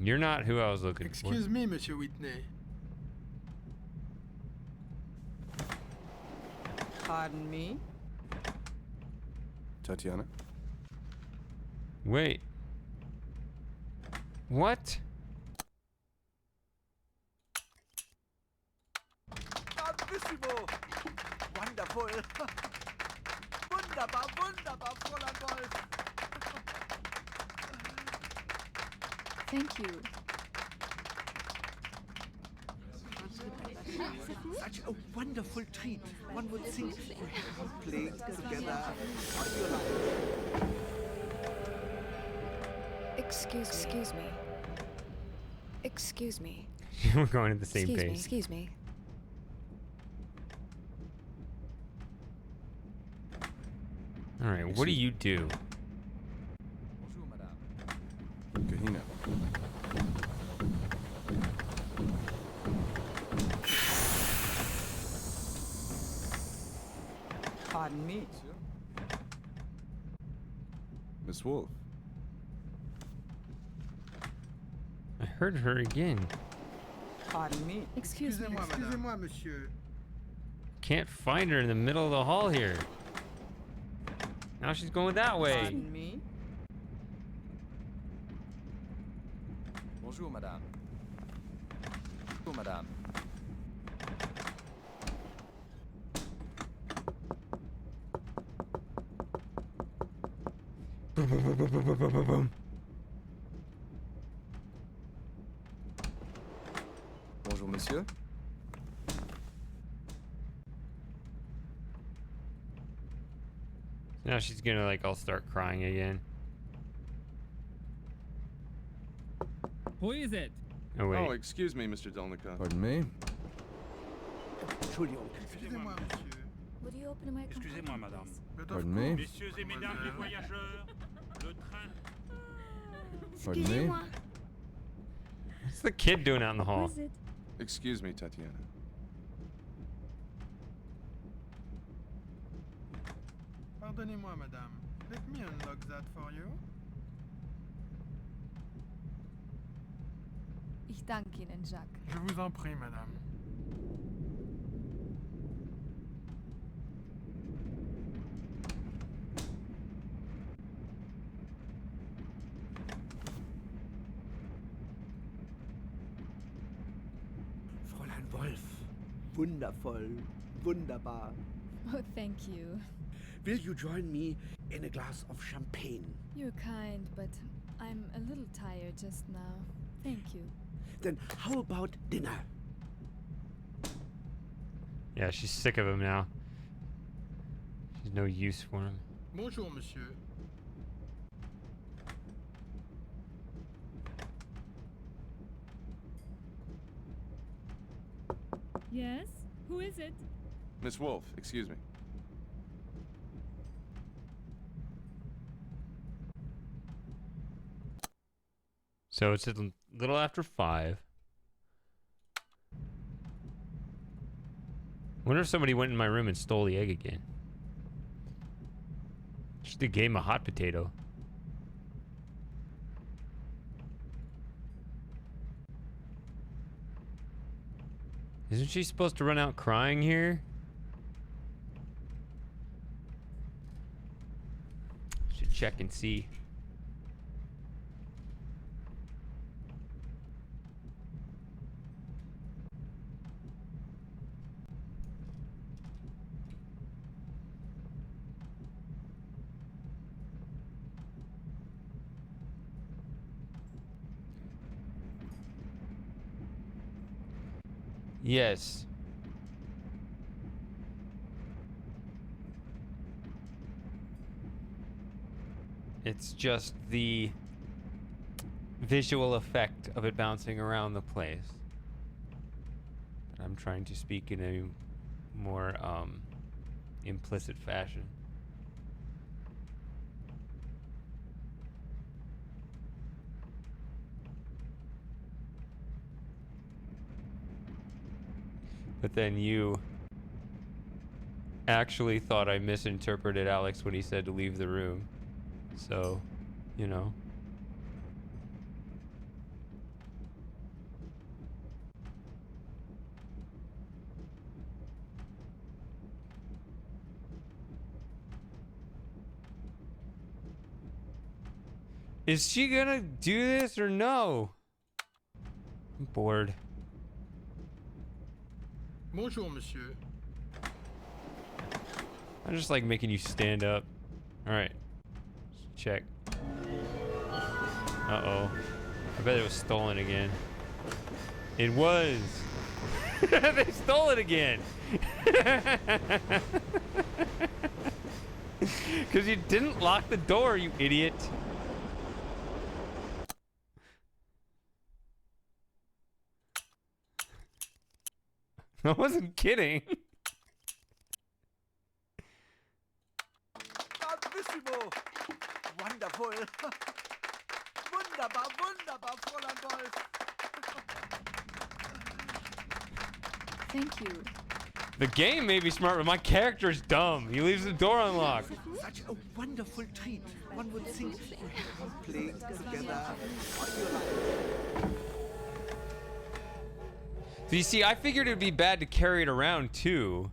You're not who I was looking Excuse me, Monsieur Whitney. Pardon me. Tatiana? for. Wait. What? Bravissimo! Wonderful! Wunderbar, wunderbar, Fräulein Wolf! Thank you. Such a wonderful treat. One would think we have played together all your life. Excuse me. Excuse me. We're going at the same pace. Excuse me. All right, what do you do? Bonjour, madame. Kahina. Pardon me. Miss Wolf. I heard her again. Pardon me. Excuse me. Excusez-moi, monsieur. Can't find her in the middle of the hall here. Now she's going that way. Pardon me. Bonjour, madame. Bonjour, madame. Boom, boom, boom, boom, boom, boom, boom, boom. Bonjour, monsieur. Now she's gonna like all start crying again. Who is it? Oh wait. Oh, excuse me, Mr. Dolnikov. Pardon me? Excusez-moi, monsieur. Would you open my Excusez-moi, madame. Pardon me? Messieurs et mesdames les voyageurs, le train. Pardon me? What's the kid doing out in the hall? Who is it? Excuse me, Tatiana. Pardonnez-moi, madame. Let me unlock that for you. Ich danke Ihnen, Jacques. Je vous en prie, madame. Fräulein Wolf. Wundervoll. Wunderbar. Oh, thank you. Will you join me in a glass of champagne? You're kind, but I'm a little tired just now. Thank you. Then how about dinner? Yeah, she's sick of him now. She's no use for him. Bonjour, monsieur. Yes? Who is it? Miss Wolf, excuse me. So it's a little after 5. Wonder if somebody went in my room and stole the egg again. Just a game of hot potato. Isn't she supposed to run out crying here? Should check and see. Yes. It's just the visual effect of it bouncing around the place. But I'm trying to speak in a more implicit fashion. But then you actually thought I misinterpreted Alex when he said to leave the room. So, you know. Is she gonna do this or no? I'm bored. Bonjour, monsieur. I just like making you stand up. Alright. Check. Uh-oh. I bet it was stolen again. It was! They stole it again! Because you didn't lock the door, you idiot. I wasn't kidding. Bravissimo! Wonderful! Wunderbar, wunderbar, Fräulein Wolf! Thank you. The game may be smart, but my character's dumb. He leaves the door unlocked. Such a wonderful treat. One would think we played together all your life. So you see, I figured it would be bad to carry it around too.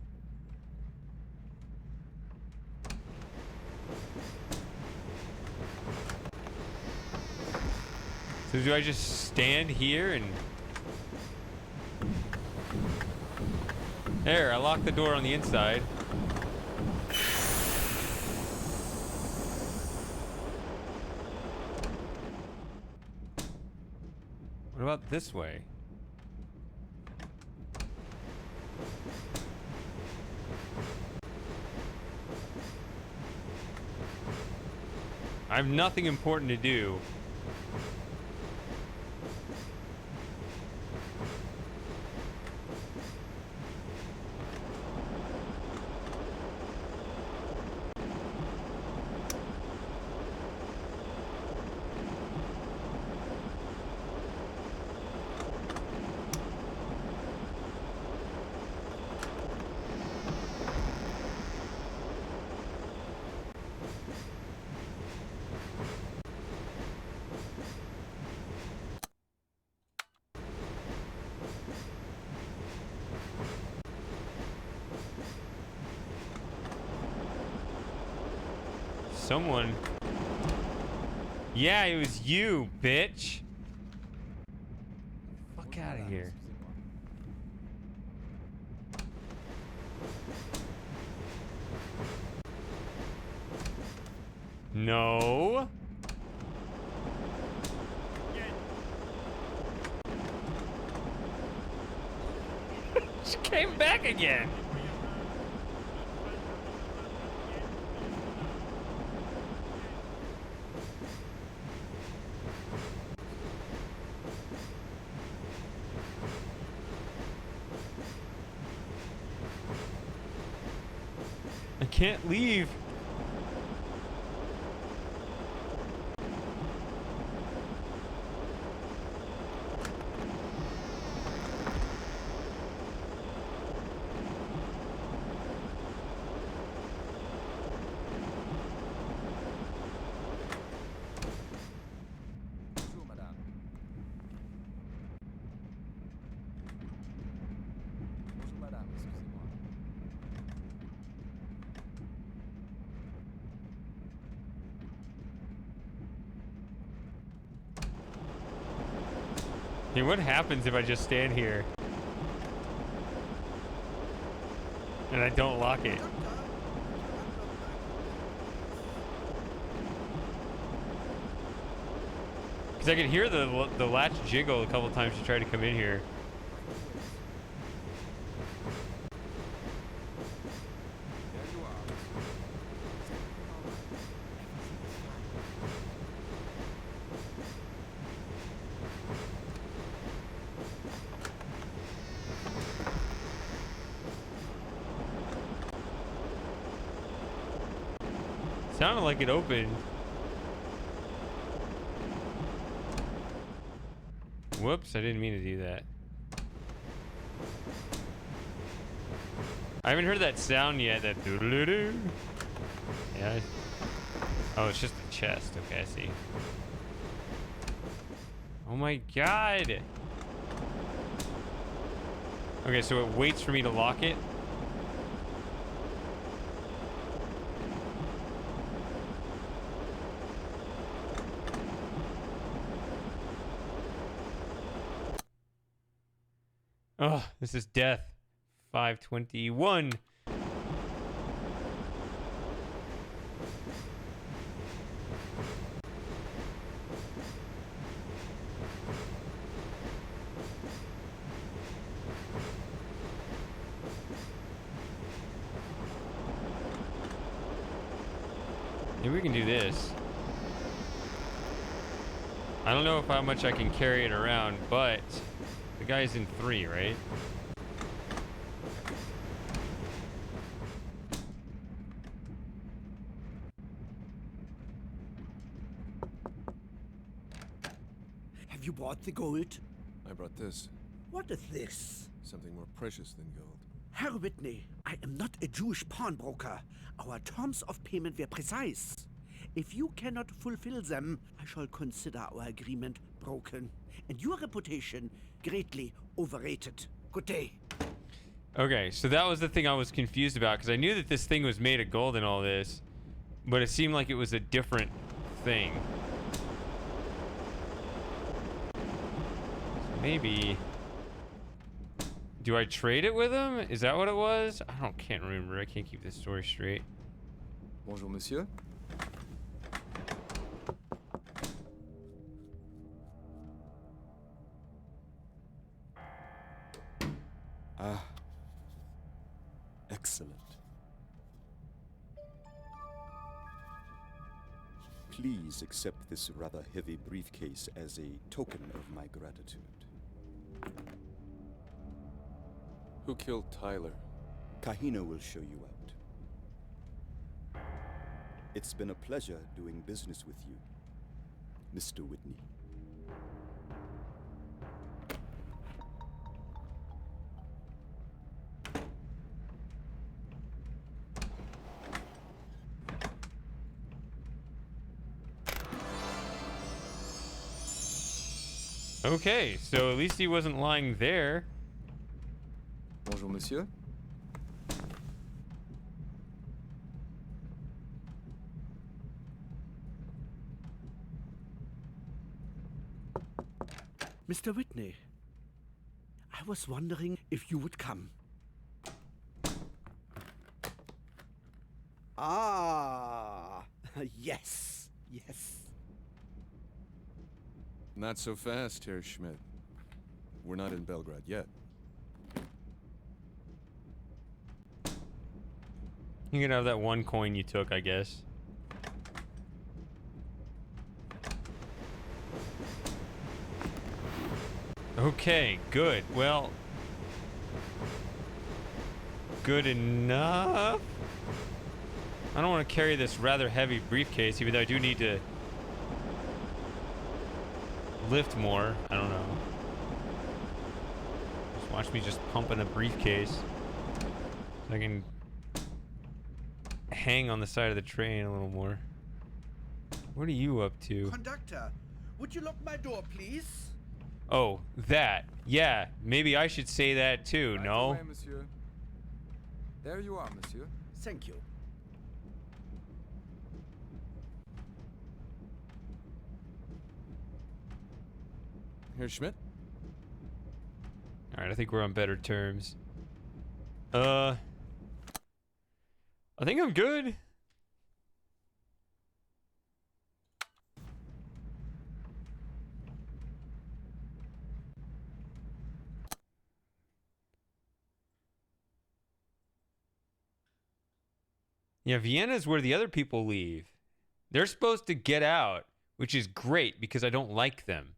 So do I just stand here and... There, I locked the door on the inside. What about this way? I have nothing important to do. someone. Yeah, it was you, bitch. Fuck out of here. No. She came back again. I can't leave. Bonjour, madame. Bonjour, madame, excusez-moi. Hey, what happens if I just stand here and I don't lock it? Because I could hear the latch jiggle a couple times she tried to come in here. There you are. Sounded like it opened. Whoops, I didn't mean to do that. I haven't heard that sound yet, that doo-doo-doo. Yeah. Oh, it's just a chest. Okay, I see. Oh my god! Okay, so it waits for me to lock it. Oh, this is death. 521. Maybe we can do this. I don't know how much I can carry it around, but the guy's in 3, right? Have you brought the gold? I brought this. What is this? Something more precious than gold. Herr Whitney, I am not a Jewish pawnbroker. Our terms of payment were precise. If you cannot fulfill them, I shall consider our agreement broken and your reputation greatly overrated. Good day. Okay, so that was the thing I was confused about, because I knew that this thing was made of gold and all this, but it seemed like it was a different thing. So maybe... Do I trade it with him? Is that what it was? Can't remember. I can't keep this story straight. Bonjour, monsieur. Ah. Excellent. Please accept this rather heavy briefcase as a token of my gratitude. Who killed Tyler? Kahina will show you out. It's been a pleasure doing business with you, Mr. Whitney. Okay, so at least he wasn't lying there. Bonjour, monsieur. Mr. Whitney, I was wondering if you would come. Ah, yes, yes. Not so fast, Herr Schmidt. We're not in Belgrade yet. You can have that one coin you took, I guess. Okay, good. Well, good enough. I don't want to carry this rather heavy briefcase, even though I do need to lift more. I don't know. Just watch me just pumping a briefcase so I can hang on the side of the train a little more. What are you up to? Conductor, would you lock my door, please? Oh, that. Yeah, maybe I should say that too, Right no? away, monsieur. There you are, monsieur. Thank you. Herr Schmidt? Alright, I think we're on better terms. I think I'm good. Yeah, Vienna's where the other people leave. They're supposed to get out, which is great because I don't like them.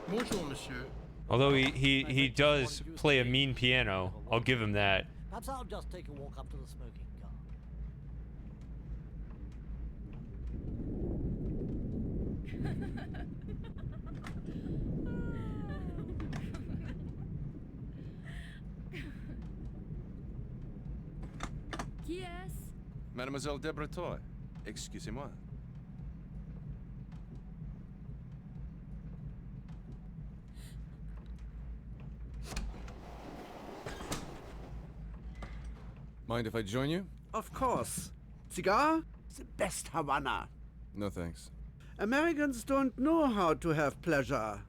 Bonjour, monsieur. Although he does play a mean piano, I'll give him that. Perhaps I'll just take a walk up to the smoking car. Qui est-ce? Mademoiselle de Breteuil, excusez-moi. Mind if I join you? Of course. Cigar? The best Havana. No thanks. Americans don't know how to have pleasure.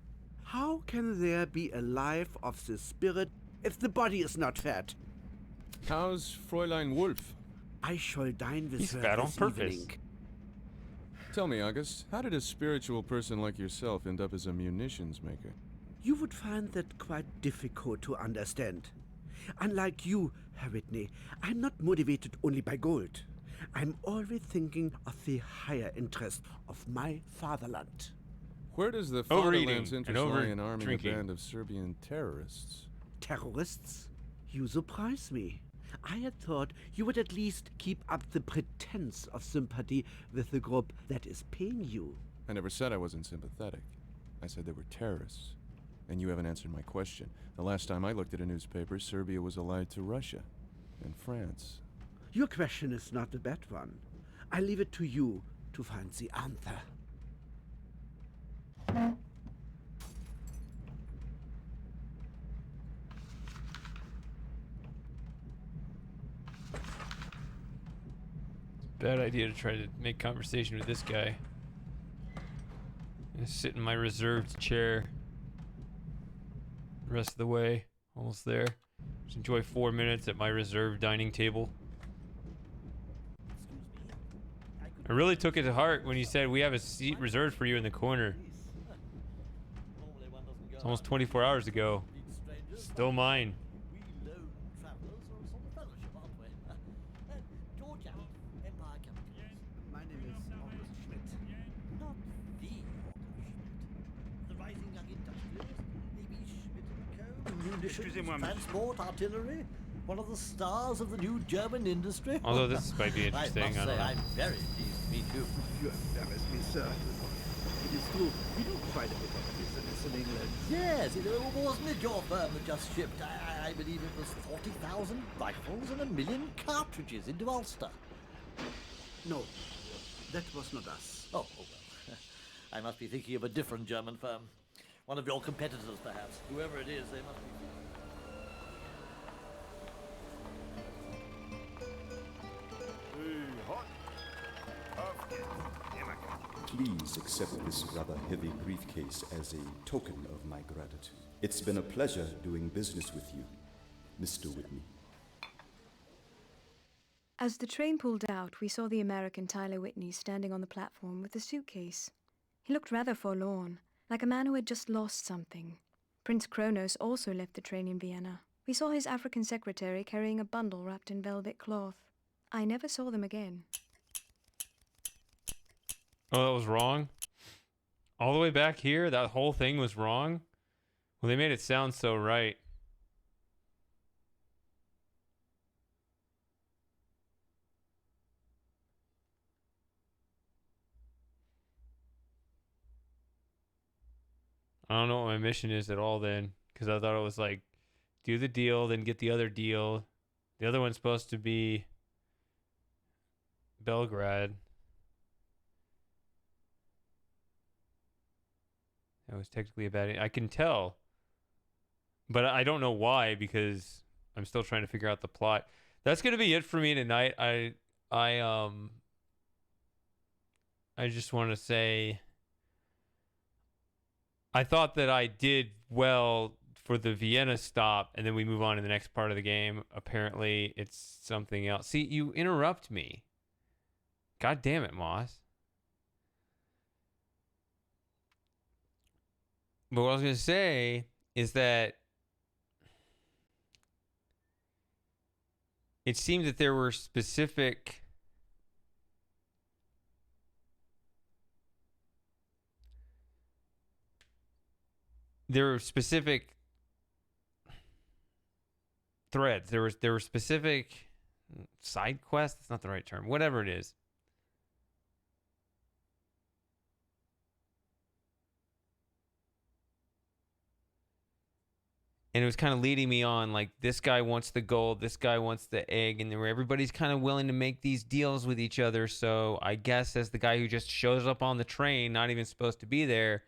How can there be a life of the spirit if the body is not fat? How's Fräulein Wolf? I shall dine with He's her fat on this purpose. evening. Tell me, August, how did a spiritual person like yourself end up as a munitions maker? You would find that quite difficult to understand. Unlike you, Herr Whitney, I'm not motivated only by gold. I'm always thinking of the higher interest of my fatherland. Where does the Overeating fatherland's and interest lie in arming over-drinking. a band of Serbian terrorists? Terrorists? You surprise me. I had thought you would at least keep up the pretense of sympathy with the group that is paying you. I never said I wasn't sympathetic. I said they were terrorists. And you haven't answered my question. The last time I looked at a newspaper, Serbia was allied to Russia and France. Your question is not a bad one. I leave it to you to find the answer. Bad idea to try to make conversation with this guy. I'm gonna sit in my reserved chair the rest of the way. Almost there. Just enjoy 4 minutes at my reserved dining table. I really took it to heart when you said we have a seat reserved for you in the corner. It's almost 24 hours ago. Still mine. We lone travelers are a sort of fellowship, aren't we? Georgia, Empire Chemicals. My name is August Schmidt. Not the August Schmidt. The rising young industrialist, A.B. Schmidt & Co. Munitions, Excusez-moi, monsieur. transport, artillery. One of the stars of the new German industry. Although this might be interesting, I must I don't say, know. I'm very pleased to meet you. You embarrass me, sir. It is true. We do quite a bit of business in England. Yes, wasn't it your firm that just shipped, I believe it was 40,000 rifles and 1 million cartridges into Ulster? No, that was not us. Oh, well. I must be thinking of a different German firm. One of your competitors, perhaps. Whoever it is, they must be... Please accept this rather heavy briefcase as a token of my gratitude. It's been a pleasure doing business with you, Mr. Whitney. As the train pulled out, we saw the American Tyler Whitney standing on the platform with a suitcase. He looked rather forlorn, like a man who had just lost something. Prince Kronos also left the train in Vienna. We saw his African secretary carrying a bundle wrapped in velvet cloth. I never saw them again. Oh, that was wrong? All the way back here, that whole thing was wrong? Well, they made it sound so right. I don't know what my mission is at all then, because I thought it was like, do the deal, then get the other deal. The other one's supposed to be Belgrade. That was technically a bad... I can tell. But I don't know why, because I'm still trying to figure out the plot. That's going to be it for me tonight. I just want to say... I thought that I did well for the Vienna stop, and then we move on to the next part of the game. Apparently, it's something else. See, you interrupt me. God damn it, Moss. But what I was going to say is that it seemed that there were specific... There were specific threads. There were specific side quests. That's not the right term. Whatever it is. And it was kind of leading me on, like, this guy wants the gold, this guy wants the egg, and everybody's kind of willing to make these deals with each other. So I guess as the guy who just shows up on the train, not even supposed to be there,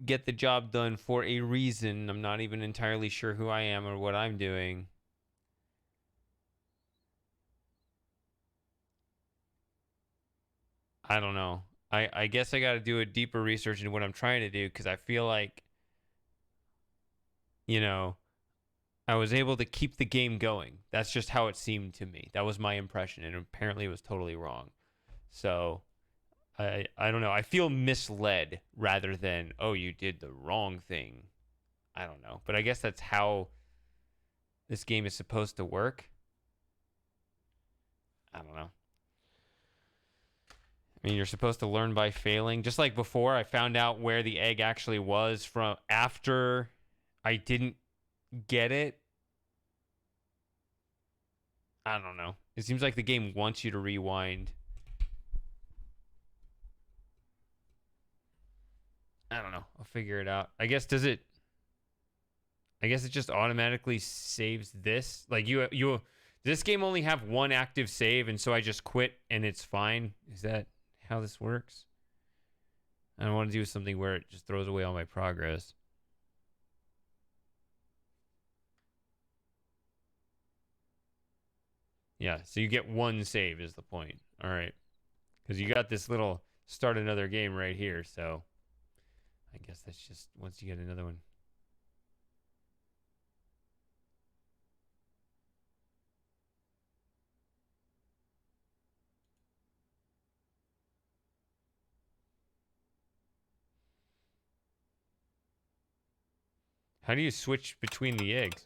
get the job done for a reason. I'm not even entirely sure who I am or what I'm doing. I don't know. I guess I got to do a deeper research into what I'm trying to do, because I feel like, you know, I was able to keep the game going. That's just how it seemed to me. That was my impression, and apparently it was totally wrong. So I don't know. I feel misled rather than, oh, you did the wrong thing. I don't know. But I guess that's how this game is supposed to work. I don't know. I mean, you're supposed to learn by failing. Just like before, I found out where the egg actually was from after I didn't get it. I don't know. It seems like the game wants you to rewind. I don't know. I'll figure it out. I guess it just automatically saves this. Like does this game only have one active save, and so I just quit and it's fine? Is that how this works? I don't want to do something where it just throws away all my progress. Yeah, so you get one save is the point. All right. Because you got this little start another game right here, so I guess that's just once you get another one. How do you switch between the eggs?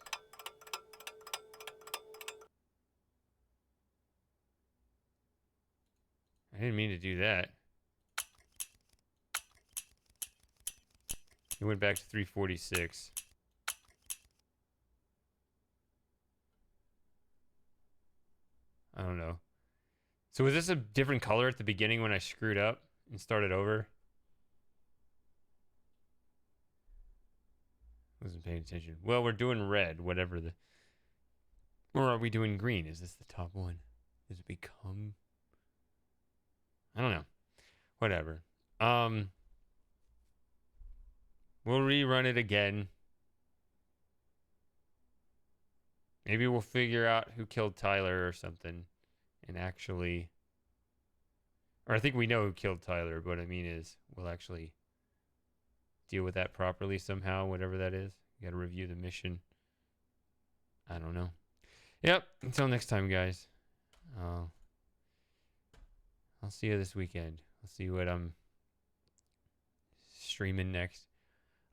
I didn't mean to do that. He went back to 346. I don't know. So was this a different color at the beginning when I screwed up and started over? Wasn't paying attention. Well, we're doing red, whatever the... Or are we doing green? Is this the top one? Does it become... Whatever. We'll rerun it again. Maybe we'll figure out who killed Tyler or something. And actually... Or I think we know who killed Tyler. But what I mean is, we'll actually deal with that properly somehow, whatever that is. You gotta review the mission. I don't know. Yep. Until next time, guys. I'll see you this weekend. I'll see what I'm streaming next.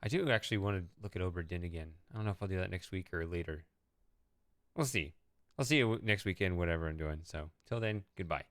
I do actually want to look at Obra Dinn again. I don't know if I'll do that next week or later. We'll see. I'll see you next weekend, whatever I'm doing. So, till then, goodbye.